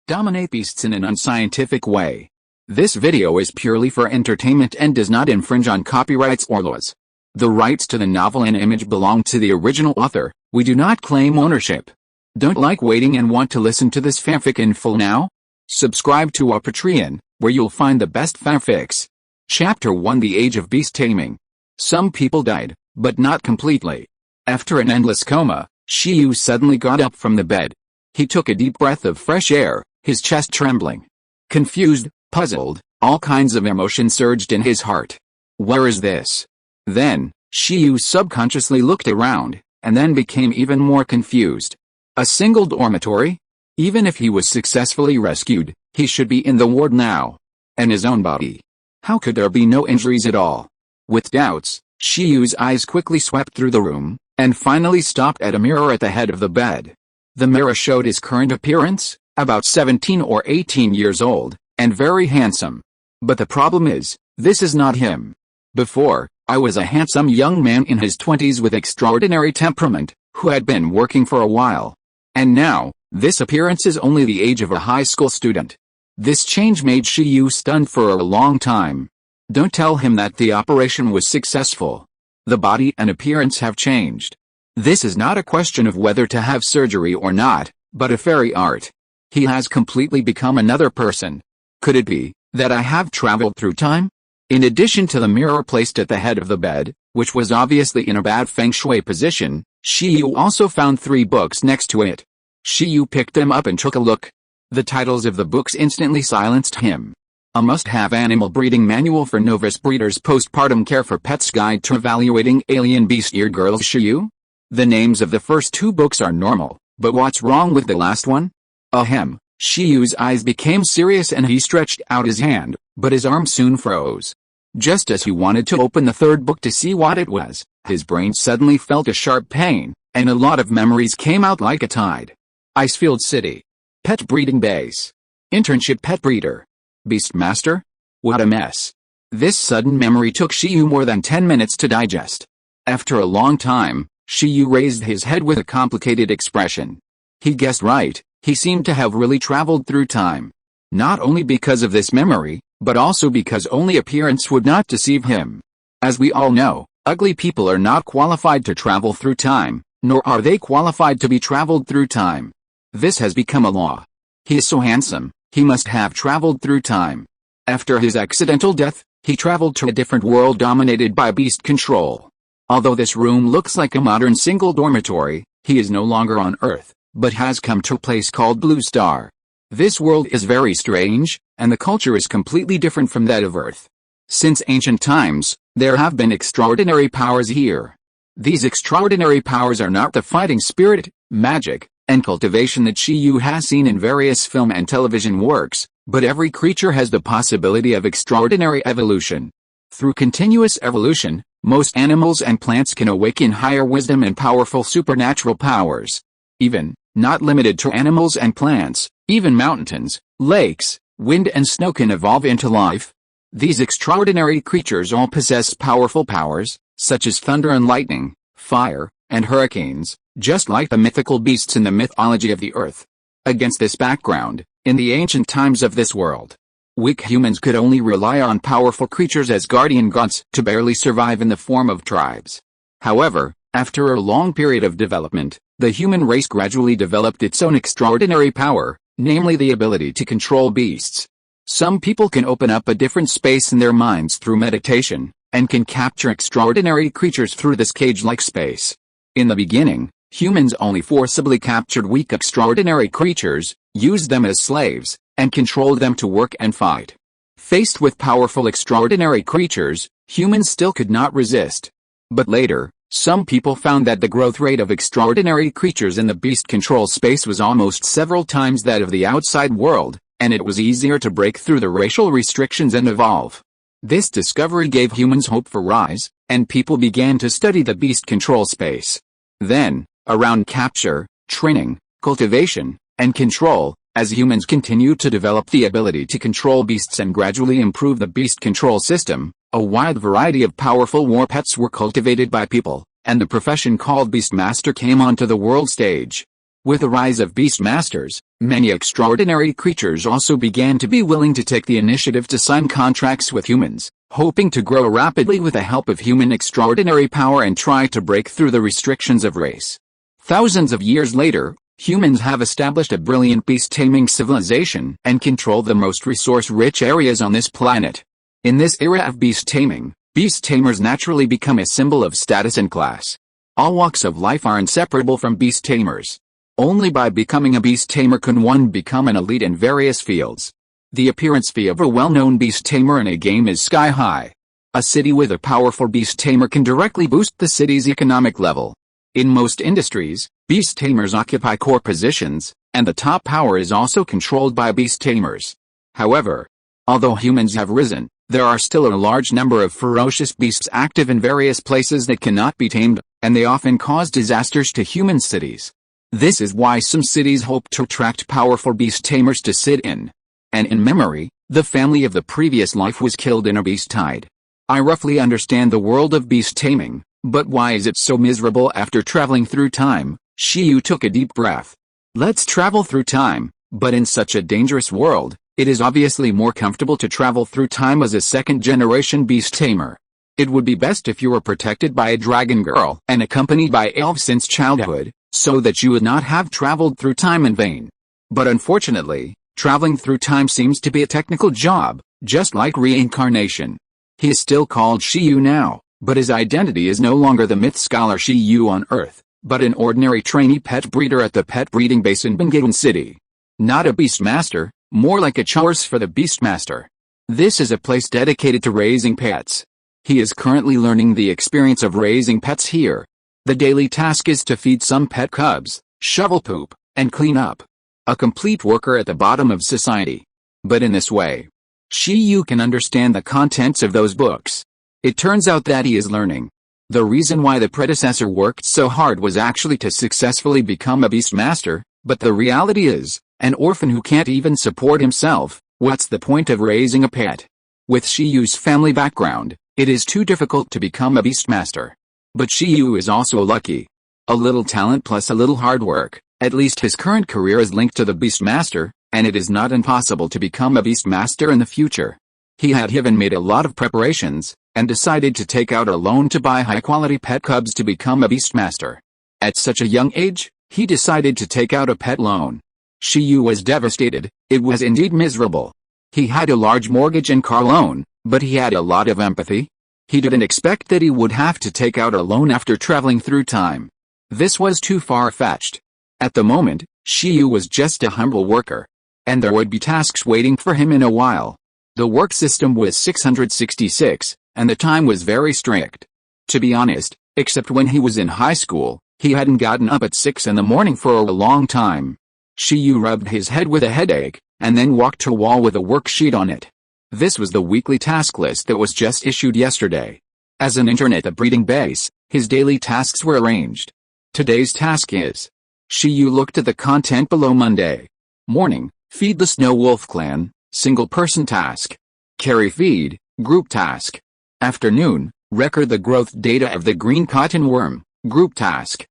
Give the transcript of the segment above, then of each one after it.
Dominate beasts in an unscientific way. This video is purely for entertainment and does not infringe on copyrights or laws. The rights to the novel and image belong to the original author. We do not claim ownership. Don't like waiting and want to listen to this fanfic in full now? Subscribe to our Patreon, where you'll find the best fanfics. Chapter 1: The Age of Beast Taming. Some people died, but not completely. After an endless coma, Shiyu suddenly got up from the bed. He took a deep breath of fresh air, his chest trembling. Confused, puzzled, all kinds of emotion surged in his heart. Where is this? Then, Shiyu subconsciously looked around, and then became even more confused. A single dormitory? Even if he was successfully rescued, he should be in the ward now. And his own body. How could there be no injuries at all? With doubts, Shiyu's eyes quickly swept through the room, and finally stopped at a mirror at the head of the bed. The mirror showed his current appearance, about 17 or 18 years old, and very handsome. But the problem is, this is not him. Before, I was a handsome young man in his 20s with extraordinary temperament, who had been working for a while. And now, this appearance is only the age of a high school student. This change made Shiyu stunned for a long time. Don't tell him that the operation was successful. The body and appearance have changed. This is not a question of whether to have surgery or not, but a fairy art. He has completely become another person. Could it be that I have traveled through time? In addition to the mirror placed at the head of the bed, which was obviously in a bad feng shui position, Shiyu also found 3 books next to it. Shiyu picked them up and took a look. The titles of the books instantly silenced him. A must-have animal breeding manual for novice breeders, postpartum care for pets, guide to evaluating alien beast-eared girls. Shiyu? The names of the first 2 books are normal, but what's wrong with the last one? Ahem. Shiyu's eyes became serious and he stretched out his hand, but his arm soon froze. Just as he wanted to open the 3rd book to see what it was, his brain suddenly felt a sharp pain, and a lot of memories came out like a tide. Icefield City. Pet breeding base. Internship pet breeder. Beastmaster? What a mess. This sudden memory took Shiyu more than 10 minutes to digest. After a long time, Shiyu raised his head with a complicated expression. He guessed right, he seemed to have really traveled through time. Not only because of this memory, but also because only appearance would not deceive him. As we all know, ugly people are not qualified to travel through time, nor are they qualified to be traveled through time. This has become a law. He is so handsome, he must have traveled through time. After his accidental death, he traveled to a different world dominated by beast control. Although this room looks like a modern single dormitory, he is no longer on Earth, but has come to a place called Blue Star. This world is very strange, and the culture is completely different from that of Earth. Since ancient times, there have been extraordinary powers here. These extraordinary powers are not the fighting spirit, magic, and cultivation that Shiyu has seen in various film and television works, but every creature has the possibility of extraordinary evolution. Through continuous evolution, most animals and plants can awaken higher wisdom and powerful supernatural powers. Even, not limited to animals and plants, even mountains, lakes, wind and snow can evolve into life. These extraordinary creatures all possess powerful powers, such as thunder and lightning, fire, and hurricanes, just like the mythical beasts in the mythology of the earth. Against this background, in the ancient times of this world, weak humans could only rely on powerful creatures as guardian gods to barely survive in the form of tribes. However, after a long period of development, the human race gradually developed its own extraordinary power, namely the ability to control beasts. Some people can open up a different space in their minds through meditation, and can capture extraordinary creatures through this cage-like space. In the beginning, humans only forcibly captured weak extraordinary creatures, used them as slaves, and controlled them to work and fight. Faced with powerful extraordinary creatures, humans still could not resist. But later, some people found that the growth rate of extraordinary creatures in the beast control space was almost several times that of the outside world, and it was easier to break through the racial restrictions and evolve. This discovery gave humans hope for rise, and people began to study the beast control space. Then, around capture, training, cultivation, and control, as humans continued to develop the ability to control beasts and gradually improve the beast control system, a wide variety of powerful war pets were cultivated by people, and the profession called Beastmaster came onto the world stage. With the rise of beast masters, many extraordinary creatures also began to be willing to take the initiative to sign contracts with humans, hoping to grow rapidly with the help of human extraordinary power and try to break through the restrictions of race. Thousands of years later, humans have established a brilliant beast-taming civilization and control the most resource-rich areas on this planet. In this era of beast-taming, beast-tamers naturally become a symbol of status and class. All walks of life are inseparable from beast-tamers. Only by becoming a beast-tamer can one become an elite in various fields. The appearance fee of a well-known beast-tamer in a game is sky-high. A city with a powerful beast-tamer can directly boost the city's economic level. In most industries, beast-tamers occupy core positions, and the top power is also controlled by beast-tamers. However, although humans have risen, there are still a large number of ferocious beasts active in various places that cannot be tamed, and they often cause disasters to human cities. This is why some cities hope to attract powerful beast-tamers to sit in. And in memory, the family of the previous life was killed in a beast tide. I roughly understand the world of beast-taming, but why is it so miserable after traveling through time? Shiyu took a deep breath. Let's travel through time, but in such a dangerous world, it is obviously more comfortable to travel through time as a second-generation beast-tamer. It would be best if you were protected by a dragon girl and accompanied by elves since childhood, so that you would not have traveled through time in vain. But unfortunately, traveling through time seems to be a technical job, just like reincarnation. He is still called Shiyu now, but his identity is no longer the myth scholar Shiyu on Earth, but an ordinary trainee pet breeder at the pet breeding base in Bangawan City. Not a beastmaster, more like a chores for the beastmaster. This is a place dedicated to raising pets. He is currently learning the experience of raising pets here. The daily task is to feed some pet cubs, shovel poop, and clean up. A complete worker at the bottom of society. But in this way, Shiyu can understand the contents of those books. It turns out that he is learning. The reason why the predecessor worked so hard was actually to successfully become a beastmaster, but the reality is, an orphan who can't even support himself, what's the point of raising a pet? With Shiyu's family background, it is too difficult to become a beastmaster. But Shiyu is also lucky. A little talent plus a little hard work, at least his current career is linked to the beastmaster, and it is not impossible to become a beastmaster in the future. He had even made a lot of preparations, and decided to take out a loan to buy high-quality pet cubs to become a beastmaster. At such a young age, he decided to take out a pet loan. Shiyu was devastated. It was indeed miserable. He had a large mortgage and car loan, but he had a lot of empathy. He didn't expect that he would have to take out a loan after traveling through time. This was too far-fetched. At the moment, Shiyu was just a humble worker. And there would be tasks waiting for him in a while. The work system was 666, and the time was very strict. To be honest, except when he was in high school, he hadn't gotten up at 6 in the morning for a long time. Shiyu rubbed his head with a headache, and then walked to a wall with a worksheet on it. This was the weekly task list that was just issued yesterday. As an intern at the breeding base, his daily tasks were arranged. Today's task is. Shiyu looked at the content below. Monday morning, feed the Snow Wolf clan, single person task. Carry feed, group task. Afternoon, record the growth data of the green cotton worm, group task.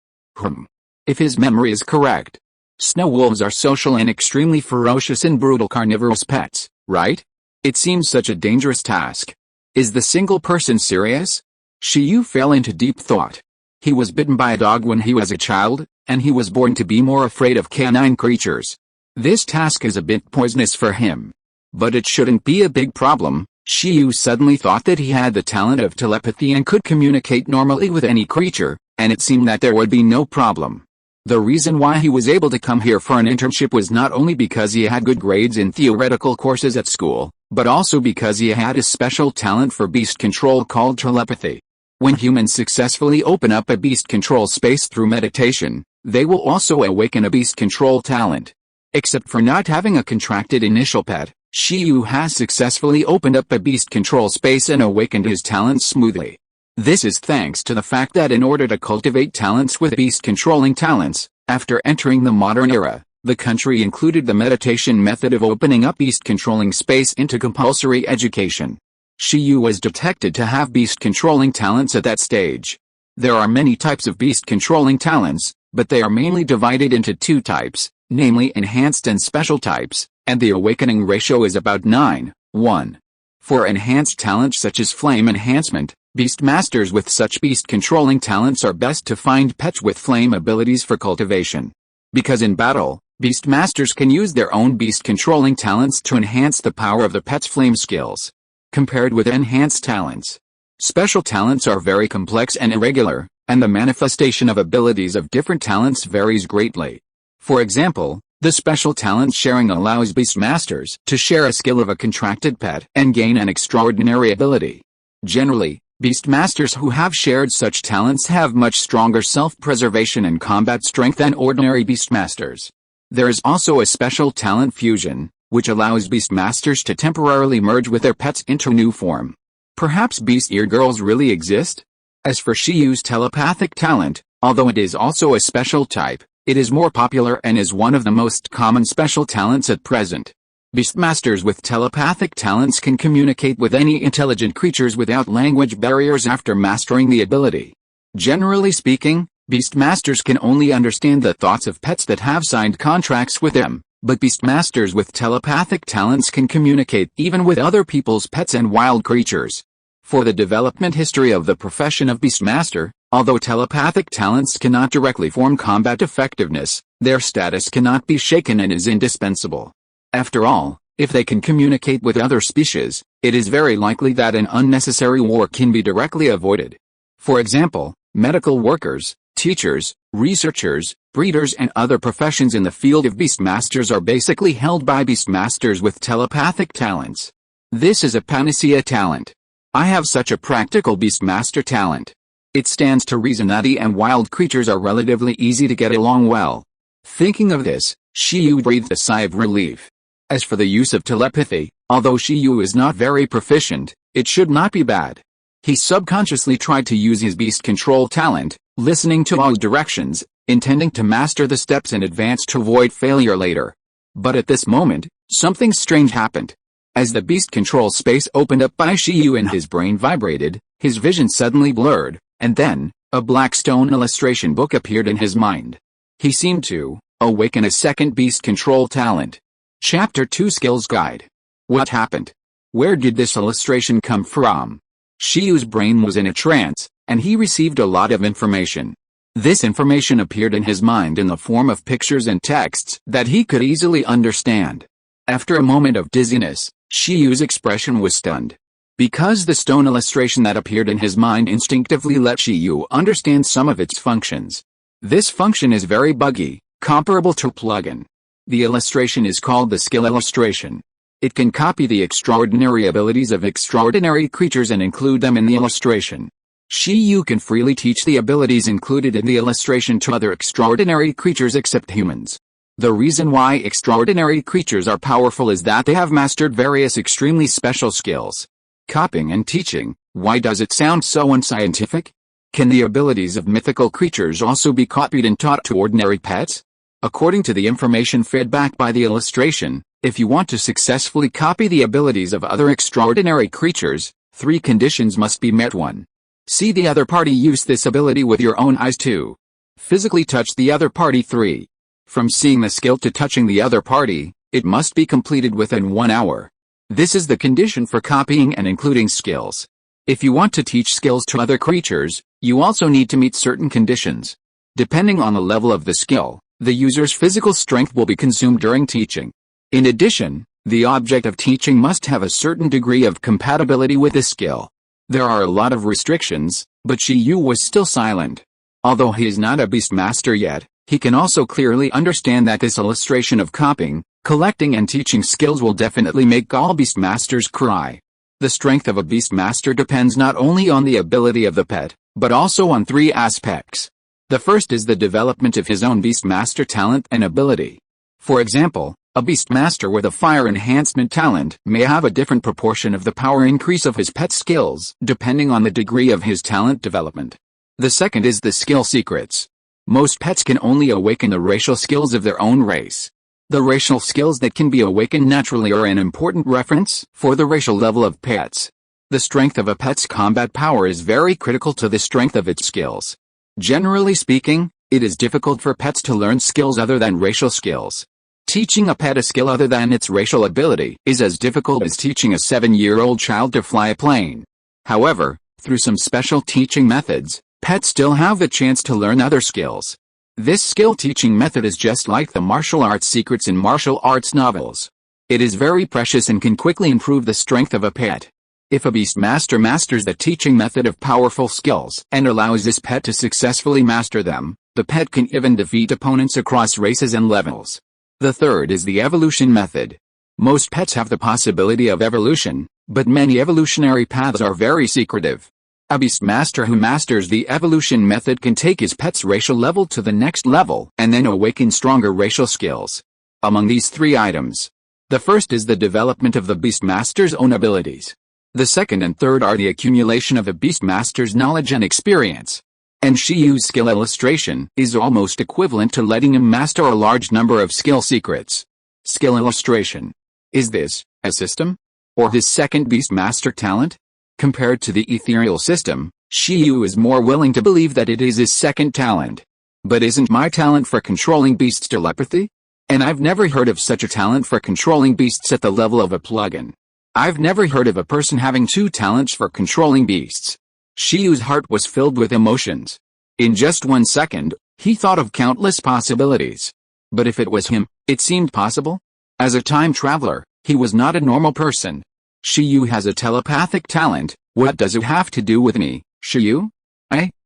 If his memory is correct, snow wolves are social and extremely ferocious and brutal carnivorous pets, right? It seems such a dangerous task. Is the single person serious? Shiyu fell into deep thought. He was bitten by a dog when he was a child, and he was born to be more afraid of canine creatures. This task is a bit poisonous for him. But it shouldn't be a big problem. Shiyu suddenly thought that he had the talent of telepathy and could communicate normally with any creature, and it seemed that there would be no problem. The reason why he was able to come here for an internship was not only because he had good grades in theoretical courses at school, but also because he had a special talent for beast control called telepathy. When humans successfully open up a beast control space through meditation, they will also awaken a beast control talent. Except for not having a contracted initial pet, Shiyu has successfully opened up a beast control space and awakened his talents smoothly. This is thanks to the fact that in order to cultivate talents with beast-controlling talents, after entering the modern era, the country included the meditation method of opening up beast-controlling space into compulsory education. Shiyu was detected to have beast-controlling talents at that stage. There are many types of beast-controlling talents, but they are mainly divided into two types, namely enhanced and special types, and the awakening ratio is about 9:1. For enhanced talents such as flame enhancement, beastmasters with such beast-controlling talents are best to find pets with flame abilities for cultivation. Because in battle, beastmasters can use their own beast-controlling talents to enhance the power of the pet's flame skills. Compared with enhanced talents, special talents are very complex and irregular, and the manifestation of abilities of different talents varies greatly. For example, the special talent sharing allows beastmasters to share a skill of a contracted pet and gain an extraordinary ability. Generally, beastmasters who have shared such talents have much stronger self-preservation and combat strength than ordinary beastmasters. There is also a special talent fusion, which allows beastmasters to temporarily merge with their pets into new form. Perhaps beast ear girls really exist? As for Shiyu's telepathic talent, although it is also a special type, it is more popular and is one of the most common special talents at present. Beastmasters with telepathic talents can communicate with any intelligent creatures without language barriers after mastering the ability. Generally speaking, beastmasters can only understand the thoughts of pets that have signed contracts with them, but beastmasters with telepathic talents can communicate even with other people's pets and wild creatures. For the development history of the profession of beastmaster, although telepathic talents cannot directly form combat effectiveness, their status cannot be shaken and is indispensable. After all, if they can communicate with other species, it is very likely that an unnecessary war can be directly avoided. For example, medical workers, teachers, researchers, breeders and other professions in the field of beastmasters are basically held by beastmasters with telepathic talents. This is a panacea talent. I have such a practical beastmaster talent. It stands to reason that he and wild creatures are relatively easy to get along well. Thinking of this, Shiyu breathed a sigh of relief. As for the use of telepathy, although Shiyu is not very proficient, it should not be bad. He subconsciously tried to use his beast control talent, listening to all directions, intending to master the steps in advance to avoid failure later. But at this moment, something strange happened. As the beast control space opened up by Shiyu and his brain vibrated, his vision suddenly blurred, and then, a black stone illustration book appeared in his mind. He seemed to awaken a second beast control talent. Chapter 2 Skills Guide. What happened? Where did this illustration come from? Shiyu's brain was in a trance, and he received a lot of information. This information appeared in his mind in the form of pictures and texts that he could easily understand. After a moment of dizziness, Shiyu's expression was stunned. Because the stone illustration that appeared in his mind instinctively let Shiyu understand some of its functions. This function is very buggy, comparable to a plugin. The illustration is called the skill illustration. It can copy the extraordinary abilities of extraordinary creatures and include them in the illustration. Shiyu can freely teach the abilities included in the illustration to other extraordinary creatures except humans. The reason why extraordinary creatures are powerful is that they have mastered various extremely special skills. Copying and teaching, why does it sound so unscientific? Can the abilities of mythical creatures also be copied and taught to ordinary pets? According to the information fed back by the illustration, if you want to successfully copy the abilities of other extraordinary creatures, 3 conditions must be met. 1. See the other party use this ability with your own eyes. 2. Physically touch the other party. 3. From seeing the skill to touching the other party, it must be completed within 1 hour. This is the condition for copying and including skills. If you want to teach skills to other creatures, you also need to meet certain conditions. Depending on the level of the skill, the user's physical strength will be consumed during teaching. In addition, the object of teaching must have a certain degree of compatibility with the skill. There are a lot of restrictions, but Shiyu was still silent. Although he is not a beastmaster yet, he can also clearly understand that this illustration of copying, collecting and teaching skills will definitely make all beastmasters cry. The strength of a beastmaster depends not only on the ability of the pet, but also on 3 aspects. The first is the development of his own beastmaster talent and ability. For example, a beastmaster with a fire enhancement talent may have a different proportion of the power increase of his pet's skills, depending on the degree of his talent development. The second is the skill secrets. Most pets can only awaken the racial skills of their own race. The racial skills that can be awakened naturally are an important reference for the racial level of pets. The strength of a pet's combat power is very critical to the strength of its skills. Generally speaking, It is difficult for pets to learn skills other than racial skills. Teaching a pet a skill other than its racial ability is as difficult as teaching a 7-year-old child to fly a plane. However, through some special teaching methods, pets still have the chance to learn other skills. This skill teaching method is just like the martial arts secrets in martial arts novels. It is very precious and can quickly improve the strength of a pet. If a beast master masters the teaching method of powerful skills and allows this pet to successfully master them, the pet can even defeat opponents across races and levels. The third is the evolution method. Most pets have the possibility of evolution, but many evolutionary paths are very secretive. A beast master who masters the evolution method can take his pet's racial level to the next level and then awaken stronger racial skills. Among these 3 items, the first is the development of the beast master's own abilities. The second and third are the accumulation of the beast master's knowledge and experience. And Shiyu's skill illustration is almost equivalent to letting him master a large number of skill secrets. Skill illustration. Is this a system? Or his second beast master talent? Compared to the ethereal system, Shiyu is more willing to believe that it is his second talent. But isn't my talent for controlling beasts telepathy? And I've never heard of such a talent for controlling beasts at the level of a plugin. I've never heard of a person having 2 talents for controlling beasts. Shiyu's heart was filled with emotions. In just 1 second, he thought of countless possibilities. But if it was him, it seemed possible. As a time traveler, he was not a normal person. Shiyu has a telepathic talent. What does it have to do with me, Shiyu?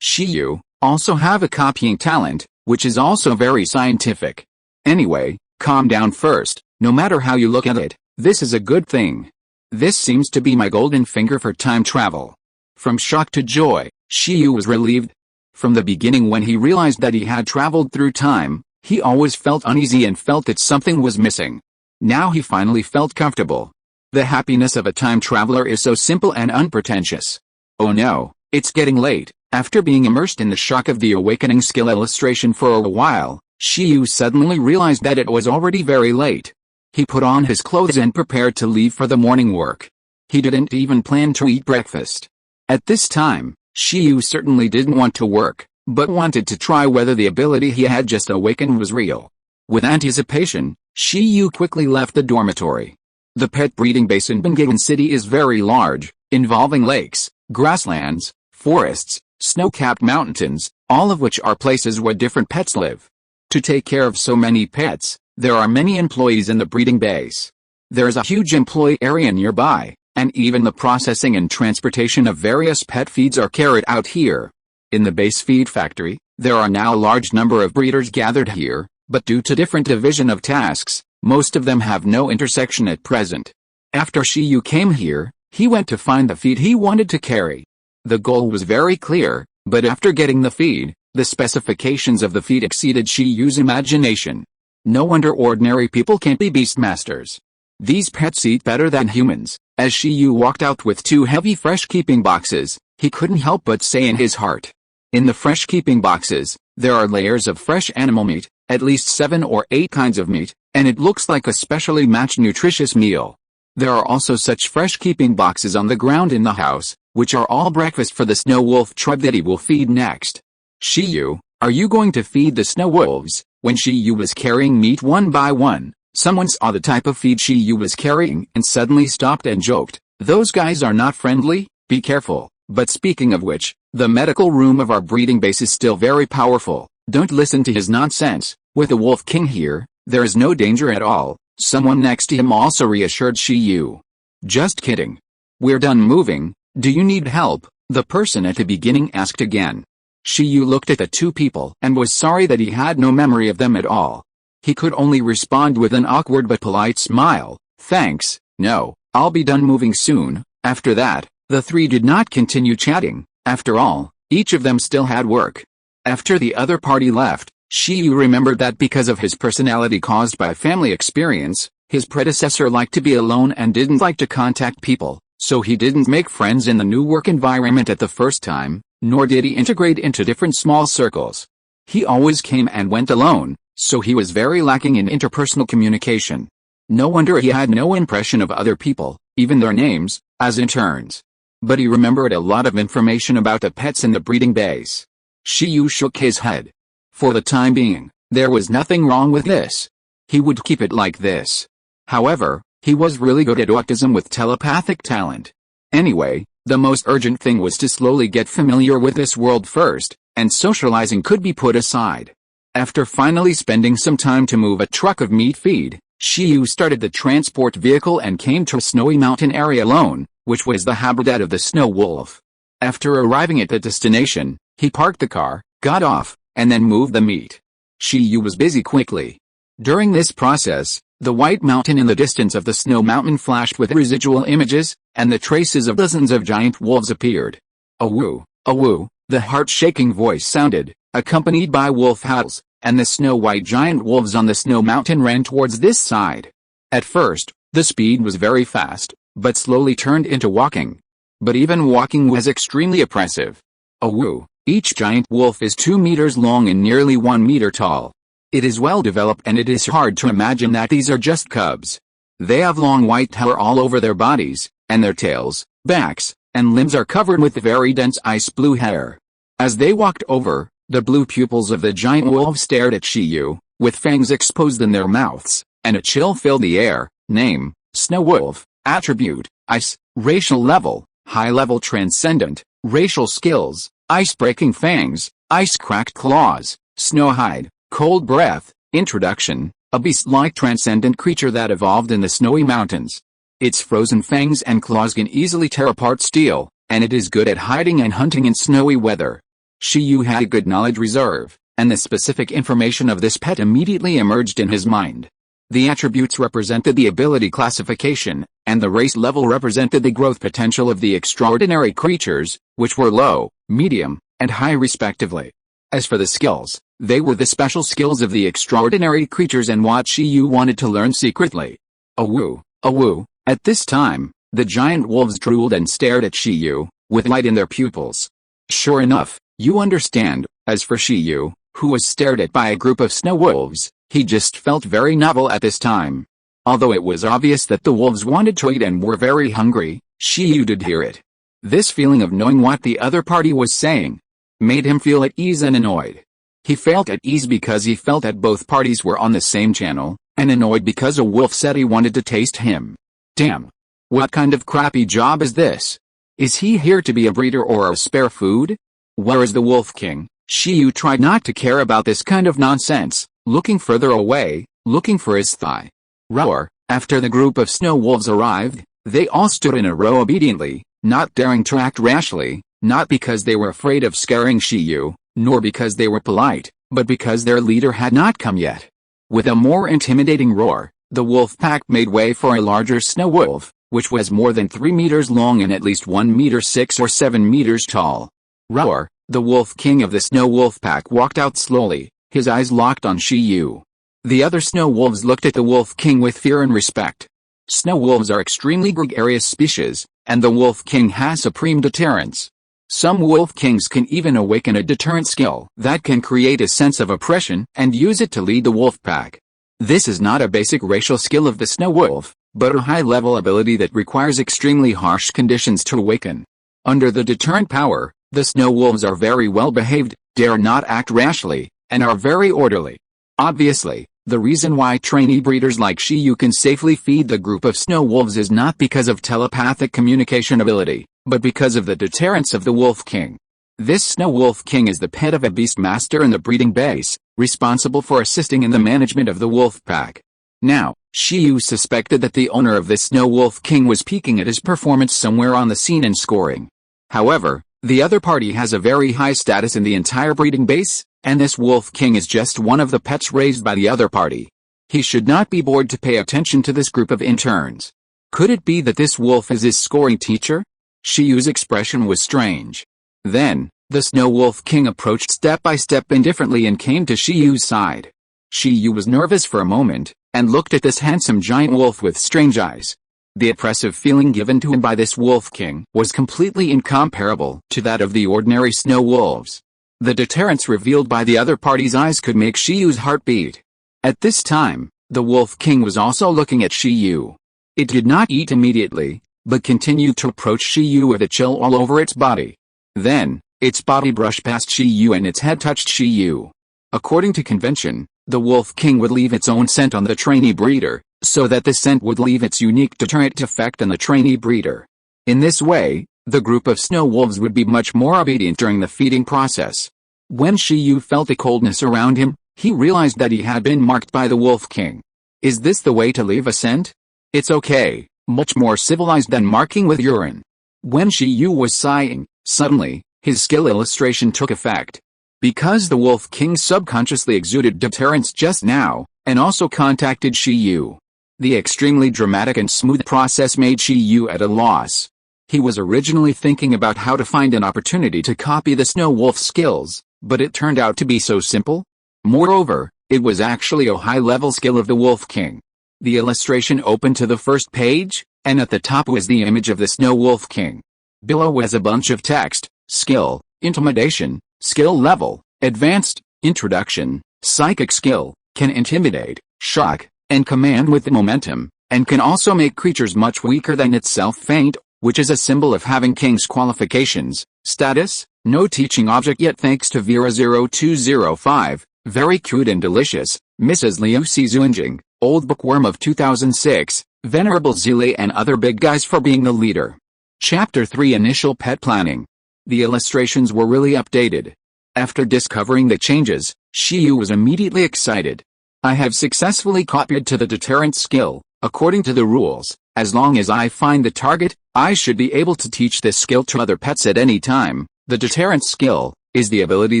Shiyu, also have a copying talent, which is also very scientific. Anyway, calm down first. No matter how you look at it, this is a good thing. This seems to be my golden finger for time travel. From shock to joy, Shiyu was relieved. From the beginning, when he realized that he had traveled through time, he always felt uneasy and felt that something was missing. Now he finally felt comfortable. The happiness of a time traveler is so simple and unpretentious. Oh no, it's getting late. After being immersed in the shock of the awakening skill illustration for a while, Shiyu suddenly realized that it was already very late. He put on his clothes and prepared to leave for the morning work. He didn't even plan to eat breakfast. At this time, Shiyu certainly didn't want to work, but wanted to try whether the ability he had just awakened was real. With anticipation, Shiyu quickly left the dormitory. The pet breeding base in Bangagan City is very large, involving lakes, grasslands, forests, snow-capped mountains, all of which are places where different pets live. To take care of so many pets, there are many employees in the breeding base. There is a huge employee area nearby, and even the processing and transportation of various pet feeds are carried out here. In the base feed factory, there are now a large number of breeders gathered here, but due to different division of tasks, most of them have no intersection at present. After Shiyu came here, he went to find the feed he wanted to carry. The goal was very clear, but after getting the feed, the specifications of the feed exceeded Shiyu's imagination. No wonder ordinary people can't be beastmasters. These pets eat better than humans. As Shiyu walked out with 2 heavy fresh-keeping boxes, he couldn't help but say in his heart. In the fresh-keeping boxes, there are layers of fresh animal meat, at least 7 or 8 kinds of meat, and it looks like a specially matched nutritious meal. There are also such fresh-keeping boxes on the ground in the house, which are all breakfast for the snow wolf tribe that he will feed next. Shiyu, are you going to feed the snow wolves? When Shiyu was carrying meat one by one, someone saw the type of feed Shiyu was carrying and suddenly stopped and joked, "Those guys are not friendly, be careful." But speaking of which, the medical room of our breeding base is still very powerful. Don't listen to his nonsense. With the Wolf King here, there is no danger at all. Someone next to him also reassured Shiyu. Just kidding. We're done moving. Do you need help? The person at the beginning asked again. Shiyu looked at the 2 people and was sorry that he had no memory of them at all. He could only respond with an awkward but polite smile. Thanks, no, I'll be done moving soon. After that, the 3 did not continue chatting. After all, each of them still had work. After the other party left, Shiyu remembered that because of his personality caused by family experience, his predecessor liked to be alone and didn't like to contact people, so he didn't make friends in the new work environment at the first time, nor did he integrate into different small circles. He always came and went alone, so he was very lacking in interpersonal communication. No wonder he had no impression of other people, even their names, as interns. But he remembered a lot of information about the pets in the breeding base. Shiyu shook his head. For the time being, there was nothing wrong with this. He would keep it like this. However, he was really good at autism with telepathic talent. Anyway, the most urgent thing was to slowly get familiar with this world first, and socializing could be put aside. After finally spending some time to move a truck of meat feed, Shiyu started the transport vehicle and came to a snowy mountain area alone, which was the habitat of the snow wolf. After arriving at the destination, he parked the car, got off, and then moved the meat. Shiyu was busy quickly. During this process, the white mountain in the distance of the snow mountain flashed with residual images, and the traces of dozens of giant wolves appeared. Awoo, awoo, the heart-shaking voice sounded, accompanied by wolf howls, and the snow-white giant wolves on the snow mountain ran towards this side. At first, the speed was very fast, but slowly turned into walking. But even walking was extremely oppressive. Awoo, each giant wolf is 2 meters long and nearly 1 meter tall. It is well developed and it is hard to imagine that these are just cubs. They have long white hair all over their bodies, and their tails, backs, and limbs are covered with very dense ice blue hair. As they walked over, the blue pupils of the giant wolves stared at Shiyu, with fangs exposed in their mouths, and a chill filled the air. Name, Snow Wolf, attribute, ice, racial level, high-level transcendent, racial skills, ice-breaking fangs, ice-cracked claws, snow hide, cold breath, introduction, a beast-like transcendent creature that evolved in the snowy mountains. Its frozen fangs and claws can easily tear apart steel, and it is good at hiding and hunting in snowy weather. Shiyu had a good knowledge reserve, and the specific information of this pet immediately emerged in his mind. The attributes represented the ability classification, and the race level represented the growth potential of the extraordinary creatures, which were low, medium, and high respectively. As for the skills, they were the special skills of the extraordinary creatures and what Shiyu wanted to learn secretly. Awoo, awoo. At this time, the giant wolves drooled and stared at Shiyu, with light in their pupils. Sure enough, you understand. As for Shiyu, who was stared at by a group of snow wolves, he just felt very novel at this time. Although it was obvious that the wolves wanted to eat and were very hungry, Shiyu did hear it. This feeling of knowing what the other party was saying made him feel at ease and annoyed. He felt at ease because he felt that both parties were on the same channel, and annoyed because a wolf said he wanted to taste him. Damn. What kind of crappy job is this? Is he here to be a breeder or a spare food? Where is the Wolf King? Shiyu tried not to care about this kind of nonsense, looking further away, looking for his thigh. Roar. After the group of snow wolves arrived, they all stood in a row obediently, not daring to act rashly, not because they were afraid of scaring Shiyu, nor because they were polite, but because their leader had not come yet. With a more intimidating roar, the wolf pack made way for a larger snow wolf, which was more than 3 meters long and at least 1 meter 6 or 7 meters tall. Roar. The wolf king of the snow wolf pack walked out slowly, his eyes locked on Shiyu. The other snow wolves looked at the wolf king with fear and respect. Snow wolves are extremely gregarious species, and the wolf king has supreme deterrence. Some wolf kings can even awaken a deterrent skill that can create a sense of oppression and use it to lead the wolf pack. This is not a basic racial skill of the snow wolf, but a high-level ability that requires extremely harsh conditions to awaken. Under the deterrent power, the snow wolves are very well behaved, dare not act rashly, and are very orderly. Obviously, the reason why trainee breeders like Shiyu can safely feed the group of snow wolves is not because of telepathic communication ability, but because of the deterrence of the Wolf King. This snow wolf king is the pet of a beast master in the breeding base, responsible for assisting in the management of the wolf pack. Now, Shiyu suspected that the owner of this snow wolf king was peeking at his performance somewhere on the scene and scoring. However, the other party has a very high status in the entire breeding base, and this wolf king is just one of the pets raised by the other party. He should not be bored to pay attention to this group of interns. Could it be that this wolf is his scoring teacher? Shiyu's expression was strange. Then, the snow wolf king approached step by step indifferently and came to Shiyu's side. Shiyu was nervous for a moment, and looked at this handsome giant wolf with strange eyes. The oppressive feeling given to him by this wolf king was completely incomparable to that of the ordinary snow wolves. The deterrence revealed by the other party's eyes could make Shiyu's heart beat. At this time, the wolf king was also looking at Shiyu. It did not eat immediately, but continued to approach Shiyu with a chill all over its body. Then, its body brushed past Shiyu and its head touched Shiyu. According to convention, the Wolf King would leave its own scent on the trainee breeder, so that the scent would leave its unique deterrent effect on the trainee breeder. In this way, the group of snow wolves would be much more obedient during the feeding process. When Shiyu felt the coldness around him, he realized that he had been marked by the Wolf King. Is this the way to leave a scent? It's okay, much more civilized than marking with urine. When Shiyu was sighing, suddenly, his skill illustration took effect. Because the Wolf King subconsciously exuded deterrence just now, and also contacted Shiyu. The extremely dramatic and smooth process made Shiyu at a loss. He was originally thinking about how to find an opportunity to copy the Snow Wolf's skills, but it turned out to be so simple. Moreover, it was actually a high-level skill of the Wolf King. The illustration opened to the first page, and at the top was the image of the Snow Wolf King. Below was a bunch of text: skill, intimidation, skill level, advanced, introduction, psychic skill, can intimidate, shock, and command with momentum, and can also make creatures much weaker than itself faint, which is a symbol of having King's qualifications. Status: no teaching object yet thanks to Vera0205, very cute and delicious, Mrs. Liu Zunjing, old bookworm of 2006, Venerable Zile and other big guys for being the leader. Chapter 3: Initial Pet Planning. The illustrations were really updated. After discovering the changes, Shiyu was immediately excited. I have successfully copied to the deterrent skill, according to the rules. As long as I find the target, I should be able to teach this skill to other pets at any time. The deterrent skill is the ability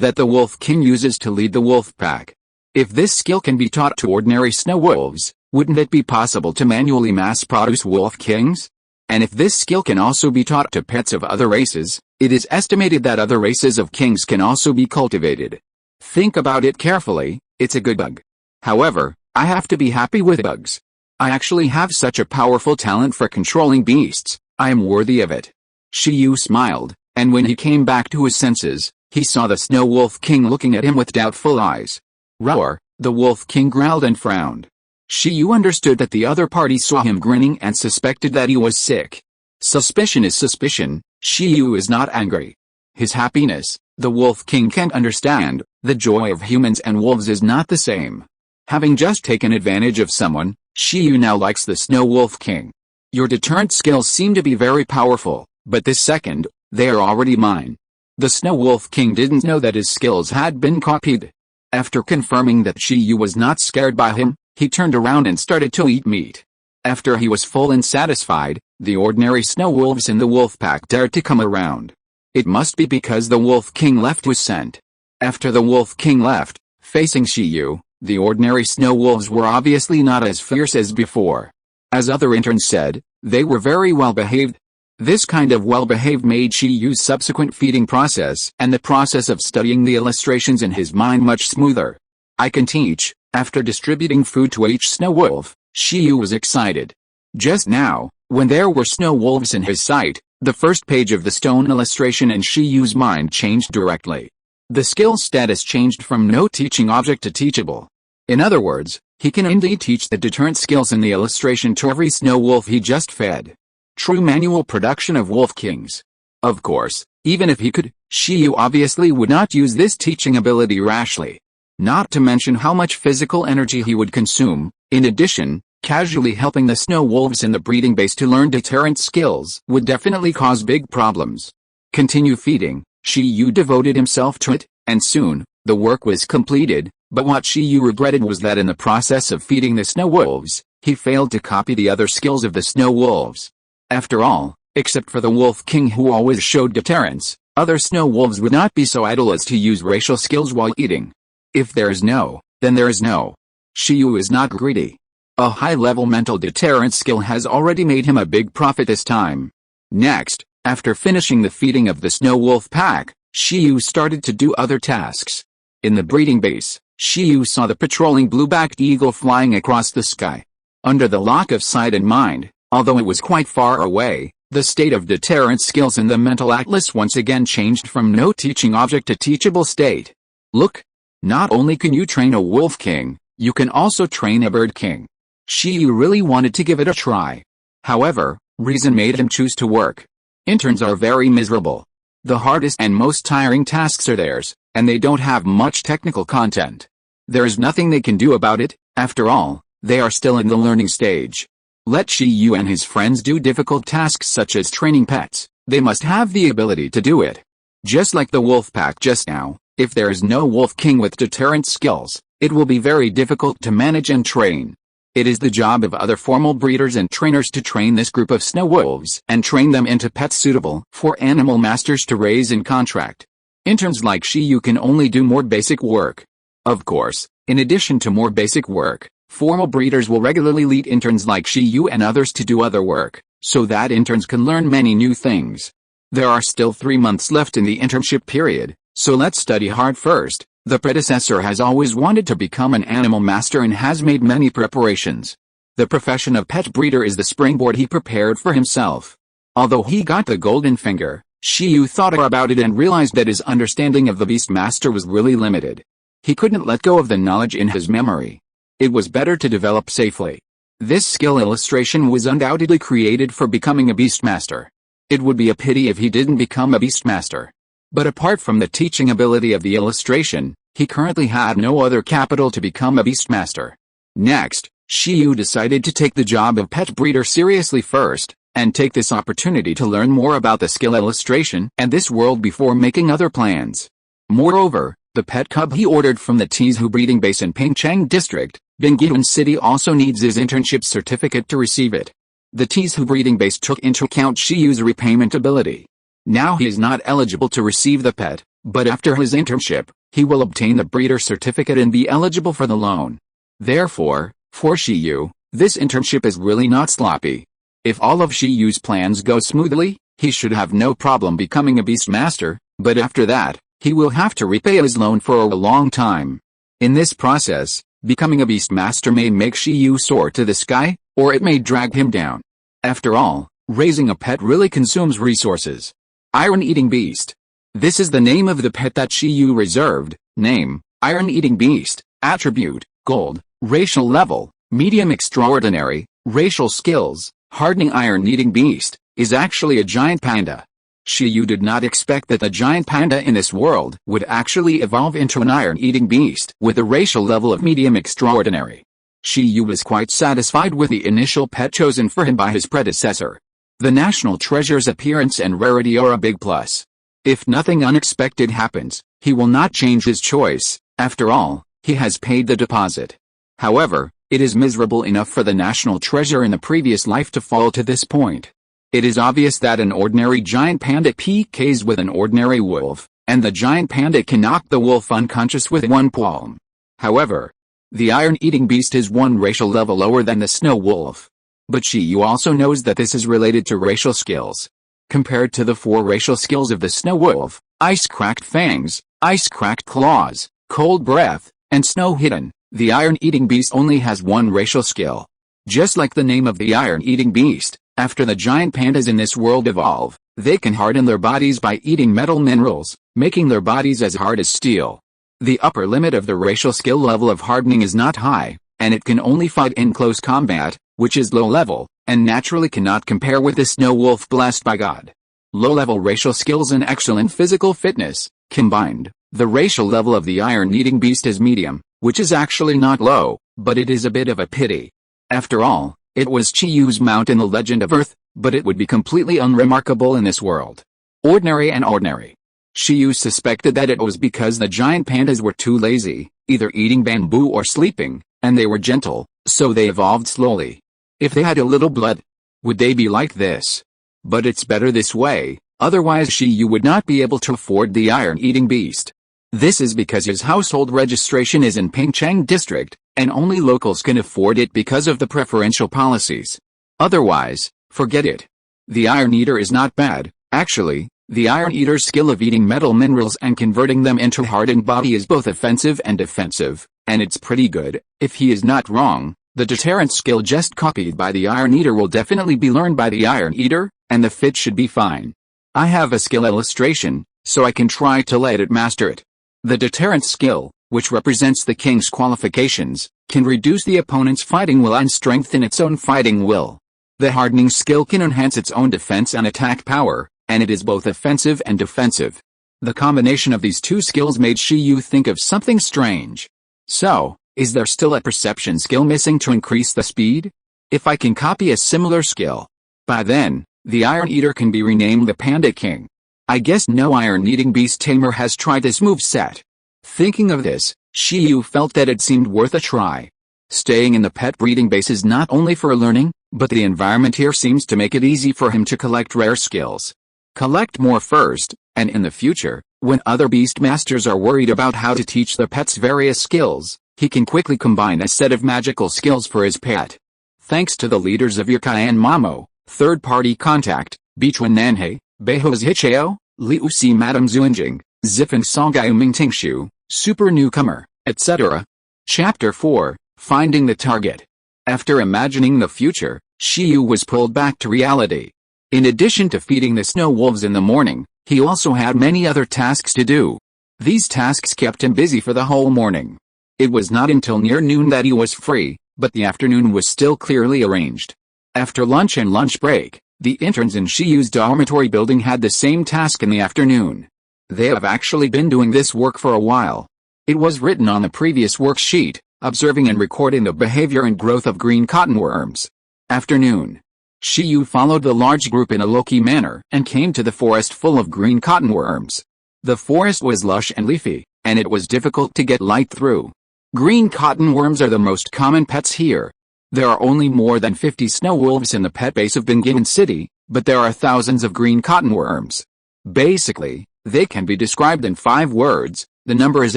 that the Wolf King uses to lead the wolf pack. If this skill can be taught to ordinary snow wolves, wouldn't it be possible to manually mass-produce Wolf Kings? And if this skill can also be taught to pets of other races, it is estimated that other races of kings can also be cultivated. Think about it carefully, it's a good bug. However, I have to be happy with bugs. I actually have such a powerful talent for controlling beasts, I am worthy of it. Shiyu smiled, and when he came back to his senses, he saw the Snow Wolf King looking at him with doubtful eyes. Roar, the Wolf King growled and frowned. Shiyu understood that the other party saw him grinning and suspected that he was sick. Suspicion is suspicion. Shiyu is not angry. His happiness, the Wolf King can't understand. The joy of humans and wolves is not the same. Having just taken advantage of someone, Shiyu now likes the Snow Wolf King. Your deterrent skills seem to be very powerful, but this second, they are already mine. The Snow Wolf King didn't know that his skills had been copied. After confirming that Shiyu was not scared by him, he turned around and started to eat meat. After he was full and satisfied, the ordinary snow wolves in the wolf pack dared to come around. It must be because the Wolf King left his scent. After the Wolf King left, facing Shiyu, the ordinary snow wolves were obviously not as fierce as before. As other interns said, they were very well behaved. This kind of well-behaved made Shiyu's subsequent feeding process and the process of studying the illustrations in his mind much smoother. I can teach. After distributing food to each snow wolf, Shiyu was excited. Just now, when there were snow wolves in his sight, the first page of the stone illustration in Shiyu's mind changed directly. The skill status changed from no teaching object to teachable. In other words, he can indeed teach the deterrent skills in the illustration to every snow wolf he just fed. True manual production of Wolf Kings. Of course, even if he could, Shiyu obviously would not use this teaching ability rashly. Not to mention how much physical energy he would consume. In addition, casually helping the snow wolves in the breeding base to learn deterrent skills would definitely cause big problems. Continue feeding. Shiyu devoted himself to it, and soon, the work was completed, but what Shiyu regretted was that in the process of feeding the snow wolves, he failed to copy the other skills of the snow wolves. After all, except for the Wolf King who always showed deterrence, other snow wolves would not be so idle as to use racial skills while eating. If there is no, then there is no. Shiyu is not greedy. A high-level mental deterrent skill has already made him a big profit this time. Next, after finishing the feeding of the snow wolf pack, Shiyu started to do other tasks. In the breeding base, Shiyu saw the patrolling blue-backed eagle flying across the sky. Under the lock of sight and mind, although it was quite far away, the state of deterrent skills in the mental atlas once again changed from no teaching object to teachable state. Look! Not only can you train a Wolf King, you can also train a Bird King. Shiyu really wanted to give it a try. However, reason made him choose to work. Interns are very miserable. The hardest and most tiring tasks are theirs, and they don't have much technical content. There is nothing they can do about it. After all, they are still in the learning stage. Let Shiyu and his friends do difficult tasks such as training pets. They must have the ability to do it. Just like the wolf pack just now, if there is no wolf king with deterrent skills, it will be very difficult to manage and train. It is the job of other formal breeders and trainers to train this group of snow wolves and train them into pets suitable for animal masters to raise and contract. Interns like Shiyu can only do more basic work. Of course, in addition to more basic work, formal breeders will regularly lead interns like Shiyu and others to do other work, so that interns can learn many new things. There are still 3 months left in the internship period, so let's study hard first. The predecessor has always wanted to become an animal master and has made many preparations. The profession of pet breeder is the springboard he prepared for himself. Although he got the golden finger, Shiyu thought about it and realized that his understanding of the beast master was really limited. He couldn't let go of the knowledge in his memory. It was better to develop safely. This skill illustration was undoubtedly created for becoming a beast master. It would be a pity if he didn't become a beast master. But apart from the teaching ability of the illustration, he currently had no other capital to become a beastmaster. Next, Shiyu decided to take the job of pet breeder seriously first, and take this opportunity to learn more about the skill illustration and this world before making other plans. Moreover, the pet cub he ordered from the Tizhu breeding base in Pingcheng district, Bingyiwen City also needs his internship certificate to receive it. The Tizhu breeding base took into account Shiyu's repayment ability. Now he is not eligible to receive the pet, but after his internship, he will obtain the breeder certificate and be eligible for the loan. Therefore, for Shiyu, this internship is really not sloppy. If all of Shiyu's plans go smoothly, he should have no problem becoming a beast master, but after that, he will have to repay his loan for a long time. In this process, becoming a beast master may make Shiyu soar to the sky, or it may drag him down. After all, raising a pet really consumes resources. Iron-eating beast. This is the name of the pet that Shiyu reserved. Name, Iron-eating beast. Attribute, gold. Racial level, medium extraordinary. Racial skills, hardening. Iron-eating beast is actually a giant panda. Shiyu did not expect that the giant panda in this world would actually evolve into an iron-eating beast with a racial level of medium extraordinary. Shiyu was quite satisfied with the initial pet chosen for him by his predecessor. The national treasure's appearance and rarity are a big plus. If nothing unexpected happens, he will not change his choice. After all, he has paid the deposit. However, it is miserable enough for the national treasure in the previous life to fall to this point. It is obvious that an ordinary giant panda PKs with an ordinary wolf, and the giant panda can knock the wolf unconscious with one palm. However, the iron-eating beast is one racial level lower than the snow wolf. But Shiyu also knows that this is related to racial skills. Compared to the 4 racial skills of the snow wolf, ice-cracked fangs, ice-cracked claws, cold breath, and snow hidden, the iron-eating beast only has 1 racial skill. Just like the name of the iron-eating beast, after the giant pandas in this world evolve, they can harden their bodies by eating metal minerals, making their bodies as hard as steel. The upper limit of the racial skill level of hardening is not high, and it can only fight in close combat, which is low level, and naturally cannot compare with the snow wolf blessed by God. Low-level racial skills and excellent physical fitness, combined, the racial level of the iron-eating beast is medium, which is actually not low, but it is a bit of a pity. After all, it was Chiyu's mount in the Legend of Earth, but it would be completely unremarkable in this world. Ordinary and ordinary. Shiyu suspected that it was because the giant pandas were too lazy, either eating bamboo or sleeping, and they were gentle, so they evolved slowly. If they had a little blood, would they be like this? But it's better this way, otherwise Shiyu would not be able to afford the iron-eating beast. This is because his household registration is in Pingcheng district, and only locals can afford it because of the preferential policies. Otherwise, forget it. The Iron Eater is not bad, actually. The Iron Eater's skill of eating metal minerals and converting them into hardened body is both offensive and defensive, and it's pretty good. If he is not wrong, the deterrent skill just copied by the Iron Eater will definitely be learned by the Iron Eater, and the fit should be fine. I have a skill illustration, so I can try to let it master it. The deterrent skill, which represents the king's qualifications, can reduce the opponent's fighting will and strengthen its own fighting will. The hardening skill can enhance its own defense and attack power, and it is both offensive and defensive. The combination of these two skills made Shiyu think of something strange. So, is there still a perception skill missing to increase the speed? If I can copy a similar skill, by then, the Iron Eater can be renamed the Panda King. I guess no iron-eating beast tamer has tried this moveset. Thinking of this, Shiyu felt that it seemed worth a try. Staying in the pet breeding base is not only for learning, but the environment here seems to make it easy for him to collect rare skills. Collect more first, and in the future, when other beast masters are worried about how to teach their pets various skills, he can quickly combine a set of magical skills for his pet. Thanks to the leaders of Yokai and Mamo, third-party contact, Bichuan Nanhei, Beihos Hicheo, Liu Si Madam Zuinjing, Zifan Songai Mingtingshu, Super Newcomer, etc. Chapter 4, Finding the Target. After imagining the future, Shiyu was pulled back to reality. In addition to feeding the snow wolves in the morning, he also had many other tasks to do. These tasks kept him busy for the whole morning. It was not until near noon that he was free, but the afternoon was still clearly arranged. After lunch and lunch break, the interns in Shiyu's dormitory building had the same task in the afternoon. They have actually been doing this work for a while. It was written on the previous worksheet, observing and recording the behavior and growth of green cottonworms. Afternoon. Shiyu followed the large group in a low-key manner and came to the forest full of green cottonworms. The forest was lush and leafy, and it was difficult to get light through. Green cottonworms are the most common pets here. There are only more than 50 snow wolves in the pet base of Bingin City, but there are thousands of green cottonworms. Basically, they can be described in 5 words: the number is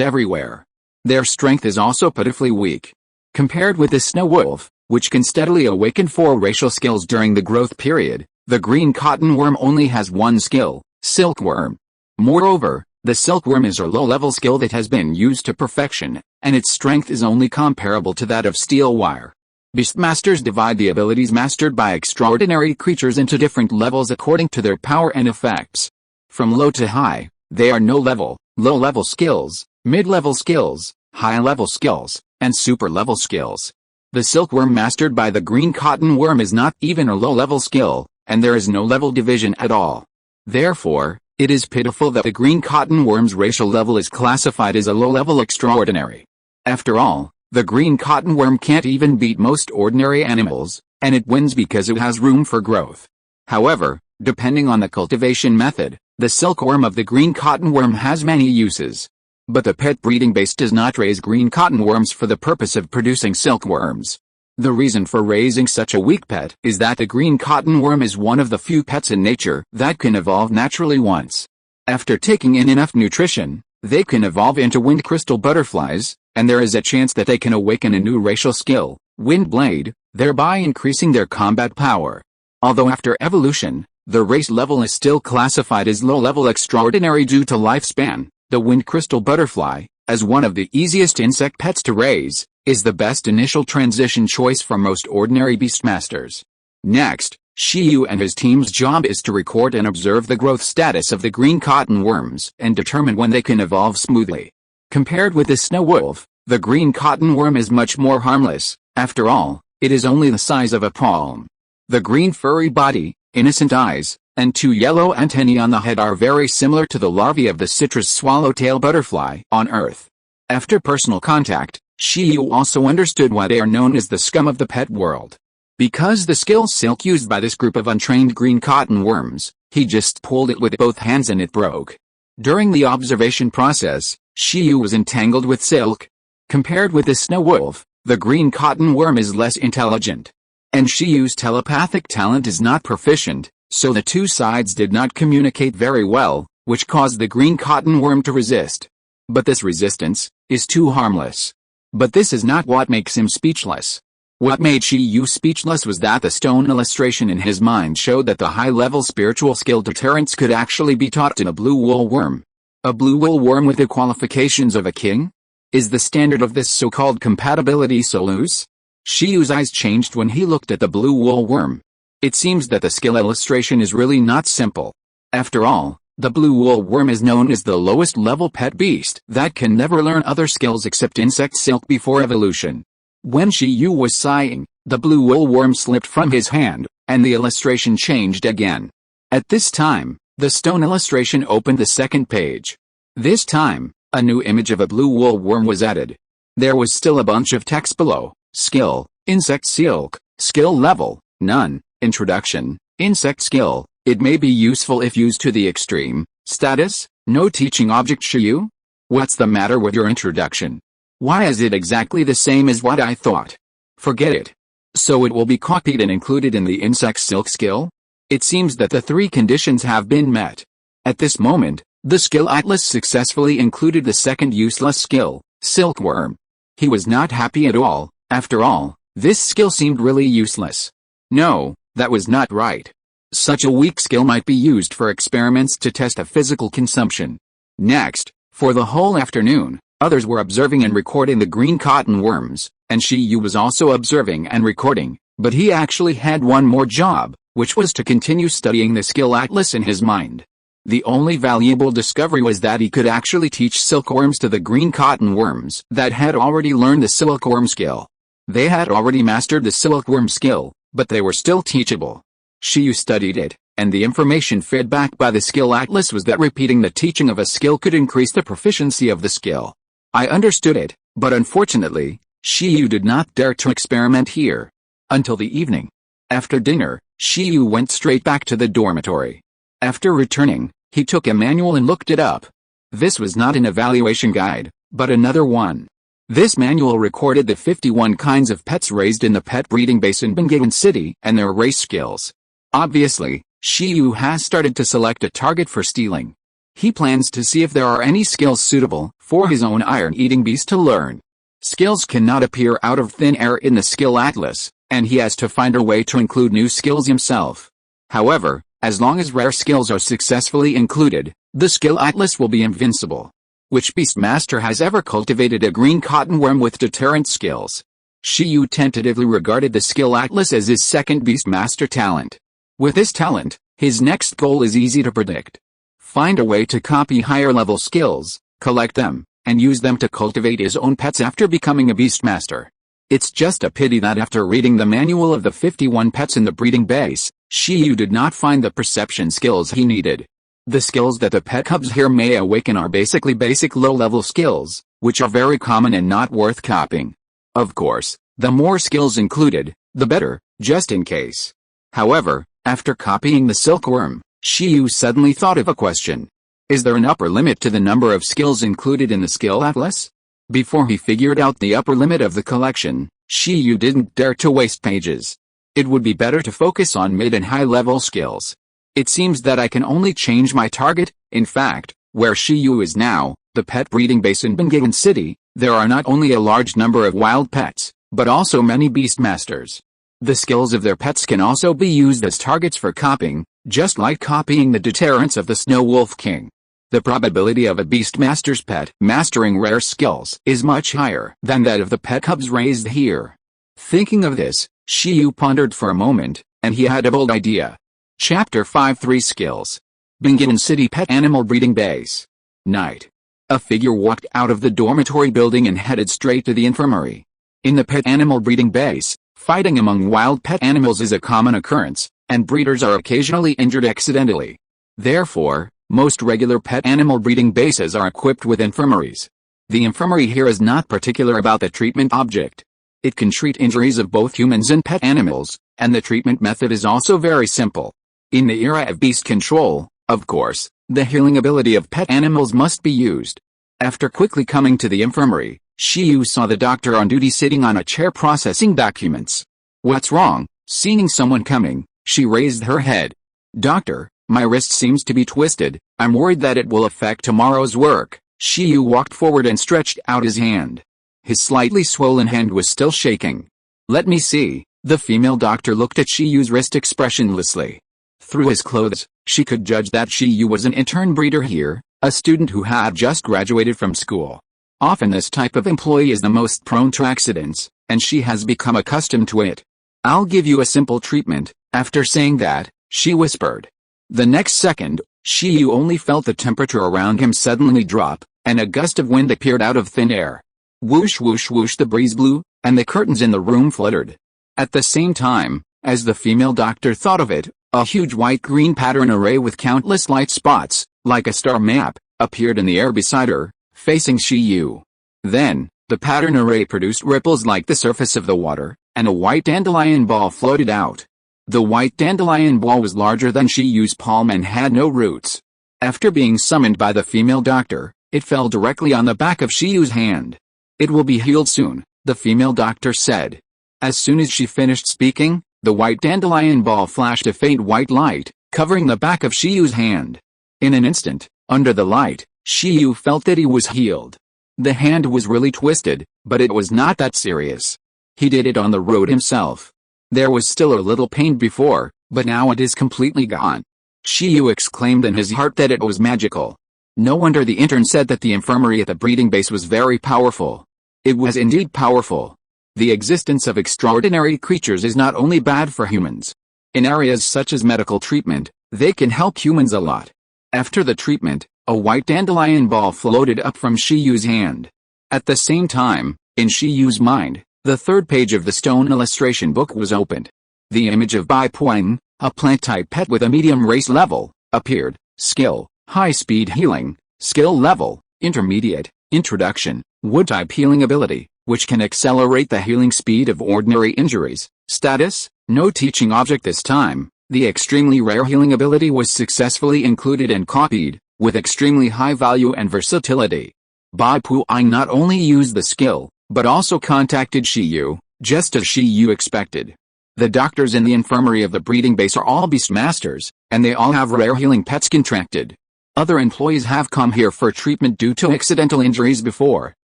everywhere. Their strength is also pitifully weak. Compared with the snow wolf, which can steadily awaken 4 racial skills during the growth period, the green cottonworm only has 1 skill, silkworm. Moreover, the silkworm is a low-level skill that has been used to perfection, and its strength is only comparable to that of steel wire. Beastmasters divide the abilities mastered by extraordinary creatures into different levels according to their power and effects. From low to high, they are no-level, low-level skills, mid-level skills, high-level skills, and super-level skills. The silkworm mastered by the green cottonworm is not even a low-level skill, and there is no level division at all. Therefore, it is pitiful that the green cottonworm's racial level is classified as a low-level extraordinary. After all, the green cottonworm can't even beat most ordinary animals, and it wins because it has room for growth. However, depending on the cultivation method, the silkworm of the green cottonworm has many uses. But the pet breeding base does not raise green cottonworms for the purpose of producing silkworms. The reason for raising such a weak pet is that the green cottonworm is one of the few pets in nature that can evolve naturally once. After taking in enough nutrition, they can evolve into wind crystal butterflies, and there is a chance that they can awaken a new racial skill, Wind Blade, thereby increasing their combat power. Although after evolution, the race level is still classified as low-level extraordinary due to lifespan, the wind crystal butterfly, as one of the easiest insect pets to raise, is the best initial transition choice for most ordinary beastmasters. Next, Shiyu and his team's job is to record and observe the growth status of the green cottonworms and determine when they can evolve smoothly. Compared with the snow wolf, the green cottonworm is much more harmless. After all, it is only the size of a palm. The green furry body, innocent eyes, and 2 yellow antennae on the head are very similar to the larvae of the citrus swallowtail butterfly on Earth. After personal contact, Shiyu also understood why they are known as the scum of the pet world. Because the skill silk used by this group of untrained green cottonworms, he just pulled it with both hands and it broke. During the observation process, Shiyu was entangled with silk. Compared with the snow wolf, the green cottonworm is less intelligent. And Shiyu's telepathic talent is not proficient, so the two sides did not communicate very well, which caused the green cottonworm to resist. But this resistance is too harmless. But this is not what makes him speechless. What made Shiyu speechless was that the stone illustration in his mind showed that the high-level spiritual skill deterrence could actually be taught in a blue wool worm. A blue wool worm with the qualifications of a king? Is the standard of this so-called compatibility so loose? Shiyu's eyes changed when he looked at the blue wool worm. It seems that the skill illustration is really not simple. After all, the blue wool worm is known as the lowest level pet beast that can never learn other skills except insect silk before evolution. When Shiyu was sighing, the blue wool worm slipped from his hand, and the illustration changed again. At this time, The stone illustration opened the second page. This time, a new image of a blue wool worm was added. There was still a bunch of text below. Skill, insect silk, skill level, none, introduction, insect skill, it may be useful if used to the extreme, status, no teaching object Shiyu? What's the matter with your introduction? Why is it exactly the same as what I thought? Forget it. So it will be copied and included in the insect silk skill? It seems that the three conditions have been met. At this moment, the skill atlas successfully included the second useless skill, silkworm. He was not happy at all. After all, this skill seemed really useless. No, that was not right. Such a weak skill might be used for experiments to test a physical consumption. Next, for the whole afternoon, others were observing and recording the green cotton worms, and Shiyu was also observing and recording, but he actually had one more job, which was to continue studying the skill atlas in his mind. The only valuable discovery was that he could actually teach silkworms to the green cotton worms that had already learned the silkworm skill. They had already mastered the silkworm skill, but they were still teachable. Shiyu studied it, and the information fed back by the skill atlas was that repeating the teaching of a skill could increase the proficiency of the skill. I understood it, but unfortunately, Shiyu did not dare to experiment here. Until the evening. After dinner, Shiyu went straight back to the dormitory. After returning, he took a manual and looked it up. This was not an evaluation guide, but another one. This manual recorded the 51 kinds of pets raised in the pet breeding base in Bengawan City and their race skills. Obviously, Shiyu has started to select a target for stealing. He plans to see if there are any skills suitable for his own iron-eating beast to learn. Skills cannot appear out of thin air in the skill atlas, and he has to find a way to include new skills himself. However, as long as rare skills are successfully included, the skill atlas will be invincible. Which beastmaster has ever cultivated a green cotton worm with deterrent skills? Shiyu tentatively regarded the skill atlas as his second beastmaster talent. With this talent, his next goal is easy to predict. Find a way to copy higher-level skills, collect them, and use them to cultivate his own pets after becoming a beastmaster. It's just a pity that after reading the manual of the 51 pets in the breeding base, Shiyu did not find the perception skills he needed. The skills that the pet cubs here may awaken are basically basic low-level skills, which are very common and not worth copying. Of course, the more skills included, the better, just in case. However, after copying the silkworm, Shiyu suddenly thought of a question. Is there an upper limit to the number of skills included in the skill atlas? Before he figured out the upper limit of the collection, Shiyu didn't dare to waste pages. It would be better to focus on mid and high-level skills. It seems that I can only change my target. In fact, where Shiyu is now, the pet breeding base in Bengawan City, there are not only a large number of wild pets, but also many beastmasters. The skills of their pets can also be used as targets for copying, just like copying the deterrence of the Snow Wolf King. The probability of a beastmaster's pet mastering rare skills is much higher than that of the pet cubs raised here. Thinking of this, Shiyu pondered for a moment, and he had a bold idea. Chapter 5 3 Skills. Bengawan City Pet Animal Breeding Base. Night. A figure walked out of the dormitory building and headed straight to the infirmary. In the pet animal breeding base, fighting among wild pet animals is a common occurrence, and breeders are occasionally injured accidentally. Therefore, most regular pet animal breeding bases are equipped with infirmaries. The infirmary here is not particular about the treatment object. It can treat injuries of both humans and pet animals, and the treatment method is also very simple. In the era of beast control, of course, the healing ability of pet animals must be used. After quickly coming to the infirmary, Shiyu saw the doctor on duty sitting on a chair processing documents. What's wrong? Seeing someone coming, she raised her head. Doctor, my wrist seems to be twisted. I'm worried that it will affect tomorrow's work. Shiyu walked forward and stretched out his hand. His slightly swollen hand was still shaking. Let me see. The female doctor looked at Shiyu's wrist expressionlessly. Through his clothes, she could judge that Shiyu was an intern breeder here, a student who had just graduated from school. Often this type of employee is the most prone to accidents, and she has become accustomed to it. I'll give you a simple treatment. After saying that, she whispered. The next second, Shiyu only felt the temperature around him suddenly drop, and a gust of wind appeared out of thin air. Whoosh whoosh whoosh, the breeze blew, and the curtains in the room fluttered. At the same time, as the female doctor thought of it, A huge white-green pattern array with countless light spots, like a star map, appeared in the air beside her, facing Shiyu. Then, the pattern array produced ripples like the surface of the water, and a white dandelion ball floated out. The white dandelion ball was larger than Shiyu's palm and had no roots. After being summoned by the female doctor, it fell directly on the back of Shiyu's hand. "It will be healed soon," the female doctor said. As soon as she finished speaking, the white dandelion ball flashed a faint white light, covering the back of Shiyu's hand. In an instant, under the light, Shiyu felt that he was healed. The hand was really twisted, but it was not that serious. He did it on the road himself. There was still a little pain before, but now it is completely gone. Shiyu exclaimed in his heart that it was magical. No wonder the intern said that the infirmary at the breeding base was very powerful. It was indeed powerful. The existence of extraordinary creatures is not only bad for humans. In areas such as medical treatment, they can help humans a lot. After the treatment, a white dandelion ball floated up from Shiyu's hand. At the same time, in Shiyu's mind, the third page of the stone illustration book was opened. The image of Bai Puang, a plant-type pet with a medium race level, appeared. Skill, high-speed healing, skill level, intermediate, introduction, wood-type healing ability, which can accelerate the healing speed of ordinary injuries. Status, no teaching object this time. The extremely rare healing ability was successfully included and copied, with extremely high value and versatility. Bai Puang not only used the skill, but also contacted Shiyu, just as Shiyu expected. The doctors in the infirmary of the breeding base are all beastmasters, and they all have rare healing pets contracted. Other employees have come here for treatment due to accidental injuries before,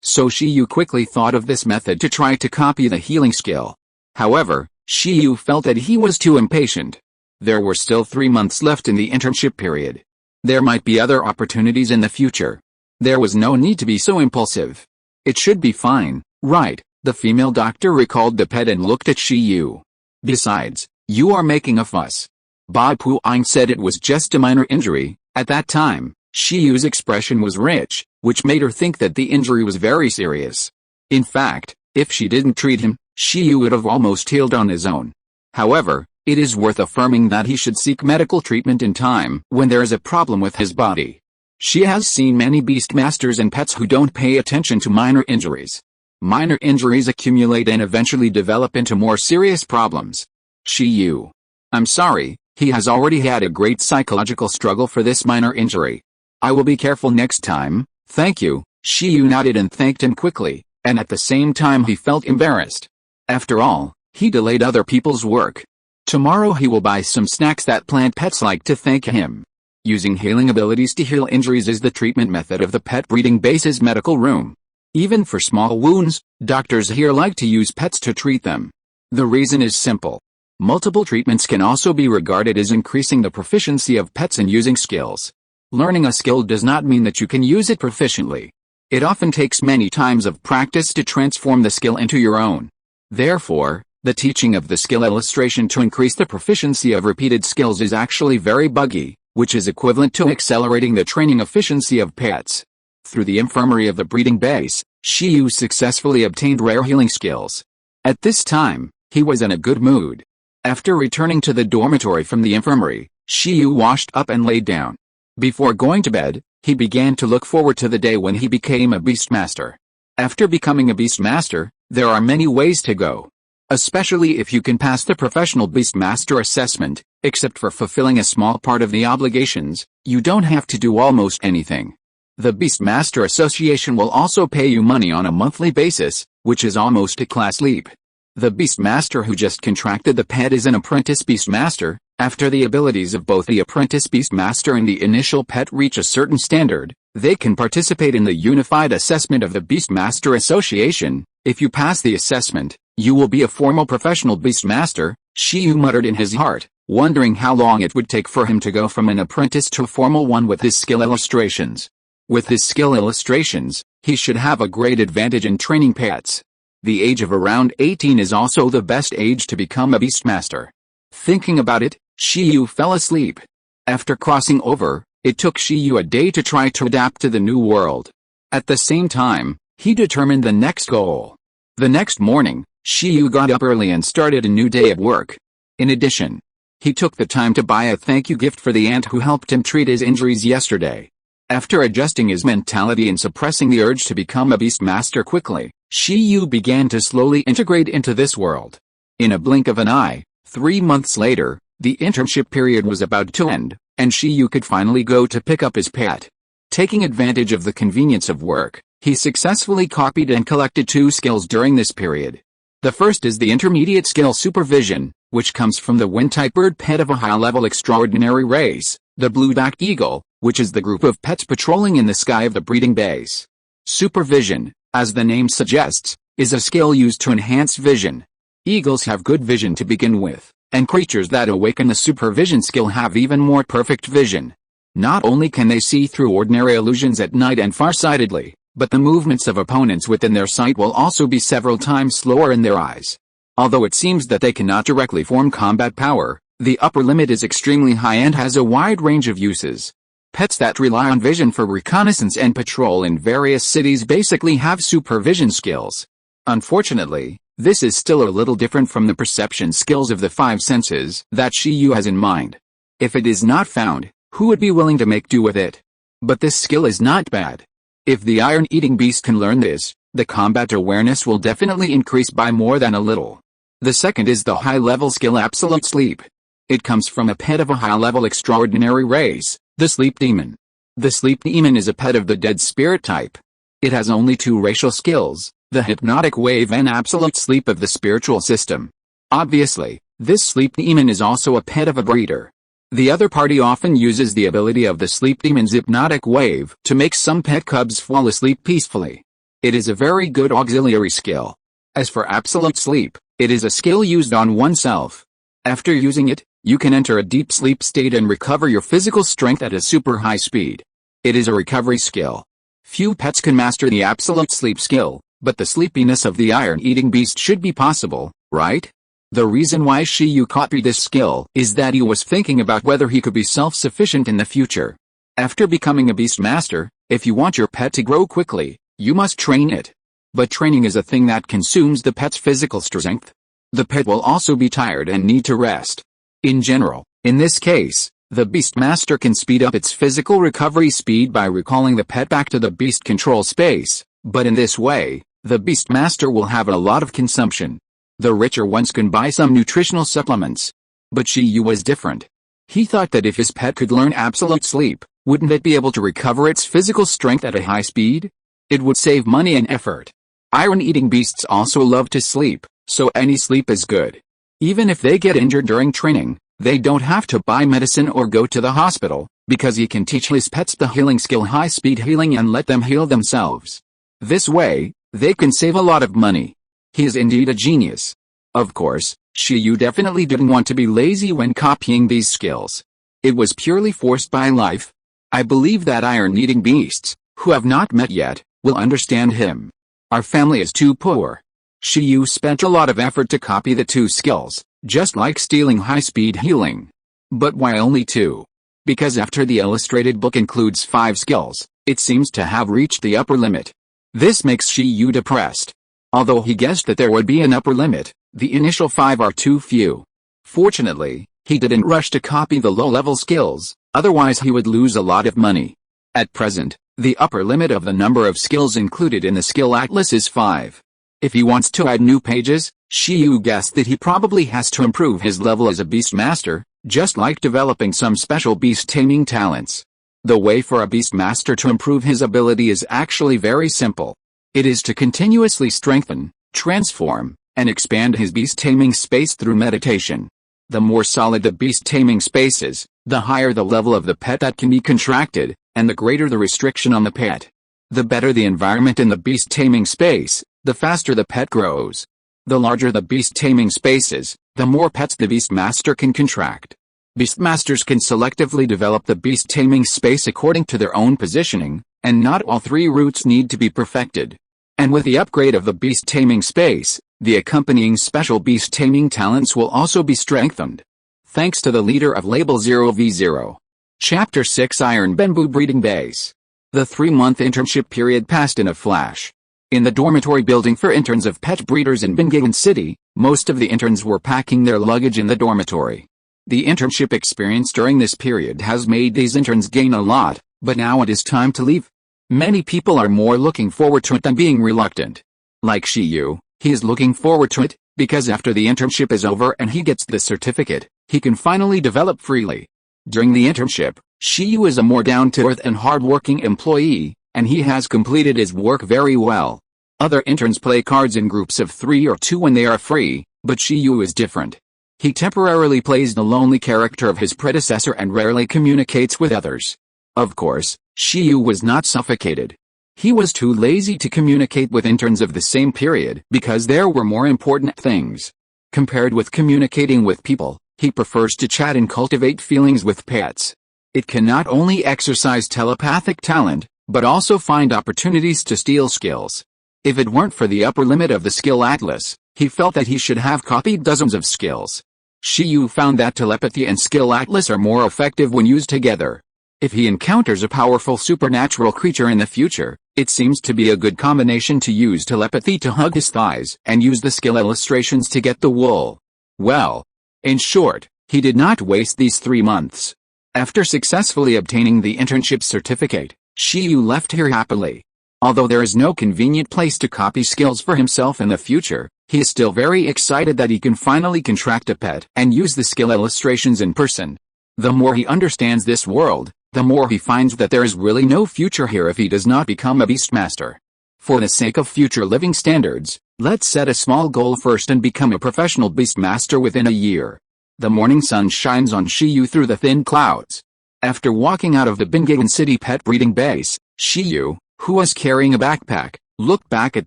so Shiyu quickly thought of this method to try to copy the healing skill. However, Shiyu felt that he was too impatient. There were still 3 months left in the internship period. There might be other opportunities in the future. There was no need to be so impulsive. It should be fine, right? The female doctor recalled the pet and looked at Shiyu. Besides, you are making a fuss. Bai Puang said it was just a minor injury. At that time, Shiyu's expression was rich, which made her think that the injury was very serious. In fact, if she didn't treat him, Shiyu would have almost healed on his own. However, it is worth affirming that he should seek medical treatment in time when there is a problem with his body. She has seen many beastmasters and pets who don't pay attention to minor injuries. Minor injuries accumulate and eventually develop into more serious problems. Shiyu. I'm sorry, he has already had a great psychological struggle for this minor injury. I will be careful next time, thank you. Shiyu nodded and thanked him quickly, and at the same time he felt embarrassed. After all, he delayed other people's work. Tomorrow he will buy some snacks that plant pets like to thank him. Using healing abilities to heal injuries is the treatment method of the pet breeding base's medical room. Even for small wounds, doctors here like to use pets to treat them. The reason is simple. Multiple treatments can also be regarded as increasing the proficiency of pets in using skills. Learning a skill does not mean that you can use it proficiently. It often takes many times of practice to transform the skill into your own. Therefore, the teaching of the skill illustration to increase the proficiency of repeated skills is actually very buggy, which is equivalent to accelerating the training efficiency of pets. Through the infirmary of the breeding base, Shiyu successfully obtained rare healing skills. At this time, he was in a good mood. After returning to the dormitory from the infirmary, Shiyu washed up and laid down. Before going to bed, he began to look forward to the day when he became a beastmaster. After becoming a beastmaster, there are many ways to go. Especially if you can pass the professional beastmaster assessment, except for fulfilling a small part of the obligations, you don't have to do almost anything. The Beastmaster Association will also pay you money on a monthly basis, which is almost a class leap. The Beastmaster who just contracted the pet is an apprentice Beastmaster. After the abilities of both the apprentice Beastmaster and the initial pet reach a certain standard, they can participate in the unified assessment of the Beastmaster Association. If you pass the assessment, you will be a formal professional Beastmaster, Shiyu muttered in his heart, wondering how long it would take for him to go from an apprentice to a formal one with his skill illustrations. With his skill illustrations, he should have a great advantage in training pets. The age of around 18 is also the best age to become a Beastmaster. Thinking about it, Shiyu fell asleep. After crossing over, it took Shiyu a day to try to adapt to the new world. At the same time, he determined the next goal. The next morning, Shiyu got up early and started a new day of work. In addition, He took the time to buy a thank you gift for the aunt who helped him treat his injuries yesterday. After adjusting his mentality and suppressing the urge to become a Beastmaster quickly, Shiyu began to slowly integrate into this world. In a blink of an eye, 3 months later, the internship period was about to end, and Shiyu could finally go to pick up his pet. Taking advantage of the convenience of work, he successfully copied and collected 2 skills during this period. The first is the intermediate skill Supervision, which comes from the wind-type bird pet of a high-level extraordinary race, the blue-backed eagle, which is the group of pets patrolling in the sky of the breeding base. Supervision, as the name suggests, is a skill used to enhance vision. Eagles have good vision to begin with, and creatures that awaken the supervision skill have even more perfect vision. Not only can they see through ordinary illusions at night and farsightedly, but the movements of opponents within their sight will also be several times slower in their eyes. Although it seems that they cannot directly form combat power, the upper limit is extremely high and has a wide range of uses. Pets that rely on vision for reconnaissance and patrol in various cities basically have supervision skills. Unfortunately, this is still a little different from the perception skills of the 5 senses that Shiyu has in mind. If it is not found, who would be willing to make do with it? But this skill is not bad. If the iron-eating beast can learn this, the combat awareness will definitely increase by more than a little. The second is the high-level skill Absolute Sleep. It comes from a pet of a high-level extraordinary race, the Sleep Demon. The Sleep Demon is a pet of the dead spirit type. It has only 2 racial skills, the Hypnotic Wave and Absolute Sleep of the spiritual system. Obviously, this Sleep Demon is also a pet of a breeder. The other party often uses the ability of the Sleep Demon's Hypnotic Wave to make some pet cubs fall asleep peacefully. It is a very good auxiliary skill. As for Absolute Sleep, it is a skill used on oneself. After using it, you can enter a deep sleep state and recover your physical strength at a super high speed. It is a recovery skill. Few pets can master the Absolute Sleep skill, but the sleepiness of the iron-eating beast should be possible, right? The reason why Shiyu copied this skill is that he was thinking about whether he could be self-sufficient in the future. After becoming a Beastmaster, if you want your pet to grow quickly, you must train it. But training is a thing that consumes the pet's physical strength. The pet will also be tired and need to rest. In general, in this case, the Beastmaster can speed up its physical recovery speed by recalling the pet back to the beast control space, but in this way, the Beastmaster will have a lot of consumption. The richer ones can buy some nutritional supplements. But Shiyu was different. He thought that if his pet could learn Absolute Sleep, wouldn't it be able to recover its physical strength at a high speed? It would save money and effort. Iron-eating beasts also love to sleep, so any sleep is good. Even if they get injured during training, they don't have to buy medicine or go to the hospital, because he can teach his pets the healing skill high-speed healing and let them heal themselves. This way, they can save a lot of money. He is indeed a genius. Of course, Shiyu definitely didn't want to be lazy when copying these skills. It was purely forced by life. I believe that iron-eating beasts, who have not met yet, will understand him. Our family is too poor. Shiyu spent a lot of effort to copy the 2 skills, just like stealing high-speed healing. But why only 2? Because after the illustrated book includes 5 skills, it seems to have reached the upper limit. This makes Shiyu depressed. Although he guessed that there would be an upper limit, the initial 5 are too few. Fortunately, he didn't rush to copy the low-level skills, otherwise he would lose a lot of money. At present, the upper limit of the number of skills included in the skill atlas is 5. If he wants to add new pages, Shiyu guessed that he probably has to improve his level as a Beastmaster, just like developing some special beast taming talents. The way for a Beastmaster to improve his ability is actually very simple. It is to continuously strengthen, transform, and expand his beast taming space through meditation. The more solid the beast taming space is, the higher the level of the pet that can be contracted, and the greater the restriction on the pet. The better the environment in the beast taming space, the faster the pet grows. The larger the beast taming space is, the more pets the Beastmaster can contract. Beastmasters can selectively develop the beast taming space according to their own positioning, and not all 3 routes need to be perfected. And with the upgrade of the beast taming space, the accompanying special beast taming talents will also be strengthened. Thanks to the leader of Label 0v0. Chapter 6 Iron Bamboo Breeding Base. The 3-month internship period passed in a flash. In the dormitory building for interns of pet breeders in Bingagan City, most of the interns were packing their luggage in the dormitory. The internship experience during this period has made these interns gain a lot, but now it is time to leave. Many people are more looking forward to it than being reluctant. Like Shiyu, he is looking forward to it, because after the internship is over and he gets the certificate, he can finally develop freely. During the internship, Shiyu is a more down-to-earth and hard-working employee, and he has completed his work very well. Other interns play cards in groups of 3 or 2 when they are free, but Shiyu is different. He temporarily plays the lonely character of his predecessor and rarely communicates with others. Of course, Shiyu was not suffocated. He was too lazy to communicate with interns of the same period because there were more important things. Compared with communicating with people, he prefers to chat and cultivate feelings with pets. It can not only exercise telepathic talent, but also find opportunities to steal skills. If it weren't for the upper limit of the skill atlas, he felt that he should have copied dozens of skills. Shiyu found that telepathy and skill atlas are more effective when used together. If he encounters a powerful supernatural creature in the future, it seems to be a good combination to use telepathy to hug his thighs and use the skill illustrations to get the wool. Well, in short, he did not waste these 3 months. After successfully obtaining the internship certificate, Shiyu left here happily. Although there is no convenient place to copy skills for himself in the future, he is still very excited that he can finally contract a pet and use the skill illustrations in person. The more he understands this world, the more he finds that there is really no future here if he does not become a beastmaster. For the sake of future living standards, let's set a small goal first and become a professional beastmaster within a year. The morning sun shines on Shiyu through the thin clouds. After walking out of the Bingayan City pet breeding base, Shiyu, who was carrying a backpack, looked back at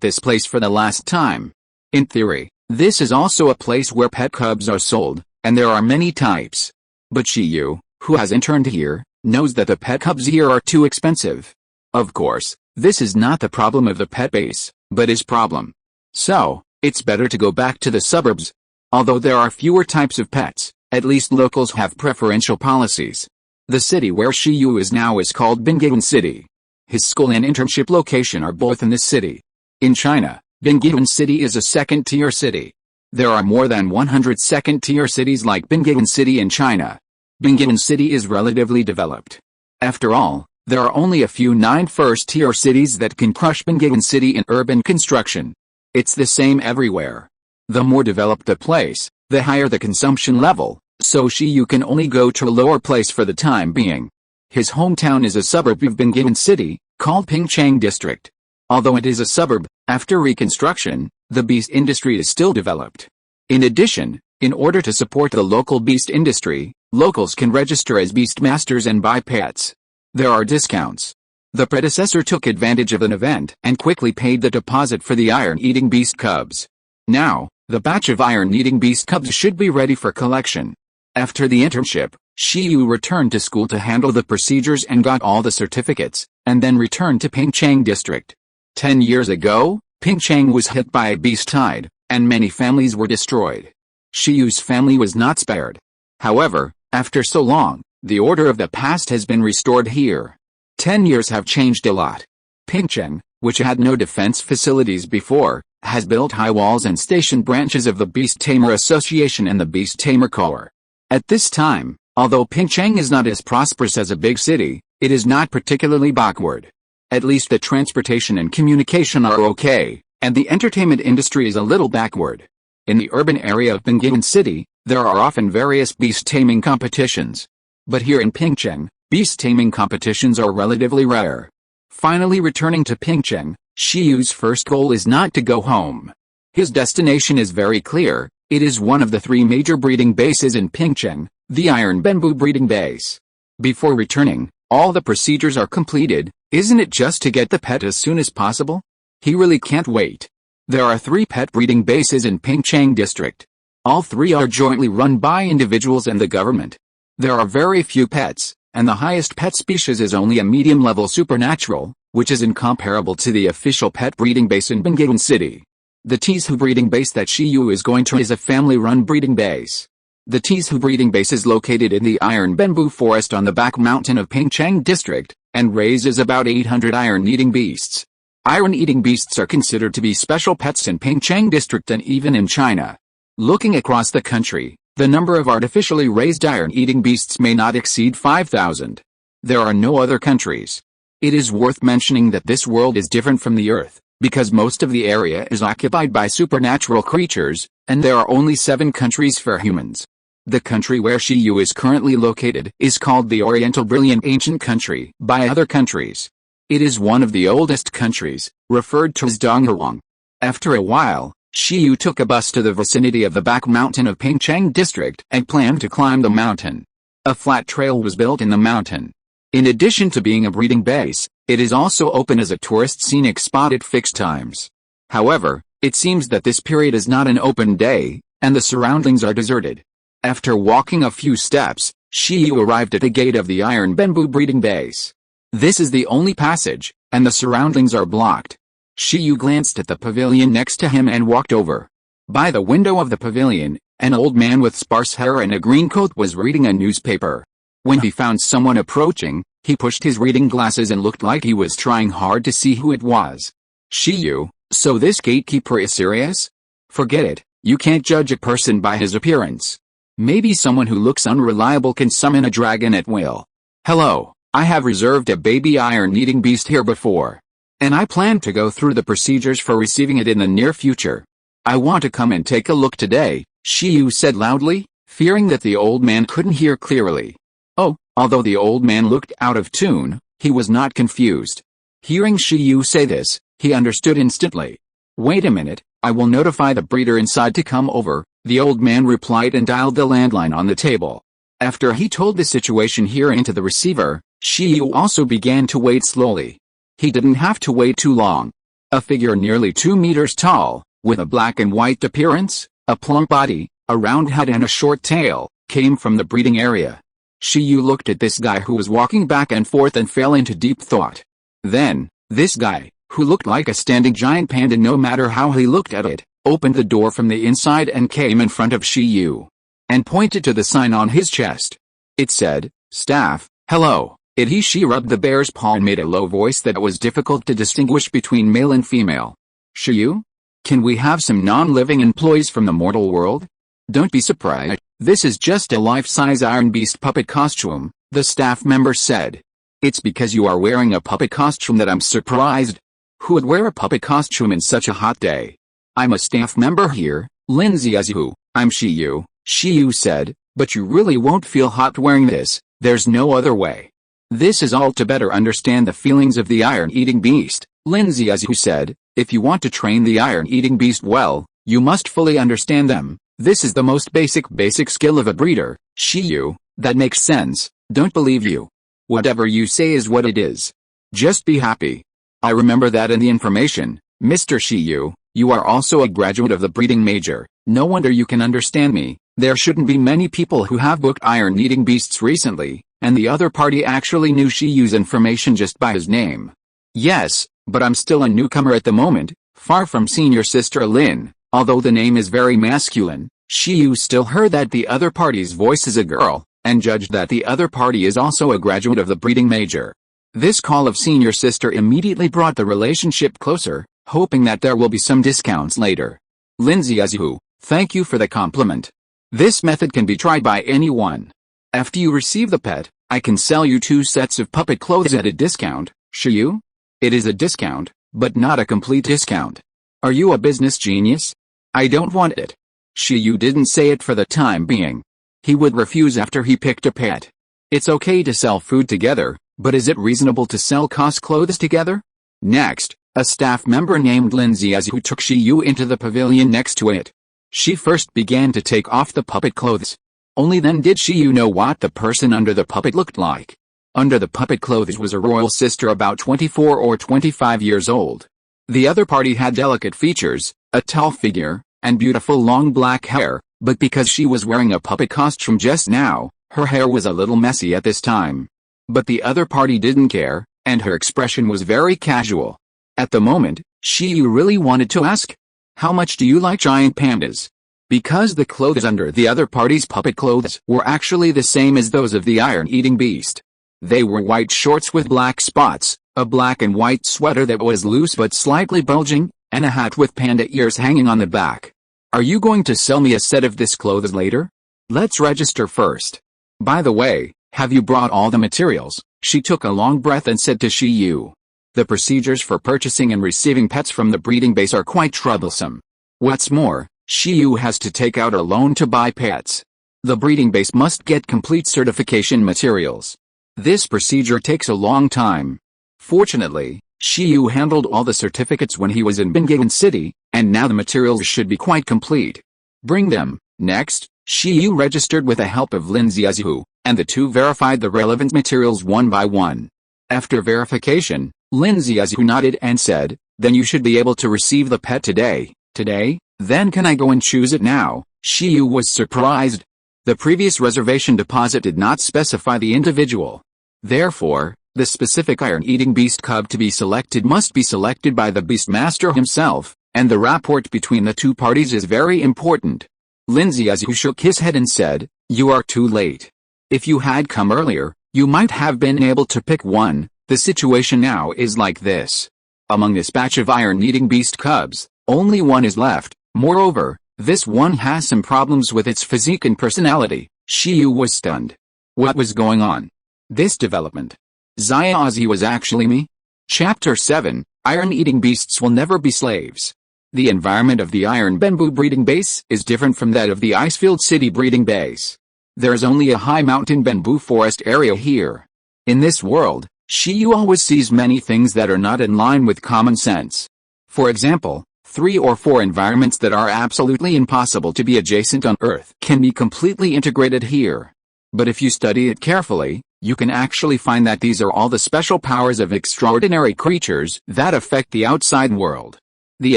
this place for the last time. In theory, this is also a place where pet cubs are sold, and there are many types. But Shiyu, who has interned here, knows that the pet cubs here are too expensive. Of course, this is not the problem of the pet base, but his problem. So, it's better to go back to the suburbs. Although there are fewer types of pets, at least locals have preferential policies. The city where Shiyu is now is called Bingayan City. His school and internship location are both in this city. In China, Bingayan City is a second-tier city. There are more than 100 second-tier cities like Bingayan City in China. Bingayan City is relatively developed. After all, there are only a few 9 first-tier cities that can crush Bingayan City in urban construction. It's the same everywhere. The more developed the place, the higher the consumption level, so Shiyu can only go to a lower place for the time being. His hometown is a suburb of Bingayan City, called Pingchang District. Although it is a suburb, after reconstruction, the beast industry is still developed. In addition, in order to support the local beast industry, locals can register as beastmasters and buy pets. There are discounts. The predecessor took advantage of an event and quickly paid the deposit for the iron-eating beast cubs. Now, the batch of iron-eating beast cubs should be ready for collection. After the internship, Shiyu returned to school to handle the procedures and got all the certificates, and then returned to Pingchang District. 10 years ago, Pingchang was hit by a beast tide, and many families were destroyed. Shiyu's family was not spared. However, after so long, the order of the past has been restored here. 10 years have changed a lot. Pingchang, which had no defense facilities before, has built high walls and stationed branches of the Beast Tamer Association and the Beast Tamer Corps. At this time, although Pingchang is not as prosperous as a big city, it is not particularly backward. At least the transportation and communication are okay, and the entertainment industry is a little backward. In the urban area of Bingayan City, there are often various beast taming competitions. But here in Pingchang, beast taming competitions are relatively rare. Finally returning to Pingchang, Shiyu's first goal is not to go home. His destination is very clear. It is one of the 3 major breeding bases in Pingchang, the Iron Bamboo breeding base. Before returning, all the procedures are completed. Isn't it just to get the pet as soon as possible? He really can't wait. There are 3 pet breeding bases in Pingchang District. All 3 are jointly run by individuals and the government. There are very few pets, and the highest pet species is only a medium-level supernatural, which is incomparable to the official pet breeding base in Bingayan City. The Tizhu breeding base that Shiyu is going to is a family-run breeding base. The Tizhu breeding base is located in the Iron Bamboo Forest on the back mountain of Pingchang District, and raises about 800 iron-eating beasts. Iron-eating beasts are considered to be special pets in Pingchang District and even in China. Looking across the country, The number of artificially raised iron-eating beasts may not exceed 5,000. There are no other countries. It is worth mentioning that this world is different from the Earth, because most of the area is occupied by supernatural creatures, and there are only 7 countries for humans. The country where Shiyu is currently located is called the Oriental Brilliant Ancient Country by other countries. It is one of the oldest countries, referred to as Donghuang. After a while, Shiyu took a bus to the vicinity of the back mountain of Pingcheng district and planned to climb the mountain. A flat trail was built in the mountain. In addition to being a breeding base, it is also open as a tourist scenic spot at fixed times. However, it seems that this period is not an open day, and the surroundings are deserted. After walking a few steps, Shiyu arrived at the gate of the iron bamboo breeding base. This is the only passage, and the surroundings are blocked. Shiyu glanced at the pavilion next to him and walked over. By the window of the pavilion, an old man with sparse hair and a green coat was reading a newspaper. When he found someone approaching, he pushed his reading glasses and looked like he was trying hard to see who it was. Shiyu, so this gatekeeper is serious? Forget it, you can't judge a person by his appearance. Maybe someone who looks unreliable can summon a dragon at will. Hello, I have reserved a baby iron-eating beast here before. And I plan to go through the procedures for receiving it in the near future. I want to come and take a look today, Shiyu said loudly, fearing that the old man couldn't hear clearly. Oh, although the old man looked out of tune, he was not confused. Hearing Shiyu say this, he understood instantly. Wait a minute, I will notify the breeder inside to come over, the old man replied and dialed the landline on the table. After he told the situation here into the receiver, Shiyu also began to wait slowly. He didn't have to wait too long. A figure nearly 2 meters tall, with a black and white appearance, a plump body, a round head and a short tail, came from the breeding area. Shiyu looked at this guy who was walking back and forth and fell into deep thought. Then, this guy, who looked like a standing giant panda no matter how he looked at it, opened the door from the inside and came in front of Shiyu. And pointed to the sign on his chest. It said, Staff, hello. He rubbed the bear's paw and made a low voice that was difficult to distinguish between male and female. Shiyu? Can we have some non-living employees from the mortal world? Don't be surprised, this is just a life-size Iron Beast puppet costume, the staff member said. It's because you are wearing a puppet costume that I'm surprised. Who would wear a puppet costume in such a hot day? I'm a staff member here, Lindsay Azu. I'm Shiyu, Shiyu said, but you really won't feel hot wearing this, there's no other way. This is all to better understand the feelings of the iron-eating beast, Lindsay Azu said. If you want to train the iron-eating beast well, you must fully understand them. This is the most basic skill of a breeder, Shiyu. That makes sense, don't believe you. Whatever you say is what it is. Just be happy. I remember that in the information, Mr. Shiyu. You are also a graduate of the breeding major. No wonder you can understand me. There shouldn't be many people who have booked iron-eating beasts recently. And the other party actually knew Shiyu's information just by his name. Yes, but I'm still a newcomer at the moment, far from senior sister Lin. Although the name is very masculine, Shiyu still heard that the other party's voice is a girl, and judged that the other party is also a graduate of the breeding major. This call of senior sister immediately brought the relationship closer, hoping that there will be some discounts later. Lindsay Azu, thank you for the compliment. This method can be tried by anyone. After you receive the pet, I can sell you 2 sets of puppet clothes at a discount, Shiyu? It is a discount, but not a complete discount. Are you a business genius? I don't want it. Shiyu didn't say it for the time being. He would refuse after he picked a pet. It's okay to sell food together, but is it reasonable to sell cost clothes together? Next, a staff member named Lindsay Azu took Shiyu into the pavilion next to it. She first began to take off the puppet clothes. Only then did Shiyu know what the person under the puppet looked like. Under the puppet clothes was a royal sister about 24 or 25 years old. The other party had delicate features, a tall figure, and beautiful long black hair, but because she was wearing a puppet costume just now, her hair was a little messy at this time. But the other party didn't care, and her expression was very casual. At the moment, Shiyu really wanted to ask, how much do you like giant pandas? Because the clothes under the other party's puppet clothes were actually the same as those of the iron-eating beast. They were white shorts with black spots, a black and white sweater that was loose but slightly bulging, and a hat with panda ears hanging on the back. Are you going to sell me a set of this clothes later? Let's register first. By the way, have you brought all the materials? She took a long breath and said to Shiyu. The procedures for purchasing and receiving pets from the breeding base are quite troublesome. What's more, Shiyu has to take out a loan to buy pets. The breeding base must get complete certification materials. This procedure takes a long time. Fortunately, Shiyu handled all the certificates when he was in Bingagan City, and now the materials should be quite complete. Bring them. Next, Shiyu registered with the help of Lin Xiaozu, and the two verified the relevant materials one by one. After verification, Lin Xiaozu nodded and said, "Then you should be able to receive the pet today." "Today? Then can I go and choose it now?" Shiyu was surprised. The previous reservation deposit did not specify the individual. Therefore, the specific iron-eating beast cub to be selected must be selected by the beastmaster himself, and the rapport between the two parties is very important. Lin Xiaozu shook his head and said, "You are too late. If you had come earlier, you might have been able to pick one. The situation now is like this. Among this batch of iron-eating beast cubs, only one is left. Moreover, this one has some problems with its physique and personality." Shiyu was stunned. What was going on? This development. Xiaozi was actually me? Chapter 7, Iron-Eating Beasts Will Never Be Slaves. The environment of the Iron Bamboo breeding base is different from that of the Icefield City breeding base. There is only a high mountain bamboo forest area here. In this world, Shiyu always sees many things that are not in line with common sense. For example, 3 or 4 environments that are absolutely impossible to be adjacent on Earth can be completely integrated here. But if you study it carefully, you can actually find that these are all the special powers of extraordinary creatures that affect the outside world. The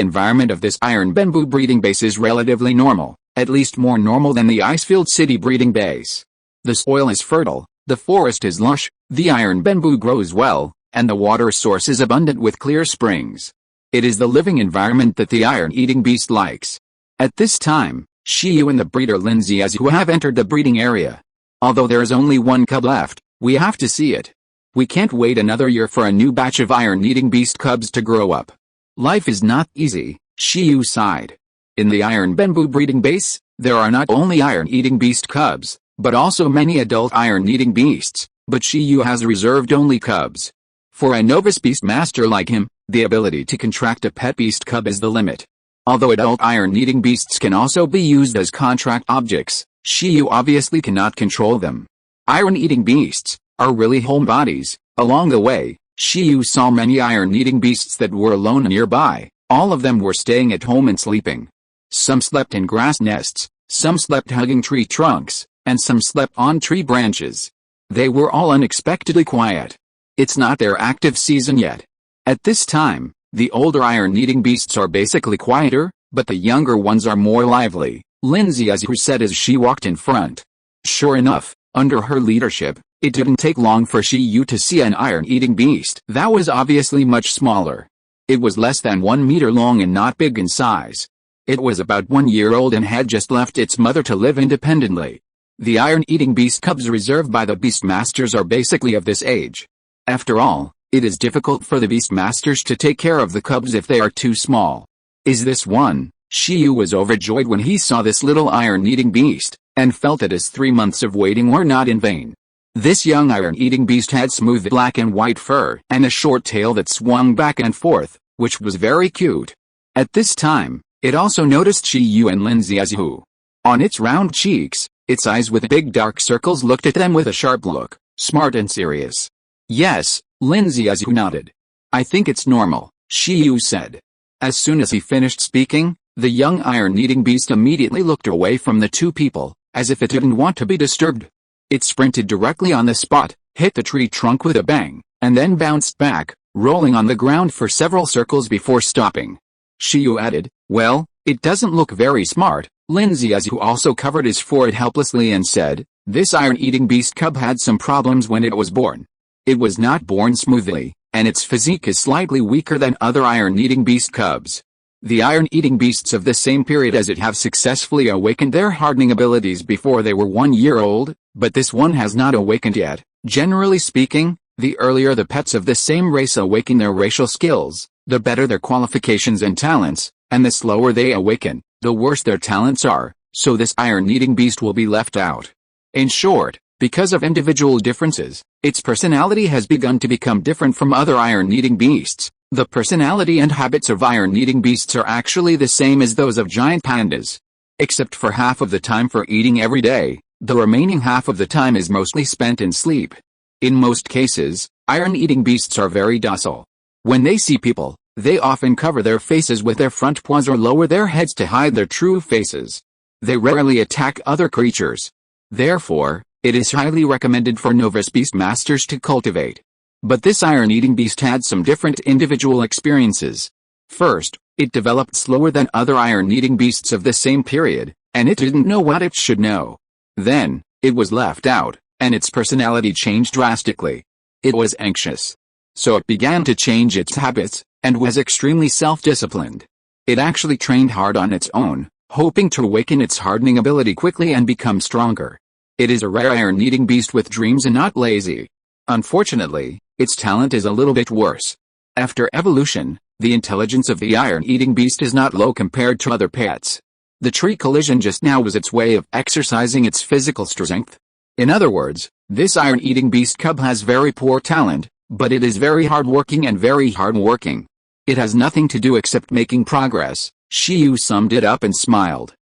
environment of this Iron Bamboo breeding base is relatively normal, at least more normal than the Icefield City breeding base. The soil is fertile, the forest is lush, the iron bamboo grows well, and the water source is abundant with clear springs. It is the living environment that the iron-eating beast likes. At this time, Shiyu and the breeder Lin Xiaozu have entered the breeding area. Although there is only one cub left, we have to see it. We can't wait another year for a new batch of iron-eating beast cubs to grow up. Life is not easy, Shiyu sighed. In the iron bamboo breeding base, there are not only iron-eating beast cubs, but also many adult iron-eating beasts, but Shiyu has reserved only cubs. For a novice beast master like him, the ability to contract a pet beast cub is the limit. Although adult iron-eating beasts can also be used as contract objects, Shiyu obviously cannot control them. Iron-eating beasts are really homebodies. Along the way, Shiyu saw many iron-eating beasts that were alone nearby. All of them were staying at home and sleeping. Some slept in grass nests, some slept hugging tree trunks, and some slept on tree branches. They were all unexpectedly quiet. It's not their active season yet. At this time, the older iron-eating beasts are basically quieter, but the younger ones are more lively, Lin Xiaozu said as she walked in front. Sure enough, under her leadership, it didn't take long for Shiyu to see an iron-eating beast that was obviously much smaller. It was less than 1 meter long and not big in size. It was about 1 year old and had just left its mother to live independently. The iron-eating beast cubs reserved by the beastmasters are basically of this age. After all, it is difficult for the beastmasters to take care of the cubs if they are too small. Is this one? Shiyu was overjoyed when he saw this little iron-eating beast, and felt that his 3 months of waiting were not in vain. This young iron-eating beast had smooth black and white fur and a short tail that swung back and forth, which was very cute. At this time, it also noticed Shiyu and Lin Xiaozu. On its round cheeks, its eyes with big dark circles looked at them with a sharp look, smart and serious. Yes, Lin Xiaozu nodded. I think it's normal, Shiyu said. As soon as he finished speaking, the young iron-eating beast immediately looked away from the two people, as if it didn't want to be disturbed. It sprinted directly on the spot, hit the tree trunk with a bang, and then bounced back, rolling on the ground for several circles before stopping. Shiyu added, "Well, it doesn't look very smart." Lin Xiaozu also covered his forehead helplessly and said, "This iron-eating beast cub had some problems when it was born. It was not born smoothly, and its physique is slightly weaker than other iron-eating beast cubs. The iron-eating beasts of the same period as it have successfully awakened their hardening abilities before they were 1 year old, but this one has not awakened yet. Generally speaking, the earlier the pets of the same race awaken their racial skills, the better their qualifications and talents, and the slower they awaken, the worse their talents are." so this iron-eating beast will be left out. In short, because of individual differences, its personality has begun to become different from other iron-eating beasts. The personality and habits of iron-eating beasts are actually the same as those of giant pandas. Except for half of the time for eating every day, the remaining half of the time is mostly spent in sleep. In most cases, iron-eating beasts are very docile. When they see people, they often cover their faces with their front paws or lower their heads to hide their true faces. They rarely attack other creatures. Therefore, it is highly recommended for novice beast masters to cultivate. But this iron-eating beast had some different individual experiences. First, it developed slower than other iron-eating beasts of the same period, and it didn't know what it should know. Then, it was left out, and its personality changed drastically. It was anxious. So it began to change its habits, and was extremely self-disciplined. It actually trained hard on its own, hoping to awaken its hardening ability quickly and become stronger. It is a rare iron-eating beast with dreams and not lazy. Unfortunately, its talent is a little bit worse. After evolution, the intelligence of the iron-eating beast is not low compared to other pets. The tree collision just now was its way of exercising its physical strength. In other words, this iron-eating beast cub has very poor talent, but it is very hardworking and very hardworking. It has nothing to do except making progress. Shiyu summed it up and smiled.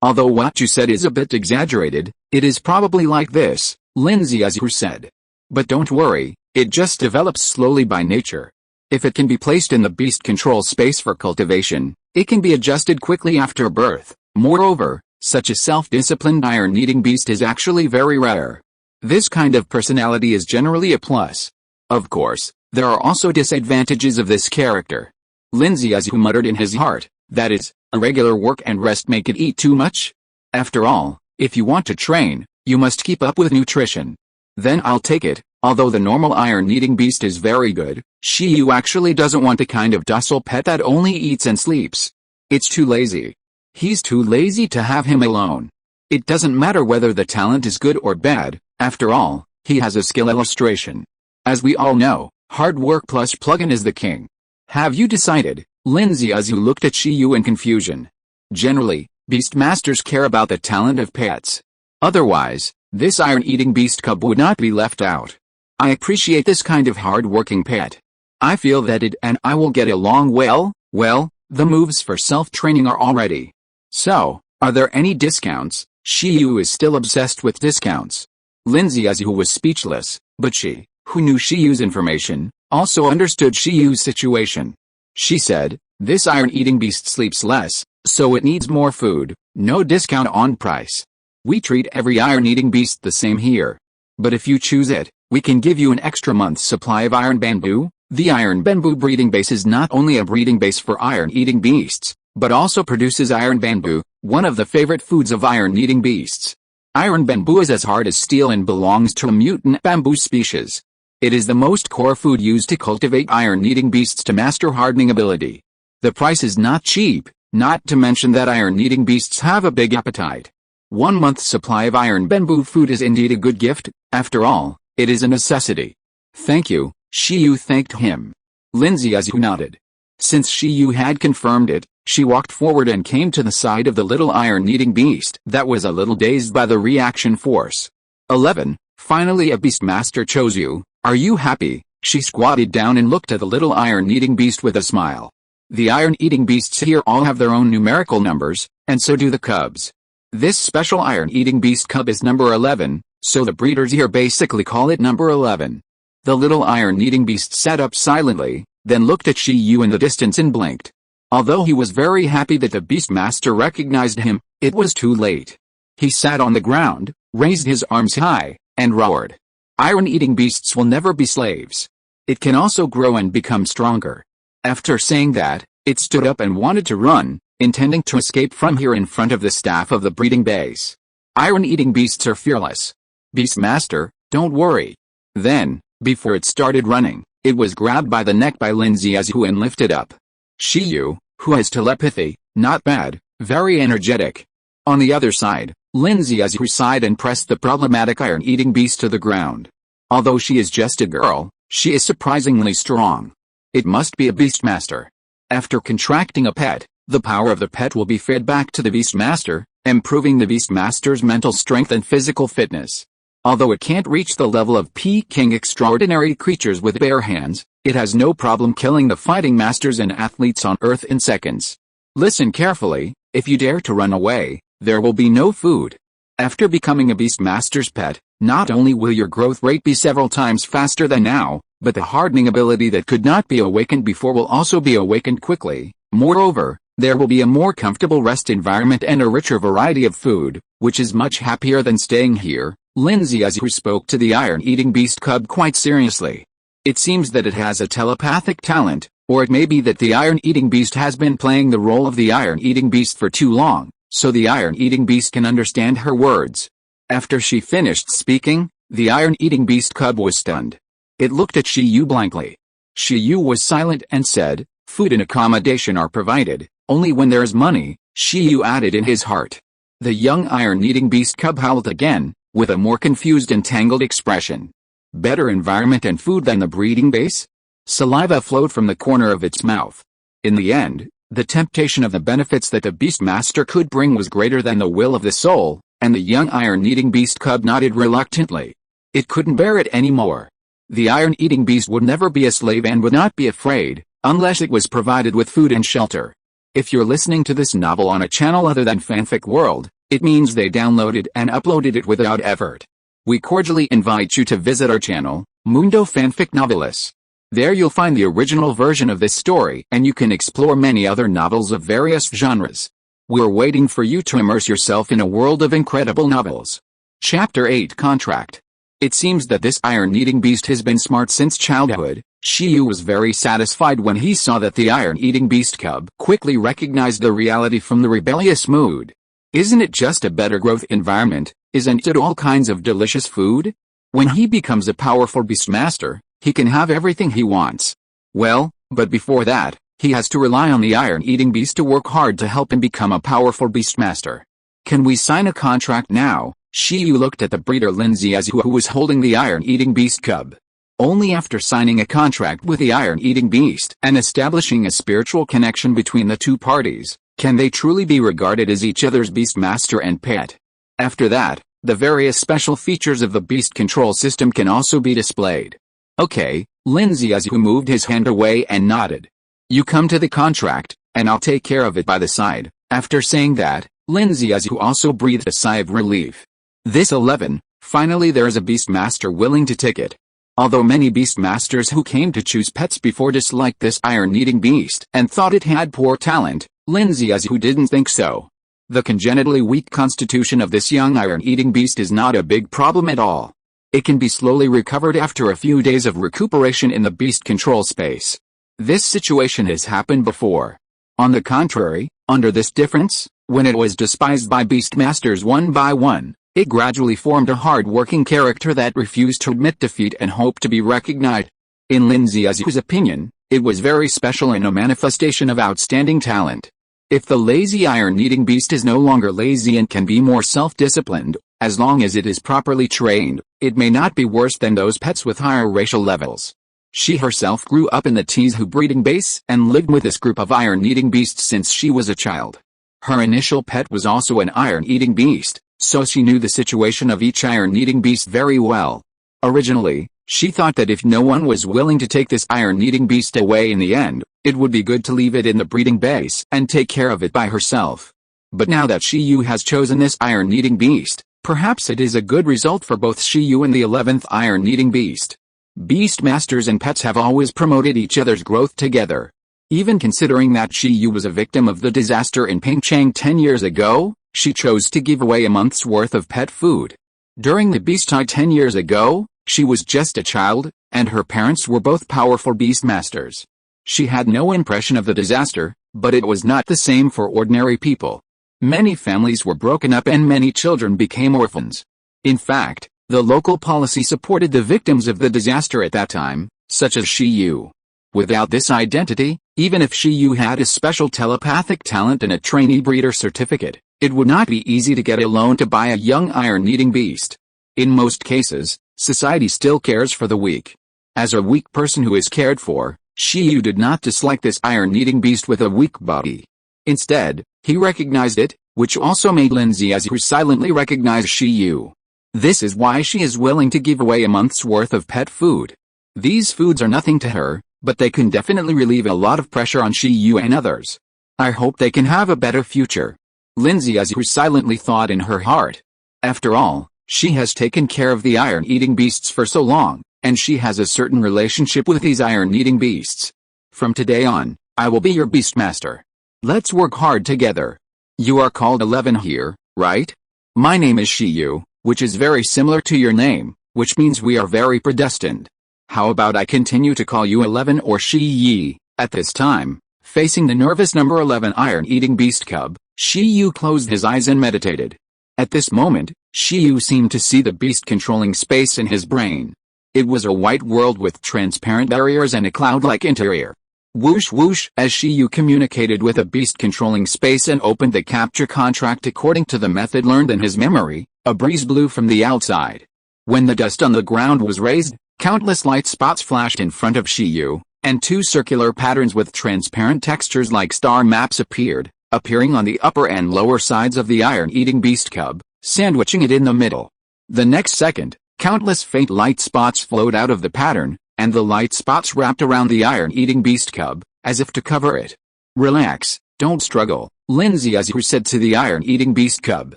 Although what you said is a bit exaggerated, it is probably like this, Lindsay Azure said. But don't worry, it just develops slowly by nature. If it can be placed in the beast control space for cultivation, it can be adjusted quickly after birth. Moreover, such a self-disciplined iron-eating beast is actually very rare. This kind of personality is generally a plus. Of course, there are also disadvantages of this character. Lindsay Azure muttered in his heart, that is, irregular work and rest make it eat too much? After all, if you want to train, you must keep up with nutrition. Then I'll take it. Although the normal iron-eating beast is very good, Shiyu actually doesn't want the kind of docile pet that only eats and sleeps. It's too lazy. He's too lazy to have him alone. It doesn't matter whether the talent is good or bad, after all, he has a skill illustration. As we all know, hard work plus plugin is the king. Have you decided? Lindsay Azure looked at Shiyu in confusion. Generally, beastmasters care about the talent of pets. Otherwise, this iron-eating beast cub would not be left out. I appreciate this kind of hard-working pet. I feel that it and I will get along well. The moves for self-training are all ready. So, are there any discounts? Shiyu is still obsessed with discounts. Lindsay Azure was speechless, but she, who knew Shiyu's information, also understood Shiyu's situation. She said, this iron-eating beast sleeps less, so it needs more food, no discount on price. We treat every iron-eating beast the same here. But if you choose it, we can give you an extra month's supply of iron bamboo. The iron bamboo breeding base is not only a breeding base for iron-eating beasts, but also produces iron bamboo, one of the favorite foods of iron-eating beasts. Iron bamboo is as hard as steel and belongs to a mutant bamboo species. It is the most core food used to cultivate iron-eating beasts to master hardening ability. The price is not cheap, not to mention that iron-eating beasts have a big appetite. 1 month's supply of iron bamboo food is indeed a good gift. After all, it is a necessity. Thank you, Shiyu thanked him. Lindsay Azure nodded. Since Shiyu had confirmed it, she walked forward and came to the side of the little iron-eating beast that was a little dazed by the reaction force. 11. Finally a beastmaster chose you. Are you happy? She squatted down and looked at the little iron-eating beast with a smile. The iron-eating beasts here all have their own numerical numbers, and so do the cubs. This special iron-eating beast cub is number 11, so the breeders here basically call it number 11. The little iron-eating beast sat up silently, then looked at Shiyu in the distance and blinked. Although he was very happy that the beastmaster recognized him, it was too late. He sat on the ground, raised his arms high, and roared. Iron-eating beasts will never be slaves. It can also grow and become stronger. After saying that, it stood up and wanted to run, intending to escape from here in front of the staff of the breeding base. Iron-eating beasts are fearless. Beastmaster, don't worry. Then, before it started running, it was grabbed by the neck by Lindsay Azure and lifted up. Shiyu, who has telepathy, not bad, very energetic. On the other side, Lindsay Azure sighed and pressed the problematic iron-eating beast to the ground. Although she is just a girl, she is surprisingly strong. It must be a beastmaster. After contracting a pet, the power of the pet will be fed back to the beastmaster, improving the Beastmaster's mental strength and physical fitness. Although it can't reach the level of Peking extraordinary creatures with bare hands, it has no problem killing the fighting masters and athletes on Earth in seconds. Listen carefully, if you dare to run away, there will be no food. After becoming a Beastmaster's pet, not only will your growth rate be several times faster than now, but the hardening ability that could not be awakened before will also be awakened quickly. Moreover, there will be a more comfortable rest environment and a richer variety of food, which is much happier than staying here. Lindsay who spoke to the iron-eating beast cub quite seriously. It seems that it has a telepathic talent, or it may be that the iron-eating beast has been playing the role of the iron-eating beast for too long, so the iron-eating beast can understand her words. After she finished speaking, the iron-eating beast cub was stunned. It looked at Shiyu blankly. Shiyu was silent and said, "Food and accommodation are provided, only when there is money," Shiyu added in his heart. The young iron-eating beast cub howled again, with a more confused and tangled expression. Better environment and food than the breeding base? Saliva flowed from the corner of its mouth. In the end, the temptation of the benefits that the Beastmaster could bring was greater than the will of the soul, and the young iron-eating beast cub nodded reluctantly. It couldn't bear it anymore. The iron-eating beast would never be a slave and would not be afraid, unless it was provided with food and shelter. If you're listening to this novel on a channel other than Fanfic World, it means they downloaded and uploaded it without effort. We cordially invite you to visit our channel, Mundo Fanfic Novelis. There you'll find the original version of this story and you can explore many other novels of various genres. We're waiting for you to immerse yourself in a world of incredible novels. Chapter 8 Contract. It seems that this iron-eating beast has been smart since childhood. Shiyu was very satisfied when he saw that the iron-eating beast cub quickly recognized the reality from the rebellious mood. Isn't it just a better growth environment? Isn't it all kinds of delicious food? When he becomes a powerful Beastmaster, he can have everything he wants. Well, but before that, he has to rely on the iron-eating beast to work hard to help him become a powerful Beastmaster. Can we sign a contract now? Shiyu looked at the breeder Lindsay who was holding the iron-eating beast cub. Only after signing a contract with the iron-eating beast and establishing a spiritual connection between the two parties, can they truly be regarded as each other's Beastmaster and pet. After that, the various special features of the beast control system can also be displayed. Okay, Lindsay who moved his hand away and nodded. You come to the contract, and I'll take care of it by the side. After saying that, Lindsay who also breathed a sigh of relief. This 11, finally there is a Beastmaster willing to take it. Although many Beastmasters who came to choose pets before disliked this iron-eating beast and thought it had poor talent, Lindsay who didn't think so. The congenitally weak constitution of this young iron-eating beast is not a big problem at all. It can be slowly recovered after a few days of recuperation in the beast control space. This situation has happened before. On the contrary, under this difference, when it was despised by Beastmasters one by one, it gradually formed a hard-working character that refused to admit defeat and hoped to be recognized. In Lindsay whose opinion, it was very special and a manifestation of outstanding talent. If the lazy iron-eating beast is no longer lazy and can be more self-disciplined, as long as it is properly trained, it may not be worse than those pets with higher racial levels. She herself grew up in the Tezu breeding base and lived with this group of iron-eating beasts since she was a child. Her initial pet was also an iron-eating beast, so she knew the situation of each iron-eating beast very well. Originally, she thought that if no one was willing to take this iron-eating beast away in the end, it would be good to leave it in the breeding base and take care of it by herself. But now that Shiyu has chosen this iron-eating beast, perhaps it is a good result for both Shiyu and the 11th iron-eating beast. Beastmasters and pets have always promoted each other's growth together. Even considering that Shiyu was a victim of the disaster in Pingchang 10 years ago, she chose to give away a month's worth of pet food. During the beast tide 10 years ago, she was just a child, and her parents were both powerful Beastmasters. She had no impression of the disaster, but it was not the same for ordinary people. Many families were broken up and many children became orphans. In fact, the local policy supported the victims of the disaster at that time, such as Shiyu. Without this identity, even if Shiyu had a special telepathic talent and a trainee breeder certificate, it would not be easy to get a loan to buy a young iron-eating beast. In most cases, society still cares for the weak. As a weak person who is cared for, Shiyu did not dislike this iron-eating beast with a weak body. Instead, he recognized it, which also made Lindsay Azure silently recognize Shiyu. This is why she is willing to give away a month's worth of pet food. These foods are nothing to her, but they can definitely relieve a lot of pressure on Shiyu and others. I hope they can have a better future. Lindsay Azure silently thought in her heart. After all, she has taken care of the iron-eating beasts for so long, and she has a certain relationship with these iron-eating beasts. From today on, I will be your beastmaster. Let's work hard together. You are called 11 here, right? My name is Shiyu, which is very similar to your name, which means we are very predestined. How about I continue to call you 11 or Shiyi? At this time, facing the nervous number 11 iron-eating beast cub, Shiyu closed his eyes and meditated. At this moment, Shiyu seemed to see the beast controlling space in his brain. It was a white world with transparent barriers and a cloud-like interior. Whoosh whoosh, as Shiyu communicated with the beast controlling space and opened the capture contract according to the method learned in his memory, a breeze blew from the outside. When the dust on the ground was raised, countless light spots flashed in front of Shiyu, and two circular patterns with transparent textures like star maps appeared, appearing on the upper and lower sides of the iron-eating beast cub, sandwiching it in the middle. The next second, countless faint light spots flowed out of the pattern, and the light spots wrapped around the iron-eating beast cub, as if to cover it. Relax, don't struggle, Lindsay Azure said to the iron-eating beast cub.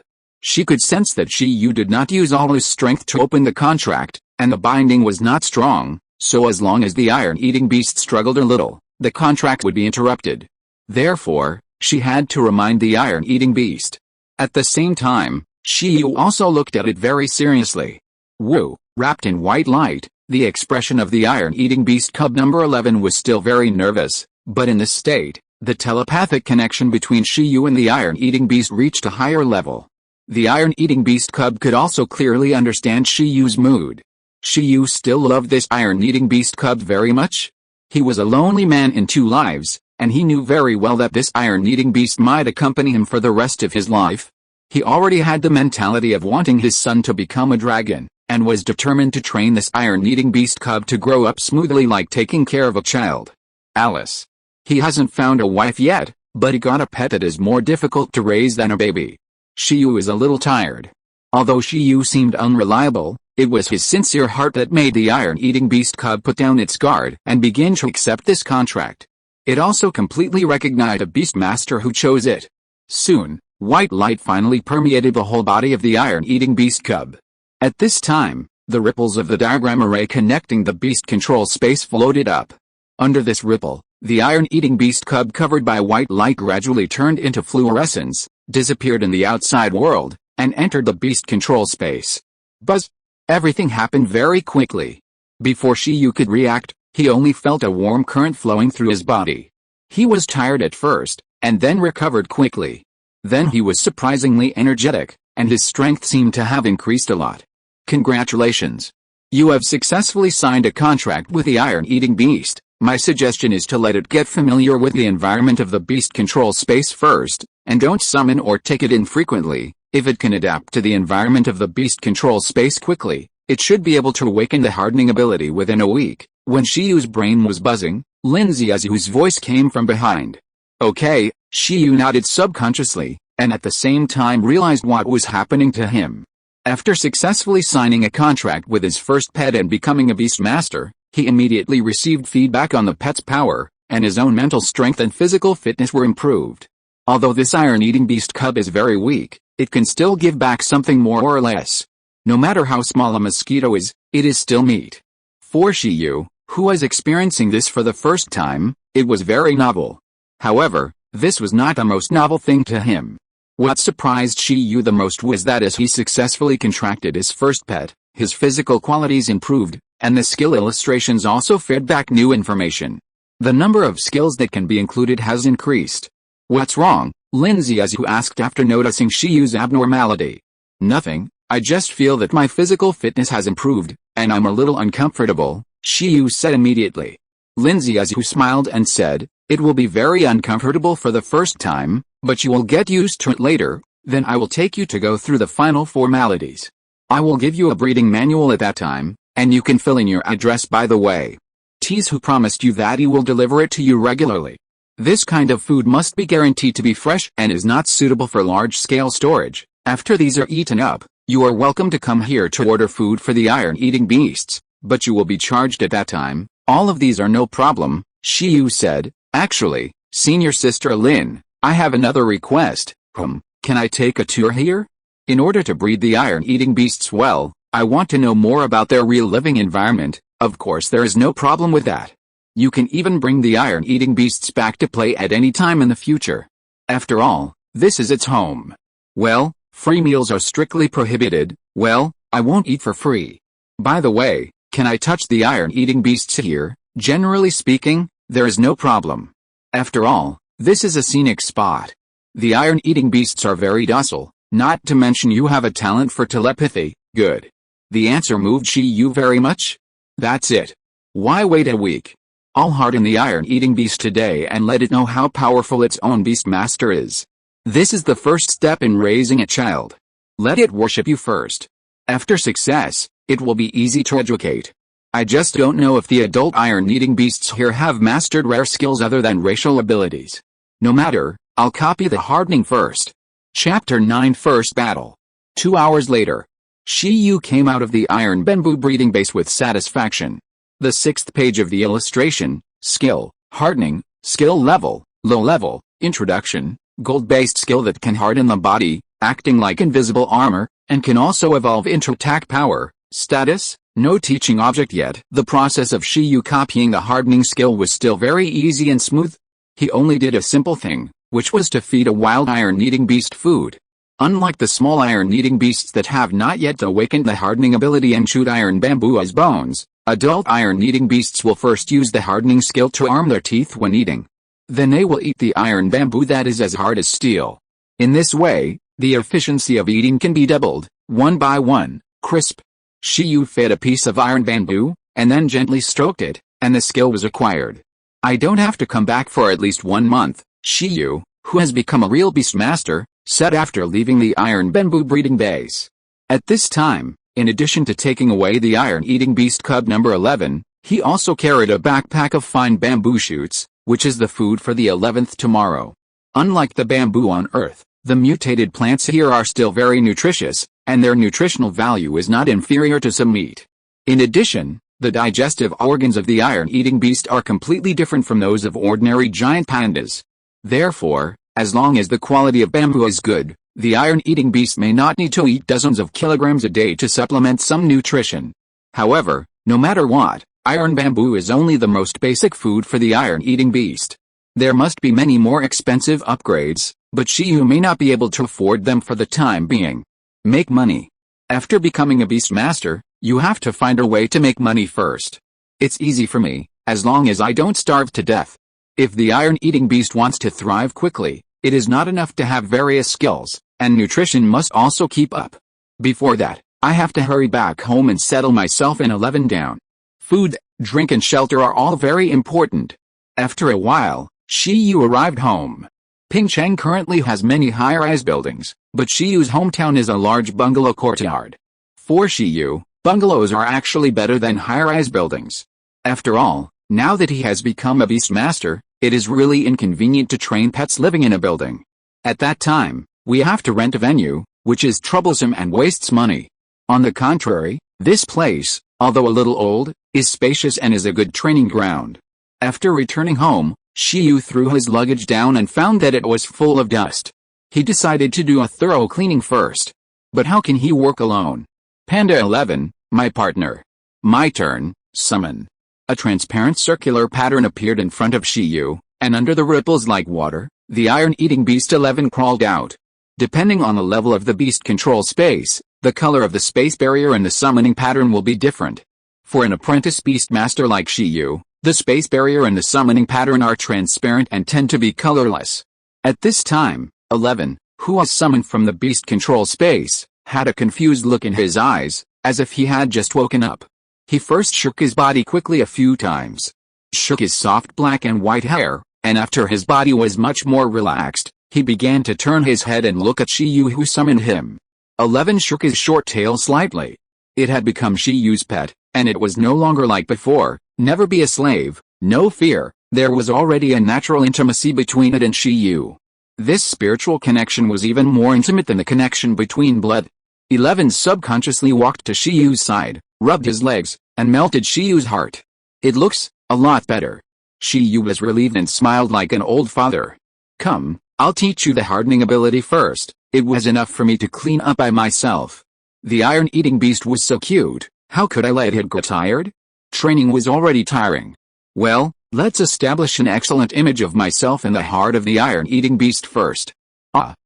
She could sense that Shiyu did not use all his strength to open the contract, and the binding was not strong, so as long as the iron-eating beast struggled a little, the contract would be interrupted. Therefore, she had to remind the iron-eating beast. At the same time, Shiyu also looked at it very seriously. Woo, wrapped in white light, the expression of the iron-eating beast cub number 11 was still very nervous, but in this state, the telepathic connection between Shiyu and the iron-eating beast reached a higher level. The iron-eating beast cub could also clearly understand Shiyu's mood. Shiyu still loved this iron-eating beast cub very much. He was a lonely man in two lives, and he knew very well that this iron-eating beast might accompany him for the rest of his life. He already had the mentality of wanting his son to become a dragon, and was determined to train this iron-eating beast cub to grow up smoothly like taking care of a child. Alice. He hasn't found a wife yet, but he got a pet that is more difficult to raise than a baby. Shiyu is a little tired. Although Shiyu seemed unreliable, it was his sincere heart that made the iron-eating beast cub put down its guard and begin to accept this contract. It also completely recognized a beastmaster who chose it. Soon, white light finally permeated the whole body of the iron-eating beast cub. At this time, the ripples of the diagram array connecting the beast control space floated up. Under this ripple, the iron-eating beast cub covered by white light gradually turned into fluorescence, disappeared in the outside world, and entered the beast control space. Buzz! Everything happened very quickly. Before Shiyu could react, he only felt a warm current flowing through his body. He was tired at first, and then recovered quickly. Then he was surprisingly energetic, and his strength seemed to have increased a lot. Congratulations! You have successfully signed a contract with the iron-eating beast. My suggestion is to let it get familiar with the environment of the beast control space first, and don't summon or take it in frequently. If it can adapt to the environment of the beast control space quickly, it should be able to awaken the hardening ability within a week. When Shiyu's brain was buzzing, Lindsay Azu's voice came from behind. Okay, Shiyu nodded subconsciously, and at the same time realized what was happening to him. After successfully signing a contract with his first pet and becoming a beastmaster, he immediately received feedback on the pet's power, and his own mental strength and physical fitness were improved. Although this iron-eating beast cub is very weak, it can still give back something more or less. No matter how small a mosquito is, it is still meat. For Shiyu, who was experiencing this for the first time, it was very novel. However, this was not the most novel thing to him. What surprised Shiyu the most was that as he successfully contracted his first pet, his physical qualities improved, and the skill illustrations also fed back new information. The number of skills that can be included has increased. What's wrong? Lindsay Azu asked after noticing Shiyu's abnormality. Nothing, I just feel that my physical fitness has improved, and I'm a little uncomfortable, Shiyu said immediately. Lindsay Azu smiled and said, it will be very uncomfortable for the first time, but you will get used to it later, then I will take you to go through the final formalities. I will give you a breeding manual at that time, and you can fill in your address by the way. Tease who promised you that he will deliver it to you regularly. This kind of food must be guaranteed to be fresh and is not suitable for large-scale storage. After these are eaten up, you are welcome to come here to order food for the iron-eating beasts, but you will be charged at that time. All of these are no problem, Shiyu said. Actually, senior sister Lin, I have another request. Can I take a tour here? In order to breed the iron-eating beasts well, I want to know more about their real living environment. Of course there is no problem with that. You can even bring the iron-eating beasts back to play at any time in the future. After all, this is its home. Well, free meals are strictly prohibited. Well, I won't eat for free. By the way, can I touch the iron-eating beasts here? Generally speaking, there is no problem. After all, this is a scenic spot. The iron-eating beasts are very docile, not to mention you have a talent for telepathy. Good. The answer moved Shiyu very much. That's it. Why wait a week? I'll harden the iron-eating beast today and let it know how powerful its own beast master is. This is the first step in raising a child. Let it worship you first. After success, it will be easy to educate. I just don't know if the adult iron-eating beasts here have mastered rare skills other than racial abilities. No matter, I'll copy the hardening first. Chapter 9 First Battle. 2 hours later. Shiyu came out of the iron bamboo breeding base with satisfaction. The 6th page of the illustration, skill, hardening, skill level, low level, introduction, gold-based skill that can harden the body, acting like invisible armor, and can also evolve into attack power. Status, no teaching object yet. The process of Shiyu copying the hardening skill was still very easy and smooth. He only did a simple thing, which was to feed a wild iron-eating beast food. Unlike the small iron-eating beasts that have not yet awakened the hardening ability and chewed iron bamboo as bones, adult iron-eating beasts will first use the hardening skill to arm their teeth when eating. Then they will eat the iron bamboo that is as hard as steel. In this way, the efficiency of eating can be doubled, one by one, crisp. Shiyu fed a piece of iron bamboo, and then gently stroked it, and the skill was acquired. I don't have to come back for at least 1 month, Shiyu, who has become a real beast master, said after leaving the iron bamboo breeding base. At this time, in addition to taking away the iron-eating beast cub number 11, he also carried a backpack of fine bamboo shoots, which is the food for the 11th tomorrow. Unlike the bamboo on Earth, the mutated plants here are still very nutritious, and their nutritional value is not inferior to some meat. In addition, the digestive organs of the iron-eating beast are completely different from those of ordinary giant pandas. Therefore, as long as the quality of bamboo is good, the iron-eating beast may not need to eat dozens of kilograms a day to supplement some nutrition. However, no matter what, iron bamboo is only the most basic food for the iron-eating beast. There must be many more expensive upgrades, but Shiyu may not be able to afford them for the time being. Make money. After becoming a beast master, you have to find a way to make money first. It's easy for me, as long as I don't starve to death. If the iron-eating beast wants to thrive quickly, it is not enough to have various skills, and nutrition must also keep up. Before that, I have to hurry back home and settle myself in 11 down. Food, drink and shelter are all very important. After a while, Shiyu arrived home. Pingcheng currently has many high-rise buildings, but Shiyu's hometown is a large bungalow courtyard. For Shiyu, bungalows are actually better than high-rise buildings. After all, now that he has become a beast master, it is really inconvenient to train pets living in a building. At that time, we have to rent a venue, which is troublesome and wastes money. On the contrary, this place, although a little old, is spacious and is a good training ground. After returning home, Shiyu threw his luggage down and found that it was full of dust. He decided to do a thorough cleaning first. But how can he work alone? Panda 11, my partner. My turn, summon. A transparent circular pattern appeared in front of Shiyu, and under the ripples like water, the iron-eating beast 11 crawled out. Depending on the level of the beast control space, the color of the space barrier and the summoning pattern will be different. For an apprentice beast master like Shiyu, the space barrier and the summoning pattern are transparent and tend to be colorless. At this time, 11, who was summoned from the beast control space, had a confused look in his eyes, as if he had just woken up. He first shook his body quickly a few times. Shook his soft black and white hair, and after his body was much more relaxed, he began to turn his head and look at Shiyu who summoned him. 11 shook his short tail slightly. It had become Shiyu's pet, and it was no longer like before, never be a slave, no fear, There was already a natural intimacy between it and Shiyu. This spiritual connection was even more intimate than the connection between blood. 11 subconsciously walked to Shiyu's side, rubbed his legs, and melted Shiyu's heart. It looks a lot better. Shiyu was relieved and smiled like an old father. Come, I'll teach you the hardening ability first. It was enough for me to clean up by myself. The iron-eating beast was so cute, how could I let it grow tired? Training was already tiring. Well, let's establish an excellent image of myself in the heart of the iron-eating beast first.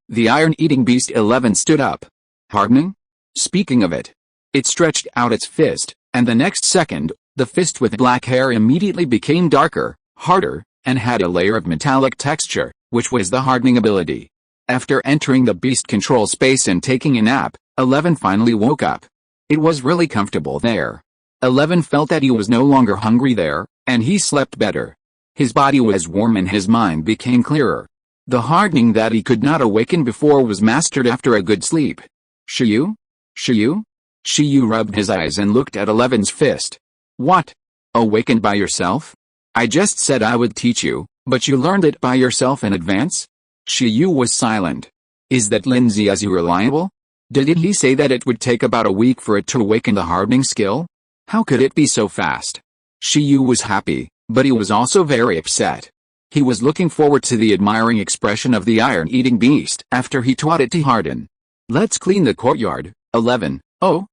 The iron-eating beast 11 stood up. Hardening? Speaking of it. It stretched out its fist, and the next second, the fist with black hair immediately became darker, harder, and had a layer of metallic texture, which was the hardening ability. After entering the beast control space and taking a nap, 11 finally woke up. It was really comfortable there. 11 felt that he was no longer hungry there, and he slept better. His body was warm and his mind became clearer. The hardening that he could not awaken before was mastered after a good sleep. Shiyu? Shiyu? Shiyu rubbed his eyes and looked at 11's fist. What? Awakened by yourself? I just said I would teach you, but you learned it by yourself in advance? Shiyu was silent. Is that Lindsay as reliable? Did he say that it would take about a week for it to awaken the hardening skill? How could it be so fast? Shiyu was happy, but he was also very upset. He was looking forward to the admiring expression of the iron-eating beast after he taught it to harden. Let's clean the courtyard, 11. Oh.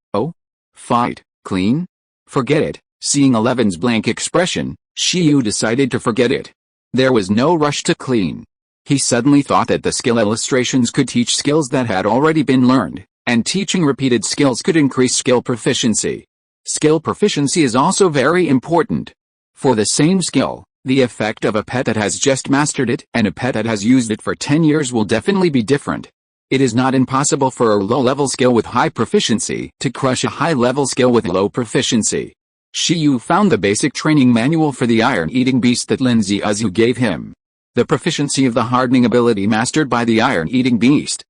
Fight, clean? Forget it. Seeing 11's blank expression, Shiyu decided to forget it. There was no rush to clean. He suddenly thought that the skill illustrations could teach skills that had already been learned, and teaching repeated skills could increase skill proficiency. Skill proficiency is also very important. For the same skill, the effect of a pet that has just mastered it and a pet that has used it for 10 years will definitely be different. It is not impossible for a low-level skill with high proficiency to crush a high-level skill with low proficiency. Shiyu found the basic training manual for the iron-eating beast that Lindsay Uzu gave him. The proficiency of the hardening ability mastered by the iron-eating beast,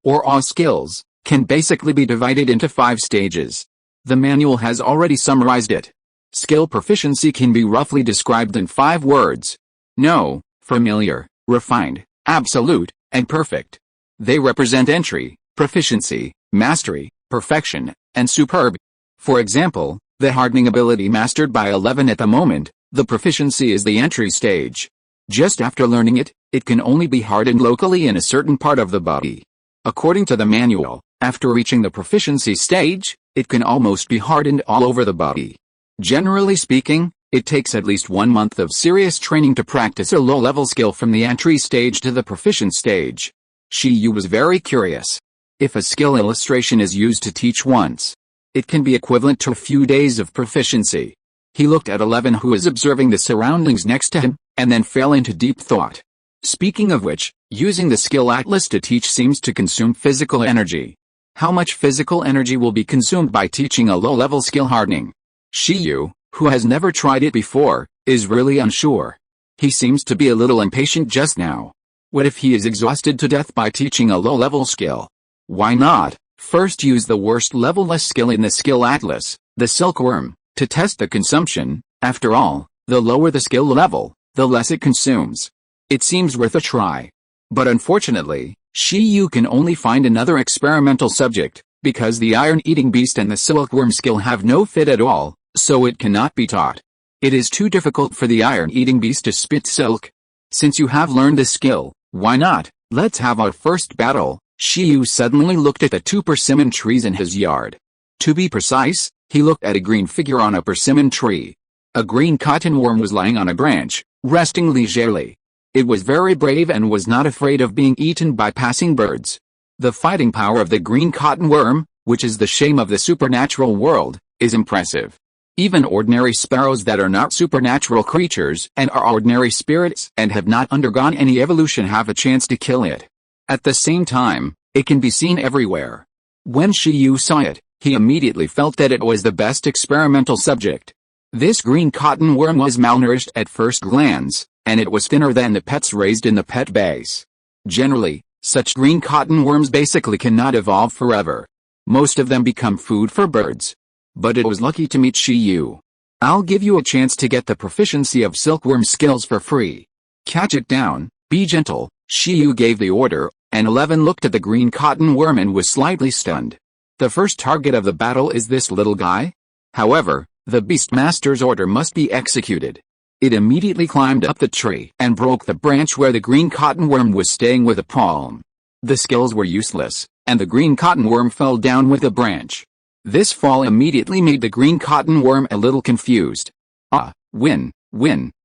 or all skills, can basically be divided into 5 stages. The manual has already summarized it. Skill proficiency can be roughly described in 5 words. No, familiar, refined, absolute, and perfect. They represent entry, proficiency, mastery, perfection, and superb. For example, the hardening ability mastered by 11 at the moment, the proficiency is the entry stage. Just after learning it, it can only be hardened locally in a certain part of the body. According to the manual, after reaching the proficiency stage, it can almost be hardened all over the body. Generally speaking, it takes at least 1 month of serious training to practice a low-level skill from the entry stage to the proficient stage. Shiyu was very curious. If a skill illustration is used to teach once, it can be equivalent to a few days of proficiency. He looked at 11 who was observing the surroundings next to him, and then fell into deep thought. Speaking of which, using the skill atlas to teach seems to consume physical energy. How much physical energy will be consumed by teaching a low-level skill hardening? Shiyu, who has never tried it before, is really unsure. He seems to be a little impatient just now. What if he is exhausted to death by teaching a low-level skill? Why not first use the worst level-less skill in the skill atlas, the silkworm, to test the consumption? After all, the lower the skill level, the less it consumes. It seems worth a try. But unfortunately, Shiyu can only find another experimental subject, because the iron-eating beast and the silkworm skill have no fit at all, so it cannot be taught. It is too difficult for the iron-eating beast to spit silk. Since you have learned this skill, why not? Let's have our first battle. Shiyu suddenly looked at the 2 persimmon trees in his yard. To be precise, he looked at a green figure on a persimmon tree. A green cottonworm was lying on a branch, resting leisurely. It was very brave and was not afraid of being eaten by passing birds. The fighting power of the green cottonworm, which is the shame of the supernatural world, is impressive. Even ordinary sparrows that are not supernatural creatures and are ordinary spirits and have not undergone any evolution have a chance to kill it. At the same time, it can be seen everywhere. When Shiyu saw it, he immediately felt that it was the best experimental subject. This green cottonworm was malnourished at first glance, and it was thinner than the pets raised in the pet base. Generally, such green cottonworms basically cannot evolve forever. Most of them become food for birds. But it was lucky to meet Shiyu. I'll give you a chance to get the proficiency of silkworm skills for free. Catch it down, be gentle, Shiyu gave the order, and 11 looked at the green cotton worm and was slightly stunned. The first target of the battle is this little guy? However, the Beastmaster's order must be executed. It immediately climbed up the tree and broke the branch where the green cotton worm was staying with a palm. The skills were useless, and the green cotton worm fell down with the branch. This fall immediately made the green cotton worm a little confused. Ah, win,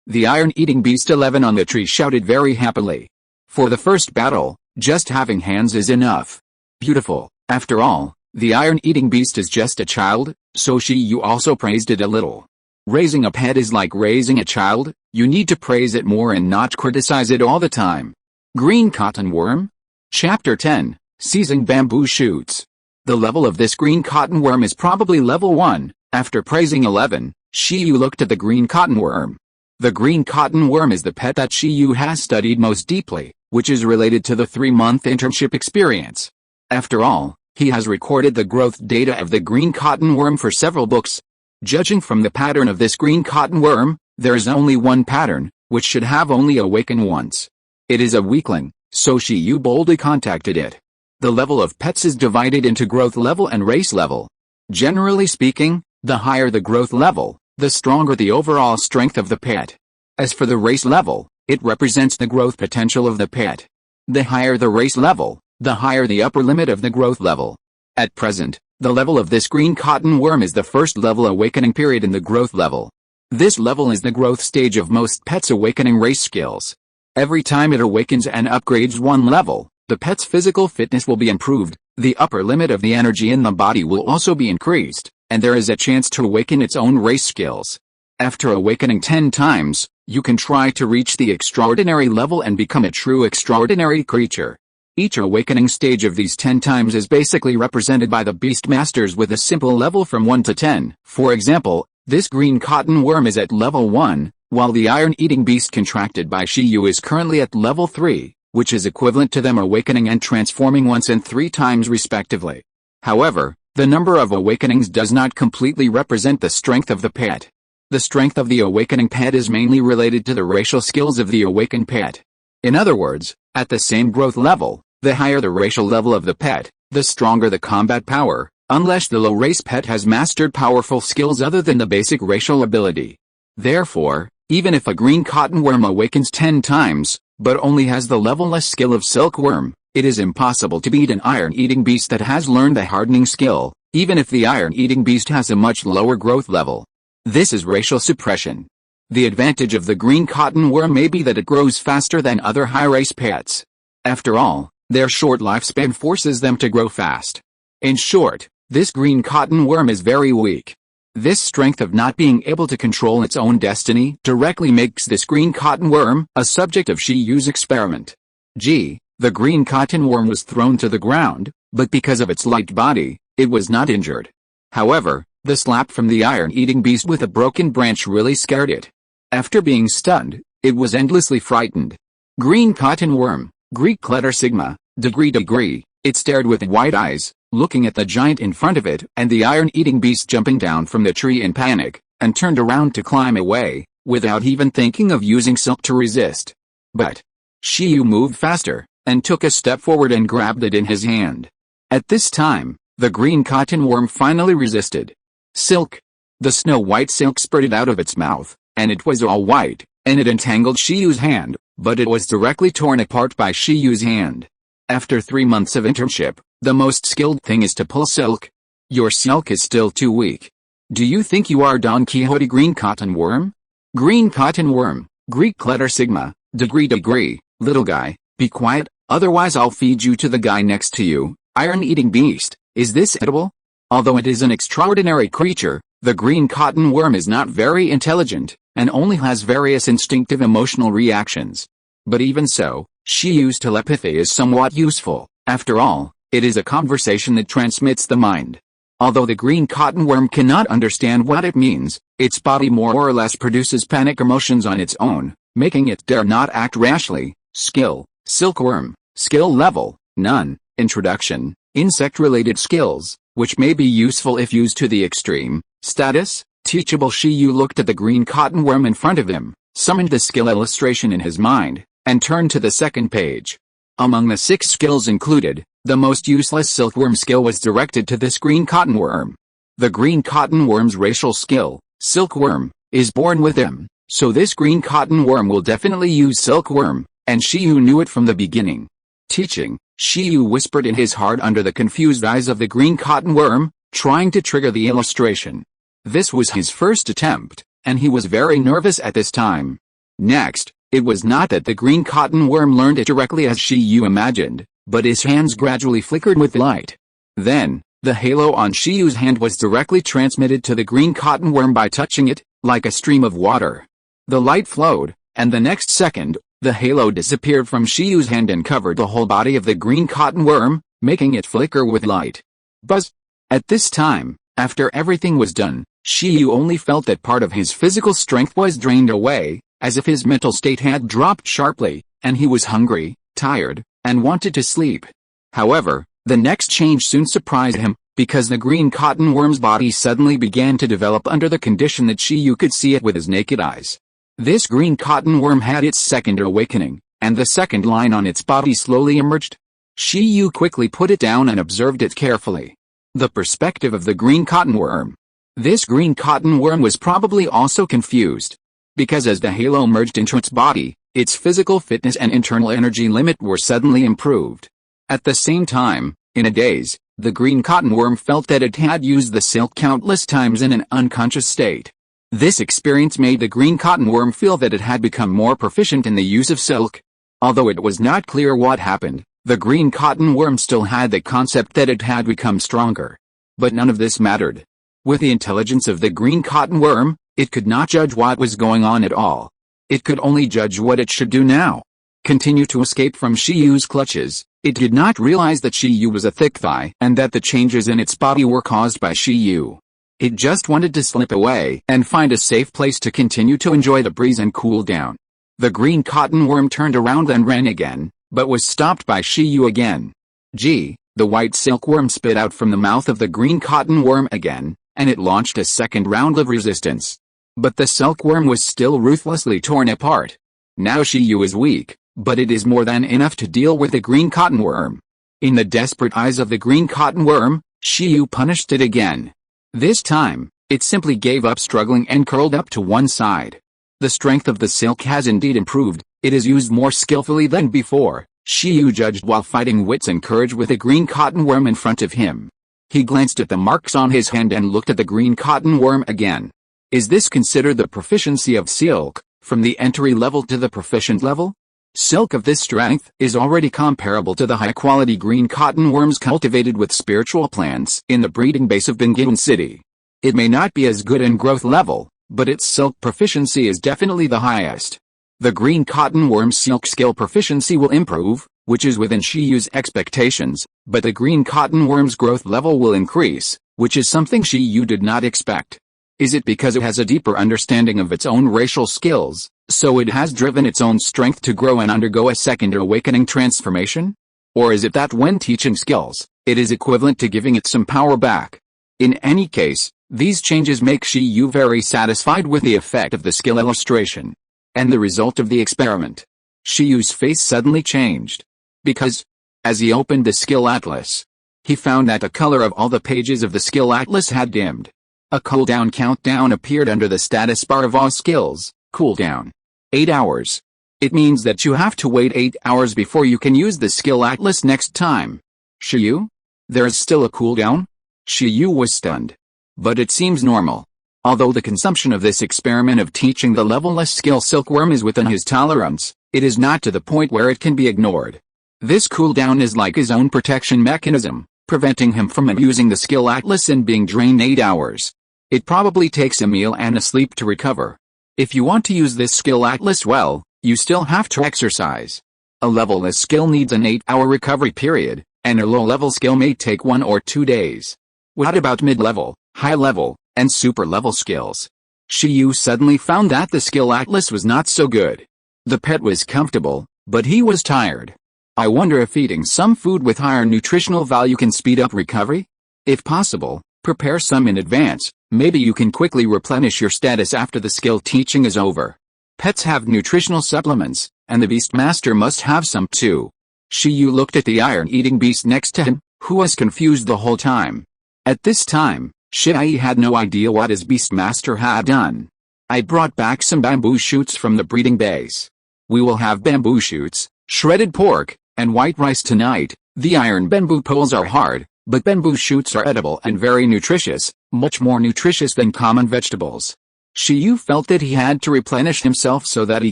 the iron-eating beast 11 on the tree shouted very happily. For the first battle, just having hands is enough. Beautiful, after all, the iron-eating beast is just a child, so Shiyu also praised it a little. Raising a pet is like raising a child, you need to praise it more and not criticize it all the time. Green cotton worm? Chapter 10, Seizing Bamboo Shoots. The level of this green cotton worm is probably level 1. After praising 11, Shiyu looked at the green cotton worm. The green cotton worm is the pet that Shiyu has studied most deeply, which is related to the 3-month internship experience. After all, he has recorded the growth data of the green cotton worm for several books. Judging from the pattern of this green cotton worm, there is only one pattern, which should have only awakened once. It is a weakling, so Shiyu boldly contacted it. The level of pets is divided into growth level and race level. Generally speaking, the higher the growth level, the stronger the overall strength of the pet. As for the race level, it represents the growth potential of the pet. The higher the race level, the higher the upper limit of the growth level. At present, the level of this green cotton worm is the first level awakening period in the growth level. This level is the growth stage of most pets' awakening race skills. Every time it awakens and upgrades one level, the pet's physical fitness will be improved, the upper limit of the energy in the body will also be increased, and there is a chance to awaken its own race skills. After awakening 10 times, you can try to reach the extraordinary level and become a true extraordinary creature. Each awakening stage of these 10 times is basically represented by the Beastmasters with a simple level from 1 to 10. For example, this green cotton worm is at level 1, while the iron-eating beast contracted by Shiyu is currently at level 3. Which is equivalent to them awakening and transforming once and 3 times respectively. However, the number of awakenings does not completely represent the strength of the pet. The strength of the awakening pet is mainly related to the racial skills of the awakened pet. In other words, at the same growth level, the higher the racial level of the pet, the stronger the combat power, unless the low race pet has mastered powerful skills other than the basic racial ability. Therefore, even if a green cotton worm awakens 10 times, but only has the level-less skill of silkworm, it is impossible to beat an iron-eating beast that has learned the hardening skill, even if the iron-eating beast has a much lower growth level. This is racial suppression. The advantage of the green cotton worm may be that it grows faster than other high-race pets. After all, their short lifespan forces them to grow fast. In short, this green cotton worm is very weak. This strength of not being able to control its own destiny directly makes this green cotton worm a subject of Shiyu's experiment. The green cotton worm was thrown to the ground, but because of its light body, it was not injured. However, the slap from the iron-eating beast with a broken branch really scared it. After being stunned, it was endlessly frightened. Green cotton worm, Greek letter sigma, degree, it stared with wide eyes, looking at the giant in front of it and the iron-eating beast jumping down from the tree in panic, and turned around to climb away, without even thinking of using silk to resist. But Shiyu moved faster, and took a step forward and grabbed it in his hand. At this time, the green cotton worm finally resisted. Silk. The snow-white silk spurted out of its mouth, and it was all white, and it entangled Shiyu's hand, but it was directly torn apart by Shiyu's hand. After 3 months of internship, the most skilled thing is to pull silk. Your silk is still too weak. Do you think you are Don Quixote green cotton worm? Green cotton worm, Greek letter sigma, degree, little guy, be quiet, otherwise I'll feed you to the guy next to you, iron-eating beast, is this edible? Although it is an extraordinary creature, the green cotton worm is not very intelligent, and only has various instinctive emotional reactions. But even so, Shiyu's telepathy is somewhat useful. After all, it is a conversation that transmits the mind. Although the green cotton worm cannot understand what it means, its body more or less produces panic emotions on its own, making it dare not act rashly. Skill, silkworm, skill level, none, introduction, insect-related skills, which may be useful if used to the extreme. Status, Teachable Shiyu looked at the green cotton worm in front of him, summoned the skill illustration in his mind, and turned to the second page. Among the 6 skills included, the most useless silkworm skill was directed to this green cotton worm. The green cotton worm's racial skill, silkworm, is born with him, so this green cotton worm will definitely use silkworm, and Shiyu knew it from the beginning. Teaching, Shiyu whispered in his heart under the confused eyes of the green cotton worm, trying to trigger the illustration. This was his first attempt, and he was very nervous at this time. Next, it was not that the green cotton worm learned it directly as Shiyu imagined, but his hands gradually flickered with light. Then, the halo on Shiyu's hand was directly transmitted to the green cotton worm by touching it, like a stream of water. The light flowed, and the next second, the halo disappeared from Shiyu's hand and covered the whole body of the green cotton worm, making it flicker with light. Buzz! At this time, after everything was done, Shiyu only felt that part of his physical strength was drained away, as if his mental state had dropped sharply, and he was hungry, tired, and wanted to sleep. However, the next change soon surprised him, because the green cotton worm's body suddenly began to develop under the condition that Shiyu could see it with his naked eyes. This green cotton worm had its second awakening, and the second line on its body slowly emerged. Shiyu quickly put it down and observed it carefully. The perspective of the green cotton worm. This green cotton worm was probably also confused, because as the halo merged into its body, its physical fitness and internal energy limit were suddenly improved. At the same time, in a daze, the green cotton worm felt that it had used the silk countless times in an unconscious state. This experience made the green cotton worm feel that it had become more proficient in the use of silk. Although it was not clear what happened, the green cotton worm still had the concept that it had become stronger. But none of this mattered. With the intelligence of the green cotton worm, it could not judge what was going on at all. It could only judge what it should do now. Continue to escape from Shiyu's clutches. It did not realize that Shiyu was a thick thigh and that the changes in its body were caused by Shiyu. It just wanted to slip away and find a safe place to continue to enjoy the breeze and cool down. The green cotton worm turned around and ran again, but was stopped by Shiyu again. Gee, the white silkworm spit out from the mouth of the green cotton worm again, and it launched a second round of resistance. But the silkworm was still ruthlessly torn apart. Now Shiyu is weak, but it is more than enough to deal with the green cotton worm. In the desperate eyes of the green cotton worm, Shiyu punished it again. This time, it simply gave up struggling and curled up to one side. The strength of the silk has indeed improved, it is used more skillfully than before, Shiyu judged while fighting wits and courage with the green cotton worm in front of him. He glanced at the marks on his hand and looked at the green cotton worm again. Is this considered the proficiency of silk, from the entry level to the proficient level? Silk of this strength is already comparable to the high-quality green cotton worms cultivated with spiritual plants in the breeding base of Bingin City. It may not be as good in growth level, but its silk proficiency is definitely the highest. The green cotton worm's silk skill proficiency will improve, which is within Shiyu's expectations, but the green cotton worm's growth level will increase, which is something Shiyu did not expect. Is it because it has a deeper understanding of its own racial skills, so it has driven its own strength to grow and undergo a second awakening transformation? Or is it that when teaching skills, it is equivalent to giving it some power back? In any case, these changes make Shiyu very satisfied with the effect of the skill illustration. And the result of the experiment. Shiyu's face suddenly changed. Because, as he opened the skill atlas, he found that the color of all the pages of the skill atlas had dimmed. A cooldown countdown appeared under the status bar of all skills. Cooldown. 8 hours. It means that you have to wait 8 hours before you can use the skill atlas next time. Shiyu? There is still a cooldown? Shiyu was stunned. But it seems normal. Although the consumption of this experiment of teaching the levelless skill silkworm is within his tolerance, it is not to the point where it can be ignored. This cooldown is like his own protection mechanism, preventing him from using the skill atlas and being drained 8 hours. It probably takes a meal and a sleep to recover. If you want to use this skill atlas well, you still have to exercise. A levelless skill needs an 8-hour recovery period, and a low-level skill may take 1 or 2 days. What about mid-level, high-level, and super-level skills? Shiyu suddenly found that the skill atlas was not so good. The pet was comfortable, but he was tired. I wonder if eating some food with higher nutritional value can speed up recovery? If possible, prepare some in advance, Maybe you can quickly replenish your status after the skill teaching is over. Pets have nutritional supplements, and the Beastmaster must have some too. Shiyu looked at the iron-eating beast next to him, who was confused the whole time. At this time, Shiyu had no idea what his Beastmaster had done. I brought back some bamboo shoots from the breeding base. We will have bamboo shoots, shredded pork, and white rice tonight. The iron bamboo poles are hard, but bamboo shoots are edible and very nutritious, much more nutritious than common vegetables. Shiyu felt that he had to replenish himself so that he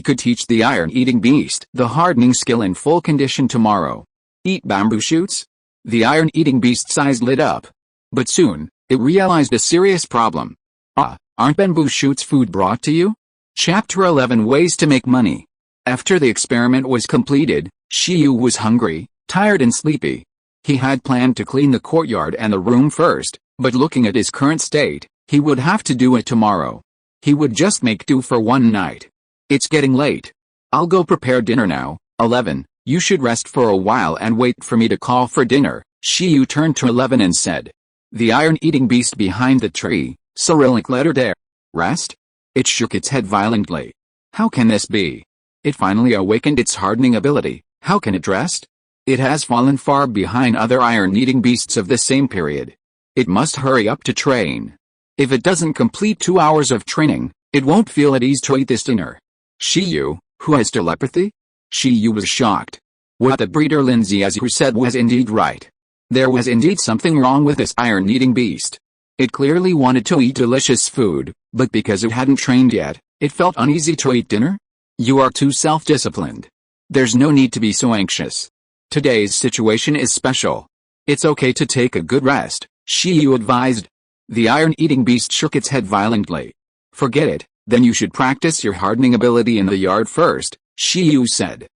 could teach the iron-eating beast the hardening skill in full condition tomorrow. Eat bamboo shoots? The iron-eating beast's eyes lit up. But soon, it realized a serious problem. Aren't bamboo shoots food brought to you? Chapter 11 Ways to Make Money. After the experiment was completed, Shiyu was hungry, tired and sleepy. He had planned to clean the courtyard and the room first, but looking at his current state, he would have to do it tomorrow. He would just make do for one night. It's getting late. I'll go prepare dinner now. 11. You should rest for a while and wait for me to call for dinner. Shiyu turned to 11 and said. The iron-eating beast behind the tree, Cyrillic letter there. Rest? It shook its head violently. How can this be? It finally awakened its hardening ability. How can it rest? It has fallen far behind other iron-eating beasts of the same period. It must hurry up to train. If it doesn't complete 2 hours of training, it won't feel at ease to eat this dinner. Shiyu, who has telepathy? Shiyu was shocked. What the breeder Unscientific said was indeed right. There was indeed something wrong with this iron-eating beast. It clearly wanted to eat delicious food, but because it hadn't trained yet, it felt uneasy to eat dinner? You are too self-disciplined. There's no need to be so anxious. Today's situation is special. It's okay to take a good rest, Shiyu advised. The iron-eating beast shook its head violently. Forget it, then you should practice your hardening ability in the yard first, Shiyu said.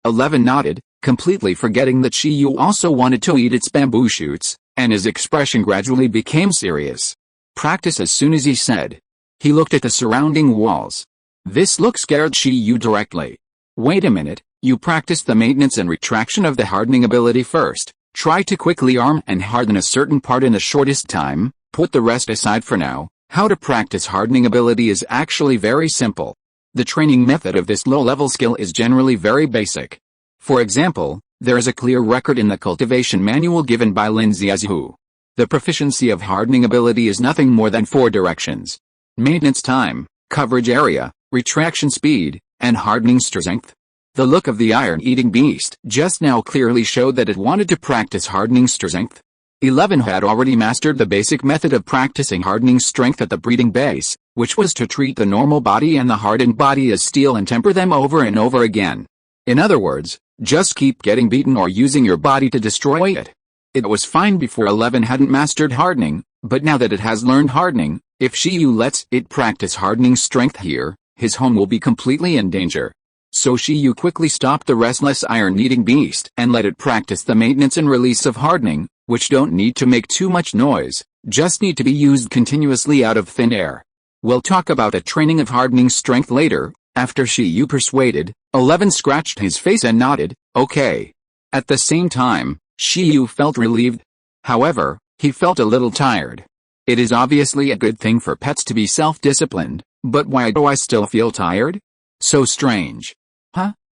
11 nodded, completely forgetting that Shiyu also wanted to eat its bamboo shoots, and his expression gradually became serious. Practice as soon as he said. He looked at the surrounding walls. This look scared Shiyu directly. Wait a minute, you practice the maintenance and retraction of the hardening ability first. Try to quickly arm and harden a certain part in the shortest time. Put the rest aside for now. How to practice hardening ability is actually very simple. The training method of this low-level skill is generally very basic. For example, there is a clear record in the cultivation manual given by Unscientific. The proficiency of hardening ability is nothing more than 4 directions. Maintenance time, coverage area, retraction speed, and hardening strength. The look of the iron-eating beast just now clearly showed that it wanted to practice hardening strength. 11 had already mastered the basic method of practicing hardening strength at the breeding base, which was to treat the normal body and the hardened body as steel and temper them over and over again. In other words, just keep getting beaten or using your body to destroy it. It was fine before 11 hadn't mastered hardening, but now that it has learned hardening, if Shiyu lets it practice hardening strength here, his home will be completely in danger. So Shiyu quickly stopped the restless iron-eating beast and let it practice the maintenance and release of hardening, which don't need to make too much noise, just need to be used continuously out of thin air. We'll talk about the training of hardening strength later. After Shiyu persuaded, 11 scratched his face and nodded, okay. At the same time, Shiyu felt relieved. However, he felt a little tired. It is obviously a good thing for pets to be self-disciplined, but why do I still feel tired? So strange.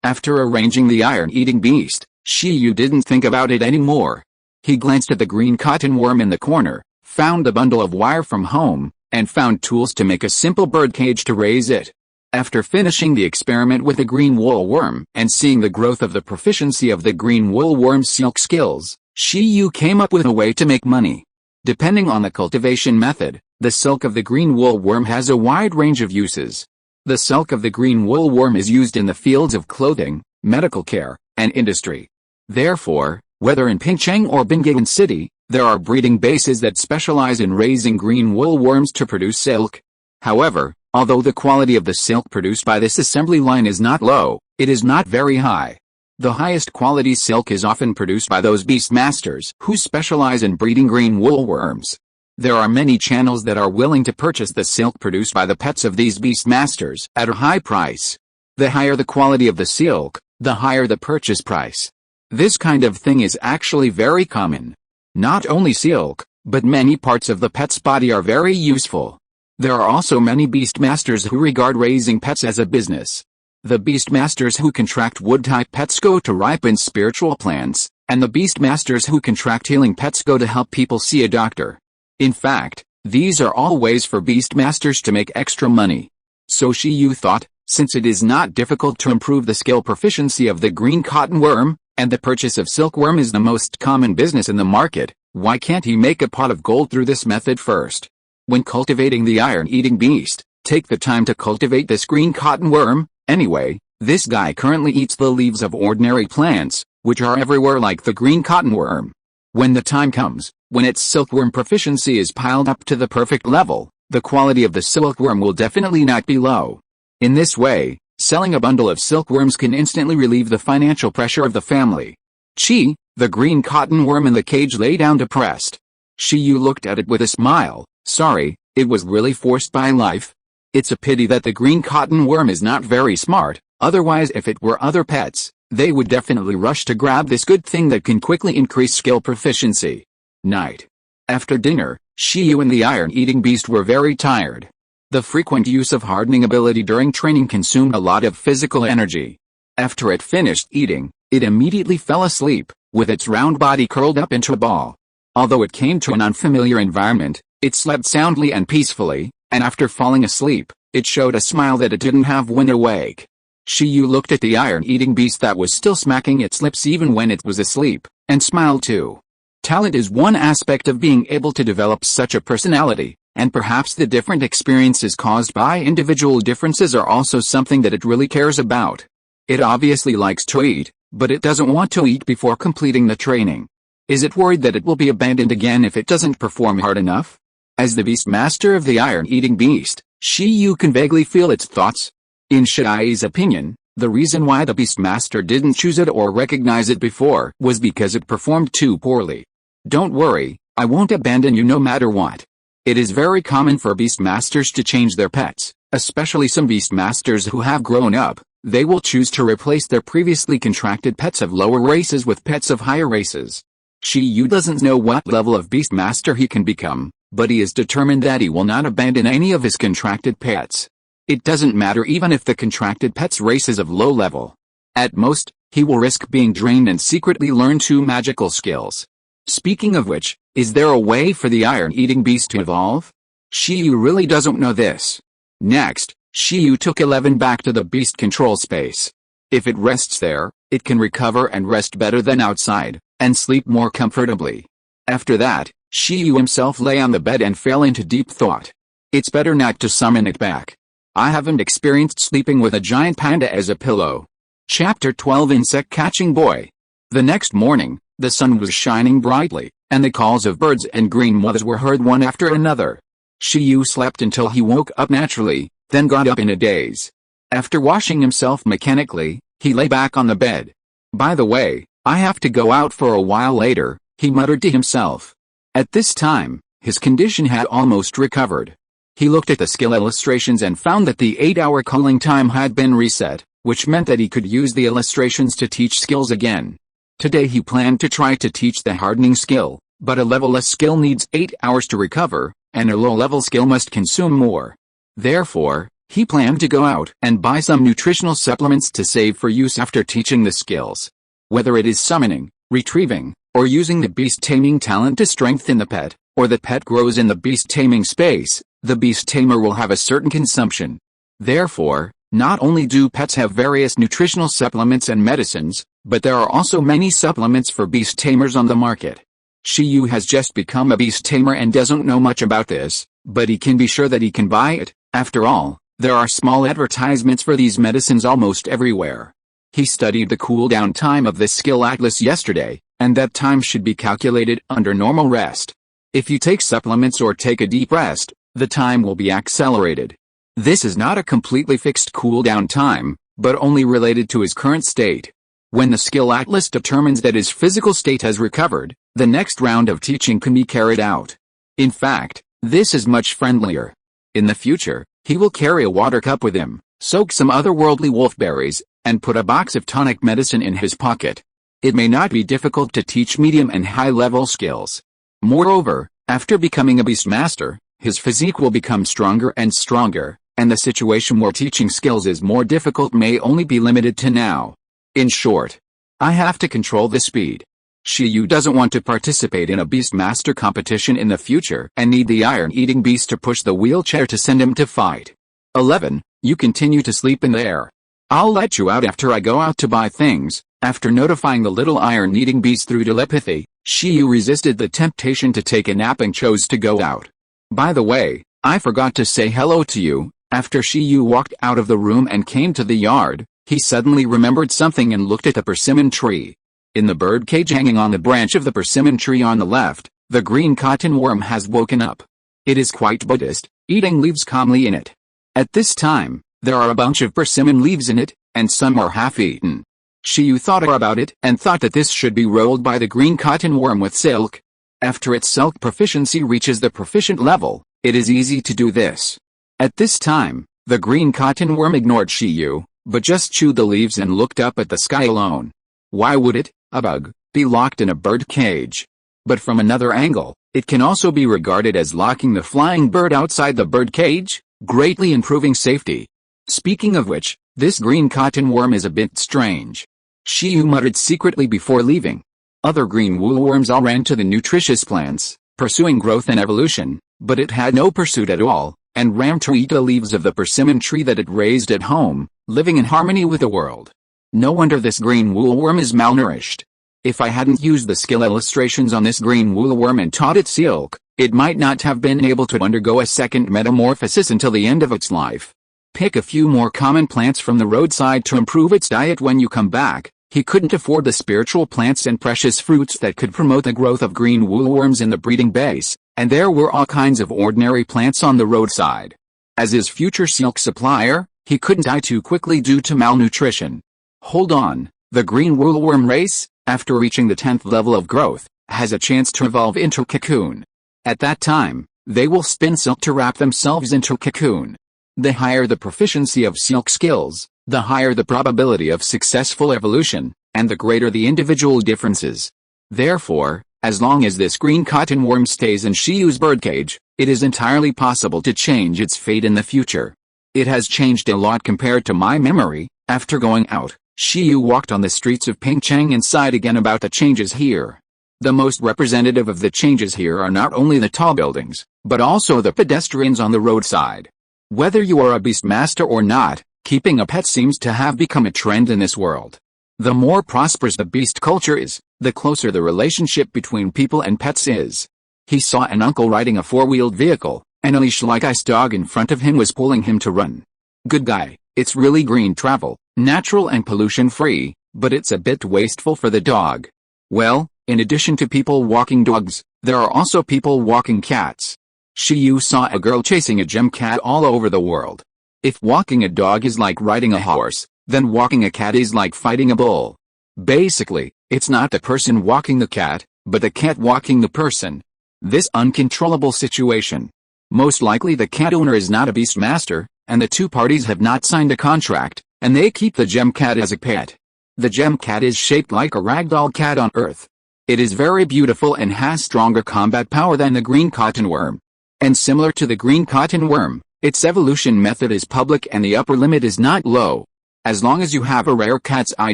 After arranging the iron-eating beast, Shiyu didn't think about it anymore. He glanced at the green cotton worm in the corner, found a bundle of wire from home, and found tools to make a simple bird cage to raise it. After finishing the experiment with the green wool worm and seeing the growth of the proficiency of the green wool worm's silk skills, Shiyu came up with a way to make money. Depending on the cultivation method, the silk of the green wool worm has a wide range of uses. The silk of the green wool worm is used in the fields of clothing, medical care, and industry. Therefore, whether in Pingcheng or Bingigan City, there are breeding bases that specialize in raising green wool worms to produce silk. However, although the quality of the silk produced by this assembly line is not low, it is not very high. The highest quality silk is often produced by those beastmasters who specialize in breeding green wool worms. There are many channels that are willing to purchase the silk produced by the pets of these beastmasters at a high price. The higher the quality of the silk, the higher the purchase price. This kind of thing is actually very common. Not only silk, but many parts of the pet's body are very useful. There are also many beastmasters who regard raising pets as a business. The beastmasters who contract wood-type pets go to ripen spiritual plants, and the beastmasters who contract healing pets go to help people see a doctor. In fact, these are all ways for beastmasters to make extra money. So Shiyu thought, since it is not difficult to improve the skill proficiency of the green cotton worm, and the purchase of silkworm is the most common business in the market, why can't he make a pot of gold through this method first? When cultivating the iron-eating beast, take the time to cultivate this green cotton worm. Anyway, this guy currently eats the leaves of ordinary plants, which are everywhere like the green cotton worm. When the time comes, when its silkworm proficiency is piled up to the perfect level, the quality of the silkworm will definitely not be low. In this way, selling a bundle of silkworms can instantly relieve the financial pressure of the family. Chi, the green cotton worm in the cage, lay down depressed. Shiyu looked at it with a smile. Sorry, it was really forced by life. It's a pity that the green cotton worm is not very smart, otherwise if it were other pets, they would definitely rush to grab this good thing that can quickly increase skill proficiency. Night. After dinner, Shiyu and the iron-eating beast were very tired. The frequent use of hardening ability during training consumed a lot of physical energy. After it finished eating, it immediately fell asleep, with its round body curled up into a ball. Although it came to an unfamiliar environment, it slept soundly and peacefully, and after falling asleep, it showed a smile that it didn't have when awake. Shiyu looked at the iron-eating beast that was still smacking its lips even when it was asleep, and smiled too. Talent is one aspect of being able to develop such a personality, and perhaps the different experiences caused by individual differences are also something that it really cares about. It obviously likes to eat, but it doesn't want to eat before completing the training. Is it worried that it will be abandoned again if it doesn't perform hard enough? As the beastmaster of the iron-eating beast, Shiyu can vaguely feel its thoughts. In Shii's opinion, the reason why the beastmaster didn't choose it or recognize it before was because it performed too poorly. Don't worry, I won't abandon you no matter what. It is very common for beastmasters to change their pets, especially some beastmasters who have grown up. They will choose to replace their previously contracted pets of lower races with pets of higher races. Shiyu doesn't know what level of beastmaster he can become, but he is determined that he will not abandon any of his contracted pets. It doesn't matter even if the contracted pet's race is of low level. At most, he will risk being drained and secretly learn 2 magical skills. Speaking of which, is there a way for the iron-eating beast to evolve? Shiyu really doesn't know this. Next, Shiyu took 11 back to the beast control space. If it rests there, it can recover and rest better than outside, and sleep more comfortably. After that, Shiyu himself lay on the bed and fell into deep thought. It's better not to summon it back. I haven't experienced sleeping with a giant panda as a pillow. Chapter 12 Insect Catching Boy. The next morning, the sun was shining brightly, and the calls of birds and green moths were heard one after another. Shiyu slept until he woke up naturally, then got up in a daze. After washing himself mechanically, he lay back on the bed. By the way, I have to go out for a while later, he muttered to himself. At this time, his condition had almost recovered. He looked at the skill illustrations and found that the 8-hour cooling time had been reset, which meant that he could use the illustrations to teach skills again. Today he planned to try to teach the hardening skill, but a level-less skill needs 8 hours to recover, and a low-level skill must consume more. Therefore, he planned to go out and buy some nutritional supplements to save for use after teaching the skills. Whether it is summoning, retrieving, or using the beast taming talent to strengthen the pet, or the pet grows in the beast taming space, the beast tamer will have a certain consumption. Therefore, not only do pets have various nutritional supplements and medicines, but there are also many supplements for beast tamers on the market. Shiyu has just become a beast tamer and doesn't know much about this, but he can be sure that he can buy it. After all, there are small advertisements for these medicines almost everywhere. He studied the cooldown time of this skill atlas yesterday, and that time should be calculated under normal rest. If you take supplements or take a deep rest, the time will be accelerated. This is not a completely fixed cooldown time, but only related to his current state. When the skill atlas determines that his physical state has recovered, the next round of teaching can be carried out. In fact, this is much friendlier. In the future, he will carry a water cup with him, soak some otherworldly wolfberries, and put a box of tonic medicine in his pocket. It may not be difficult to teach medium and high-level skills. Moreover, After becoming a beastmaster, his physique will become stronger and stronger, and the situation where teaching skills is more difficult may only be limited to now. In short, I have to control the speed. Shiyu doesn't want to participate in a beastmaster competition in the future and need the iron-eating beast to push the wheelchair to send him to fight. 11. You continue to sleep in there. I'll let you out after I go out to buy things. After notifying the little iron-eating beast through telepathy, Shiyu resisted the temptation to take a nap and chose to go out. By the way, I forgot to say hello to you. After Shiyu walked out of the room and came to the yard, he suddenly remembered something and looked at the persimmon tree. In the bird cage hanging on the branch of the persimmon tree on the left, the green cotton worm has woken up. It is quite Buddhist, eating leaves calmly in it. At this time, there are a bunch of persimmon leaves in it, and some are half-eaten. Shiyu thought about it and thought that this should be rolled by the green cotton worm with silk. After its silk proficiency reaches the proficient level, it is easy to do this. At this time, the green cotton worm ignored Shiyu, but just chewed the leaves and looked up at the sky alone. Why would it, a bug, be locked in a bird cage? But from another angle, it can also be regarded as locking the flying bird outside the bird cage, greatly improving safety. Speaking of which, this green cotton worm is a bit strange. Shiyu muttered secretly before leaving. Other green woolworms all ran to the nutritious plants, pursuing growth and evolution, but it had no pursuit at all, and ran to eat the leaves of the persimmon tree that it raised at home, living in harmony with the world. No wonder this green woolworm is malnourished. If I hadn't used the skill illustrations on this green woolworm and taught it silk, it might not have been able to undergo a second metamorphosis until the end of its life. Pick a few more common plants from the roadside to improve its diet when you come back. He couldn't afford the spiritual plants and precious fruits that could promote the growth of green woolworms in the breeding base, and there were all kinds of ordinary plants on the roadside. As his future silk supplier, he couldn't die too quickly due to malnutrition. Hold on, the green woolworm race, after reaching the 10th level of growth, has a chance to evolve into a cocoon. At that time, they will spin silk to wrap themselves into a cocoon. The higher the proficiency of silk skills, the higher the probability of successful evolution, and the greater the individual differences. Therefore, as long as this green cotton worm stays in Shiyu's birdcage, it is entirely possible to change its fate in the future. It has changed a lot compared to my memory. After going out, Shiyu walked on the streets of Pingcheng and sighed again about the changes here. The most representative of the changes here are not only the tall buildings, but also the pedestrians on the roadside. Whether you are a beastmaster or not, keeping a pet seems to have become a trend in this world. The more prosperous the beast culture is, the closer the relationship between people and pets is. He saw an uncle riding a four-wheeled vehicle, and a leash-like ice dog in front of him was pulling him to run. Good guy, it's really green travel, natural and pollution-free, but it's a bit wasteful for the dog. Well, in addition to people walking dogs, there are also people walking cats. Shiyu saw a girl chasing a gem cat all over the world. If walking a dog is like riding a horse, then walking a cat is like fighting a bull. Basically, it's not the person walking the cat, but the cat walking the person. This uncontrollable situation. Most likely the cat owner is not a beastmaster, and the two parties have not signed a contract, and they keep the gem cat as a pet. The gem cat is shaped like a ragdoll cat on Earth. It is very beautiful and has stronger combat power than the green cotton worm. And similar to the green cotton worm, its evolution method is public and the upper limit is not low. As long as you have a rare cat's eye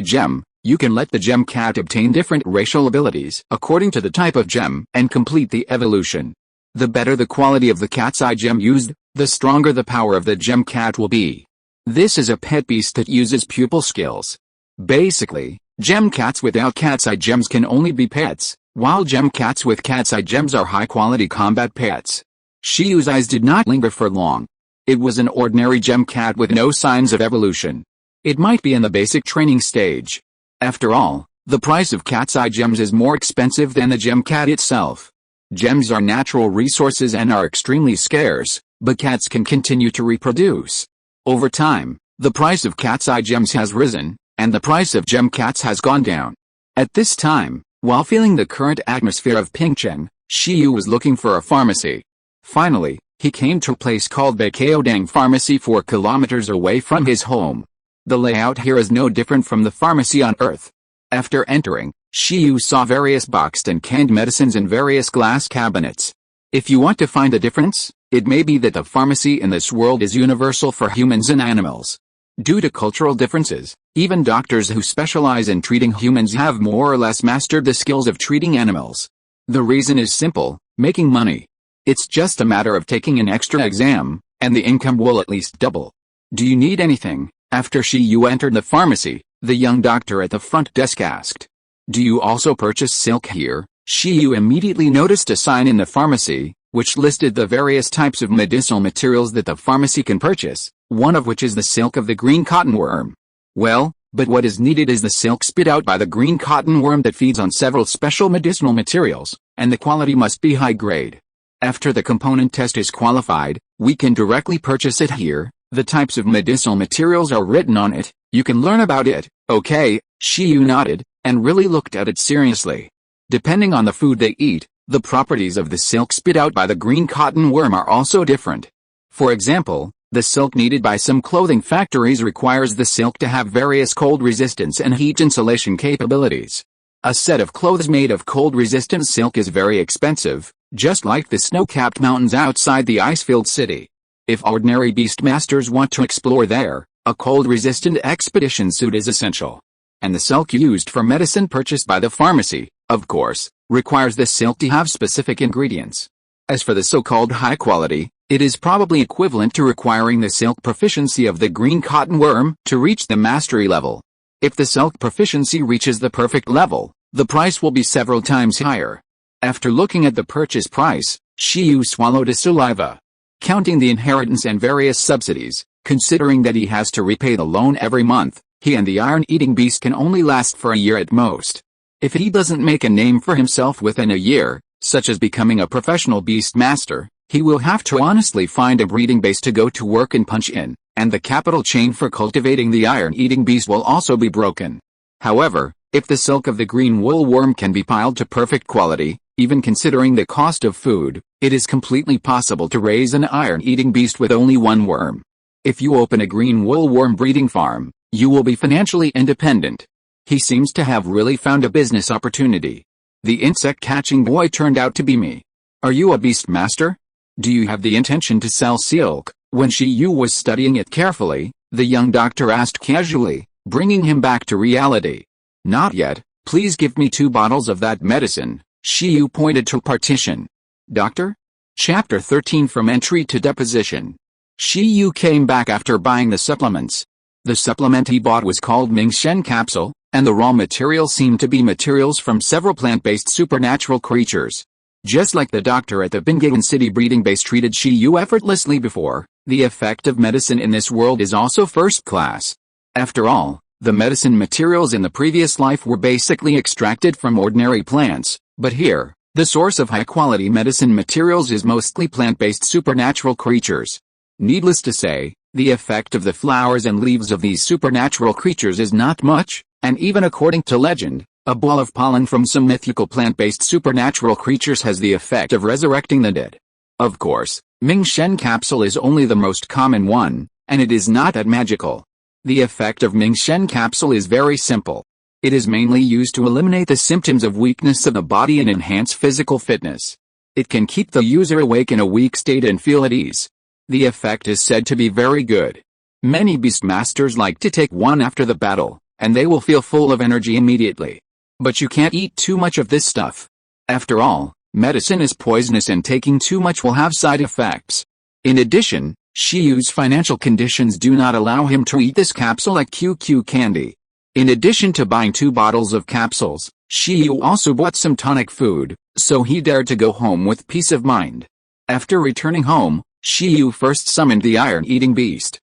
gem, you can let the gem cat obtain different racial abilities according to the type of gem and complete the evolution. The better the quality of the cat's eye gem used, the stronger the power of the gem cat will be. This is a pet beast that uses pupil skills. Basically, gem cats without cat's eye gems can only be pets, while gem cats with cat's eye gems are high-quality combat pets. Shiyu's eyes did not linger for long. It was an ordinary gem cat with no signs of evolution. It might be in the basic training stage. After all, the price of cat's eye gems is more expensive than the gem cat itself. Gems are natural resources and are extremely scarce, but cats can continue to reproduce. Over time, the price of cat's eye gems has risen, and the price of gem cats has gone down. At this time, while feeling the current atmosphere of Pingcheng, Shiyu was looking for a pharmacy. Finally, he came to a place called Baikeodang Pharmacy 4 kilometers away from his home. The layout here is no different from the pharmacy on Earth. After entering, Shiyu saw various boxed and canned medicines in various glass cabinets. If you want to find the difference, it may be that the pharmacy in this world is universal for humans and animals. Due to cultural differences, even doctors who specialize in treating humans have more or less mastered the skills of treating animals. The reason is simple: making money. It's just a matter of taking an extra exam, and the income will at least double. Do you need anything? After Shiyu entered the pharmacy, the young doctor at the front desk asked. Do you also purchase silk here? Shiyu immediately noticed a sign in the pharmacy, which listed the various types of medicinal materials that the pharmacy can purchase, one of which is the silk of the green cottonworm. Well, but what is needed is the silk spit out by the green cottonworm that feeds on several special medicinal materials, and the quality must be high grade. After the component test is qualified, we can directly purchase it here. The types of medicinal materials are written on it. You can learn about it. Okay, Shiyu nodded, and really looked at it seriously. Depending on the food they eat, the properties of the silk spit out by the green cottonworm are also different. For example, the silk needed by some clothing factories requires the silk to have various cold resistance and heat insulation capabilities. A set of clothes made of cold-resistant silk is very expensive, just like the snow-capped mountains outside the ice-filled city. If ordinary beastmasters want to explore there, a cold-resistant expedition suit is essential. And the silk used for medicine purchased by the pharmacy, of course, requires the silk to have specific ingredients. As for the so-called high quality, it is probably equivalent to requiring the silk proficiency of the green cottonworm to reach the mastery level. If the silk proficiency reaches the perfect level, the price will be several times higher. After looking at the purchase price, Shiyu swallowed a saliva. Counting the inheritance and various subsidies, considering that he has to repay the loan every month, he and the iron-eating beast can only last for a year at most. If he doesn't make a name for himself within a year, such as becoming a professional beast master, he will have to honestly find a breeding base to go to work and punch in, and the capital chain for cultivating the iron-eating beast will also be broken. However, if the silk of the green wool worm can be piled to perfect quality, even considering the cost of food, it is completely possible to raise an iron-eating beast with only one worm. If you open a green wool worm breeding farm, you will be financially independent. He seems to have really found a business opportunity. The insect-catching boy turned out to be me. Are you a beast master? Do you have the intention to sell silk? When Shiyu was studying it carefully, the young doctor asked casually, bringing him back to reality. Not yet. Please give me 2 bottles of that medicine. Shiyu pointed to partition. Doctor? Chapter 13 From Entry to Deposition. Shiyu came back after buying the supplements. The supplement he bought was called Mingshen capsule, and the raw material seemed to be materials from several plant-based supernatural creatures. Just like the doctor at the Bingagan City breeding base treated Shiyu effortlessly before, the effect of medicine in this world is also first class. After all, the medicine materials in the previous life were basically extracted from ordinary plants, but here, the source of high-quality medicine materials is mostly plant-based supernatural creatures. Needless to say, the effect of the flowers and leaves of these supernatural creatures is not much, and even according to legend, a ball of pollen from some mythical plant-based supernatural creatures has the effect of resurrecting the dead. Of course, Mingshen capsule is only the most common one, and it is not that magical. The effect of Mingshen capsule is very simple. It is mainly used to eliminate the symptoms of weakness of the body and enhance physical fitness. It can keep the user awake in a weak state and feel at ease. The effect is said to be very good. Many beastmasters like to take one after the battle, and they will feel full of energy immediately. But you can't eat too much of this stuff. After all, medicine is poisonous and taking too much will have side effects. In addition, Shiyu's financial conditions do not allow him to eat this capsule like QQ candy. In addition to buying 2 bottles of capsules, Shiyu also bought some tonic food, so he dared to go home with peace of mind. After returning home, Shiyu first summoned the iron-eating beast.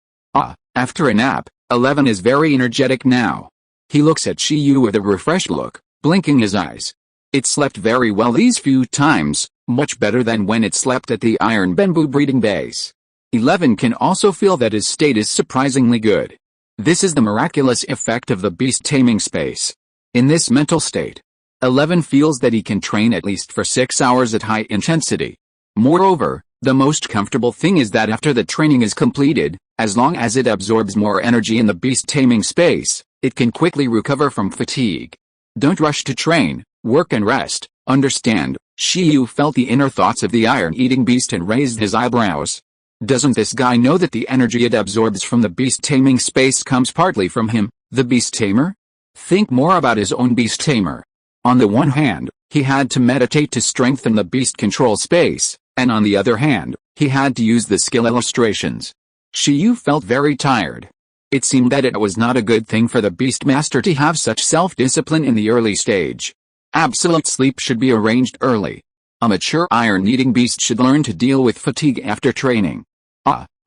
After a nap, 11 is very energetic now. He looks at Shiyu with a refreshed look, blinking his eyes. It slept very well these few times, much better than when it slept at the iron bamboo breeding base. 11 can also feel that his state is surprisingly good. This is the miraculous effect of the beast taming space. In this mental state, 11 feels that he can train at least for 6 hours at high intensity. Moreover, the most comfortable thing is that after the training is completed, as long as it absorbs more energy in the beast taming space, it can quickly recover from fatigue. Don't rush to train, work and rest, understand, Shiyu felt the inner thoughts of the iron-eating beast and raised his eyebrows. Doesn't this guy know that the energy it absorbs from the beast taming space comes partly from him, the beast tamer? Think more about his own beast tamer. On the one hand, he had to meditate to strengthen the beast control space, and on the other hand, he had to use the skill illustrations. Shiyu felt very tired. It seemed that it was not a good thing for the beast master to have such self-discipline in the early stage. Absolute sleep should be arranged early. A mature iron-eating beast should learn to deal with fatigue after training.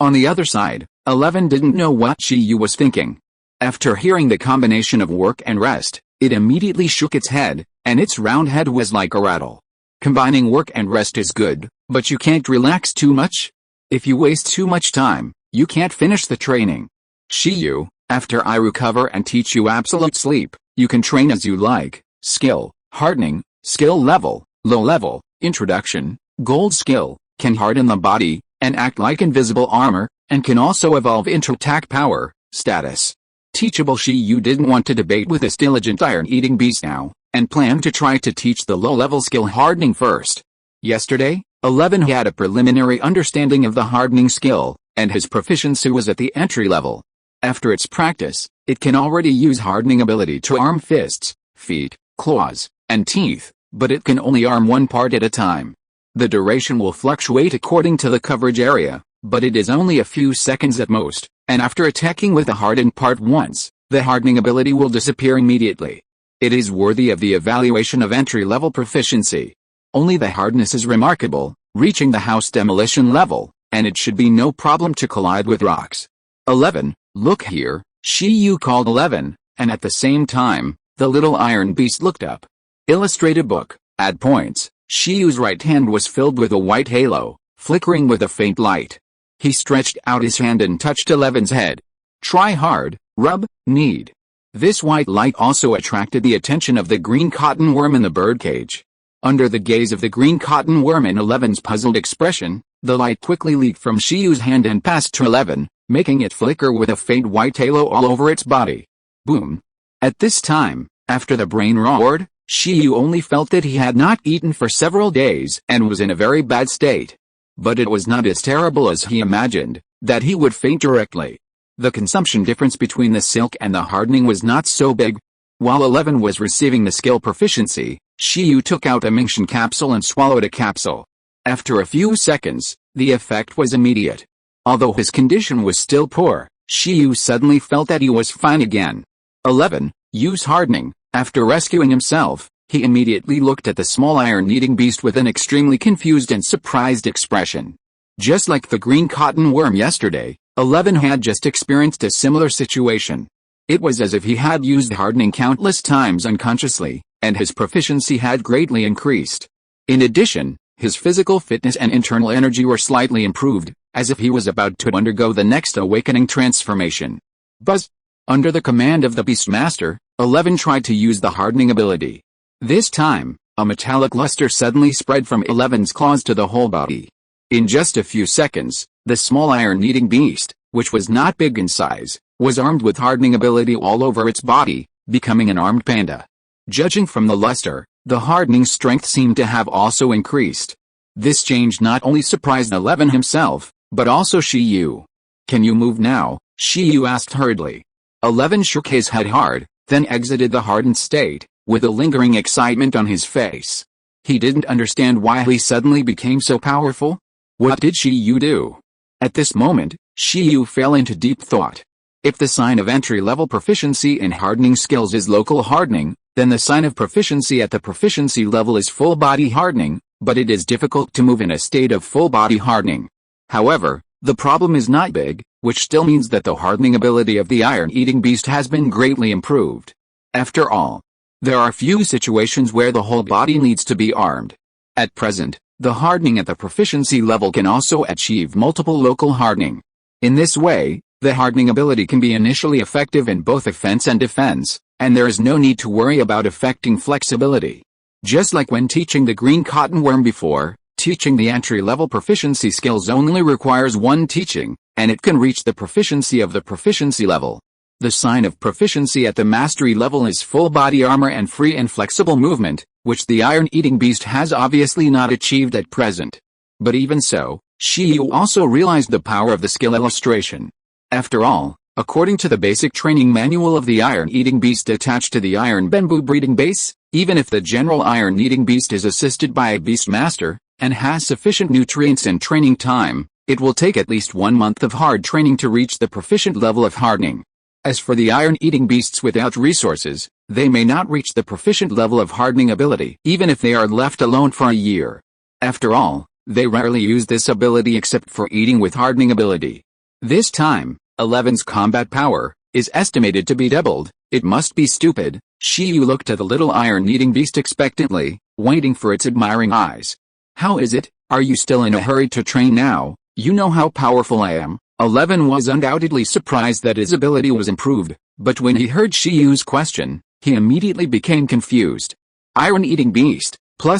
On the other side, 11 didn't know what Shiyu was thinking. After hearing the combination of work and rest, it immediately shook its head, and its round head was like a rattle. Combining work and rest is good, but you can't relax too much. If you waste too much time, you can't finish the training. Shiyu, after I recover and teach you absolute sleep, you can train as you like. Skill, hardening, skill level, low level, introduction, gold skill, can harden the body, and act like invisible armor, and can also evolve into attack power, status. Teachable Shiyu didn't want to debate with this diligent iron-eating beast now, and planned to try to teach the low-level skill hardening first. Yesterday, 11 had a preliminary understanding of the hardening skill, and his proficiency was at the entry level. After its practice, it can already use hardening ability to arm fists, feet, claws, and teeth, but it can only arm one part at a time. The duration will fluctuate according to the coverage area, but it is only a few seconds at most, and after attacking with the hardened part once, the hardening ability will disappear immediately. It is worthy of the evaluation of entry-level proficiency. Only the hardness is remarkable, reaching the house demolition level, and it should be no problem to collide with rocks. 11, look here, Shiyu called 11, and at the same time, the little iron beast looked up. Illustrated book, add points. Shiyu's right hand was filled with a white halo, flickering with a faint light. He stretched out his hand and touched 11's head. Try hard, rub, knead. This white light also attracted the attention of the green cotton worm in the birdcage. Under the gaze of the green cotton worm and 11's puzzled expression, the light quickly leaked from Shiyu's hand and passed to 11, making it flicker with a faint white halo all over its body. Boom. At this time, after the brain roared, Shiyu only felt that he had not eaten for several days and was in a very bad state. But it was not as terrible as he imagined, that he would faint directly. The consumption difference between the silk and the hardening was not so big. While 11 was receiving the skill proficiency, Shiyu took out a Mingxian capsule and swallowed a capsule. After a few seconds, the effect was immediate. Although his condition was still poor, Shiyu suddenly felt that he was fine again. 11, use hardening. After rescuing himself, he immediately looked at the small iron-eating beast with an extremely confused and surprised expression. Just like the green cotton worm yesterday, 11 had just experienced a similar situation. It was as if he had used hardening countless times unconsciously, and his proficiency had greatly increased. In addition, his physical fitness and internal energy were slightly improved, as if he was about to undergo the next awakening transformation. Buzz! Under the command of the Beastmaster, 11 tried to use the hardening ability. This time, a metallic luster suddenly spread from 11's claws to the whole body. In just a few seconds, the small iron-eating beast, which was not big in size, was armed with hardening ability all over its body, becoming an armed panda. Judging from the luster, the hardening strength seemed to have also increased. This change not only surprised 11 himself, but also Shiyu. Can you move now? Shiyu asked hurriedly. 11 shook his head hard, then exited the hardened state, with a lingering excitement on his face. He didn't understand why he suddenly became so powerful. What did Shiyu do? At this moment, Shiyu fell into deep thought. If the sign of entry-level proficiency in hardening skills is local hardening, then the sign of proficiency at the proficiency level is full-body hardening, but it is difficult to move in a state of full-body hardening. However, the problem is not big, which still means that the hardening ability of the iron-eating beast has been greatly improved. After all, there are few situations where the whole body needs to be armed. At present, the hardening at the proficiency level can also achieve multiple local hardening. In this way, the hardening ability can be initially effective in both offense and defense, and there is no need to worry about affecting flexibility. Just like when teaching the green cotton worm before, teaching the entry-level proficiency skills only requires one teaching, and it can reach the proficiency of the proficiency level. The sign of proficiency at the mastery level is full body armor and free and flexible movement, which the iron-eating beast has obviously not achieved at present. But even so, Shiyu also realized the power of the skill illustration. After all, according to the basic training manual of the iron-eating beast attached to the iron bamboo breeding base, even if the general iron-eating beast is assisted by a beast master, and has sufficient nutrients and training time, it will take at least 1 month of hard training to reach the proficient level of hardening. As for the iron-eating beasts without resources, they may not reach the proficient level of hardening ability even if they are left alone for a year. After all, they rarely use this ability except for eating with hardening ability. This time, 11's combat power is estimated to be doubled. It must be stupid. Shiyu looked at the little iron-eating beast expectantly, waiting for its admiring eyes. How is it? Are you still in a hurry to train now? You know how powerful I am. 11 was undoubtedly surprised that his ability was improved, but when he heard Shiyu's question, he immediately became confused. Iron-eating beast, ++,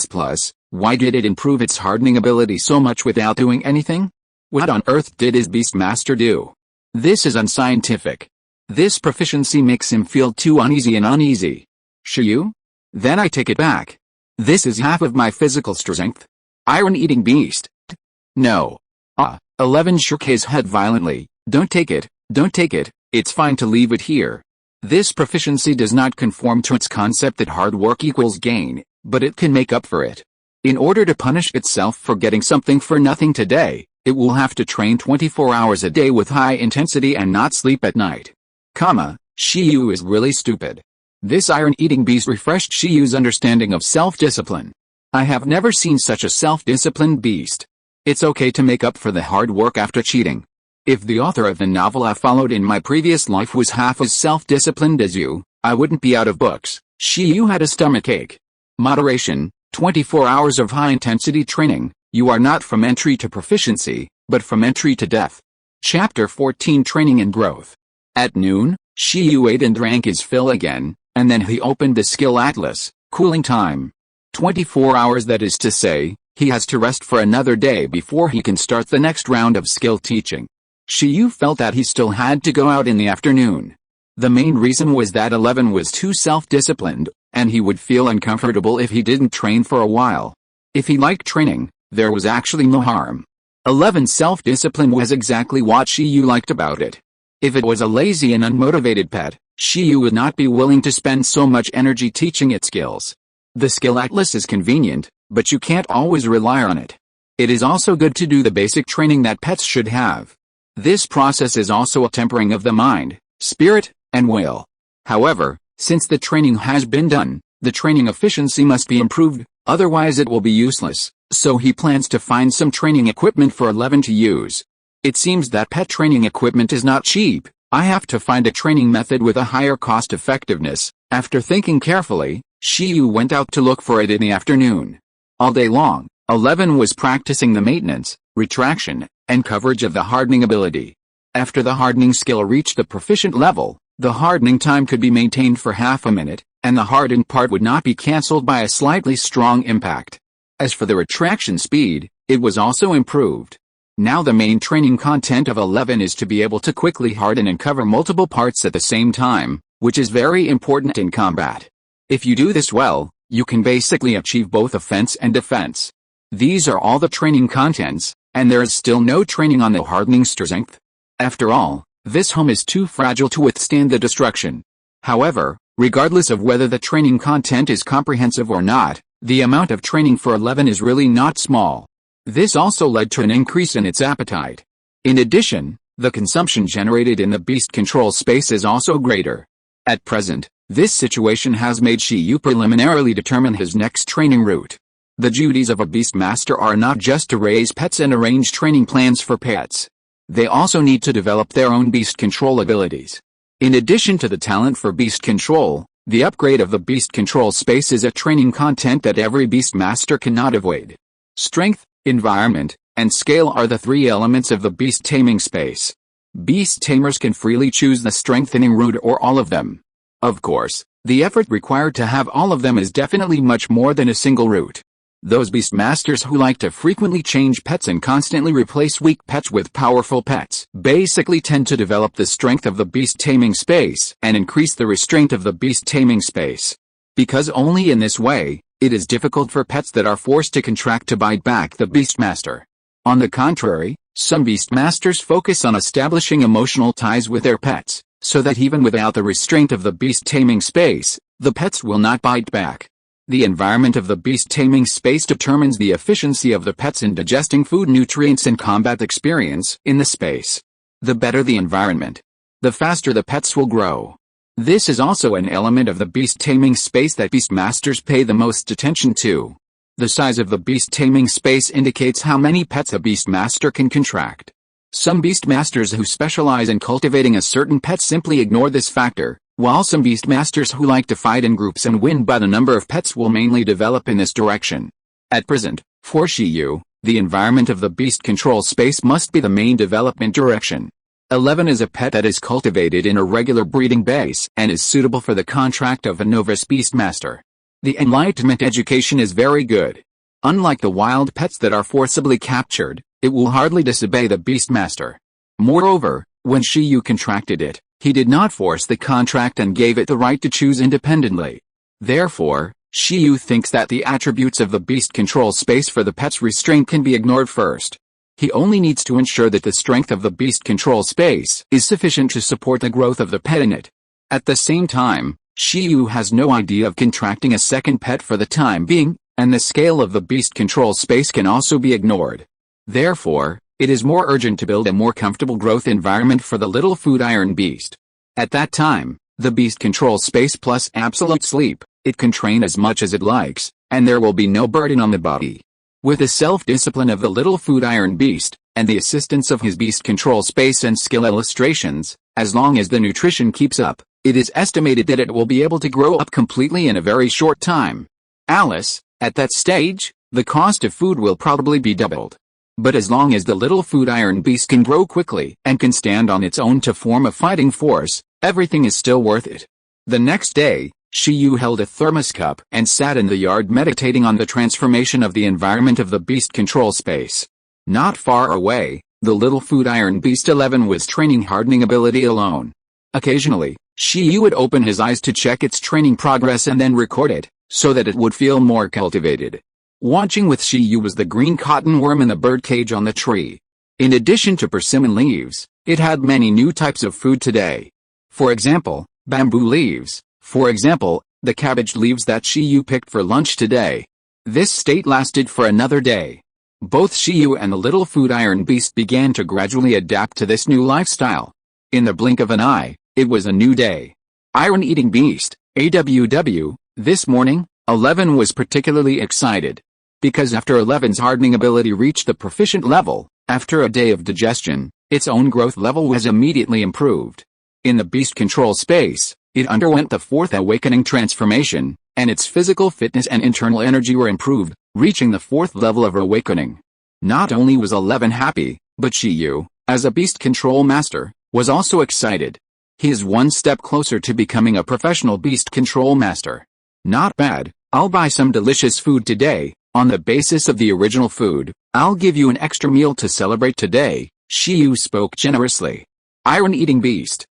why did it improve its hardening ability so much without doing anything? What on earth did his beast master do? This is unscientific. This proficiency makes him feel too uneasy and uneasy. Shiyu? Then I take it back. This is half of my physical strength. Iron-eating beast. No. 11 shook his head violently. Don't take it, it's fine to leave it here. This proficiency does not conform to its concept that hard work equals gain, but it can make up for it. In order to punish itself for getting something for nothing today, it will have to train 24 hours a day with high intensity and not sleep at night. Shiyu is really stupid. This iron-eating beast refreshed Shiyu's understanding of self-discipline. I have never seen such a self-disciplined beast. It's okay to make up for the hard work after cheating. If the author of the novel I followed in my previous life was half as self-disciplined as you, I wouldn't be out of books. Shiyu had a stomachache. Moderation, 24 hours of high-intensity training. You are not from entry to proficiency, but from entry to death. Chapter 14 Training and Growth. At noon, Shiyu ate and drank his fill again, and then he opened the skill atlas. Cooling time. 24 hours, that is to say, he has to rest for another day before he can start the next round of skill teaching. Shiyu felt that he still had to go out in the afternoon. The main reason was that 11 was too self-disciplined, and he would feel uncomfortable if he didn't train for a while. If he liked training, there was actually no harm. 11's self-discipline was exactly what Shiyu liked about it. If it was a lazy and unmotivated pet, Shiyu would not be willing to spend so much energy teaching it skills. The skill atlas is convenient, but you can't always rely on it. It is also good to do the basic training that pets should have. This process is also a tempering of the mind, spirit, and will. However, since the training has been done, the training efficiency must be improved, otherwise it will be useless, so he plans to find some training equipment for 11 to use. It seems that pet training equipment is not cheap. I have to find a training method with a higher cost effectiveness. After thinking carefully, Shiyu went out to look for it in the afternoon. All day long, 11 was practicing the maintenance, retraction, and coverage of the hardening ability. After the hardening skill reached the proficient level, the hardening time could be maintained for half a minute, and the hardened part would not be cancelled by a slightly strong impact. As for the retraction speed, it was also improved. Now the main training content of 11 is to be able to quickly harden and cover multiple parts at the same time, which is very important in combat. If you do this well, you can basically achieve both offense and defense. These are all the training contents, and there is still no training on the hardening strength. After all, this home is too fragile to withstand the destruction. However, regardless of whether the training content is comprehensive or not, the amount of training for 11 is really not small. This also led to an increase in its appetite. In addition, the consumption generated in the beast control space is also greater. At present, this situation has made Shiyu preliminarily determine his next training route. The duties of a beast master are not just to raise pets and arrange training plans for pets. They also need to develop their own beast control abilities. In addition to the talent for beast control, the upgrade of the beast control space is a training content that every beast master cannot avoid. Strength, environment, and scale are the three elements of the beast taming space. Beast tamers can freely choose the strengthening route or all of them. Of course, the effort required to have all of them is definitely much more than a single route. Those beast masters who like to frequently change pets and constantly replace weak pets with powerful pets basically tend to develop the strength of the beast taming space and increase the restraint of the beast taming space. Because only in this way, It is difficult for pets that are forced to contract to bite back the beastmaster. On the contrary, some beastmasters focus on establishing emotional ties with their pets, so that even without the restraint of the beast taming space, the pets will not bite back. The environment of the beast taming space determines the efficiency of the pets in digesting food, nutrients and combat experience in the space. The better the environment, the faster the pets will grow. This is also an element of the beast taming space that beastmasters pay the most attention to. The size of the beast taming space indicates how many pets a beastmaster can contract. Some beastmasters who specialize in cultivating a certain pet simply ignore this factor, while some beastmasters who like to fight in groups and win by the number of pets will mainly develop in this direction. At present, for Shiyu, the environment of the beast control space must be the main development direction. 11 is a pet that is cultivated in a regular breeding base and is suitable for the contract of a novice beastmaster. The enlightenment education is very good. Unlike the wild pets that are forcibly captured, it will hardly disobey the beastmaster. Moreover, when Shiyu contracted it, he did not force the contract and gave it the right to choose independently. Therefore, Shiyu thinks that the attributes of the beast control space for the pet's restraint can be ignored first. He only needs to ensure that the strength of the beast control space is sufficient to support the growth of the pet in it. At the same time, Shiyu has no idea of contracting a second pet for the time being, and the scale of the beast control space can also be ignored. Therefore, it is more urgent to build a more comfortable growth environment for the little food iron beast. At that time, the beast control space plus absolute sleep, it can train as much as it likes, and there will be no burden on the body. With the self-discipline of the little food iron beast, and the assistance of his beast control space and skill illustrations, as long as the nutrition keeps up, it is estimated that it will be able to grow up completely in a very short time. Alice, at that stage, the cost of food will probably be doubled. But as long as the little food iron beast can grow quickly and can stand on its own to form a fighting force, everything is still worth it. The next day, Shiyu held a thermos cup and sat in the yard meditating on the transformation of the environment of the beast control space. Not far away, the little food iron beast 11 was training hardening ability alone. Occasionally, Shiyu would open his eyes to check its training progress and then record it, so that it would feel more cultivated. Watching with Shiyu was the green cotton worm in the bird cage on the tree. In addition to persimmon leaves, it had many new types of food today. For example, bamboo leaves. For example, the cabbage leaves that Shiyu picked for lunch today. This state lasted for another day. Both Shiyu and the little food iron beast began to gradually adapt to this new lifestyle. In the blink of an eye, it was a new day. Iron-eating beast, AWW, this morning, 11 was particularly excited. Because after 11's hardening ability reached the proficient level, after a day of digestion, its own growth level was immediately improved. In the beast control space, it underwent the fourth awakening transformation, and its physical fitness and internal energy were improved, reaching the fourth level of awakening. Not only was 11 happy, but Shiyu, as a beast control master, was also excited. He is one step closer to becoming a professional beast control master. Not bad, I'll buy some delicious food today. On the basis of the original food, I'll give you an extra meal to celebrate today, Shiyu spoke generously. Iron-eating beast.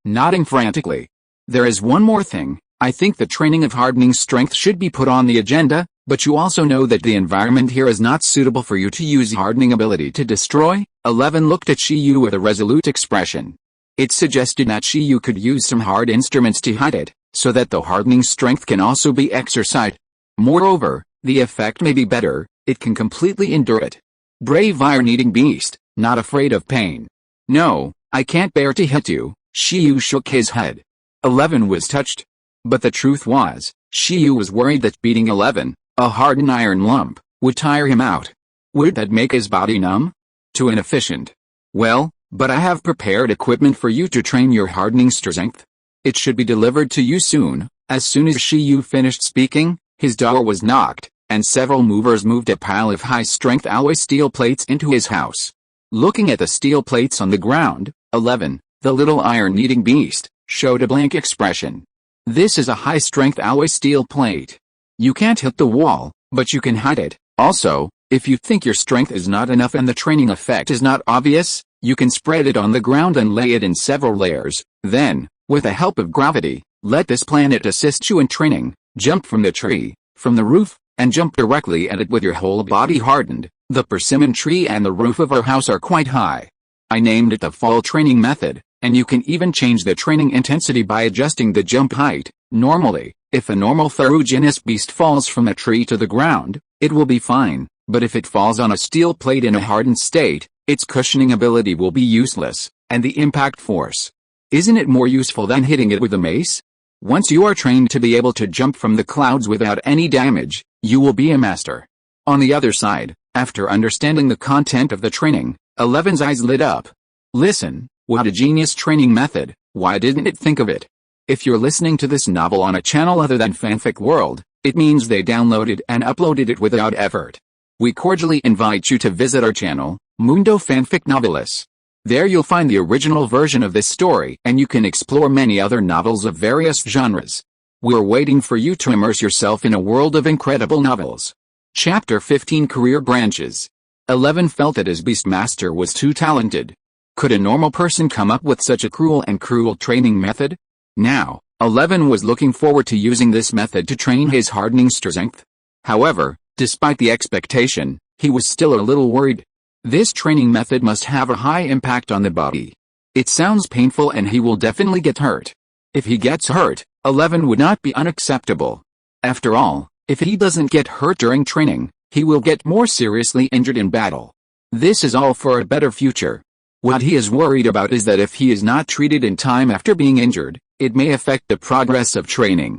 Nodding frantically. There is one more thing, I think the training of hardening strength should be put on the agenda, but you also know that the environment here is not suitable for you to use hardening ability to destroy. 11 looked at Shiyu with a resolute expression. It suggested that Shiyu could use some hard instruments to hide it, so that the hardening strength can also be exercised. Moreover, the effect may be better, it can completely endure it. Brave iron-eating beast, not afraid of pain. No, I can't bear to hit you, Shiyu shook his head. 11 was touched. But the truth was, Shiyu was worried that beating 11, a hardened iron lump, would tire him out. Would that make his body numb? Too inefficient. Well, but I have prepared equipment for you to train your hardening strength. It should be delivered to you soon. As soon as Shiyu finished speaking, his door was knocked, and several movers moved a pile of high-strength alloy steel plates into his house. Looking at the steel plates on the ground, 11, the little iron-eating beast, showed a blank expression. This is a high-strength alloy steel plate. You can't hit the wall, but you can hide it. Also, if you think your strength is not enough and the training effect is not obvious, you can spread it on the ground and lay it in several layers. Then, with the help of gravity, let this planet assist you in training. Jump from the tree, from the roof, and jump directly at it with your whole body hardened. The persimmon tree and the roof of our house are quite high. I named it the fall training method, and you can even change the training intensity by adjusting the jump height. Normally, if a normal ferruginous beast falls from a tree to the ground, it will be fine, but if it falls on a steel plate in a hardened state, its cushioning ability will be useless, and the impact force. Isn't it more useful than hitting it with a mace? Once you are trained to be able to jump from the clouds without any damage, you will be a master. On the other side, after understanding the content of the training, Eleven's eyes lit up. Listen, what a genius training method, why didn't it think of it? If you're listening to this novel on a channel other than Fanfic World, it means they downloaded and uploaded it without effort. We cordially invite you to visit our channel, Mundo Fanfic Novelis. There you'll find the original version of this story and you can explore many other novels of various genres. We're waiting for you to immerse yourself in a world of incredible novels. Chapter 15 Career Branches. 11 felt that his Beastmaster was too talented. Could a normal person come up with such a cruel training method? Now, 11 was looking forward to using this method to train his hardening strength. However, despite the expectation, he was still a little worried. This training method must have a high impact on the body. It sounds painful and he will definitely get hurt. If he gets hurt, 11 would not be unacceptable. After all, if he doesn't get hurt during training, he will get more seriously injured in battle. This is all for a better future. What he is worried about is that if he is not treated in time after being injured, it may affect the progress of training.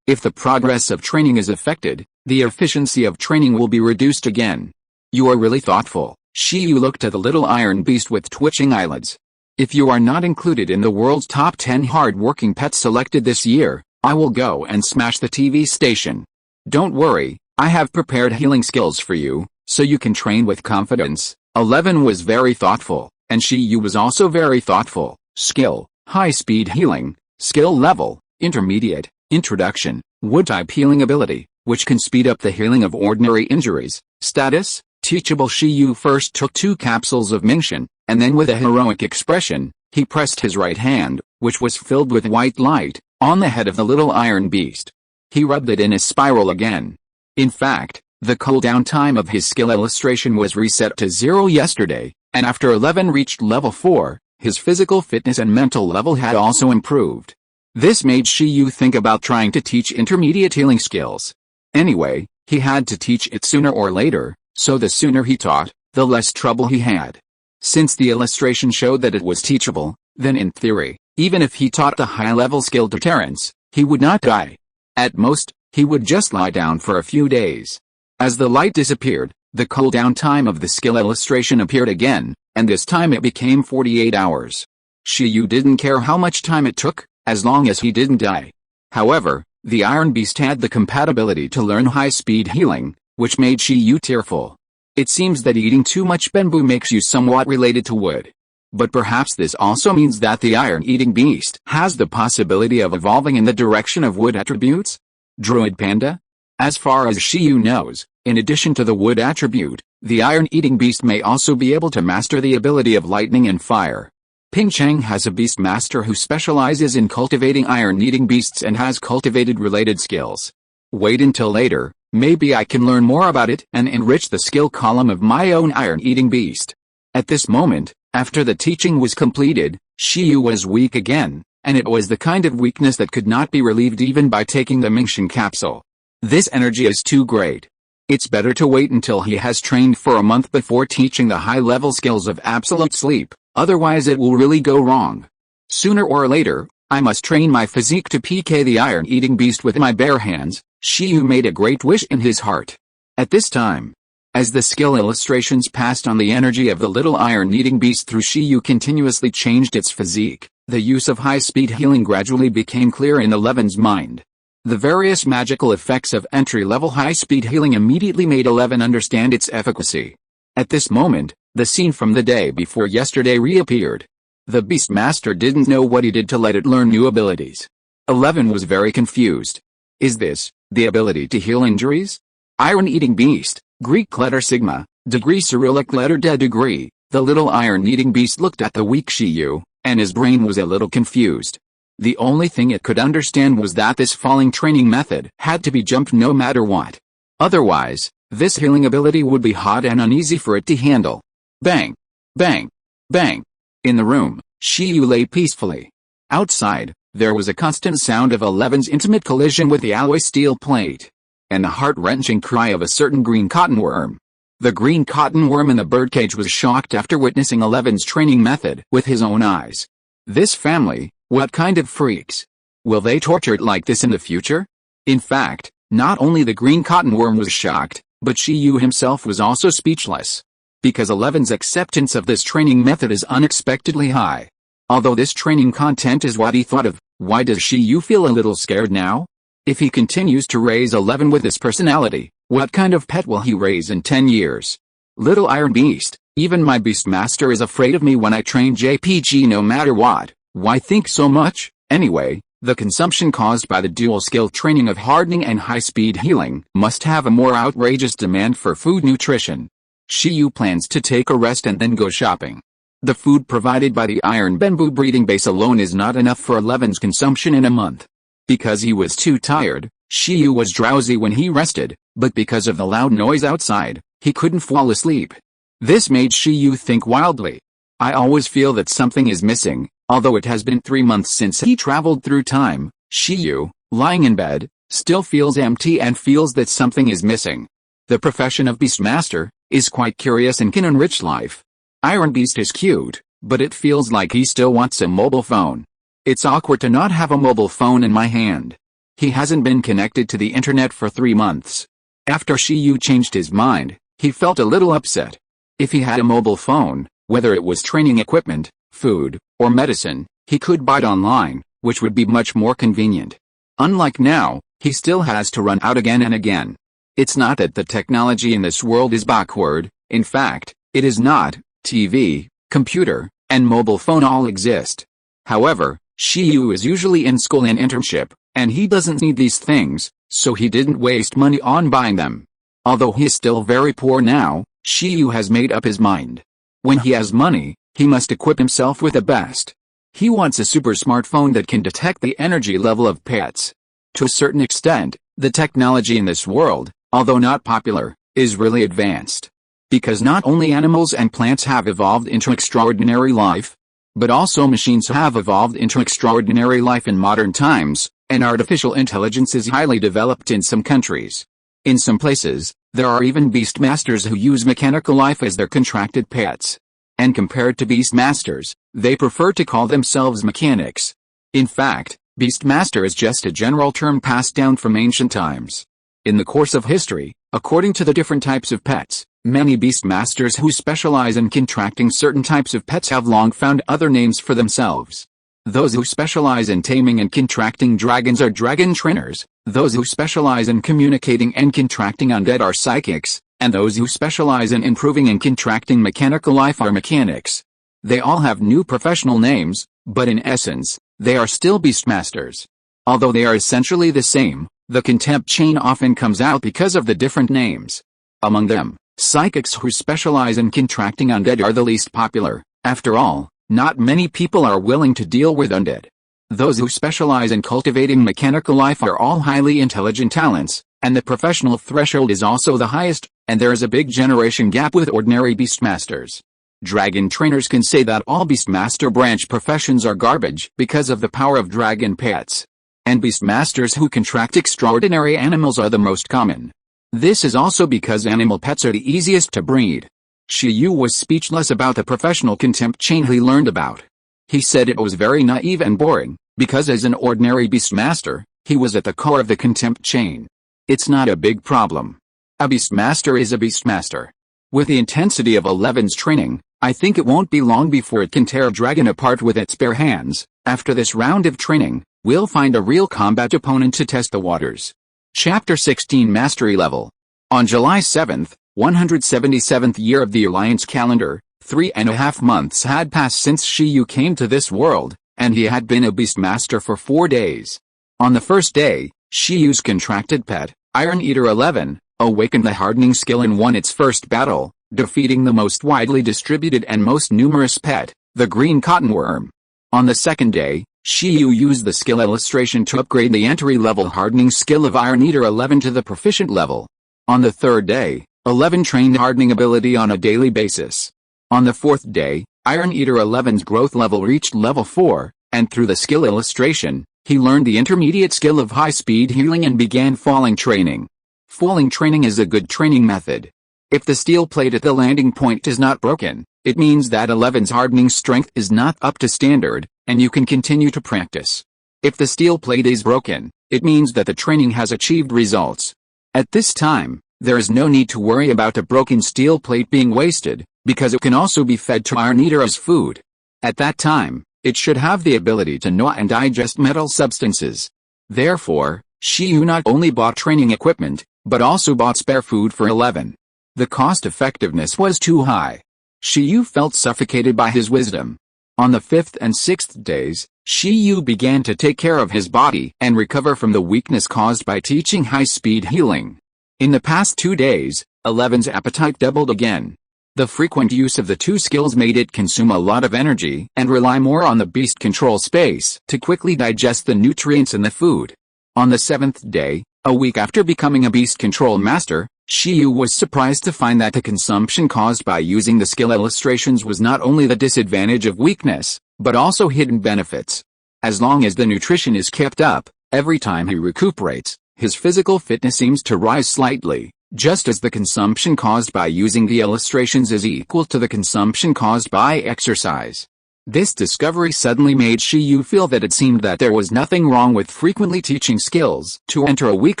If the progress of training is affected, the efficiency of training will be reduced again. You are really thoughtful. Shiyu looked at the little iron beast with twitching eyelids. If you are not included in the world's top 10 hard-working pets selected this year, I will go and smash the TV station. Don't worry, I have prepared healing skills for you, so you can train with confidence. 11 was very thoughtful, and Shiyu was also very thoughtful. Skill, high-speed healing, skill level, intermediate, introduction, wood-type healing ability, which can speed up the healing of ordinary injuries. Status, teachable. Shiyu first took 2 capsules of Mingshan, and then with a heroic expression, he pressed his right hand, which was filled with white light, on the head of the little iron beast. He rubbed it in a spiral again. In fact, the cooldown time of his skill illustration was reset to 0 yesterday, and after 11 reached level 4, his physical fitness and mental level had also improved. This made Shiyu think about trying to teach intermediate healing skills. Anyway, he had to teach it sooner or later, so the sooner he taught, the less trouble he had. Since the illustration showed that it was teachable, then in theory, even if he taught the high-level skill to Terrence, he would not die. At most, he would just lie down for a few days. As the light disappeared, the cooldown time of the skill illustration appeared again, and this time it became 48 hours. Shiyu didn't care how much time it took, as long as he didn't die. However, the Iron Beast had the compatibility to learn high-speed healing, which made Shiyu tearful. It seems that eating too much bamboo makes you somewhat related to wood. But perhaps this also means that the iron-eating beast has the possibility of evolving in the direction of wood attributes? Druid Panda? As far as Shiyu knows, in addition to the wood attribute, the iron-eating beast may also be able to master the ability of lightning and fire. Ping Chang has a beast master who specializes in cultivating iron-eating beasts and has cultivated related skills. Wait until later, maybe I can learn more about it and enrich the skill column of my own iron-eating beast. At this moment, after the teaching was completed, Shiyu was weak again, and it was the kind of weakness that could not be relieved even by taking the Mingshan capsule. This energy is too great. It's better to wait until he has trained for a month before teaching the high-level skills of absolute sleep, otherwise it will really go wrong. Sooner or later, I must train my physique to PK the iron-eating beast with my bare hands. Shiyu made a great wish in his heart. At this time, as the skill illustrations passed on, the energy of the little iron-eating beast through Shiyu continuously changed its physique. The use of high-speed healing gradually became clear in Eleven's mind. The various magical effects of entry-level high-speed healing immediately made 11 understand its efficacy. At this moment, the scene from the day before yesterday reappeared. The Beastmaster didn't know what he did to let it learn new abilities. 11 was very confused. Is this the ability to heal injuries? Iron-eating beast, Greek letter sigma, degree Cyrillic letter de degree. The little iron-eating beast looked at the weak Shiyu, and his brain was a little confused. The only thing it could understand was that this falling training method had to be jumped no matter what. Otherwise, this healing ability would be hot and uneasy for it to handle. Bang! Bang! Bang! In the room, Shiyu lay peacefully. Outside, there was a constant sound of Eleven's intimate collision with the alloy steel plate, and the heart-wrenching cry of a certain green cottonworm. The green cottonworm in the birdcage was shocked after witnessing Eleven's training method with his own eyes. This family, what kind of freaks? Will they torture it like this in the future? In fact, not only the green cottonworm was shocked, but Shiyu himself was also speechless. Because Eleven's acceptance of this training method is unexpectedly high. Although this training content is what he thought of, why does Shiyu feel a little scared now? If he continues to raise 11 with this personality, what kind of pet will he raise in 10 years? Little Iron Beast, even my Beastmaster is afraid of me when I train JPG no matter what. Why think so much? Anyway, the consumption caused by the dual-skill training of hardening and high-speed healing must have a more outrageous demand for food nutrition. Shiyu plans to take a rest and then go shopping. The food provided by the iron bamboo breeding base alone is not enough for 11's consumption in a month. Because he was too tired, Shiyu was drowsy when he rested, but because of the loud noise outside, he couldn't fall asleep. This made Shiyu think wildly. I always feel that something is missing, although it has been 3 months since he traveled through time. Shiyu, lying in bed, still feels empty and feels that something is missing. The profession of Beastmaster is quite curious and can enrich life. Iron Beast is cute, but it feels like he still wants a mobile phone. It's awkward to not have a mobile phone in my hand. He hasn't been connected to the internet for 3 months. After Shiyu changed his mind, he felt a little upset. If he had a mobile phone, whether it was training equipment, food, or medicine, he could buy it online, which would be much more convenient. Unlike now, he still has to run out again and again. It's not that the technology in this world is backward, in fact, it is not. TV, computer, and mobile phone all exist. However, Shiyu is usually in school and internship, and he doesn't need these things, so he didn't waste money on buying them. Although he is still very poor now, Shiyu has made up his mind. When he has money, he must equip himself with the best. He wants a super smartphone that can detect the energy level of pets. To a certain extent, the technology in this world, although not popular, is really advanced. Because not only animals and plants have evolved into extraordinary life, but also machines have evolved into extraordinary life in modern times, and artificial intelligence is highly developed in some countries. In some places, there are even Beastmasters who use mechanical life as their contracted pets. And compared to Beastmasters, they prefer to call themselves mechanics. In fact, Beastmaster is just a general term passed down from ancient times. In the course of history, according to the different types of pets, many Beastmasters who specialize in contracting certain types of pets have long found other names for themselves. Those who specialize in taming and contracting dragons are dragon trainers, those who specialize in communicating and contracting undead are psychics, and those who specialize in improving and contracting mechanical life are mechanics. They all have new professional names, but in essence, they are still Beastmasters. Although they are essentially the same, the contempt chain often comes out because of the different names. Among them, psychics who specialize in contracting undead are the least popular. After all, not many people are willing to deal with undead. Those who specialize in cultivating mechanical life are all highly intelligent talents, and the professional threshold is also the highest, and there is a big generation gap with ordinary Beastmasters. Dragon trainers can say that all Beastmaster branch professions are garbage because of the power of dragon pets. And Beastmasters who contract extraordinary animals are the most common. This is also because animal pets are the easiest to breed. Shiyu was speechless about the professional contempt chain he learned about. He said it was very naive and boring, because as an ordinary Beastmaster, he was at the core of the contempt chain. It's not a big problem. A Beastmaster is a Beastmaster. With the intensity of 11's training, I think it won't be long before it can tear a dragon apart with its bare hands. After this round of training, we'll find a real combat opponent to test the waters. Chapter 16 Mastery Level. On July 7th, 177th year of the Alliance calendar, 3.5 months had passed since Shiyu came to this world, and he had been a Beastmaster for 4 days. On the first day, Shiyu's contracted pet, Iron Eater 11, awakened the hardening skill and won its first battle, defeating the most widely distributed and most numerous pet, the green cottonworm. On the second day, Shiyu used the skill illustration to upgrade the entry-level hardening skill of Iron Eater 11 to the proficient level. On the third day, 11 trained hardening ability on a daily basis. On the fourth day, Iron Eater 11's growth level reached level 4, and through the skill illustration, he learned the intermediate skill of high-speed healing and began falling training. Falling training is a good training method. If the steel plate at the landing point is not broken, it means that 11's hardening strength is not up to standard, and you can continue to practice. If the steel plate is broken, it means that the training has achieved results. At this time, there is no need to worry about a broken steel plate being wasted, because it can also be fed to Iron Eater as food. At that time, it should have the ability to gnaw and digest metal substances. Therefore, Shiyu not only bought training equipment, but also bought spare food for 11. The cost effectiveness was too high. Shiyu felt suffocated by his wisdom. On the 5th and 6th days, Shiyu began to take care of his body and recover from the weakness caused by teaching high-speed healing. In the past 2 days, 11's appetite doubled again. The frequent use of the two skills made it consume a lot of energy and rely more on the beast control space to quickly digest the nutrients in the food. On the 7th day, a week after becoming a beast control master, Shiyu was surprised to find that the consumption caused by using the skill illustrations was not only the disadvantage of weakness, but also hidden benefits. As long as the nutrition is kept up, every time he recuperates, his physical fitness seems to rise slightly, just as the consumption caused by using the illustrations is equal to the consumption caused by exercise. This discovery suddenly made Shiyu feel that it seemed that there was nothing wrong with frequently teaching skills to enter a weak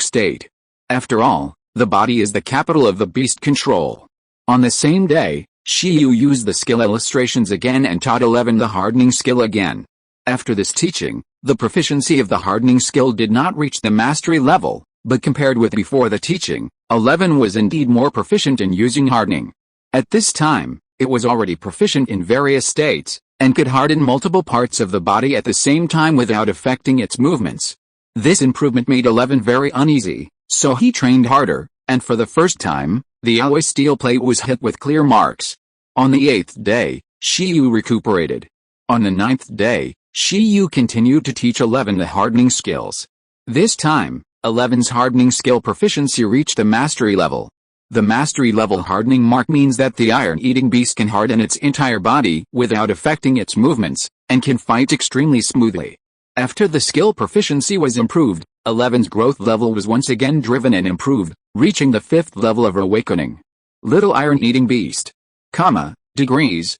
state. After all, the body is the capital of the beast control. On the same day, Shiyu used the skill illustrations again and taught 11 the hardening skill again. After this teaching, the proficiency of the hardening skill did not reach the mastery level, but compared with before the teaching, 11 was indeed more proficient in using hardening. At this time, it was already proficient in various states, and could harden multiple parts of the body at the same time without affecting its movements. This improvement made 11 very uneasy, so he trained harder, and for the first time, the alloy steel plate was hit with clear marks. On the 8th day, Shiyu recuperated. On the 9th day, Shiyu continued to teach 11 the hardening skills. This time, 11's hardening skill proficiency reached the mastery level. The mastery level hardening mark means that the iron-eating beast can harden its entire body without affecting its movements, and can fight extremely smoothly. After the skill proficiency was improved, 11's growth level was once again driven and improved, reaching the 5th level of awakening. Little iron-eating beast. Degrees,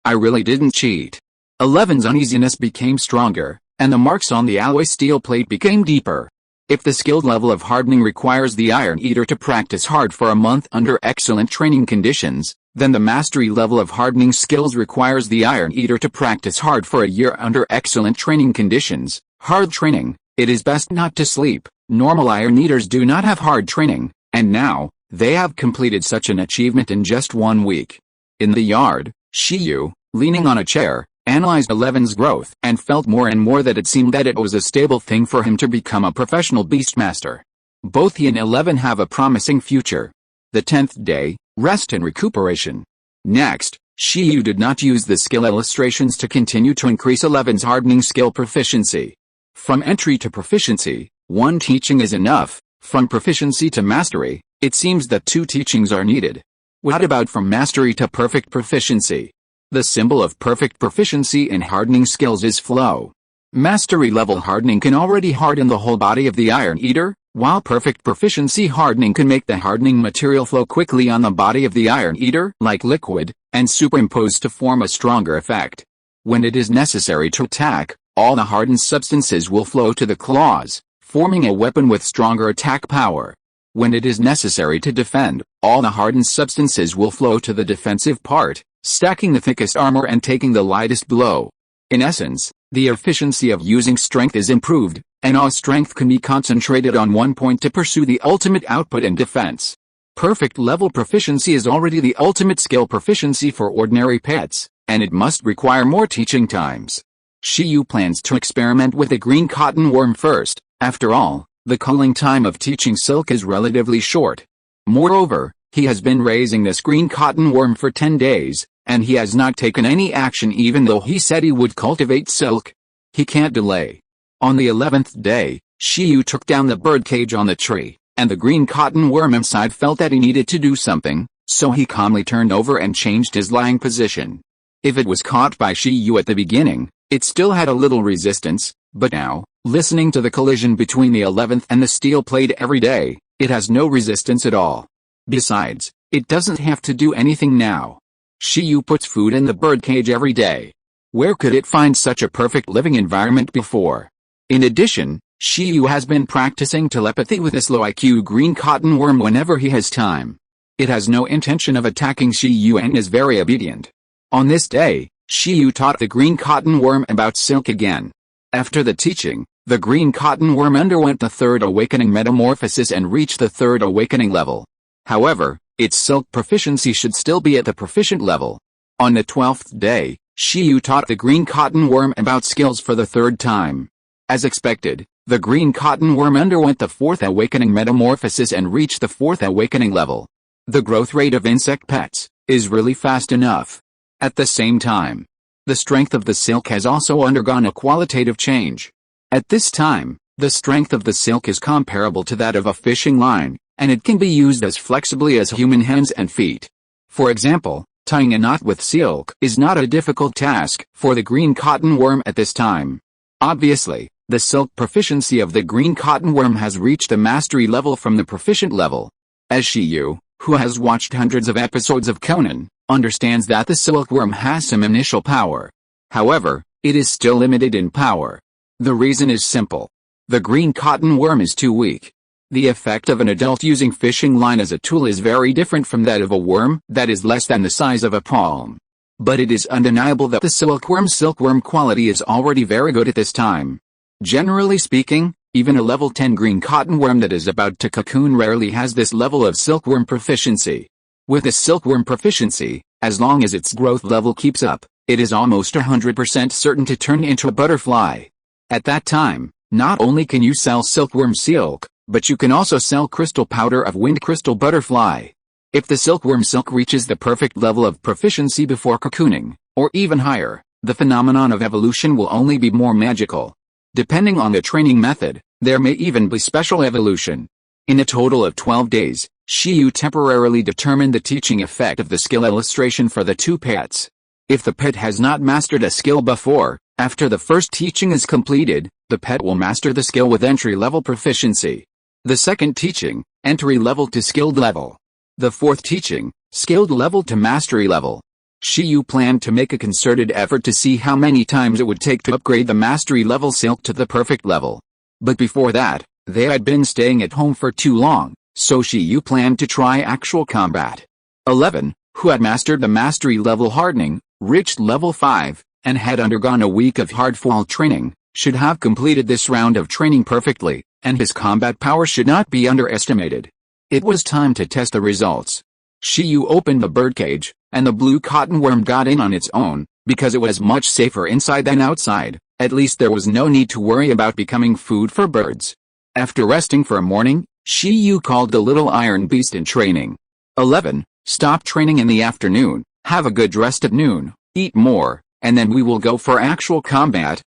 I really didn't cheat. 11's uneasiness became stronger, and the marks on the alloy steel plate became deeper. If the skilled level of hardening requires the Iron Eater to practice hard for a month under excellent training conditions, then the mastery level of hardening skills requires the Iron Eater to practice hard for a year under excellent training conditions. Hard training. It is best not to sleep. Normal Iron Eaters do not have hard training, and now, they have completed such an achievement in just 1 week. In the yard, Shiyu, leaning on a chair, analyzed 11's growth and felt more and more that it seemed that it was a stable thing for him to become a professional beastmaster. Both he and 11 have a promising future. The 10th day, rest and recuperation. Next, Shiyu did not use the skill illustrations to continue to increase 11's hardening skill proficiency. From entry to proficiency, 1 teaching is enough. From proficiency to mastery, it seems that 2 teachings are needed. What about from mastery to perfect proficiency? The symbol of perfect proficiency in hardening skills is flow. Mastery level hardening can already harden the whole body of the Iron Eater, while perfect proficiency hardening can make the hardening material flow quickly on the body of the Iron Eater like liquid, and superimpose to form a stronger effect. When it is necessary to attack, all the hardened substances will flow to the claws, forming a weapon with stronger attack power. When it is necessary to defend, all the hardened substances will flow to the defensive part, stacking the thickest armor and taking the lightest blow. In essence, the efficiency of using strength is improved, and all strength can be concentrated on one point to pursue the ultimate output in defense. Perfect level proficiency is already the ultimate skill proficiency for ordinary pets, and it must require more teaching times. Shiyu plans to experiment with the green cotton worm first. After all, the cooling time of teaching silk is relatively short. Moreover, he has been raising this green cotton worm for 10 days, and he has not taken any action even though he said he would cultivate silk. He can't delay. On the 11th day, Shiyu took down the birdcage on the tree, and the green cotton worm inside felt that he needed to do something, so he calmly turned over and changed his lying position. If it was caught by Shiyu at the beginning, it still had a little resistance, but now, listening to the collision between the 11th and the steel plate every day, it has no resistance at all. Besides, it doesn't have to do anything now. Shiyu puts food in the birdcage every day. Where could it find such a perfect living environment before? In addition, Shiyu has been practicing telepathy with this low-IQ green cotton worm whenever he has time. It has no intention of attacking Shiyu and is very obedient. On this day, Shiyu taught the green cotton worm about silk again. After the teaching, the green cotton worm underwent the third awakening metamorphosis and reached the third awakening level. However, its silk proficiency should still be at the proficient level. On the 12th day, Shiyu taught the green cotton worm about skills for the third time. As expected, the green cotton worm underwent the fourth awakening metamorphosis and reached the fourth awakening level. The growth rate of insect pets is really fast enough. At the same time, the strength of the silk has also undergone a qualitative change. At this time, the strength of the silk is comparable to that of a fishing line, and it can be used as flexibly as human hands and feet. For example, tying a knot with silk is not a difficult task for the green cotton worm at this time. Obviously, the silk proficiency of the green cotton worm has reached the mastery level from the proficient level. As Shiyu, who has watched hundreds of episodes of Conan, understands that the silkworm has some initial power. However, it is still limited in power. The reason is simple. The green cotton worm is too weak. The effect of an adult using fishing line as a tool is very different from that of a worm that is less than the size of a palm. But it is undeniable that the silkworm quality is already very good at this time. Generally speaking, even a level 10 green cotton worm that is about to cocoon rarely has this level of silkworm proficiency. With the silkworm proficiency, as long as its growth level keeps up, it is almost 100% certain to turn into a butterfly. At that time, not only can you sell silkworm silk, but you can also sell crystal powder of wind crystal butterfly. If the silkworm silk reaches the perfect level of proficiency before cocooning, or even higher, the phenomenon of evolution will only be more magical. Depending on the training method, there may even be special evolution. In a total of 12 days, Shiyu temporarily determined the teaching effect of the skill illustration for the two pets. If the pet has not mastered a skill before, after the first teaching is completed, the pet will master the skill with entry-level proficiency. The second teaching, entry level to skilled level. The fourth teaching, skilled level to mastery level. Shiyu planned to make a concerted effort to see how many times it would take to upgrade the mastery level silk to the perfect level. But before that, they had been staying at home for too long, so Shiyu planned to try actual combat. 11, who had mastered the mastery level hardening, reached level 5, and had undergone a week of hard-fall training, should have completed this round of training perfectly, and his combat power should not be underestimated. It was time to test the results. Shiyu opened the birdcage, and the blue cotton worm got in on its own, because it was much safer inside than outside. At least there was no need to worry about becoming food for birds. After resting for a morning, Shiyu called the little iron beast in training. 11. Stop training in the afternoon, have a good rest at noon, eat more, and then we will go for actual combat.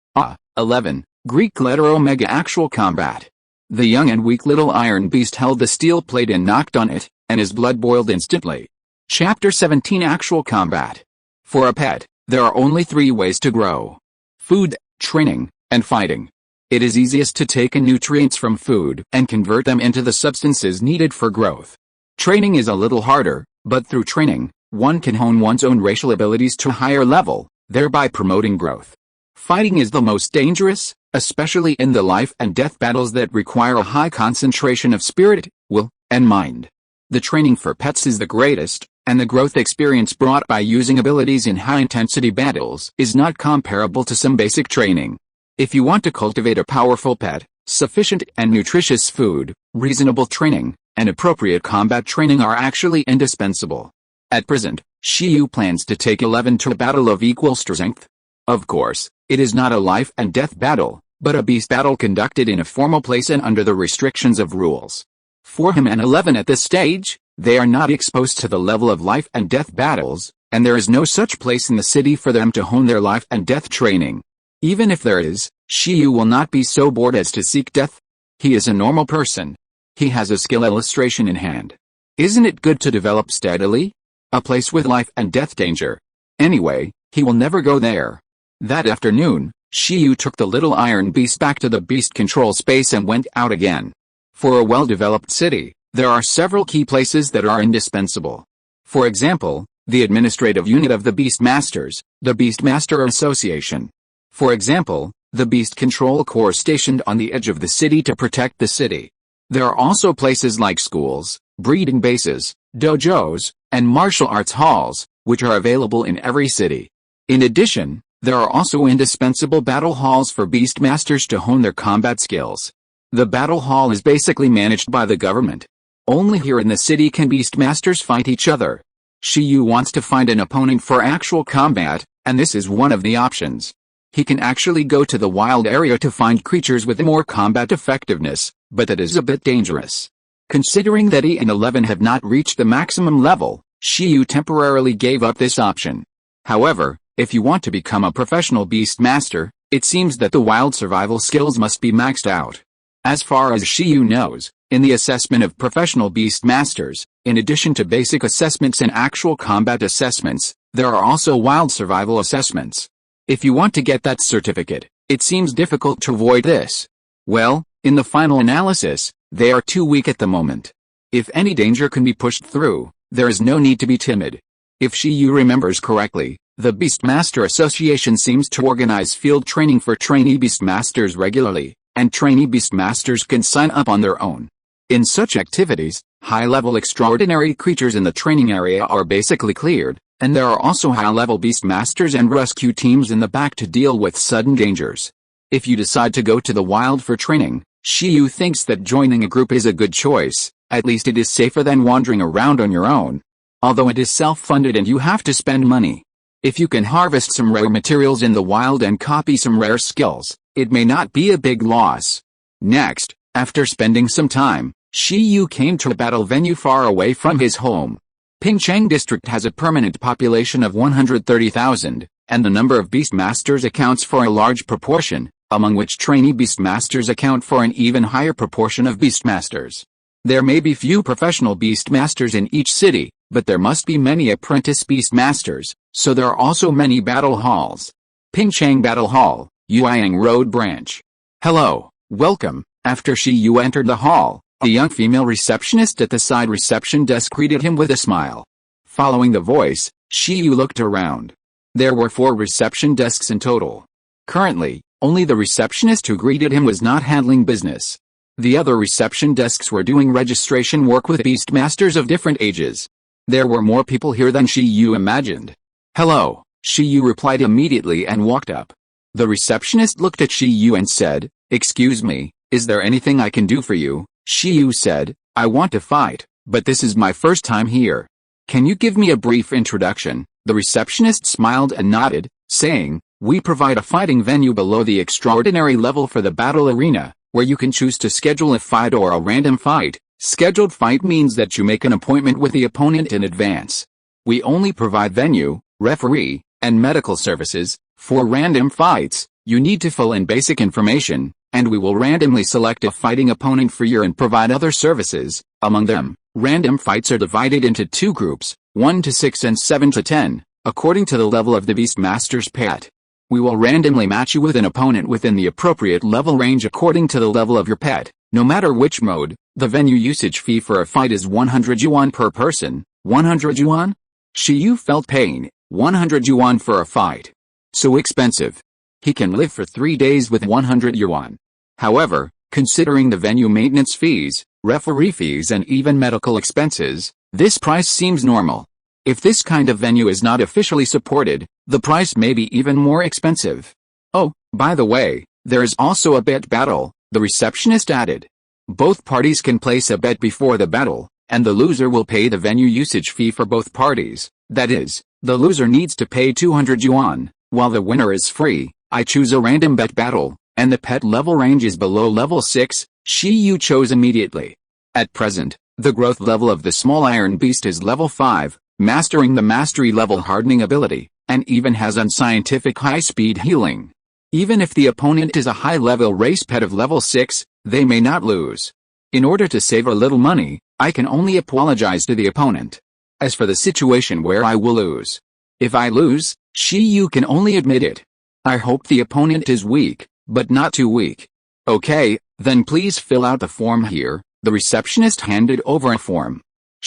11. Greek letter Omega actual combat. The young and weak little iron beast held the steel plate and knocked on it, and his blood boiled instantly. Chapter 17 Actual Combat. For a pet, there are only 3 ways to grow: food, training, and fighting. It is easiest to take in nutrients from food and convert them into the substances needed for growth. Training is a little harder, but through training, one can hone one's own racial abilities to a higher level, thereby promoting growth. Fighting is the most dangerous, especially in the life and death battles that require a high concentration of spirit, will, and mind. The training for pets is the greatest, and the growth experience brought by using abilities in high-intensity battles is not comparable to some basic training. If you want to cultivate a powerful pet, sufficient and nutritious food, reasonable training, and appropriate combat training are actually indispensable. At present, Shiyu plans to take 11 to a battle of equal strength. Of course, it is not a life and death battle, but a beast battle conducted in a formal place and under the restrictions of rules. For him and 11 at this stage, they are not exposed to the level of life and death battles, and there is no such place in the city for them to hone their life and death training. Even if there is, Shiyu will not be so bored as to seek death. He is a normal person. He has a skill illustration in hand. Isn't it good to develop steadily? A place with life and death danger. Anyway, he will never go there. That afternoon, Shiyu took the little iron beast back to the beast control space and went out again. For a well-developed city, there are several key places that are indispensable. For example, the administrative unit of the Beastmasters, the Beastmaster Association. For example, the Beast Control Corps stationed on the edge of the city to protect the city. There are also places like schools, breeding bases, dojos, and martial arts halls, which are available in every city. In addition, there are also indispensable battle halls for Beastmasters to hone their combat skills. The battle hall is basically managed by the government. Only here in the city can Beastmasters fight each other. Shiyu wants to find an opponent for actual combat, and this is one of the options. He can actually go to the wild area to find creatures with more combat effectiveness, but that is a bit dangerous. Considering that he and 11 have not reached the maximum level, Shiyu temporarily gave up this option. However, if you want to become a professional Beastmaster, it seems that the wild survival skills must be maxed out. As far as Shiyu knows, in the assessment of professional Beastmasters, in addition to basic assessments and actual combat assessments, there are also wild survival assessments. If you want to get that certificate, it seems difficult to avoid this. Well, in the final analysis, they are too weak at the moment. If any danger can be pushed through, there is no need to be timid. If Shiyu remembers correctly, the Beastmaster Association seems to organize field training for trainee Beastmasters regularly, and trainee Beastmasters can sign up on their own. In such activities, high-level extraordinary creatures in the training area are basically cleared, and there are also high-level Beastmasters and rescue teams in the back to deal with sudden dangers. If you decide to go to the wild for training, Shiyu thinks that joining a group is a good choice. At least it is safer than wandering around on your own. Although it is self-funded and you have to spend money. If you can harvest some rare materials in the wild and copy some rare skills, it may not be a big loss. Next, after spending some time, Shiyu came to a battle venue far away from his home. Pingcheng district has a permanent population of 130,000, and the number of Beastmasters accounts for a large proportion, among which trainee Beastmasters account for an even higher proportion of Beastmasters. There may be few professional Beastmasters in each city, but there must be many apprentice Beastmasters, so there are also many battle halls. Pingcheng Battle Hall, Yueyang Road Branch. Hello, welcome. After Shiyu entered the hall, a young female receptionist at the side reception desk greeted him with a smile. Following the voice, Shiyu looked around. There were 4 reception desks in total. Currently, only the receptionist who greeted him was not handling business. The other reception desks were doing registration work with Beastmasters of different ages. There were more people here than Shiyu imagined. Hello, Shiyu replied immediately and walked up. The receptionist looked at Shiyu and said, "Excuse me, is there anything I can do for you?" Shiyu said, "I want to fight, but this is my first time here. Can you give me a brief introduction?" The receptionist smiled and nodded, saying, "We provide a fighting venue below the extraordinary level for the battle arena, where you can choose to schedule a fight or a random fight. Scheduled fight means that you make an appointment with the opponent in advance. We only provide venue, referee, and medical services. For random fights, you need to fill in basic information, and we will randomly select a fighting opponent for you and provide other services. Among them, random fights are divided into 2 groups, 1 to 6 and 7 to 10, according to the level of the Beastmaster's pet. We will randomly match you with an opponent within the appropriate level range according to the level of your pet, no matter which mode. The venue usage fee for a fight is 100 yuan per person. 100 yuan? Shiyu felt pain. 100 yuan for a fight. So expensive. He can live for 3 days with 100 yuan. However, considering the venue maintenance fees, referee fees and even medical expenses, this price seems normal. If this kind of venue is not officially supported, the price may be even more expensive. Oh, by the way, there is also a bet battle, the receptionist added. Both parties can place a bet before the battle, and the loser will pay the venue usage fee for both parties. That is, the loser needs to pay 200 yuan, while the winner is free. I choose a random bet battle, and the pet level range is below level 6, Shiyu chose immediately. At present, the growth level of the small iron beast is level 5, mastering the mastery level hardening ability, and even has unscientific high-speed healing. Even if the opponent is a high-level race pet of level 6, they may not lose. In order to save a little money, I can only apologize to the opponent. As for the situation where I will lose, if I lose, you can only admit it. I hope the opponent is weak, but not too weak. Okay, then please fill out the form here. The receptionist handed over a form.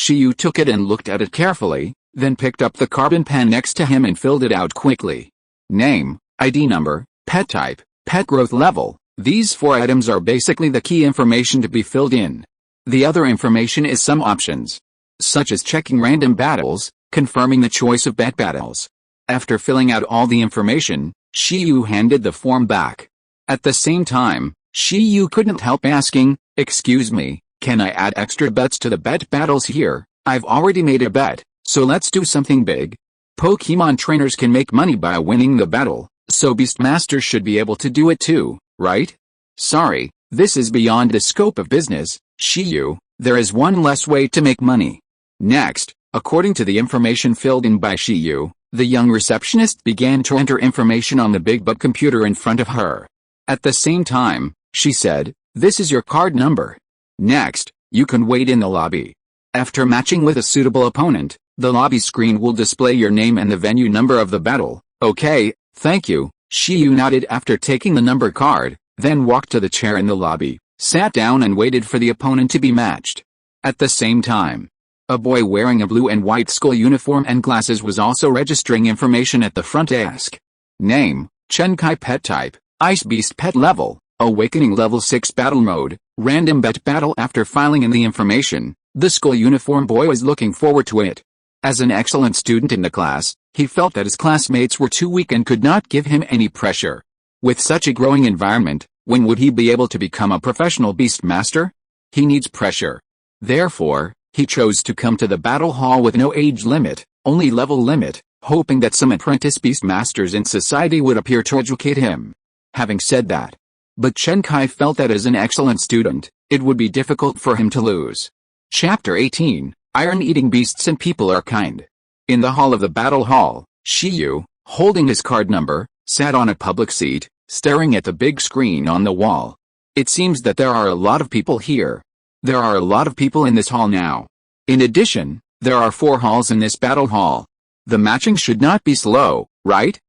Yu took it and looked at it carefully, then picked up the carbon pen next to him and filled it out quickly. Name, ID number, pet type, pet growth level. These 4 items are basically the key information to be filled in. The other information is some options, such as checking random battles, confirming the choice of bet battles. After filling out all the information, Yu handed the form back. At the same time, Yu couldn't help asking, "Excuse me, can I add extra bets to the bet battles here? I've already made a bet, so let's do something big." Pokemon trainers can make money by winning the battle, so Beastmasters should be able to do it too, right? Sorry, this is beyond the scope of business, Yu. There is one less way to make money. Next, according to the information filled in by Yu, the young receptionist began to enter information on the big book computer in front of her. At the same time, she said, "This is your card number. Next, you can wait in the lobby. After matching with a suitable opponent, the lobby screen will display your name and the venue number of the battle." "Okay, thank you," Yu nodded after taking the number card, then walked to the chair in the lobby, sat down and waited for the opponent to be matched. At the same time, a boy wearing a blue and white school uniform and glasses was also registering information at the front desk. Name, Chenkai pet type, Ice Beast pet level, Awakening level 6 battle mode, random bet battle. After filing in the information, the school uniform boy was looking forward to it. As an excellent student in the class, he felt that his classmates were too weak and could not give him any pressure. With such a growing environment, when would he be able to become a professional Beastmaster? He needs pressure. Therefore, he chose to come to the battle hall with no age limit, only level limit, hoping that some apprentice Beastmasters in society would appear to educate him. Having said that, but Chenkai felt that as an excellent student, it would be difficult for him to lose. Chapter 18, Iron-Eating Beasts and People Are Kind. In the hall of the battle hall, Yu, holding his card number, sat on a public seat, staring at the big screen on the wall. It seems that there are a lot of people here. There are a lot of people in this hall now. In addition, there are 4 halls in this battle hall. The matching should not be slow, right?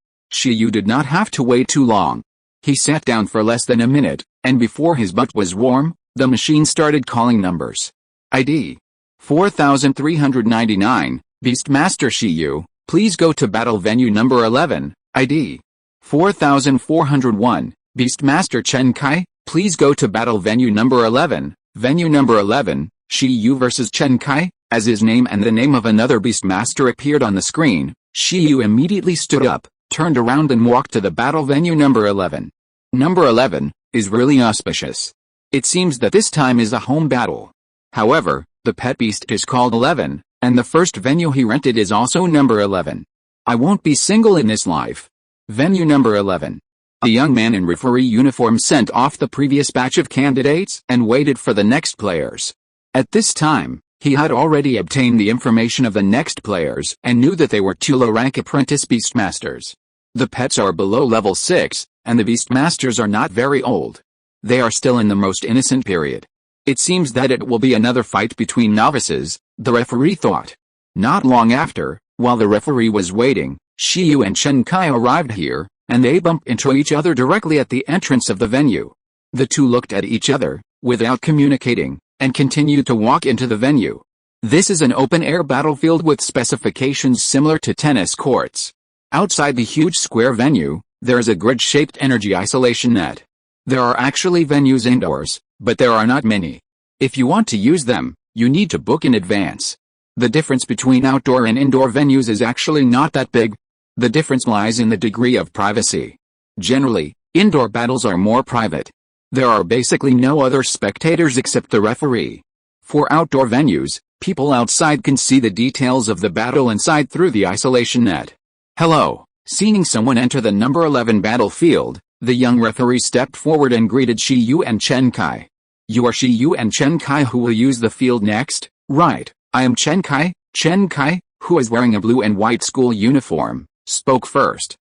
Yu did not have to wait too long. He sat down for less than a minute, and before his butt was warm, the machine started calling numbers. ID 4399, Beastmaster Yu, please go to battle venue number 11. ID 4401, Beastmaster Chenkai, please go to battle venue number 11. Venue number 11, Yu vs Chenkai. As his name and the name of another Beastmaster appeared on the screen, Yu immediately stood up, turned around and walked to the battle venue number 11. Number 11 is really auspicious. It seems that this time is a home battle. However, the pet beast is called 11, and the first venue he rented is also number 11. I won't be single in this life. Venue number 11. A young man in referee uniform sent off the previous batch of candidates and waited for the next players. At this time, he had already obtained the information of the next players and knew that they were 2 low-rank apprentice Beastmasters. The pets are below level 6, and the Beastmasters are not very old. They are still in the most innocent period. It seems that it will be another fight between novices, the referee thought. Not long after, while the referee was waiting, Yu and Chenkai arrived here, and they bumped into each other directly at the entrance of the venue. The two looked at each other, without communicating, and continued to walk into the venue. This is an open-air battlefield with specifications similar to tennis courts. Outside the huge square venue, there is a grid-shaped energy isolation net. There are actually venues indoors, but there are not many. If you want to use them, you need to book in advance. The difference between outdoor and indoor venues is actually not that big. The difference lies in the degree of privacy. Generally, indoor battles are more private. There are basically no other spectators except the referee. For outdoor venues, people outside can see the details of the battle inside through the isolation net. Hello. Seeing someone enter the number 11 battlefield, the young referee stepped forward and greeted Yu and Chenkai. You are Yu and Chenkai who will use the field next? Right, I am Chenkai. Chenkai, who is wearing a blue and white school uniform, spoke first.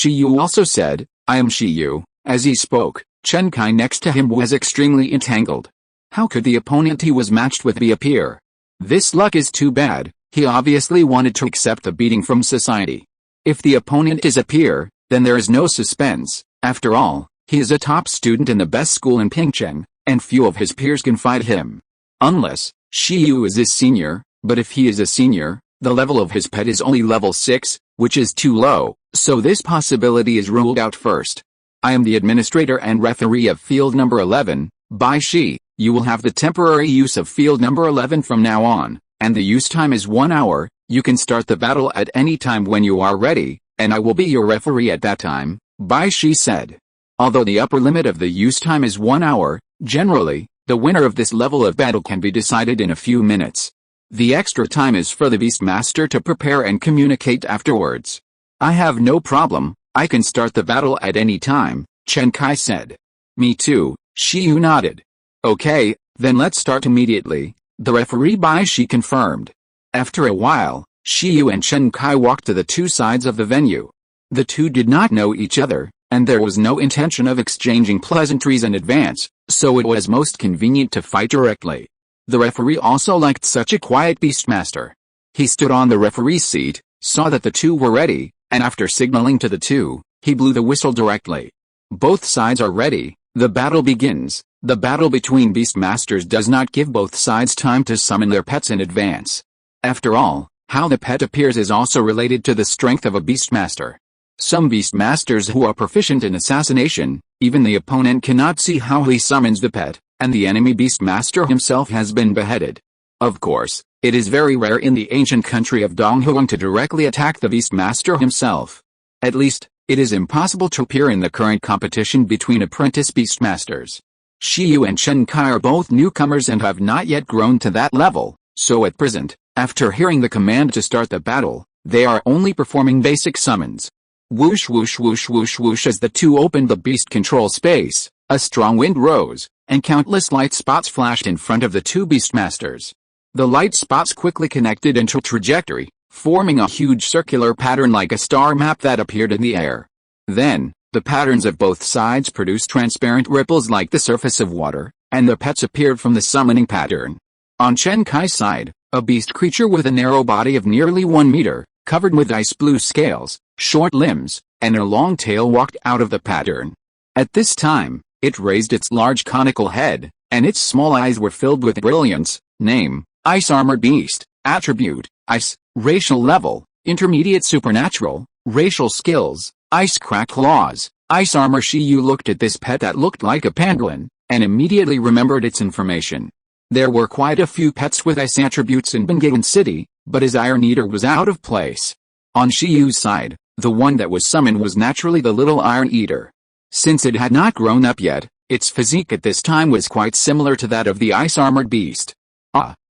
Yu also said, I am Shiyu. As he spoke, Chen Kai next to him was extremely entangled. How could the opponent he was matched with appear? This luck is too bad. He obviously wanted to accept the beating from society. If the opponent is appear, then there is no suspense. After all, he is a top student in the best school in Pingcheng, and few of his peers can fight him. Unless Shiyu is his senior, but if he is a senior, the level of his pet is only level 6, which is too low, so this possibility is ruled out first. I am the administrator and referee of field number 11, Bai Shi. You will have the temporary use of field number 11 from now on, and the use time is 1 hour. You can start the battle at any time when you are ready, and I will be your referee at that time, Bai Shi said. Although the upper limit of the use time is 1 hour, generally, the winner of this level of battle can be decided in a few minutes. The extra time is for the Beastmaster to prepare and communicate afterwards. I have no problem, I can start the battle at any time, Chen Kai said. Me too, Shiyu nodded. Okay, then let's start immediately, the referee Bai Shi confirmed. After a while, Shiyu and Chen Kai walked to the two sides of the venue. The two did not know each other, and there was no intention of exchanging pleasantries in advance, so it was most convenient to fight directly. The referee also liked such a quiet Beastmaster. He stood on the referee's seat, saw that the two were ready, and after signaling to the two, he blew the whistle directly. Both sides are ready, the battle begins. The battle between Beastmasters does not give both sides time to summon their pets in advance. After all, how the pet appears is also related to the strength of a Beastmaster. Some Beastmasters who are proficient in assassination, even the opponent cannot see how he summons the pet, and the enemy Beastmaster himself has been beheaded. Of course, it is very rare in the ancient country of Donghuang to directly attack the Beastmaster himself. At least, it is impossible to appear in the current competition between apprentice Beastmasters. Shiyu and Chen Kai are both newcomers and have not yet grown to that level, so at present, after hearing the command to start the battle, they are only performing basic summons. Whoosh whoosh whoosh whoosh whoosh. As the two opened the beast control space, a strong wind rose, and countless light spots flashed in front of the two Beastmasters. The light spots quickly connected into a trajectory, forming a huge circular pattern like a star map that appeared in the air. Then, the patterns of both sides produced transparent ripples like the surface of water, and the pets appeared from the summoning pattern. On Chen Kai's side, a beast creature with a narrow body of nearly 1 meter, covered with ice blue scales, short limbs, and a long tail walked out of the pattern. At this time, it raised its large conical head, and its small eyes were filled with brilliance. Name: Ice Armored Beast. Attribute: Ice. Racial level: Intermediate Supernatural. Racial skills: Ice Crack Claws. Ice Armor. Shiyu looked at this pet that looked like a pangolin, and immediately remembered its information. There were quite a few pets with ice attributes in Bengawan City, but his Iron Eater was out of place. On Shiyu's side, the one that was summoned was naturally the little Iron Eater. Since it had not grown up yet, its physique at this time was quite similar to that of the ice-armored beast.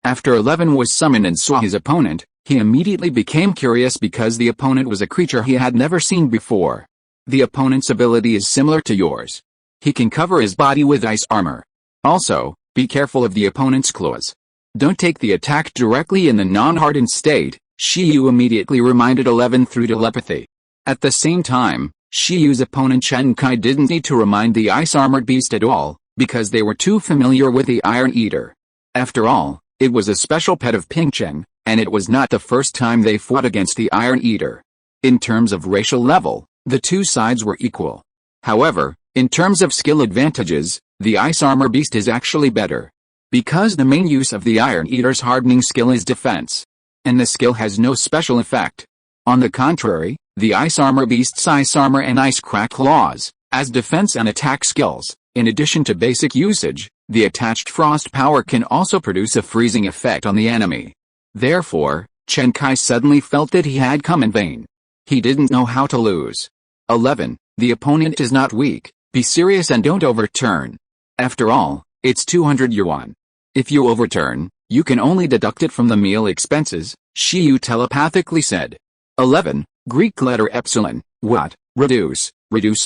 After 11 was summoned and saw his opponent, he immediately became curious because the opponent was a creature he had never seen before. The opponent's ability is similar to yours. He can cover his body with ice armor. Also, be careful of the opponent's claws. Don't take the attack directly in the non-hardened state, Shiyu immediately reminded 11 through telepathy. At the same time, Shiyu's opponent Chen Kai didn't need to remind the ice-armored beast at all, because they were too familiar with the Iron Eater. After all, it was a special pet of Pingcheng, and it was not the first time they fought against the Iron Eater. In terms of racial level, the two sides were equal. However, in terms of skill advantages, the Ice Armor Beast is actually better. Because the main use of the Iron Eater's hardening skill is defense. And the skill has no special effect. On the contrary, the Ice Armor Beast's Ice Armor and Ice Crack Claws, as defense and attack skills, in addition to basic usage, the attached frost power can also produce a freezing effect on the enemy. Therefore, Chen Kai suddenly felt that he had come in vain. He didn't know how to lose. 11. The opponent is not weak, be serious and don't overturn. After all, it's 200 yuan. If you overturn, you can only deduct it from the meal expenses, Shiyu telepathically said. 11. Greek letter epsilon. What? Reduce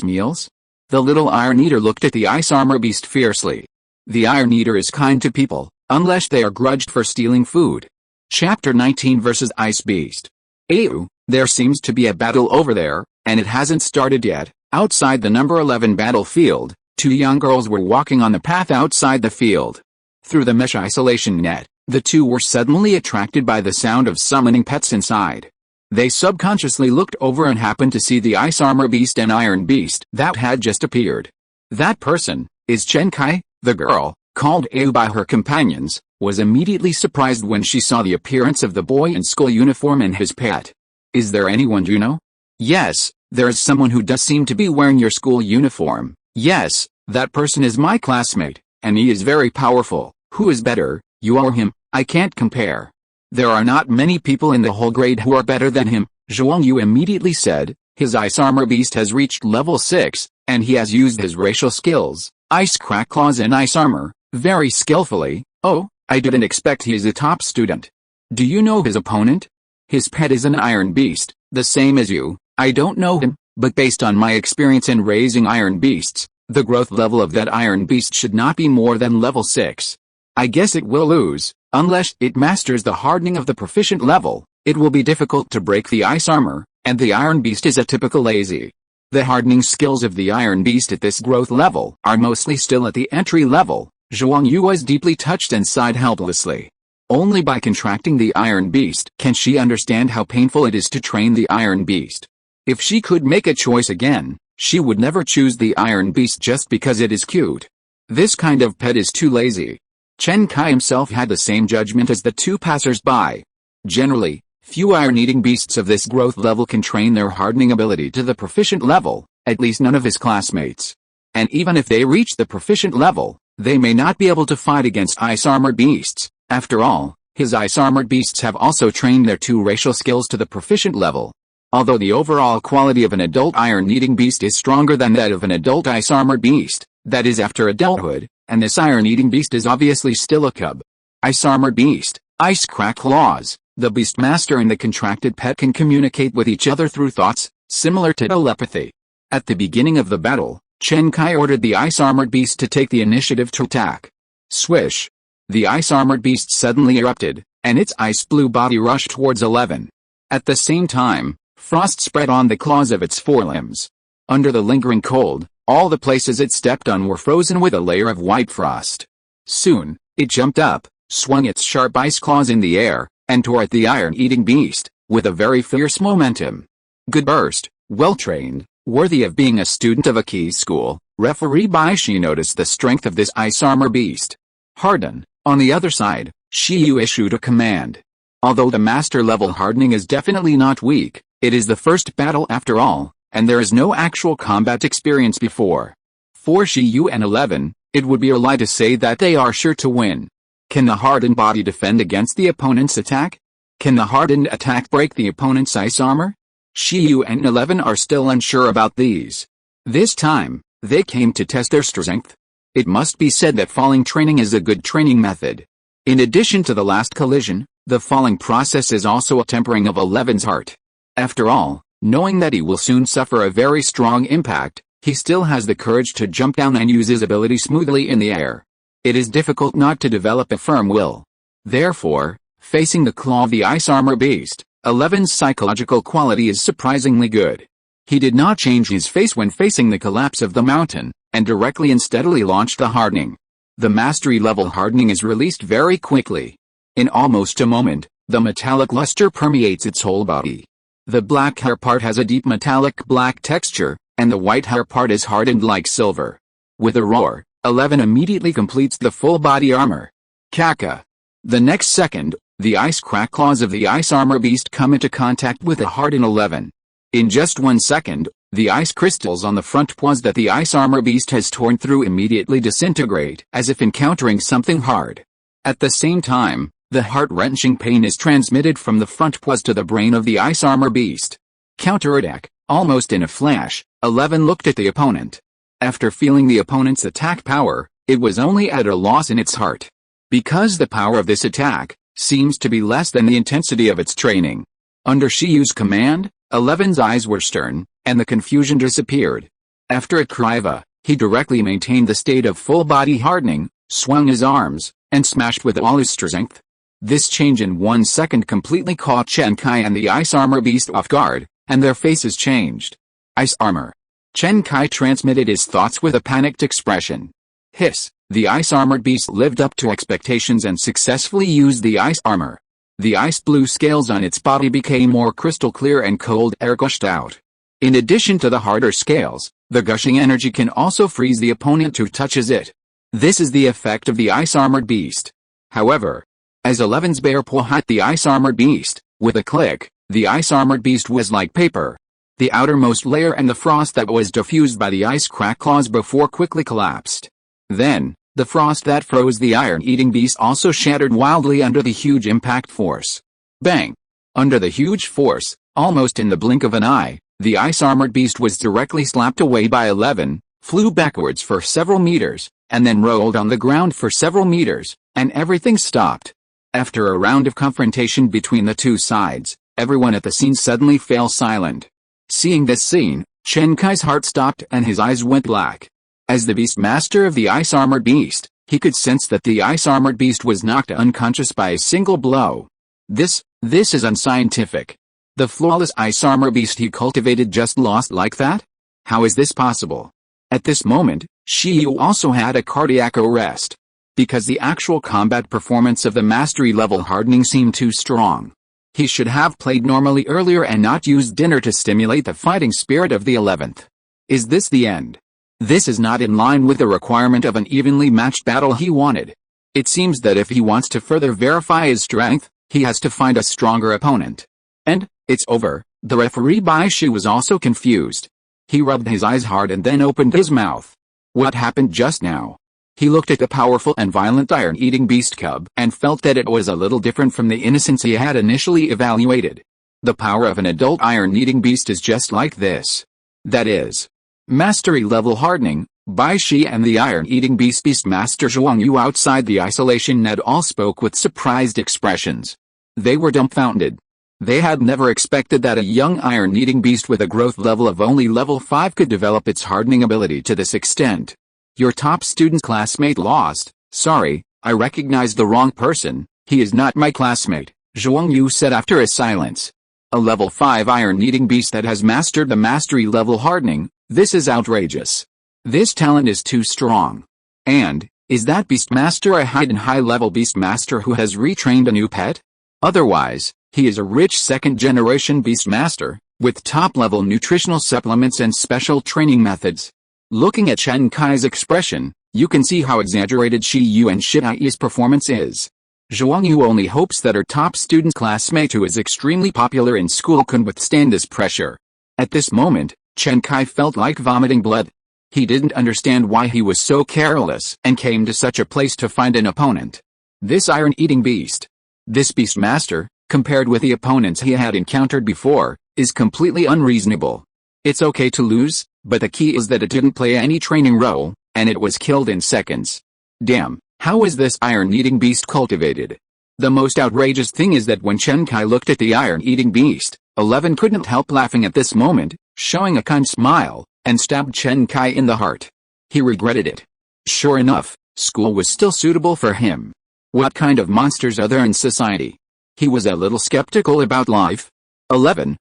meals? The little Iron Eater looked at the Ice Armor Beast fiercely. The Iron Eater is kind to people, unless they are grudged for stealing food. Chapter 19 vs. Ice Beast. Ew, there seems to be a battle over there, and it hasn't started yet, Outside the number 11 battlefield, two young girls were walking on the path outside the field. Through the mesh isolation net, the two were suddenly attracted by the sound of summoning pets inside. They subconsciously looked over and happened to see the ice armor beast and iron beast that had just appeared. That person is Chen Kai. The girl, called Au by her companions, was immediately surprised when she saw the appearance of the boy in school uniform and his pet. Is there anyone you know? Yes, there is someone who does seem to be wearing your school uniform. Yes, that person is my classmate, and he is very powerful. Who is better, you or him? I can't compare. There are not many people in the whole grade who are better than him, Zhuang Yu immediately said. His ice armor beast has reached level 6, and he has used his racial skills, ice crack claws and ice armor, very skillfully. Oh, I didn't expect he is a top student. Do you know his opponent? His pet is an iron beast, the same as you. I don't know him, but based on my experience in raising iron beasts, the growth level of that iron beast should not be more than level 6. I guess it will lose. Unless it masters the hardening of the proficient level, it will be difficult to break the ice armor, and the iron beast is a typical lazy. The hardening skills of the iron beast at this growth level are mostly still at the entry level. Zhuang Yu was deeply touched and sighed helplessly. Only by contracting the iron beast can she understand how painful it is to train the iron beast. If she could make a choice again, she would never choose the iron beast just because it is cute. This kind of pet is too lazy. Chen Kai himself had the same judgment as the two passers-by. Generally, few iron-eating beasts of this growth level can train their hardening ability to the proficient level, at least none of his classmates. And even if they reach the proficient level, they may not be able to fight against ice-armored beasts. After all, his ice-armored beasts have also trained their two racial skills to the proficient level. Although the overall quality of an adult iron-eating beast is stronger than that of an adult ice-armored beast, that is after adulthood, and this iron-eating beast is obviously still a cub. Ice-armored beast, ice crack claws. The beastmaster and the contracted pet can communicate with each other through thoughts, similar to telepathy. At the beginning of the battle, Chen Kai ordered the ice-armored beast to take the initiative to attack. Swish! The ice-armored beast suddenly erupted, and its ice-blue body rushed towards 11. At the same time, frost spread on the claws of its forelimbs. Under the lingering cold, all the places it stepped on were frozen with a layer of white frost. Soon, it jumped up, swung its sharp ice claws in the air, and tore at the iron-eating beast, with a very fierce momentum. Good burst, well-trained, worthy of being a student of a key school. Referee Baishi noticed the strength of this ice armor beast. Harden. On the other side, Shiyu issued a command. Although the master level hardening is definitely not weak, it is the first battle after all, and there is no actual combat experience before. For Shiyu and 11, it would be a lie to say that they are sure to win. Can the hardened body defend against the opponent's attack? Can the hardened attack break the opponent's ice armor? Shiyu and 11 are still unsure about these. This time, they came to test their strength. It must be said that falling training is a good training method. In addition to the last collision, the falling process is also a tempering of 11's heart. After all, knowing that he will soon suffer a very strong impact, he still has the courage to jump down and use his ability smoothly in the air. It is difficult not to develop a firm will. Therefore, facing the claw of the ice armor beast, 11's psychological quality is surprisingly good. He did not change his face when facing the collapse of the mountain, and directly and steadily launched the hardening. The mastery level hardening is released very quickly. In almost a moment, the metallic luster permeates its whole body. The black hair part has a deep metallic black texture, and the white hair part is hardened like silver. With a roar, 11 immediately completes the full body armor. Kaka. The next second, the ice crack claws of the ice armor beast come into contact with a hardened 11. In just 1 second, the ice crystals on the front paws that the ice armor beast has torn through immediately disintegrate as if encountering something hard. At the same time, the heart-wrenching pain is transmitted from the front paws to the brain of the ice armor beast. Counterattack. Almost in a flash, 11 looked at the opponent. After feeling the opponent's attack power, it was only at a loss in its heart. Because the power of this attack seems to be less than the intensity of its training. Under Shiyu's command, 11's eyes were stern, and the confusion disappeared. After a kriva, he directly maintained the state of full-body hardening, swung his arms, and smashed with all his strength. This change in 1 second completely caught Chen Kai and the ice armor beast off guard, and their faces changed. Ice armor. Chen Kai transmitted his thoughts with a panicked expression. Hiss, the ice-armored beast lived up to expectations and successfully used the ice armor. The ice-blue scales on its body became more crystal clear and cold air gushed out. In addition to the harder scales, the gushing energy can also freeze the opponent who touches it. This is the effect of the ice-armored beast. However, as 11's bear paw hit the ice-armored beast, with a click, the ice-armored beast was like paper. The outermost layer and the frost that was diffused by the ice crack claws before quickly collapsed. Then, the frost that froze the iron-eating beast also shattered wildly under the huge impact force. Bang! Under the huge force, almost in the blink of an eye, the ice-armored beast was directly slapped away by 11, flew backwards for several meters, and then rolled on the ground for several meters, and everything stopped. After a round of confrontation between the two sides, everyone at the scene suddenly fell silent. Seeing this scene, Chen Kai's heart stopped and his eyes went black. As the beast master of the ice-armored beast, he could sense that the ice-armored beast was knocked unconscious by a single blow. This is unscientific. The flawless ice armor beast he cultivated just lost like that? How is this possible? At this moment, Shiyu also had a cardiac arrest. Because the actual combat performance of the mastery level hardening seemed too strong. He should have played normally earlier and not used dinner to stimulate the fighting spirit of the 11th. Is this the end? This is not in line with the requirement of an evenly matched battle he wanted. It seems that if he wants to further verify his strength, he has to find a stronger opponent. And, it's over. The referee Baishi was also confused. He rubbed his eyes hard and then opened his mouth. What happened just now? He looked at the powerful and violent iron-eating beast cub and felt that it was a little different from the innocence he had initially evaluated. The power of an adult iron-eating beast is just like this. That is, mastery level hardening. Baishi and the iron-eating beast master Zhuang Yu outside the isolation net all spoke with surprised expressions. They were dumbfounded. They had never expected that a young iron-eating beast with a growth level of only level 5 could develop its hardening ability to this extent. Your top student's classmate lost. Sorry, I recognized the wrong person. He is not my classmate, Zhuang Yu said after a silence. A level 5 iron-eating beast that has mastered the mastery level hardening, this is outrageous. This talent is too strong. And, is that beastmaster a hidden high-level beastmaster who has retrained a new pet? Otherwise, he is a rich second-generation beastmaster, with top-level nutritional supplements and special training methods. Looking at Chen Kai's expression, you can see how exaggerated Shiyu and Shiai's performance is. Zhuang Yu only hopes that her top student's classmate who is extremely popular in school can withstand this pressure. At this moment, Chen Kai felt like vomiting blood. He didn't understand why he was so careless and came to such a place to find an opponent. This iron-eating beast. This beastmaster, compared with the opponents he had encountered before, is completely unreasonable. It's okay to lose, but the key is that it didn't play any training role, and it was killed in seconds. Damn, how is this iron-eating beast cultivated? The most outrageous thing is that when Chen Kai looked at the iron-eating beast, 11 couldn't help laughing at this moment, showing a kind smile, and stabbed Chen Kai in the heart. He regretted it. Sure enough, school was still suitable for him. What kind of monsters are there in society? He was a little skeptical about life. 11,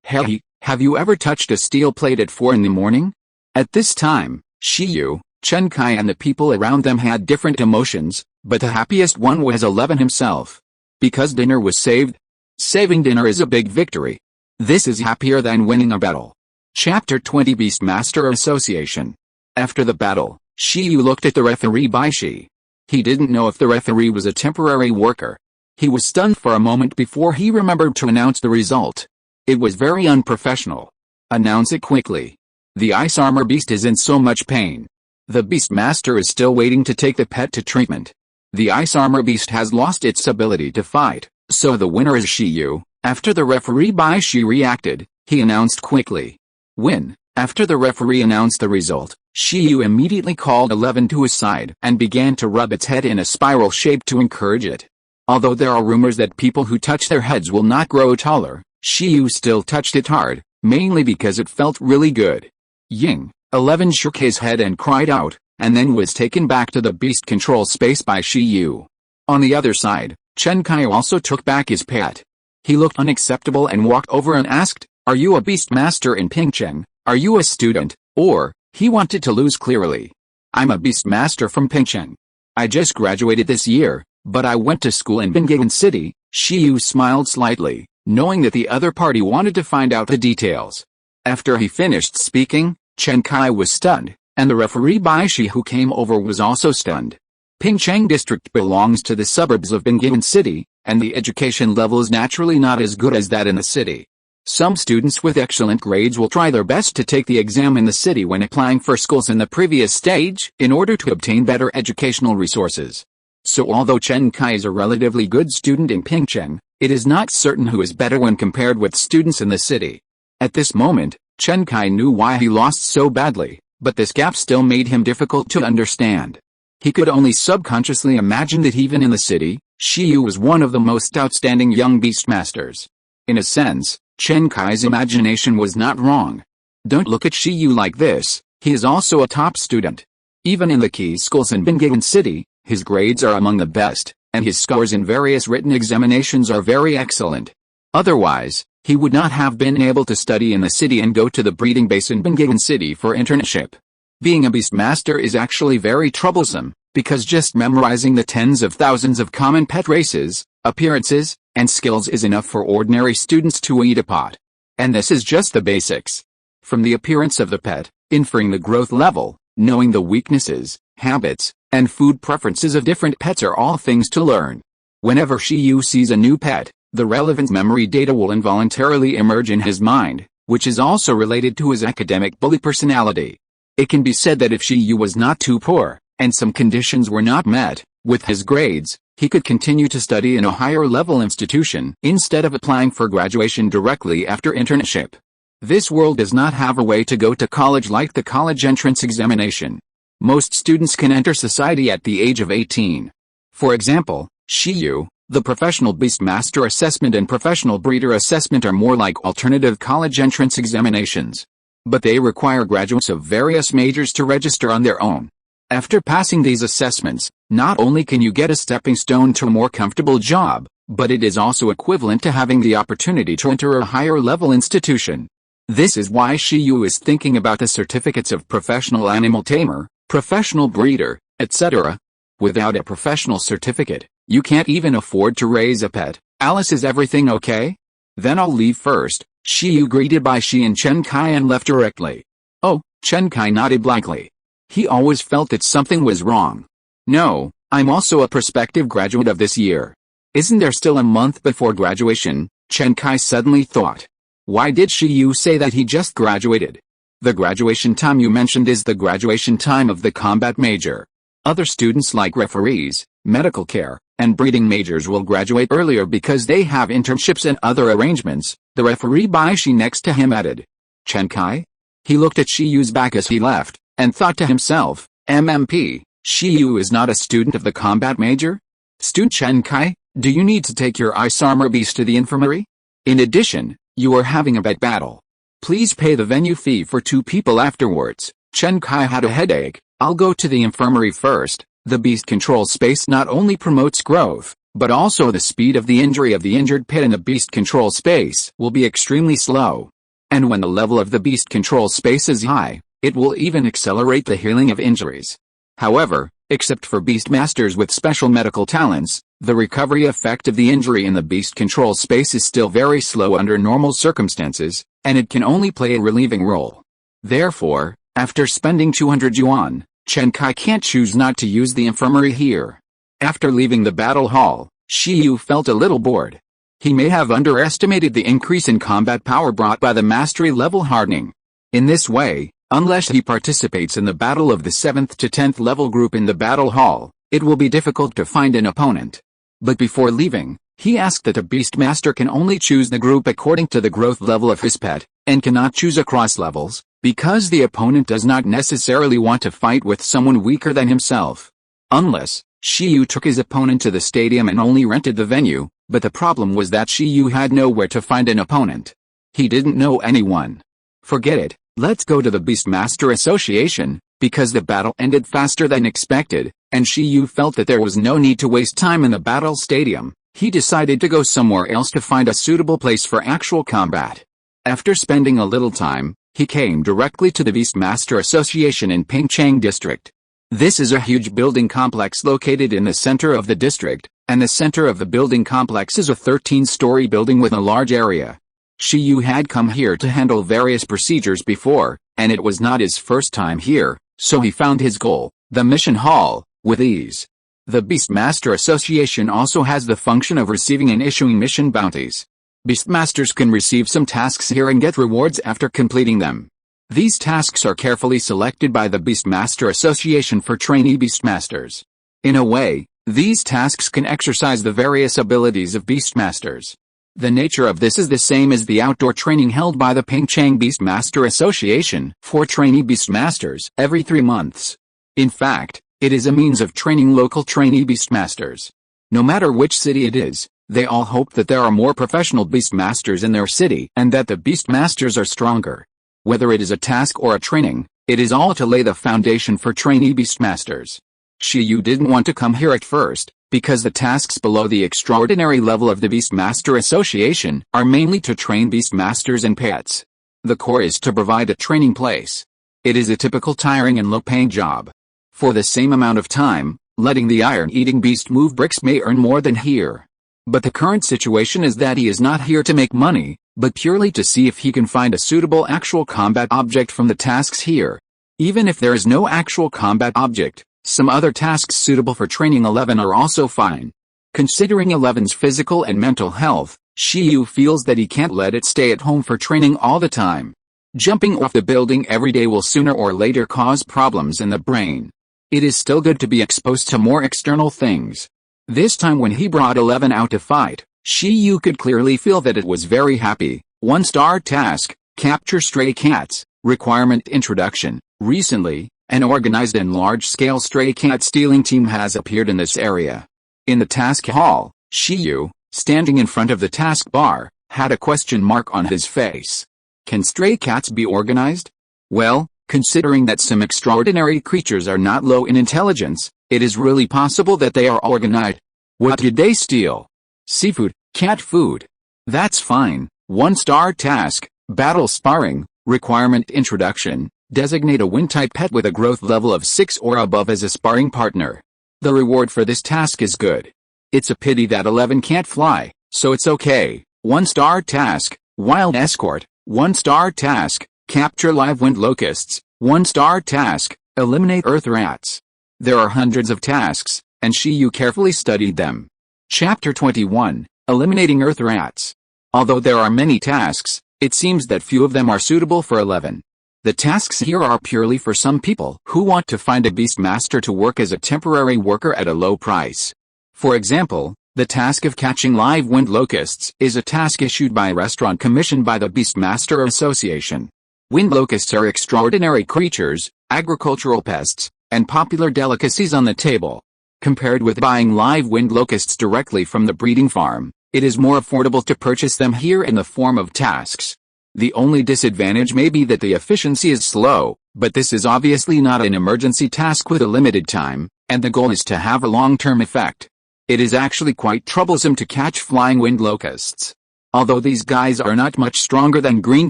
hey, have you ever touched a steel plate at 4 in the morning? At this time, Shiyu, Chen Kai and the people around them had different emotions, but the happiest one was 11 himself. Because dinner was saved. Saving dinner is a big victory. This is happier than winning a battle. Chapter 20 Beastmaster Association. After the battle, Shiyu looked at the referee Baishi. He didn't know if the referee was a temporary worker. He was stunned for a moment before he remembered to announce the result. It was very unprofessional. Announce it quickly. The ice armor beast is in so much pain. The beastmaster is still waiting to take the pet to treatment. The ice armor beast has lost its ability to fight, so the winner is Shiyu. After the referee Baishi reacted, he announced quickly. Win. After the referee announced the result, Shiyu immediately called 11 to his side and began to rub its head in a spiral shape to encourage it. Although there are rumors that people who touch their heads will not grow taller, Shiyu still touched it hard, mainly because it felt really good. Ying. 11 shook his head and cried out, and then was taken back to the beast control space by Shiyu. On the other side, Chen Kai also took back his pet. He looked unacceptable and walked over and asked, "Are you a beast master in Pingcheng? Are you a student? Or, he wanted to lose clearly. I'm a Beastmaster from Pingcheng. I just graduated this year, but I went to school in Binghagan City. Shiyu smiled slightly, knowing that the other party wanted to find out the details. After he finished speaking, Chen Kai was stunned, and the referee Baishi who came over was also stunned. Pingcheng district belongs to the suburbs of Binghagan City, and the education level is naturally not as good as that in the city. Some students with excellent grades will try their best to take the exam in the city when applying for schools in the previous stage in order to obtain better educational resources. So although Chen Kai is a relatively good student in Pingcheng, it is not certain who is better when compared with students in the city. At this moment, Chen Kai knew why he lost so badly, but this gap still made him difficult to understand. He could only subconsciously imagine that even in the city, Shiyu was one of the most outstanding young Beastmasters. In a sense, Chen Kai's imagination was not wrong. Don't look at Shiyu like this, he is also a top student. Even in the key schools in Binghagan City, his grades are among the best, and his scores in various written examinations are very excellent. Otherwise, he would not have been able to study in the city and go to the breeding base in Binghagan City for internship. Being a Beastmaster is actually very troublesome, because just memorizing the tens of thousands of common pet races, appearances, and skills is enough for ordinary students to eat a pot. And this is just the basics. From the appearance of the pet, inferring the growth level, knowing the weaknesses, habits, and food preferences of different pets are all things to learn. Whenever Shiyu sees a new pet, the relevant memory data will involuntarily emerge in his mind, which is also related to his academic bully personality. It can be said that if Shiyu was not too poor, and some conditions were not met, with his grades, he could continue to study in a higher-level institution instead of applying for graduation directly after internship. This world does not have a way to go to college like the college entrance examination. Most students can enter society at the age of 18. For example, Shiyu, the Professional Beastmaster Assessment and Professional Breeder Assessment are more like alternative college entrance examinations. But they require graduates of various majors to register on their own. After passing these assessments, not only can you get a stepping stone to a more comfortable job, but it is also equivalent to having the opportunity to enter a higher-level institution. This is why Shiyu is thinking about the certificates of Professional Animal Tamer, Professional Breeder, etc. Without a professional certificate, you can't even afford to raise a pet. Alice, is everything okay? Then I'll leave first. Shiyu greeted Baishi and Chen Kai and left directly. Oh, Chen Kai nodded blankly. He always felt that something was wrong. No, I'm also a prospective graduate of this year. Isn't there still a month before graduation? Chen Kai suddenly thought. Why did Shiyu say that he just graduated? The graduation time you mentioned is the graduation time of the combat major. Other students like referees, medical care, and breeding majors will graduate earlier because they have internships and other arrangements, the referee Baishi next to him added. Chen Kai? He looked at Shiyu's back as he left, and thought to himself, MMP, Shiyu is not a student of the combat major? Student Chen Kai, do you need to take your ice armor beast to the infirmary? In addition, you are having a vet battle. Please pay the venue fee for 2 people afterwards. Chen Kai had a headache. I'll go to the infirmary first. The beast control space not only promotes growth, but also the speed of the injury of the injured pet in the beast control space will be extremely slow. And when the level of the beast control space is high, it will even accelerate the healing of injuries. However, except for Beastmasters with special medical talents, the recovery effect of the injury in the beast control space is still very slow under normal circumstances, and it can only play a relieving role. Therefore, after spending 200 yuan, Chen Kai can't choose not to use the infirmary here. After leaving the battle hall, Shiyu felt a little bored. He may have underestimated the increase in combat power brought by the mastery level hardening. In this way, unless he participates in the battle of the 7th to 10th level group in the battle hall, it will be difficult to find an opponent. But before leaving, he asked that a Beastmaster can only choose the group according to the growth level of his pet, and cannot choose across levels, because the opponent does not necessarily want to fight with someone weaker than himself. Unless, Shiyu took his opponent to the stadium and only rented the venue, but the problem was that Shiyu had nowhere to find an opponent. He didn't know anyone. Forget it, let's go to the Beastmaster Association, because the battle ended faster than expected, and Shiyu felt that there was no need to waste time in the battle stadium. He decided to go somewhere else to find a suitable place for actual combat. After spending a little time, He came directly to the Beastmaster Association in Pingchang District. This is a huge building complex located in the center of the district, and the center of the building complex is a 13-story building with a large area. Shi Yu had come here to handle various procedures before, and it was not his first time here, so he found his goal, the mission hall, with ease. The Beastmaster Association also has the function of receiving and issuing mission bounties. Beastmasters can receive some tasks here and get rewards after completing them. These tasks are carefully selected by the Beastmaster Association for trainee Beastmasters. In a way, these tasks can exercise the various abilities of Beastmasters. The nature of this is the same as the outdoor training held by the Pingchang Beastmaster Association for trainee Beastmasters every 3 months. In fact, it is a means of training local trainee Beastmasters. No matter which city it is, they all hope that there are more professional Beastmasters in their city and that the Beastmasters are stronger. Whether it is a task or a training, it is all to lay the foundation for trainee Beastmasters. Shi Yu didn't want to come here at first, because the tasks below the extraordinary level of the Beastmaster Association are mainly to train Beastmasters and pets. The core is to provide a training place. It is a typical tiring and low-paying job. For the same amount of time, letting the iron-eating beast move bricks may earn more than here. But the current situation is that he is not here to make money, but purely to see if he can find a suitable actual combat object from the tasks here. Even if there is no actual combat object, some other tasks suitable for training 11 are also fine. Considering 11's physical and mental health, Shi Yu feels that he can't let it stay at home for training all the time. Jumping off the building every day will sooner or later cause problems in the brain. It is still good to be exposed to more external things. This time when he brought 11 out to fight, Shi Yu could clearly feel that it was very happy. 1-star task, capture stray cats, requirement introduction. Recently, an organized and large-scale stray cat stealing team has appeared in this area. In the task hall, Shi Yu, standing in front of the task bar, had a question mark on his face. Can stray cats be organized? Well, considering that some extraordinary creatures are not low in intelligence, it is really possible that they are organized. What did they steal? Seafood, cat food. That's fine. 1-star task, battle sparring, requirement introduction, designate a wind-type pet with a growth level of 6 or above as a sparring partner. The reward for this task is good. It's a pity that 11 can't fly, so it's okay. 1-star task, wild escort, 1-star task, capture live wind locusts, 1-star task, eliminate earth rats. There are hundreds of tasks, and Shi Yu carefully studied them. Chapter 21, Eliminating Earth Rats. Although there are many tasks, it seems that few of them are suitable for 11. The tasks here are purely for some people who want to find a Beastmaster to work as a temporary worker at a low price. For example, the task of catching live wind locusts is a task issued by a restaurant commissioned by the Beastmaster Association. Wind locusts are extraordinary creatures, agricultural pests, and popular delicacies on the table. Compared with buying live wind locusts directly from the breeding farm, it is more affordable to purchase them here in the form of tasks. The only disadvantage may be that the efficiency is slow, but this is obviously not an emergency task with a limited time, and the goal is to have a long-term effect. It is actually quite troublesome to catch flying wind locusts. Although these guys are not much stronger than green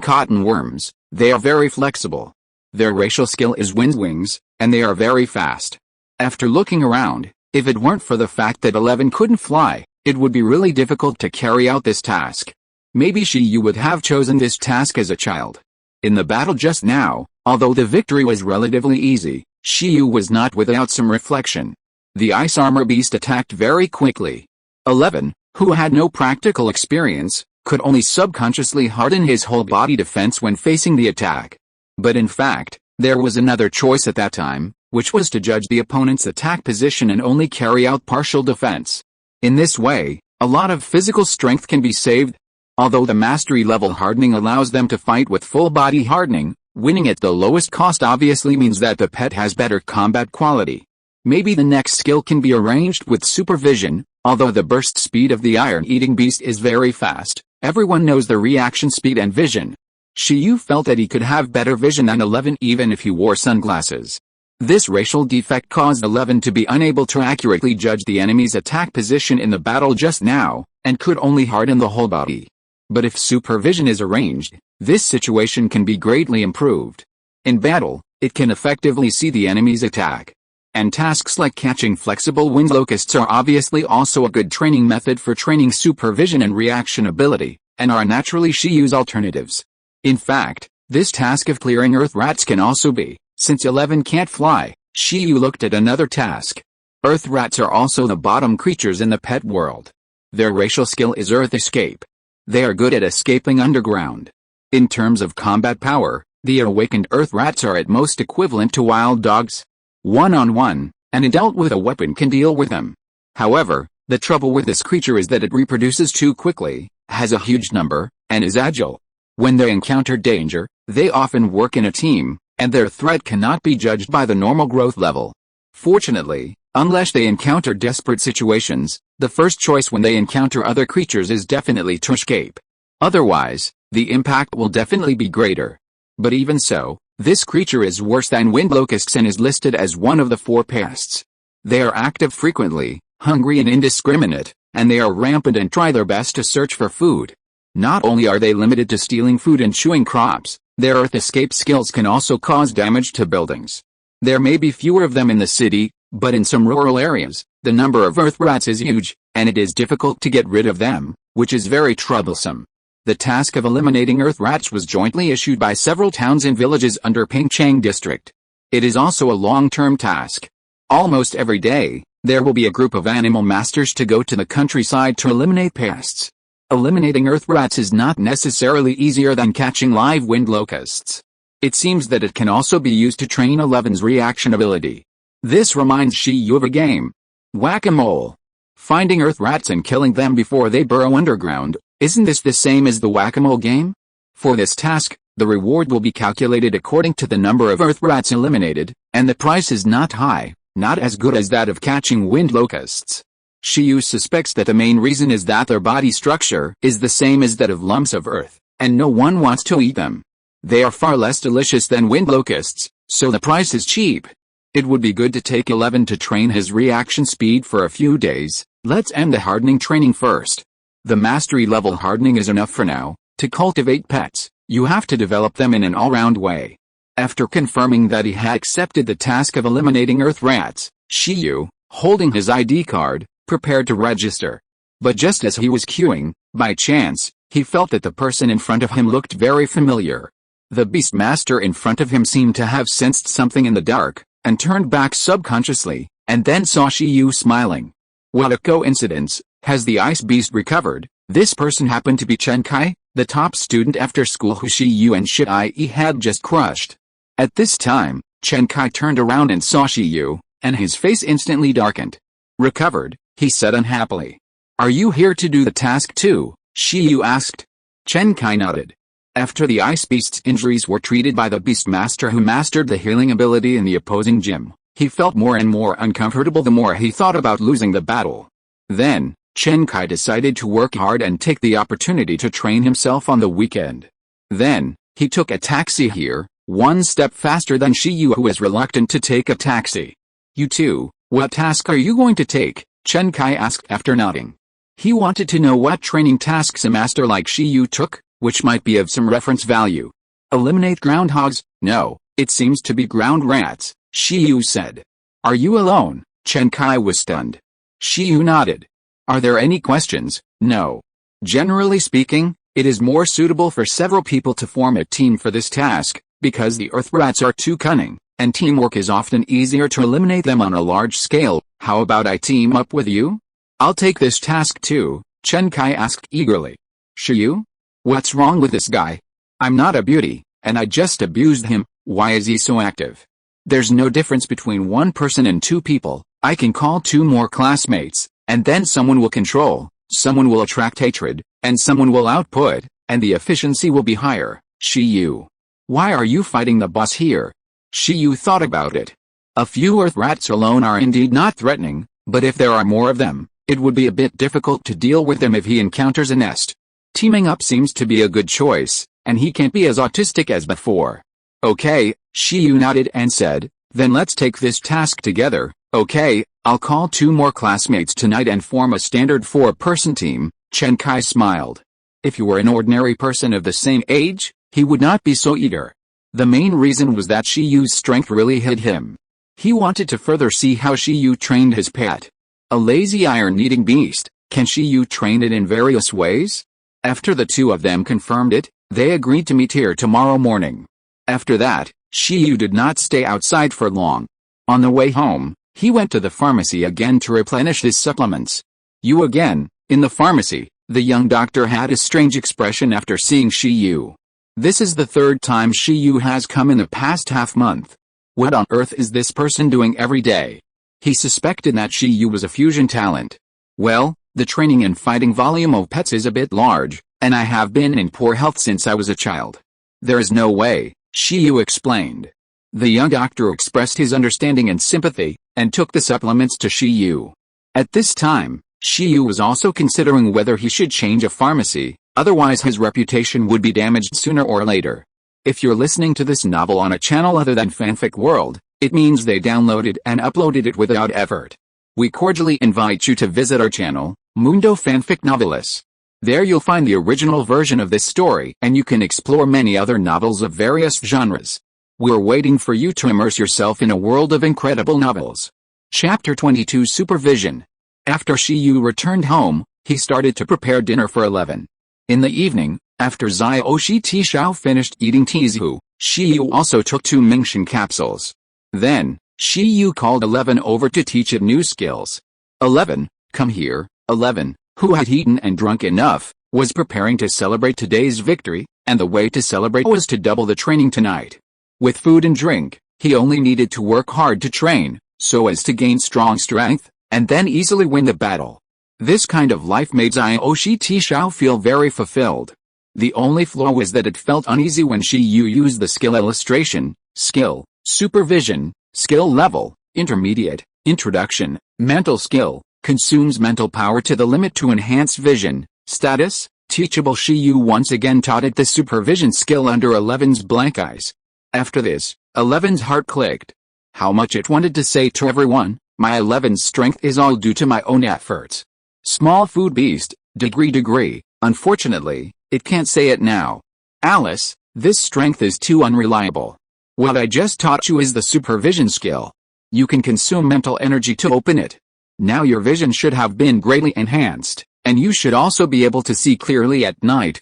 cotton worms, they are very flexible. Their racial skill is wind wings, and they are very fast. After looking around, if it weren't for the fact that 11 couldn't fly, it would be really difficult to carry out this task. Maybe Shi Yu would have chosen this task as a child. In the battle just now, although the victory was relatively easy, Shi Yu was not without some reflection. The ice armor beast attacked very quickly. 11, who had no practical experience, could only subconsciously harden his whole body defense when facing the attack. But in fact, there was another choice at that time, which was to judge the opponent's attack position and only carry out partial defense. In this way, a lot of physical strength can be saved. Although the mastery level hardening allows them to fight with full body hardening, winning at the lowest cost obviously means that the pet has better combat quality. Maybe the next skill can be arranged with supervision. Although the burst speed of the iron-eating beast is very fast, everyone knows the reaction speed and vision. Shi Yu felt that he could have better vision than 11 even if he wore sunglasses. This racial defect caused 11 to be unable to accurately judge the enemy's attack position in the battle just now, and could only harden the whole body. But if supervision is arranged, this situation can be greatly improved. In battle, it can effectively see the enemy's attack. And tasks like catching flexible wind locusts are obviously also a good training method for training supervision and reaction ability, and are naturally Shiu's alternatives. In fact, this task of clearing earth rats can also be, since 11 can't fly, Shiu looked at another task. Earth rats are also the bottom creatures in the pet world. Their racial skill is earth escape. They are good at escaping underground. In terms of combat power, the awakened earth rats are at most equivalent to wild dogs. One-on-one, an adult with a weapon can deal with them. However, the trouble with this creature is that it reproduces too quickly, has a huge number, and is agile. When they encounter danger, they often work in a team, and their threat cannot be judged by the normal growth level. Fortunately, unless they encounter desperate situations, the first choice when they encounter other creatures is definitely to escape. Otherwise, the impact will definitely be greater. But even so, this creature is worse than wind locusts and is listed as one of the 4 pests. They are active frequently, hungry and indiscriminate, and they are rampant and try their best to search for food. Not only are they limited to stealing food and chewing crops, their earth escape skills can also cause damage to buildings. There may be fewer of them in the city, but in some rural areas, the number of earth rats is huge, and it is difficult to get rid of them, which is very troublesome. The task of eliminating earth rats was jointly issued by several towns and villages under Pingchang district. It is also a long-term task. Almost every day, there will be a group of animal masters to go to the countryside to eliminate pests. Eliminating earth rats is not necessarily easier than catching live wind locusts. It seems that it can also be used to train 11's reaction ability. This reminds Shiyu of a game. Whack-a-mole. Finding earth rats and killing them before they burrow underground. Isn't this the same as the whack-a-mole game? For this task, the reward will be calculated according to the number of earth rats eliminated, and the price is not high, not as good as that of catching wind locusts. Shiyu suspects that the main reason is that their body structure is the same as that of lumps of earth, and no one wants to eat them. They are far less delicious than wind locusts, so the price is cheap. It would be good to take 11 to train his reaction speed for a few days. Let's end the hardening training first. The mastery level hardening is enough for now. To cultivate pets, you have to develop them in an all-round way. After confirming that he had accepted the task of eliminating earth rats, Shiyu, holding his ID card, prepared to register. But just as he was queuing, by chance, he felt that the person in front of him looked very familiar. The beast master in front of him seemed to have sensed something in the dark, and turned back subconsciously, and then saw Shiyu smiling. What a coincidence. Has the ice beast recovered? This person happened to be Chen Kai, the top student after school who Shiyu and Shiai had just crushed. At this time, Chen Kai turned around and saw Shiyu, and his face instantly darkened. Recovered, he said unhappily. Are you here to do the task too? Shiyu asked. Chen Kai nodded. After the ice beast's injuries were treated by the beast master who mastered the healing ability in the opposing gym, he felt more and more uncomfortable the more he thought about losing the battle. Then, Chen Kai decided to work hard and take the opportunity to train himself on the weekend. Then, he took a taxi here, one step faster than Shiyu who is reluctant to take a taxi. You too, what task are you going to take? Chen Kai asked after nodding. He wanted to know what training tasks a master like Shiyu took, which might be of some reference value. Eliminate groundhogs? No, it seems to be ground rats, Shiyu said. Are you alone? Chen Kai was stunned. Shiyu nodded. Are there any questions? No. Generally speaking, it is more suitable for several people to form a team for this task, because the earth rats are too cunning, and teamwork is often easier to eliminate them on a large scale. How about I team up with you? I'll take this task too, Chen Kai asked eagerly. Shiyu? What's wrong with this guy? I'm not a beauty, and I just abused him. Why is he so active? There's no difference between one person and 2 people. I can call 2 more classmates, and then someone will control, someone will attract hatred, and someone will output, and the efficiency will be higher. Shiyu. Why are you fighting the boss here? Shiyu thought about it. A few earth rats alone are indeed not threatening, but if there are more of them, it would be a bit difficult to deal with them if he encounters a nest. Teaming up seems to be a good choice, and he can't be as autistic as before. Okay, Shiyu nodded and said, then let's take this task together. Okay, I'll call 2 more classmates tonight and form a standard 4-person team. Chen Kai smiled. If you were an ordinary person of the same age, he would not be so eager. The main reason was that Shiyu's strength really hit him. He wanted to further see how Shiyu trained his pet. A lazy iron-eating beast, can Shiyu train it in various ways? After the two of them confirmed it, they agreed to meet here tomorrow morning. After that, Shiyu did not stay outside for long. On the way home, he went to the pharmacy again to replenish his supplements. You again, in the pharmacy, the young doctor had a strange expression after seeing Shiyu. This is the third time Shiyu has come in the past half-month. What on earth is this person doing every day? He suspected that Shiyu was a fusion talent. Well, the training and fighting volume of pets is a bit large, and I have been in poor health since I was a child. There is no way, Shiyu explained. The young doctor expressed his understanding and sympathy, and took the supplements to Shiyu. At this time, Shiyu was also considering whether he should change a pharmacy, otherwise his reputation would be damaged sooner or later. If you're listening to this novel on a channel other than Fanfic World, it means they downloaded and uploaded it without effort. We cordially invite you to visit our channel, Mundo Fanfic Novelis. There you'll find the original version of this story and you can explore many other novels of various genres. We're waiting for you to immerse yourself in a world of incredible novels. Chapter 22 Supervision. After Shiyu returned home, he started to prepare dinner for 11. In the evening, after Zioshi Tishao finished eating Tizu, Shiyu also took 2 Mingshin capsules. Then, Shiyu called 11 over to teach it new skills. 11, come here. 11, who had eaten and drunk enough, was preparing to celebrate today's victory, and the way to celebrate was to double the training tonight. With food and drink, he only needed to work hard to train, so as to gain strong strength, and then easily win the battle. This kind of life made Zioshi Tishao feel very fulfilled. The only flaw was that it felt uneasy when Shiyu used the skill illustration, skill, supervision, skill level, intermediate, introduction, mental skill, consumes mental power to the limit to enhance vision, status, teachable. Shiyu once again taught it the supervision skill under 11's blank eyes. After this, 11's heart clicked. How much it wanted to say to everyone, my 11's strength is all due to my own efforts. Small food beast, degree. Unfortunately, it can't say it now. Alice, this strength is too unreliable. What I just taught you is the supervision skill. You can consume mental energy to open it. Now your vision should have been greatly enhanced, and you should also be able to see clearly at night.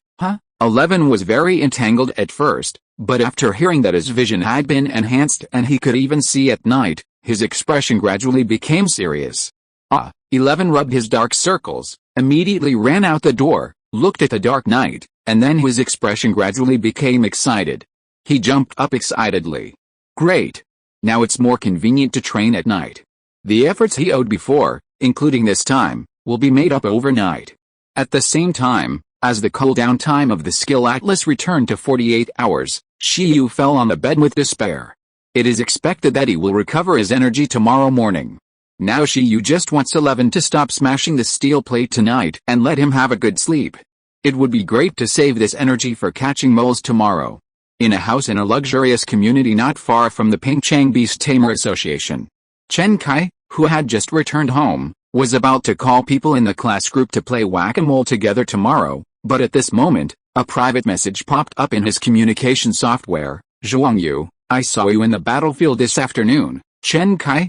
11 was very entangled at first, but after hearing that his vision had been enhanced and he could even see at night, his expression gradually became serious. 11 rubbed his dark circles, immediately ran out the door, looked at the dark night, and then his expression gradually became excited. He jumped up excitedly. Great! Now it's more convenient to train at night. The efforts he owed before, including this time, will be made up overnight. At the same time, as the cooldown time of the skill atlas returned to 48 hours, Shiyu fell on the bed with despair. It is expected that he will recover his energy tomorrow morning. Now Shiyu just wants 11 to stop smashing the steel plate tonight and let him have a good sleep. It would be great to save this energy for catching moles tomorrow. In a house in a luxurious community not far from the Pingchang Beast Tamer Association, Chen Kai, who had just returned home, was about to call people in the class group to play whack-a-mole together tomorrow, but at this moment, a private message popped up in his communication software. Zhuangyu, I saw you in the battlefield this afternoon. Chen Kai,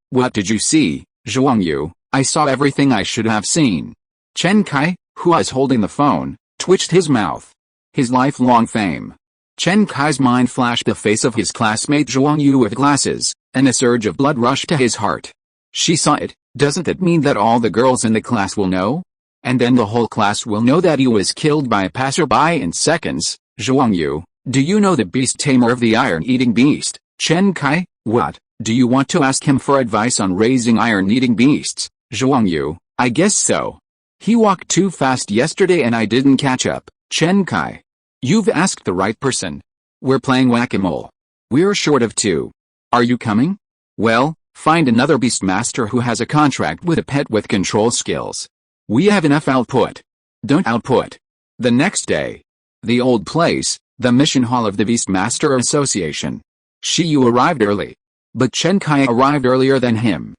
what did you see? Zhuangyu, I saw everything I should have seen. Chen Kai, who was holding the phone, twitched his mouth. His lifelong fame. Chen Kai's mind flashed the face of his classmate Zhuangyu with glasses, and a surge of blood rushed to his heart. She saw it. Doesn't it mean that all the girls in the class will know? And then the whole class will know that he was killed by a passerby in seconds. Zhuangyu, do you know the beast tamer of the iron-eating beast? Chen Kai, what? Do you want to ask him for advice on raising iron-eating beasts? Zhuangyu, I guess so. He walked too fast yesterday and I didn't catch up. Chen Kai, you've asked the right person. We're playing whack-a-mole. We're short of 2. Are you coming? Well, find another beastmaster who has a contract with a pet with control skills. We have enough output. Don't output. The next day. The old place, the mission hall of the Beastmaster Association. Shiyu arrived early. But Chen Kai arrived earlier than him.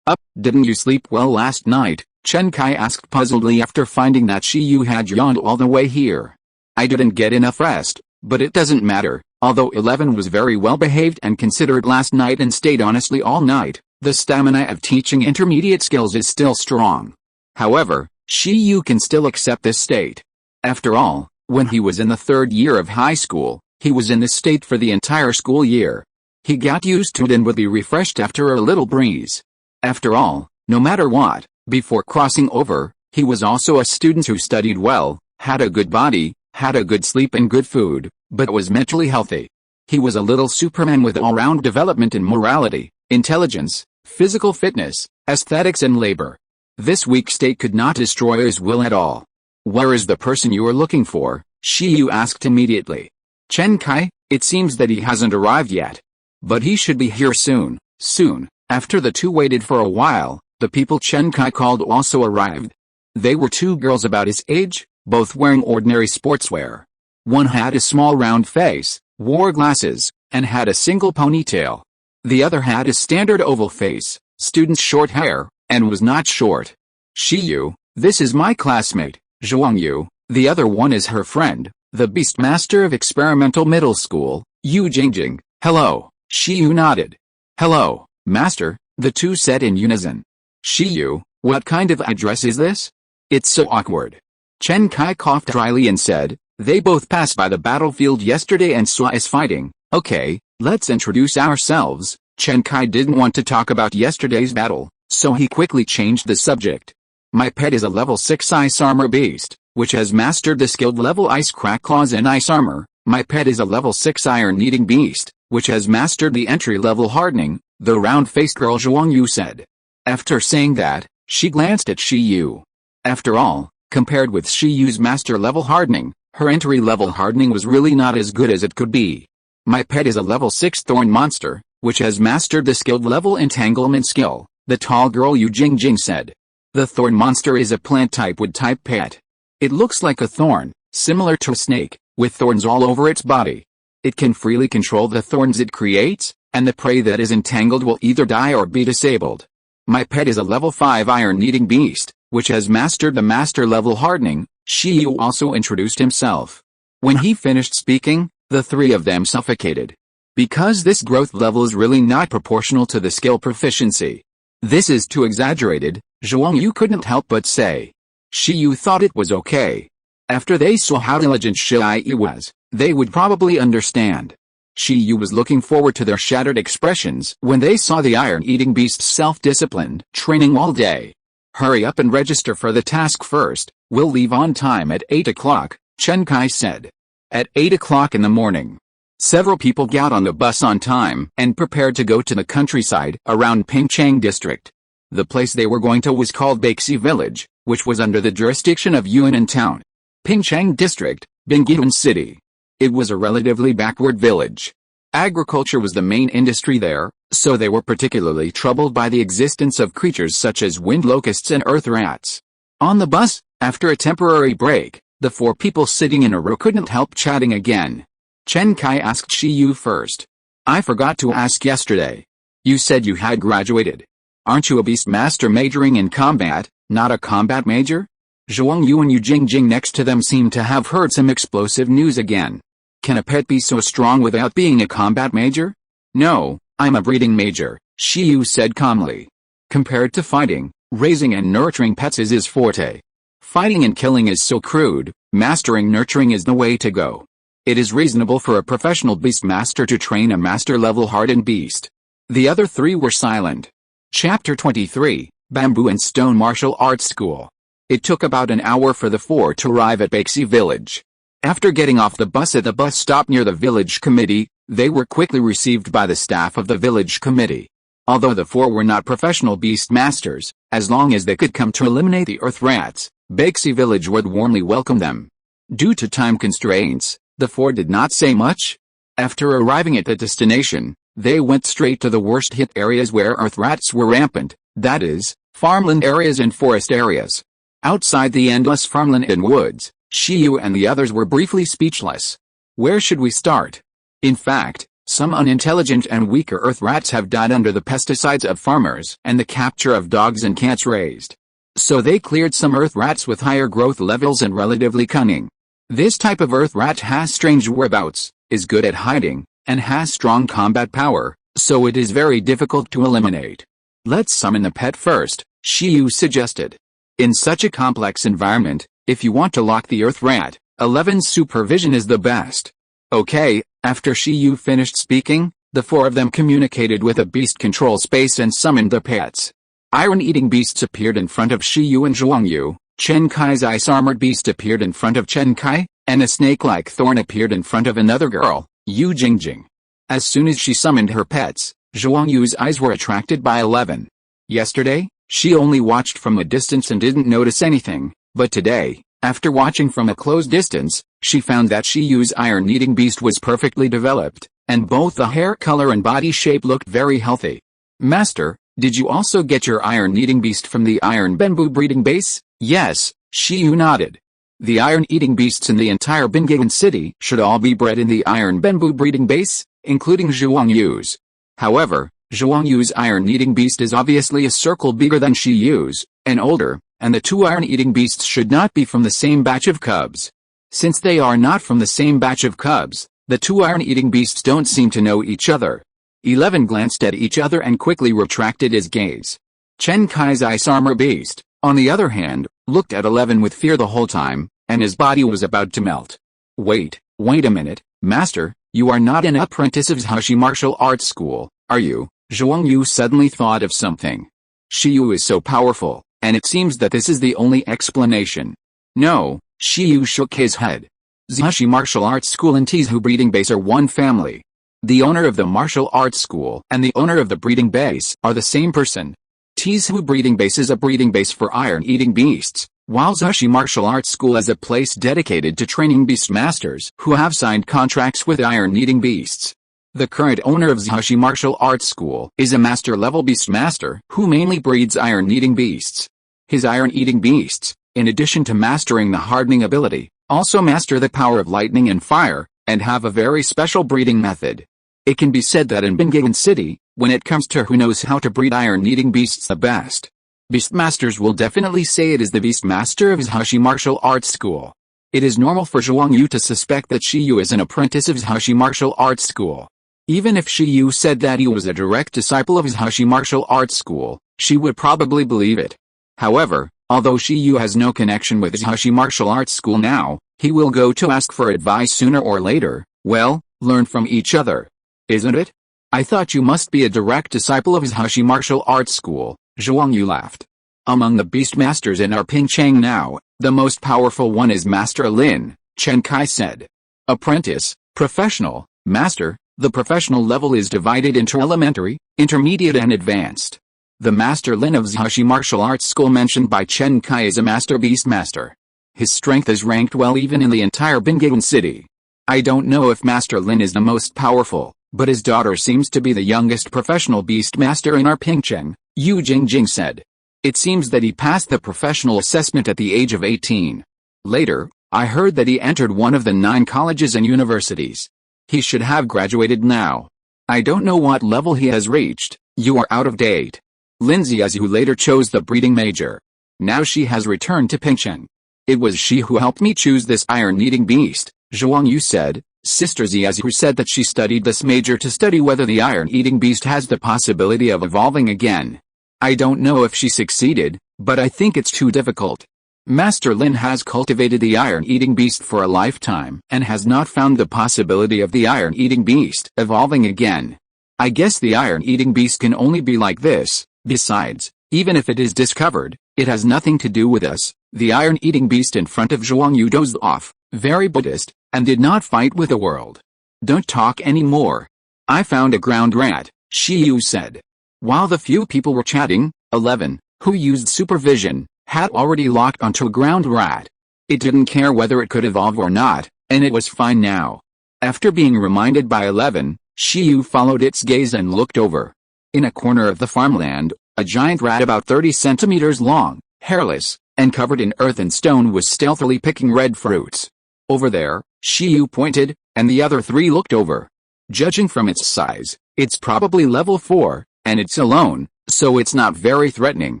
Didn't you sleep well last night? Chen Kai asked puzzledly after finding that Shiyu had yawned all the way here. I didn't get enough rest, but it doesn't matter. Although 11 was very well behaved and considerate last night and stayed honestly all night, the stamina of teaching intermediate skills is still strong. However, Shiyu can still accept this state. After all, when he was in the third year of high school, he was in this state for the entire school year. He got used to it and would be refreshed after a little breeze. After all, no matter what, before crossing over, he was also a student who studied well, had a good body, had a good sleep and good food, but was mentally healthy. He was a little Superman with all-round development in morality, intelligence, physical fitness, aesthetics and labor. This weak state could not destroy his will at all. Where is the person you are looking for? Shiyu asked immediately. Chen Kai, it seems that he hasn't arrived yet. But he should be here soon, soon. After the two waited for a while, the people Chen Kai called also arrived. They were two girls about his age, both wearing ordinary sportswear. One had a small round face, wore glasses, and had a single ponytail. The other had a standard oval face, student's short hair, and was not short. Shiyu, this is my classmate, Zhuangyu. The other one is her friend, the Beastmaster of Experimental Middle School, Yu Jingjing. Hello, Shiyu nodded. Hello, Master, the two said in unison. Shiyu, what kind of address is this? It's so awkward. Chen Kai coughed dryly and said, they both passed by the battlefield yesterday and saw us fighting. Okay, let's introduce ourselves. Chen Kai didn't want to talk about yesterday's battle, so he quickly changed the subject. My pet is a level 6 ice armor beast, which has mastered the skilled level ice crack claws and ice armor. My pet is a level 6 iron eating beast, which has mastered the entry-level hardening, the round-faced girl Zhuangyu said. After saying that, she glanced at Shiyu. After all, compared with Shiyu's master-level hardening, her entry-level hardening was really not as good as it could be. My pet is a level 6 thorn monster, which has mastered the skilled level entanglement skill, the tall girl Yu Jingjing said. The thorn monster is a plant-type wood-type pet. It looks like a thorn, similar to a snake, with thorns all over its body. It can freely control the thorns it creates, and the prey that is entangled will either die or be disabled. My pet is a level 5 iron-eating beast, which has mastered the master-level hardening. Shiyu also introduced himself. When he finished speaking, the three of them suffocated. Because this growth level is really not proportional to the skill proficiency. This is too exaggerated, Zhuangyu couldn't help but say. Shiyu thought it was okay. After they saw how diligent Shiyu was, they would probably understand. Shiyu was looking forward to their shattered expressions when they saw the iron-eating beast's self-disciplined training all day. Hurry up and register for the task first, we'll leave on time at 8 o'clock, Chen Kai said. At 8 o'clock in the morning, several people got on the bus on time and prepared to go to the countryside around Pingchang district. The place they were going to was called Baxi village, which was under the jurisdiction of Yunnan town. Pingchang district, Bingyuan city. It was a relatively backward village. Agriculture was the main industry there, so they were particularly troubled by the existence of creatures such as wind locusts and earth rats. On the bus, after a temporary break, the four people sitting in a row couldn't help chatting again. Chen Kai asked Shiyu first. I forgot to ask yesterday. You said you had graduated. Aren't you a beast master majoring in combat, not a combat major? Zhuangyu and Yu Jingjing next to them seemed to have heard some explosive news again. Can a pet be so strong without being a combat major? No, I'm a breeding major, Shiyu said calmly. Compared to fighting, raising and nurturing pets is his forte. Fighting and killing is so crude, mastering nurturing is the way to go. It is reasonable for a professional beast master to train a master-level hardened beast. The other three were silent. Chapter 23, Bamboo and Stone Martial Arts School. It took about an hour for the four to arrive at Baxi village. After getting off the bus at the bus stop near the village committee, they were quickly received by the staff of the village committee. Although the four were not professional beast masters, as long as they could come to eliminate the earth rats, Baxi village would warmly welcome them. Due to time constraints, the four did not say much. After arriving at the destination, they went straight to the worst hit areas where earth rats were rampant, that is, farmland areas and forest areas. Outside the endless farmland and woods, Shiyu and the others were briefly speechless. Where should we start? In fact, some unintelligent and weaker earth rats have died under the pesticides of farmers and the capture of dogs and cats raised. So they cleared some earth rats with higher growth levels and relatively cunning. This type of earth rat has strange whereabouts, is good at hiding, and has strong combat power, so it is very difficult to eliminate. Let's summon the pet first, Shiyu suggested. In such a complex environment, if you want to lock the earth rat, 11's supervision is the best. Okay, after Shiyu finished speaking, the four of them communicated with a beast control space and summoned the pets. Iron-eating beasts appeared in front of Shiyu and Zhuangyu, Chen Kai's ice-armored beast appeared in front of Chen Kai, and a snake-like thorn appeared in front of another girl, Yu Jingjing. As soon as she summoned her pets, Zhuangyu's eyes were attracted by 11. Yesterday, she only watched from a distance and didn't notice anything, but today, after watching from a close distance, she found that Shiyu's iron-eating beast was perfectly developed, and both the hair color and body shape looked very healthy. Master, did you also get your iron-eating beast from the Iron Benbu breeding base? Yes, Shiyu nodded. The iron-eating beasts in the entire Bingayan city should all be bred in the Iron Benbu breeding base, including Zhuangyu's. However, Zhuangyu's iron-eating beast is obviously a circle bigger than Shiyu's, and older, and the two iron-eating beasts should not be from the same batch of cubs. Since they are not from the same batch of cubs, the two iron-eating beasts don't seem to know each other. 11 glanced at each other and quickly retracted his gaze. Chen Kai's ice armor beast, on the other hand, looked at 11 with fear the whole time, and his body was about to melt. Wait a minute, Master, you are not an apprentice of Zhashi Martial Arts School, are you? Zhuangyu suddenly thought of something. Shiyu is so powerful, and it seems that this is the only explanation. No, Shiyu shook his head. Zhashi Martial Arts School and Tizhu breeding base are one family. The owner of the martial arts school and the owner of the breeding base are the same person. Tizhu breeding base is a breeding base for iron-eating beasts, while Zhashi Martial Arts School is a place dedicated to training beast masters who have signed contracts with iron-eating beasts. The current owner of Zhashi Martial Arts School is a master-level beast master who mainly breeds iron-eating beasts. His iron-eating beasts, in addition to mastering the hardening ability, also master the power of lightning and fire, and have a very special breeding method. It can be said that in Bingayan City, when it comes to who knows how to breed iron-eating beasts the best, Beastmasters will definitely say it is the Beastmaster of Zhashi Martial Arts School. It is normal for Zhuangyu to suspect that Shiyu is an apprentice of Zhashi Martial Arts School. Even if Shiyu said that he was a direct disciple of Zhashi Martial Arts School, she would probably believe it. However, although Shiyu has no connection with Zhashi Martial Arts School now, he will go to ask for advice sooner or later, learn from each other. Isn't it? I thought you must be a direct disciple of Zhashi Martial Arts School, Zhuangyu laughed. Among the Beastmasters in our Pingcheng now, the most powerful one is Master Lin, Chen Kai said. Apprentice, professional, master, the professional level is divided into elementary, intermediate and advanced. The Master Lin of Zhashi Martial Arts School mentioned by Chen Kai is a Master Beastmaster. His strength is ranked well even in the entire Bingayan city. I don't know if Master Lin is the most powerful, but his daughter seems to be the youngest professional Beastmaster in our Pingcheng, Yu Jingjing said. It seems that he passed the professional assessment at the age of 18. Later, I heard that he entered one of the 9 colleges and universities. He should have graduated now. I don't know what level he has reached. You are out of date. Lin Ziazu later chose the breeding major. Now she has returned to Pingcheng. It was she who helped me choose this iron-eating beast, Zhuangyu said. Sister Ziazu said that she studied this major to study whether the iron-eating beast has the possibility of evolving again. I don't know if she succeeded, but I think it's too difficult. Master Lin has cultivated the iron-eating beast for a lifetime and has not found the possibility of the iron-eating beast evolving again. I guess the iron-eating beast can only be like this. Besides, even if it is discovered, it has nothing to do with us. The iron-eating beast in front of Zhuangyu dozed off, very Buddhist, and did not fight with the world. Don't talk anymore. I found a ground rat, Shiyu said. While the few people were chatting, 11, who used supervision, had already locked onto a ground rat. It didn't care whether it could evolve or not, and it was fine now. After being reminded by 11, Shiyu followed its gaze and looked over. In a corner of the farmland, a giant rat about 30 centimeters long, hairless, and covered in earth and stone was stealthily picking red fruits. Over there, Shiyu pointed, and the other 3 looked over. Judging from its size, it's probably level 4, and it's alone, so it's not very threatening.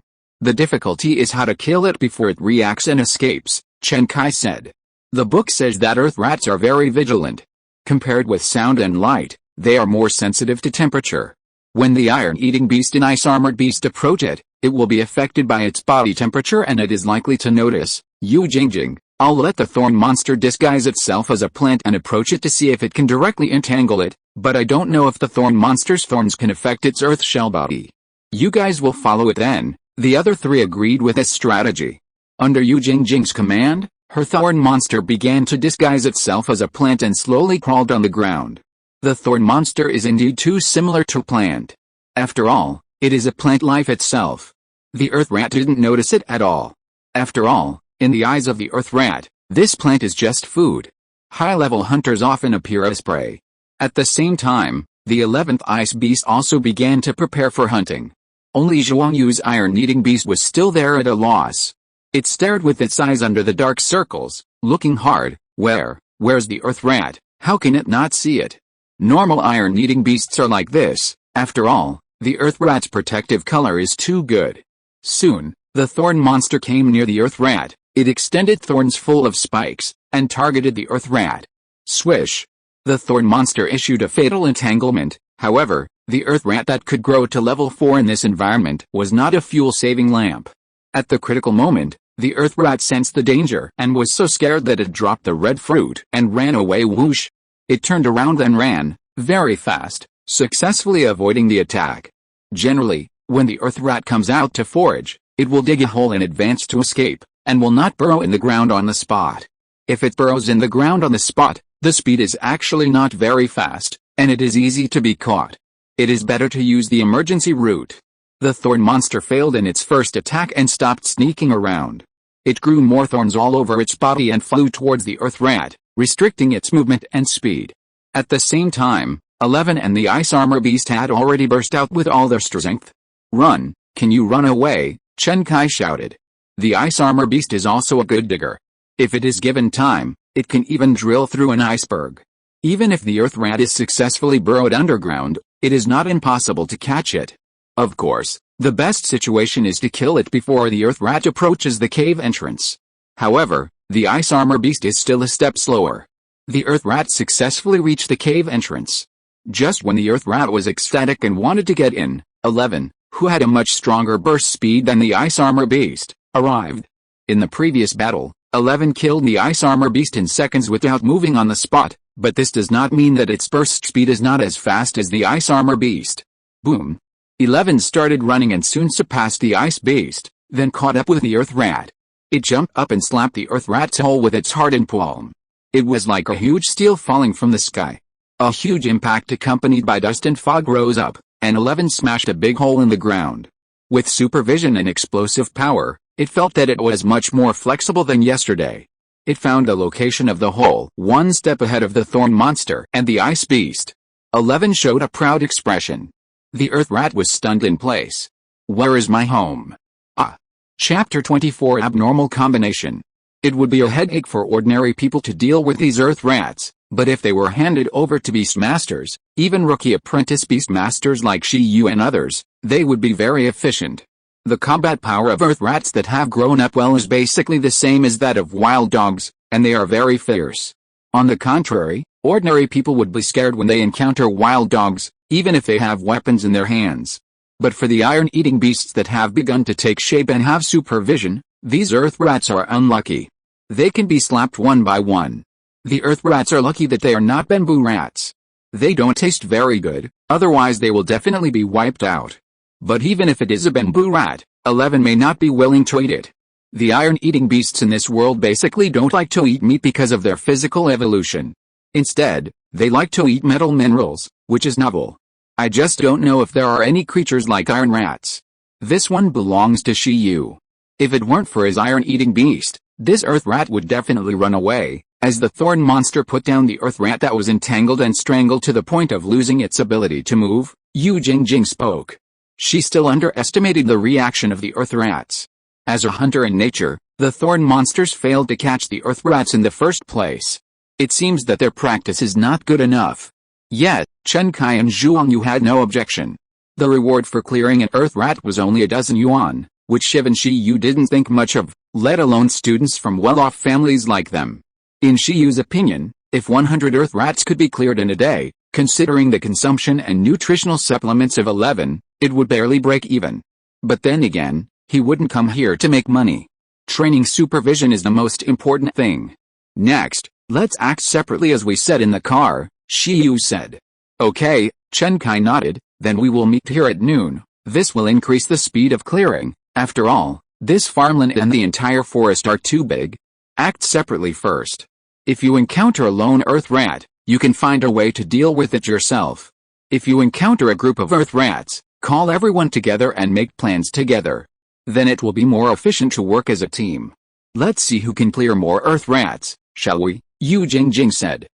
The difficulty is how to kill it before it reacts and escapes, Chen Kai said. The book says that earth rats are very vigilant. Compared with sound and light, they are more sensitive to temperature. When the iron-eating beast and ice-armored beast approach it, it will be affected by its body temperature and it is likely to notice. Yu Jingjing, I'll let the thorn monster disguise itself as a plant and approach it to see if it can directly entangle it, but I don't know if the thorn monster's thorns can affect its earth shell body. You guys will follow it then. The other three agreed with this strategy. Under Yu Jingjing's command, her thorn monster began to disguise itself as a plant and slowly crawled on the ground. The thorn monster is indeed too similar to a plant. After all, it is a plant life itself. The earth rat didn't notice it at all. After all, in the eyes of the earth rat, this plant is just food. High-level hunters often appear as prey. At the same time, the 11th ice beast also began to prepare for hunting. Only Zhuang Yu's iron-eating beast was still there at a loss. It stared with its eyes under the dark circles, looking hard. Where's the earth rat? How can it not see it? Normal iron-eating beasts are like this. After all, the earth rat's protective color is too good. Soon, the thorn monster came near the earth rat. It extended thorns full of spikes, and targeted the earth rat. Swish! The thorn monster issued a fatal entanglement. However, the earth rat that could grow to level 4 in this environment was not a fuel-saving lamp. At the critical moment, the earth rat sensed the danger and was so scared that it dropped the red fruit and ran away. Whoosh! It turned around and ran, very fast, successfully avoiding the attack. Generally, when the earth rat comes out to forage, it will dig a hole in advance to escape, and will not burrow in the ground on the spot. If it burrows in the ground on the spot, the speed is actually not very fast, and it is easy to be caught. It is better to use the emergency route. The thorn monster failed in its first attack and stopped sneaking around. It grew more thorns all over its body and flew towards the earth rat, restricting its movement and speed. At the same time, 11 and the ice armor beast had already burst out with all their strength. Run, can you run away? Chen Kai shouted. The ice armor beast is also a good digger. If it is given time, it can even drill through an iceberg. Even if the earth rat is successfully burrowed underground, it is not impossible to catch it. Of course, the best situation is to kill it before the earth rat approaches the cave entrance. However, the ice armor beast is still a step slower. The earth rat successfully reached the cave entrance. Just when the earth rat was ecstatic and wanted to get in, 11, who had a much stronger burst speed than the ice armor beast, arrived. In the previous battle, 11 killed the ice armor beast in seconds without moving on the spot, but this does not mean that its burst speed is not as fast as the ice armor beast. Boom! 11 started running and soon surpassed the ice beast, then caught up with the earth rat. It jumped up and slapped the earth rat's hole with its hardened palm. It was like a huge steel falling from the sky. A huge impact accompanied by dust and fog rose up, and 11 smashed a big hole in the ground. With supervision and explosive power, it felt that it was much more flexible than yesterday. It found the location of the hole one step ahead of the thorn monster and the ice beast. 11 showed a proud expression. The earth rat was stunned in place. Where is my home? Ah. Chapter 24 Abnormal Combination. It would be a headache for ordinary people to deal with these earth rats, but if they were handed over to beastmasters, even rookie apprentice beastmasters like Shi Yu and others, they would be very efficient. The combat power of earth rats that have grown up well is basically the same as that of wild dogs, and they are very fierce. On the contrary, ordinary people would be scared when they encounter wild dogs, even if they have weapons in their hands. But for the iron-eating beasts that have begun to take shape and have supervision, these earth rats are unlucky. They can be slapped one by one. The earth rats are lucky that they are not bamboo rats. They don't taste very good, otherwise they will definitely be wiped out. But even if it is a bamboo rat, 11 may not be willing to eat it. The iron-eating beasts in this world basically don't like to eat meat because of their physical evolution. Instead, they like to eat metal minerals, which is novel. I just don't know if there are any creatures like iron rats. This one belongs to Shi Yu. If it weren't for his iron-eating beast, this earth rat would definitely run away. As the thorn monster put down the earth rat that was entangled and strangled to the point of losing its ability to move, Yu Jingjing spoke. She still underestimated the reaction of the earth rats. As a hunter in nature, the thorn monsters failed to catch the earth rats in the first place. It seems that their practice is not good enough. Yet, Chen Kai and Zhuang Yu had no objection. The reward for clearing an earth rat was only a dozen yuan, which Shiv and Shiyu didn't think much of, let alone students from well-off families like them. In Shiyu's opinion, if 100 earth rats could be cleared in a day, considering the consumption and nutritional supplements of 11, it would barely break even. But then again, he wouldn't come here to make money. Training supervision is the most important thing. Next, let's act separately as we said in the car, Shiyu said. Okay, Chen Kai nodded, then we will meet here at noon. This will increase the speed of clearing. After all, this farmland and the entire forest are too big. Act separately first. If you encounter a lone earth rat, you can find a way to deal with it yourself. If you encounter a group of earth rats, call everyone together and make plans together. Then it will be more efficient to work as a team. Let's see who can clear more earth rats, shall we? Yu Jingjing said.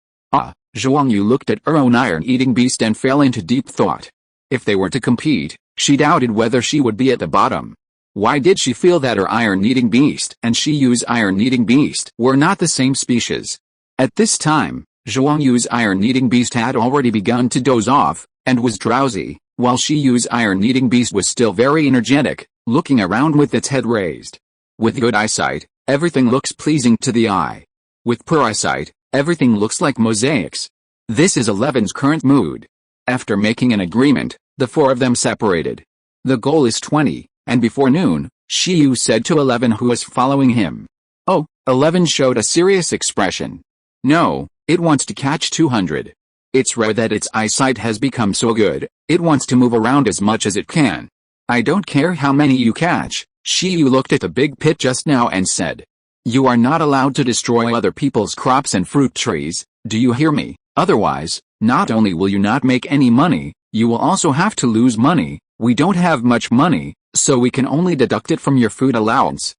Zhuang Yu looked at her own iron-eating beast and fell into deep thought. If they were to compete, she doubted whether she would be at the bottom. Why did she feel that her iron-eating beast and Shiyu's iron-eating beast were not the same species? At this time, Zhuang Yu's iron-eating beast had already begun to doze off, and was drowsy, while Shiyu's iron-eating beast was still very energetic, looking around with its head raised. With good eyesight, everything looks pleasing to the eye. With poor eyesight, everything looks like mosaics. This is 11's current mood. After making an agreement, the four of them separated. The goal is 20, and before noon, Shiyu said to 11 who was following him. Oh, 11 showed a serious expression. No, it wants to catch 200. It's rare that its eyesight has become so good, it wants to move around as much as it can. I don't care how many you catch, Shiyu looked at the big pit just now and said. You are not allowed to destroy other people's crops and fruit trees, do you hear me? Otherwise, not only will you not make any money, you will also have to lose money. We don't have much money, so we can only deduct it from your food allowance.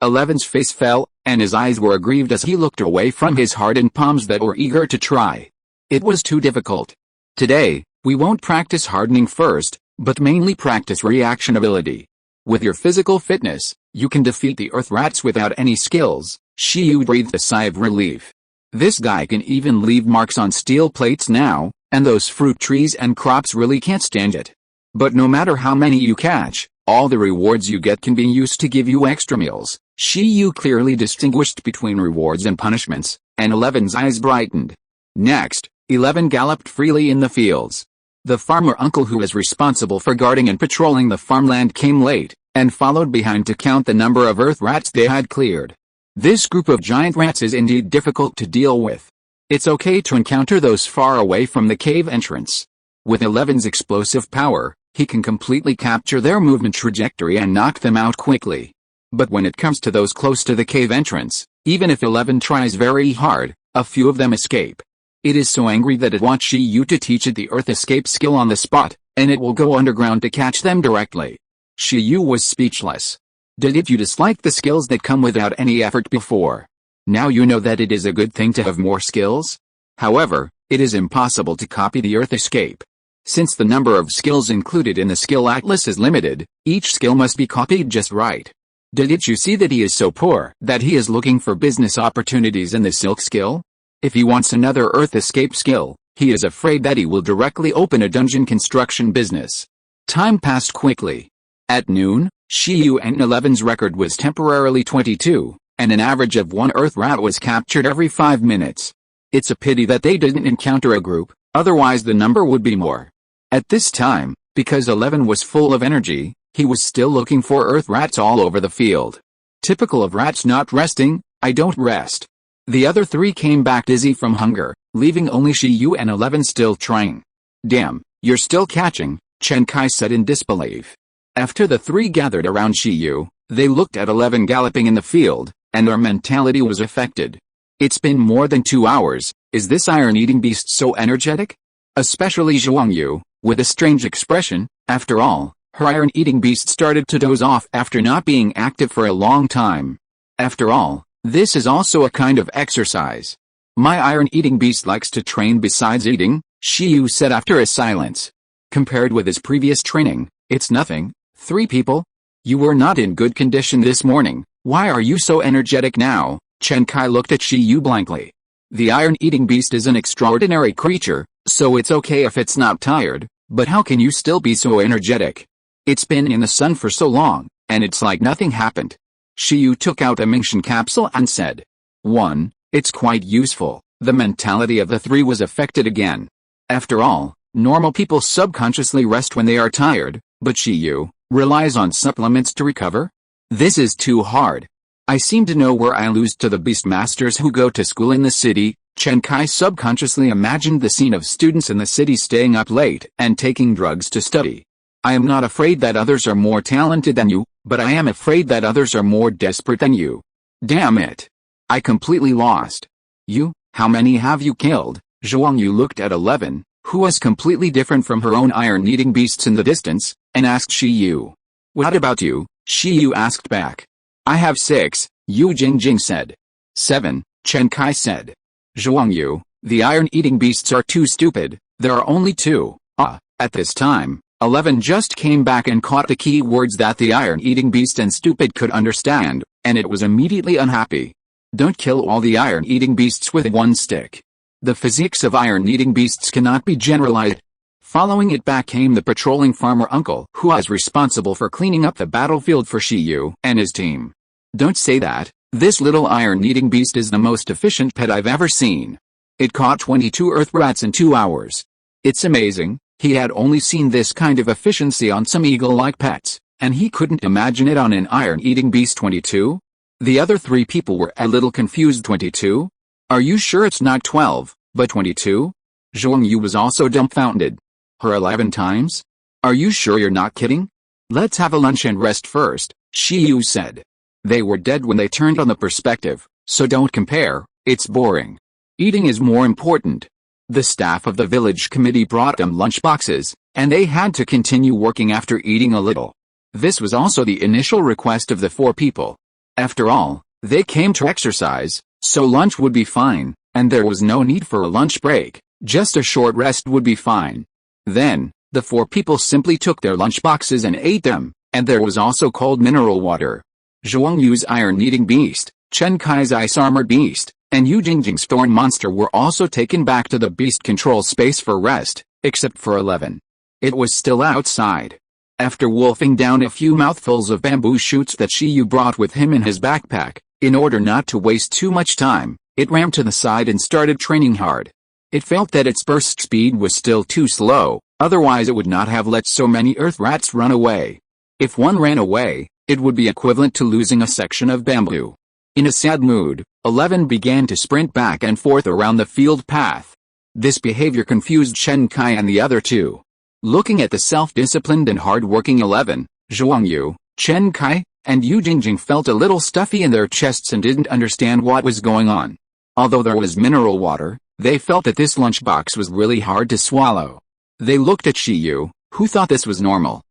11's face fell, and his eyes were aggrieved as he looked away from his hardened palms that were eager to try. It was too difficult. Today, we won't practice hardening first, but mainly practice reaction ability. With your physical fitness, you can defeat the earth rats without any skills. Shiyu breathed a sigh of relief. This guy can even leave marks on steel plates now, and those fruit trees and crops really can't stand it. But no matter how many you catch, all the rewards you get can be used to give you extra meals. Shiyu clearly distinguished between rewards and punishments, and 11's eyes brightened. Next, 11 galloped freely in the fields. The farmer uncle who was responsible for guarding and patrolling the farmland came late, and followed behind to count the number of earth rats they had cleared. This group of giant rats is indeed difficult to deal with. It's okay to encounter those far away from the cave entrance. With 11's explosive power, he can completely capture their movement trajectory and knock them out quickly. But when it comes to those close to the cave entrance, even if 11 tries very hard, a few of them escape. It is so angry that it wants Shiyu to teach it the earth escape skill on the spot, and it will go underground to catch them directly. Shiyu was speechless. Did you dislike the skills that come without any effort before? Now you know that it is a good thing to have more skills? However, it is impossible to copy the earth escape. Since the number of skills included in the skill atlas is limited, each skill must be copied just right. Did you see that he is so poor that he is looking for business opportunities in the silk skill? If he wants another earth escape skill, he is afraid that he will directly open a dungeon construction business. Time passed quickly. At noon, Shiyu and 11's record was temporarily 22, and an average of 1 earth rat was captured every 5 minutes. It's a pity that they didn't encounter a group, otherwise the number would be more. At this time, because 11 was full of energy, he was still looking for earth rats all over the field. Typical of rats not resting, I don't rest. The other 3 came back dizzy from hunger, leaving only Shiyu and 11 still trying. Damn, you're still catching, Chen Kai said in disbelief. After the 3 gathered around Shiyu, they looked at 11 galloping in the field, and their mentality was affected. It's been more than 2 hours, is this iron-eating beast so energetic? Especially Zhuang Yu, with a strange expression. After all, her iron-eating beast started to doze off after not being active for a long time. After all, this is also a kind of exercise. My iron-eating beast likes to train besides eating, Shiyu said after a silence. Compared with his previous training, it's nothing. 3 people? You were not in good condition this morning, why are you so energetic now? Chen Kai looked at Shiyu blankly. The iron-eating beast is an extraordinary creature, so it's okay if it's not tired, but how can you still be so energetic? It's been in the sun for so long, and it's like nothing happened. Shiyu took out a mention capsule and said, 1. It's quite useful. The mentality of the 3 was affected again. After all, normal people subconsciously rest when they are tired, but Shiyu relies on supplements to recover? This is too hard. I seem to know where I lose to the Beastmasters who go to school in the city. Chen Kai subconsciously imagined the scene of students in the city staying up late and taking drugs to study. I am not afraid that others are more talented than you, but I am afraid that others are more desperate than you. Damn it. I completely lost. You, how many have you killed? Zhuangyu looked at 11, who was completely different from her own iron-eating beasts in the distance, and asked Shiyu. What about you? Shiyu asked back. I have 6, Yu Jingjing said. 7, Chen Kai said. Zhuangyu, the iron-eating beasts are too stupid, there are only 2. At this time, 11 just came back and caught the key words that the iron-eating beast and stupid could understand, and it was immediately unhappy. Don't kill all the iron-eating beasts with one stick. The physiques of iron-eating beasts cannot be generalized. Following it back came the patrolling farmer uncle who was responsible for cleaning up the battlefield for Shiyu and his team. Don't say that, this little iron-eating beast is the most efficient pet I've ever seen. It caught 22 earth rats in 2 hours. It's amazing, he had only seen this kind of efficiency on some eagle-like pets, and he couldn't imagine it on an iron-eating beast. 22? The other 3 people were a little confused. 22? Are you sure it's not 12, but 22? Zhuangyu was also dumbfounded. Her 11 times? Are you sure you're not kidding? Let's have a lunch and rest first, Shiyu said. They were dead when they turned on the perspective, so don't compare, it's boring. Eating is more important. The staff of the village committee brought them lunchboxes, and they had to continue working after eating a little. This was also the initial request of the 4 people. After all, they came to exercise, so lunch would be fine, and there was no need for a lunch break, just a short rest would be fine. Then, the 4 people simply took their lunchboxes and ate them, and there was also cold mineral water. Zhuangyu's iron-eating beast, Chen Kai's ice-armored beast, and Yu Jingjing's thorn monster were also taken back to the beast control space for rest, except for 11. It was still outside. After wolfing down a few mouthfuls of bamboo shoots that Shiyu brought with him in his backpack, in order not to waste too much time, it ran to the side and started training hard. It felt that its burst speed was still too slow, otherwise it would not have let so many earth rats run away. If one ran away, it would be equivalent to losing a section of bamboo. In a sad mood, 11 began to sprint back and forth around the field path. This behavior confused Chen Kai and the other 2. Looking at the self-disciplined and hard-working 11, Zhuangyu, Chen Kai, and Yu Jingjing felt a little stuffy in their chests and didn't understand what was going on. Although there was mineral water, they felt that this lunchbox was really hard to swallow. They looked at Shiyu, who thought this was normal.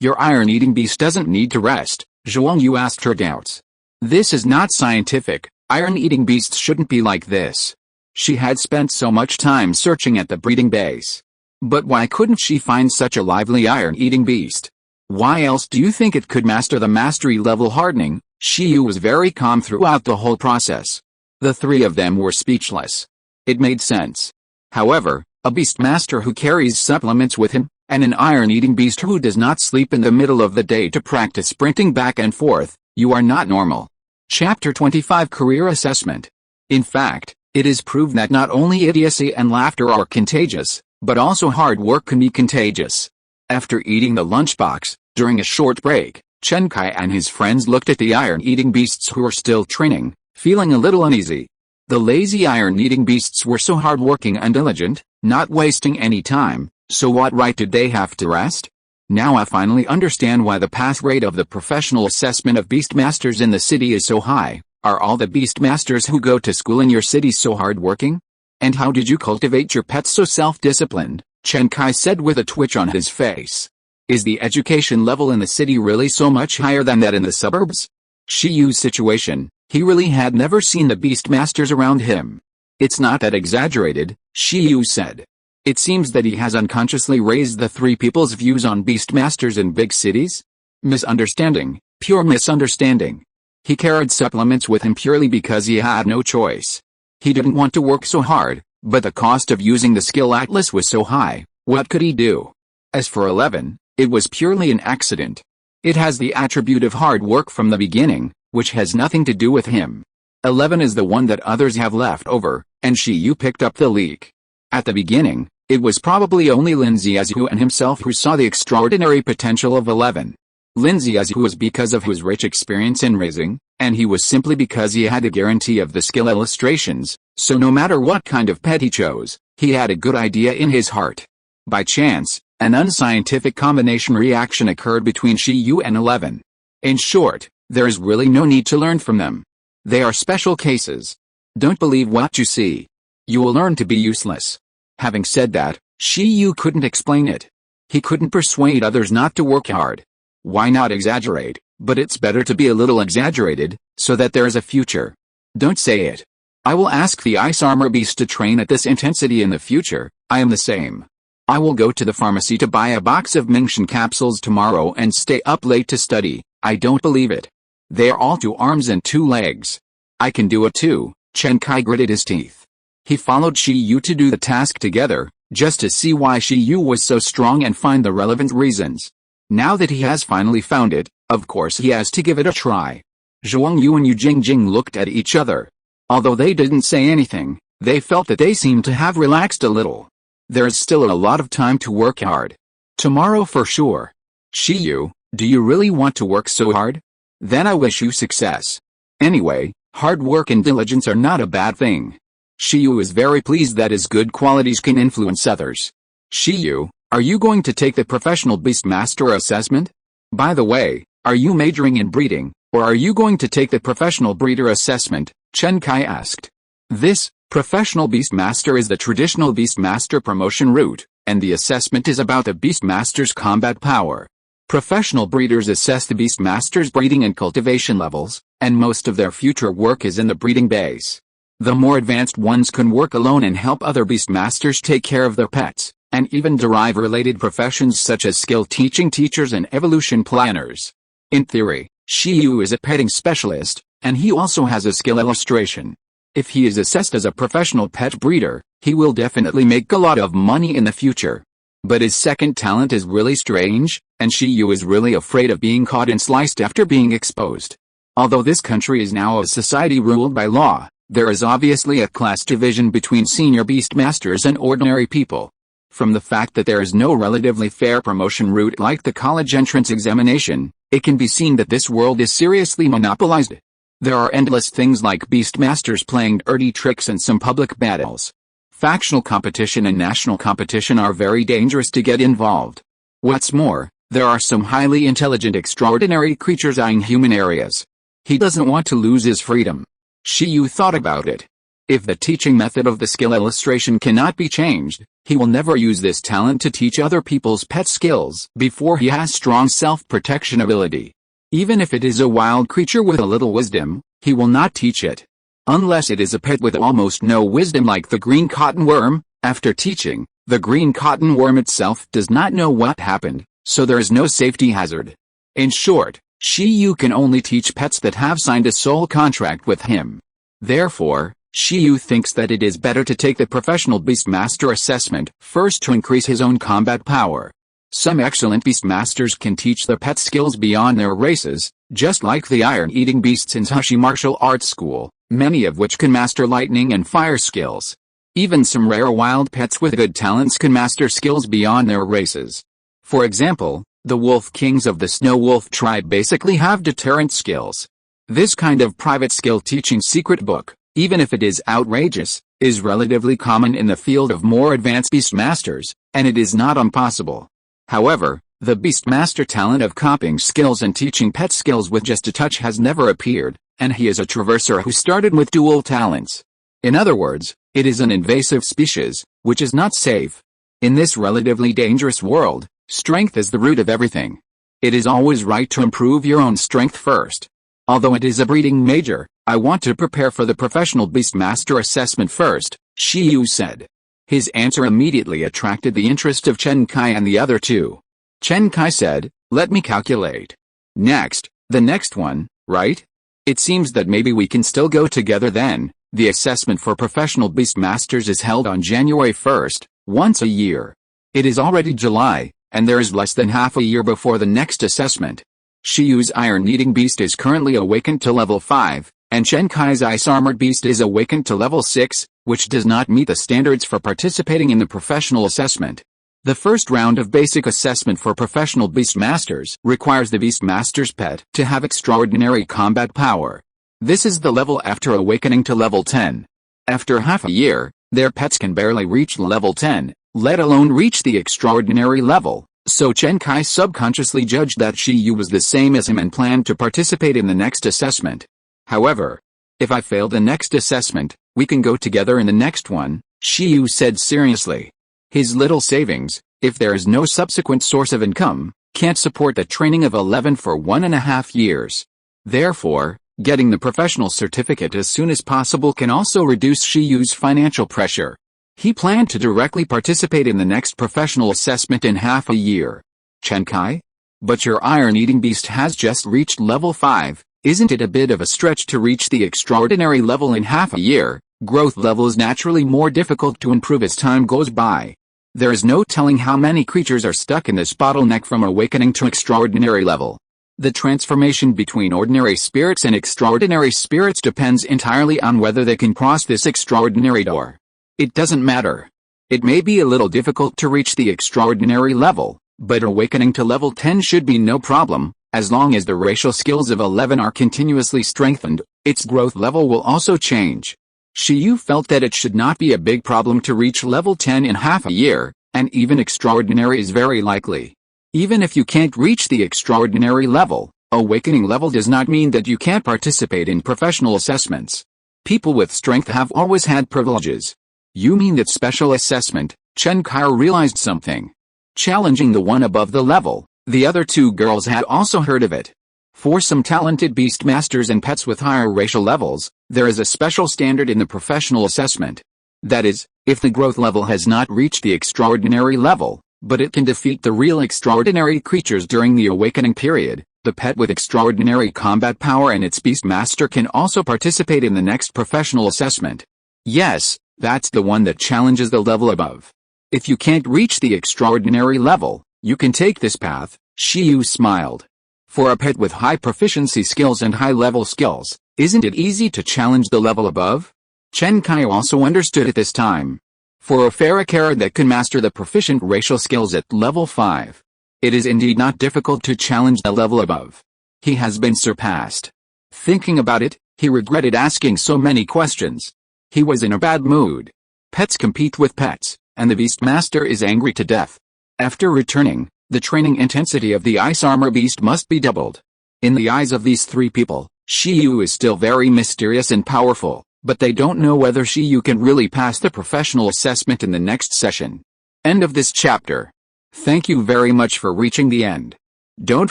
Your iron-eating beast doesn't need to rest, Zhuangyu asked her doubts. This is not scientific, iron-eating beasts shouldn't be like this. She had spent so much time searching at the breeding base. But why couldn't she find such a lively iron-eating beast? Why else do you think it could master the mastery level hardening? Shiyu was very calm throughout the whole process. The 3 of them were speechless. It made sense. However, a beastmaster who carries supplements with him, and an iron-eating beast who does not sleep in the middle of the day to practice sprinting back and forth, you are not normal. Chapter 25 Career Assessment. In fact, it is proved that not only idiocy and laughter are contagious, but also hard work can be contagious. After eating the lunchbox, during a short break, Chen Kai and his friends looked at the iron-eating beasts who were still training, feeling a little uneasy. The lazy iron-eating beasts were so hard-working and diligent, not wasting any time, so what right did they have to rest? Now I finally understand why the pass rate of the professional assessment of beastmasters in the city is so high. Are all the beastmasters who go to school in your city so hard-working? And how did you cultivate your pets so self-disciplined? Chen Kai said with a twitch on his face. Is the education level in the city really so much higher than that in the suburbs? Shiyu's situation, he really had never seen the beastmasters around him. It's not that exaggerated, Shiyu said. It seems that he has unconsciously raised the 3 people's views on beastmasters in big cities? Misunderstanding, pure misunderstanding. He carried supplements with him purely because he had no choice. He didn't want to work so hard, but the cost of using the skill atlas was so high, what could he do? As for 11, it was purely an accident. It has the attribute of hard work from the beginning, which has nothing to do with him. 11 is the one that others have left over, and you picked up the leak. At the beginning, it was probably only Lindsay Azu and himself who saw the extraordinary potential of 11. Lindsay Azu was because of his rich experience in raising, and he was simply because he had a guarantee of the skill illustrations, so no matter what kind of pet he chose, he had a good idea in his heart. By chance, an unscientific combination reaction occurred between Shiyu and 11. In short, there is really no need to learn from them. They are special cases. Don't believe what you see. You will learn to be useless. Having said that, Shiyu couldn't explain it. He couldn't persuade others not to work hard. Why not exaggerate? But it's better to be a little exaggerated, so that there is a future. Don't say it. I will ask the ice armor beast to train at this intensity in the future. I am the same. I will go to the pharmacy to buy a box of Mingxian capsules tomorrow and stay up late to study. I don't believe it. They are all 2 arms and 2 legs. I can do it too. Chen Kai gritted his teeth. He followed Shiyu to do the task together, just to see why Shiyu was so strong and find the relevant reasons. Now that he has finally found it, of course he has to give it a try. Zhuang Yu and Yu Jingjing looked at each other. Although they didn't say anything, they felt that they seemed to have relaxed a little. There is still a lot of time to work hard. Tomorrow for sure. Shiyu, do you really want to work so hard? Then I wish you success. Anyway, hard work and diligence are not a bad thing. Shiyu is very pleased that his good qualities can influence others. Shiyu, are you going to take the Professional Beastmaster assessment? By the way, are you majoring in breeding, or are you going to take the Professional Breeder assessment? Chen Kai asked. This Professional Beastmaster is the traditional Beastmaster promotion route, and the assessment is about the Beastmaster's combat power. Professional breeders assess the Beastmaster's breeding and cultivation levels, and most of their future work is in the breeding base. The more advanced ones can work alone and help other Beastmasters take care of their pets, and even derive related professions such as skill teaching teachers and evolution planners. In theory, Shiyu is a petting specialist, and he also has a skill illustration. If he is assessed as a professional pet breeder, he will definitely make a lot of money in the future. But his second talent is really strange, and Shiyu is really afraid of being caught and sliced after being exposed. Although this country is now a society ruled by law, there is obviously a class division between senior beastmasters and ordinary people. From the fact that there is no relatively fair promotion route like the college entrance examination, it can be seen that this world is seriously monopolized. There are endless things like beastmasters playing dirty tricks and some public battles. Factional competition and national competition are very dangerous to get involved. What's more, there are some highly intelligent extraordinary creatures eyeing human areas. He doesn't want to lose his freedom. Shiyu thought about it. If the teaching method of the skill illustration cannot be changed, he will never use this talent to teach other people's pet skills before he has strong self-protection ability. Even if it is a wild creature with a little wisdom, he will not teach it. Unless it is a pet with almost no wisdom like the green cotton worm. After teaching, the green cotton worm itself does not know what happened, so there is no safety hazard. In short, Shiyu can only teach pets that have signed a soul contract with him. Therefore, Shiyu thinks that it is better to take the Professional Beastmaster assessment first to increase his own combat power. Some excellent beastmasters can teach their pet skills beyond their races, just like the iron-eating beasts in Hashi Martial Arts School, many of which can master lightning and fire skills. Even some rare wild pets with good talents can master skills beyond their races. For example, the wolf kings of the snow wolf tribe basically have deterrent skills. This kind of private skill teaching secret book, even if it is outrageous, is relatively common in the field of more advanced beastmasters, and it is not impossible. However, the beastmaster talent of copying skills and teaching pet skills with just a touch has never appeared, and he is a traverser who started with dual talents. In other words, it is an invasive species, which is not safe. In this relatively dangerous world, strength is the root of everything. It is always right to improve your own strength first. Although it is a breeding major, I want to prepare for the Professional Beastmaster assessment first, Shiyu said. His answer immediately attracted the interest of Chen Kai and the other two. Chen Kai said, "Let me calculate. Next, the next one, right? It seems that maybe we can still go together then." The assessment for Professional Beastmasters is held on January 1st, once a year. It is already July, and there is less than half a year before the next assessment. Shiyu's iron-eating beast is currently awakened to level 5, and Chen Kai's ice-armored beast is awakened to level 6, which does not meet the standards for participating in the professional assessment. The first round of basic assessment for professional beastmasters requires the beastmaster's pet to have extraordinary combat power. This is the level after awakening to level 10. After half a year, their pets can barely reach level 10, let alone reach the extraordinary level. So Chen Kai subconsciously judged that Shiyu was the same as him and planned to participate in the next assessment. However, if I fail the next assessment, we can go together in the next one, Shiyu said seriously. His little savings, if there is no subsequent source of income, can't support the training of 11 for 1.5 years. Therefore, getting the professional certificate as soon as possible can also reduce Shiyu's financial pressure. He planned to directly participate in the next professional assessment in half a year. Chen Kai? But your iron-eating beast has just reached level 5, isn't it a bit of a stretch to reach the extraordinary level in half a year? Growth level is naturally more difficult to improve as time goes by. There is no telling how many creatures are stuck in this bottleneck from awakening to extraordinary level. The transformation between ordinary spirits and extraordinary spirits depends entirely on whether they can cross this extraordinary door. It doesn't matter. It may be a little difficult to reach the extraordinary level, but awakening to level 10 should be no problem, as long as the racial skills of 11 are continuously strengthened, its growth level will also change. Shiyu felt that it should not be a big problem to reach level 10 in half a year, and even extraordinary is very likely. Even if you can't reach the extraordinary level, awakening level does not mean that you can't participate in professional assessments. People with strength have always had privileges. You mean that special assessment? Chen Kai realized something. Challenging the one above the level, the other two girls had also heard of it. For some talented beastmasters and pets with higher racial levels, there is a special standard in the professional assessment. That is, if the growth level has not reached the extraordinary level, but it can defeat the real extraordinary creatures during the awakening period, the pet with extraordinary combat power and its beastmaster can also participate in the next professional assessment. Yes, that's the one that challenges the level above. If you can't reach the extraordinary level, you can take this path, Shiyu smiled. For a pet with high proficiency skills and high-level skills, isn't it easy to challenge the level above? Chen Kai also understood at this time. For a Ferrocara that can master the proficient racial skills at level 5, it is indeed not difficult to challenge the level above. He has been surpassed. Thinking about it, he regretted asking so many questions. He was in a bad mood. Pets compete with pets, and the Beastmaster is angry to death. After returning, the training intensity of the Ice Armor Beast must be doubled. In the eyes of these three people, Shiyu is still very mysterious and powerful, but they don't know whether Shiyu can really pass the professional assessment in the next session. End of this chapter. Thank you very much for reaching the end. Don't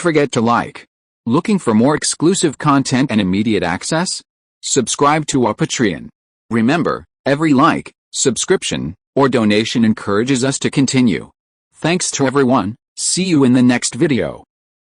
forget to like. Looking for more exclusive content and immediate access? Subscribe to our Patreon. Remember, every like, subscription, or donation encourages us to continue. Thanks to everyone. See you in the next video.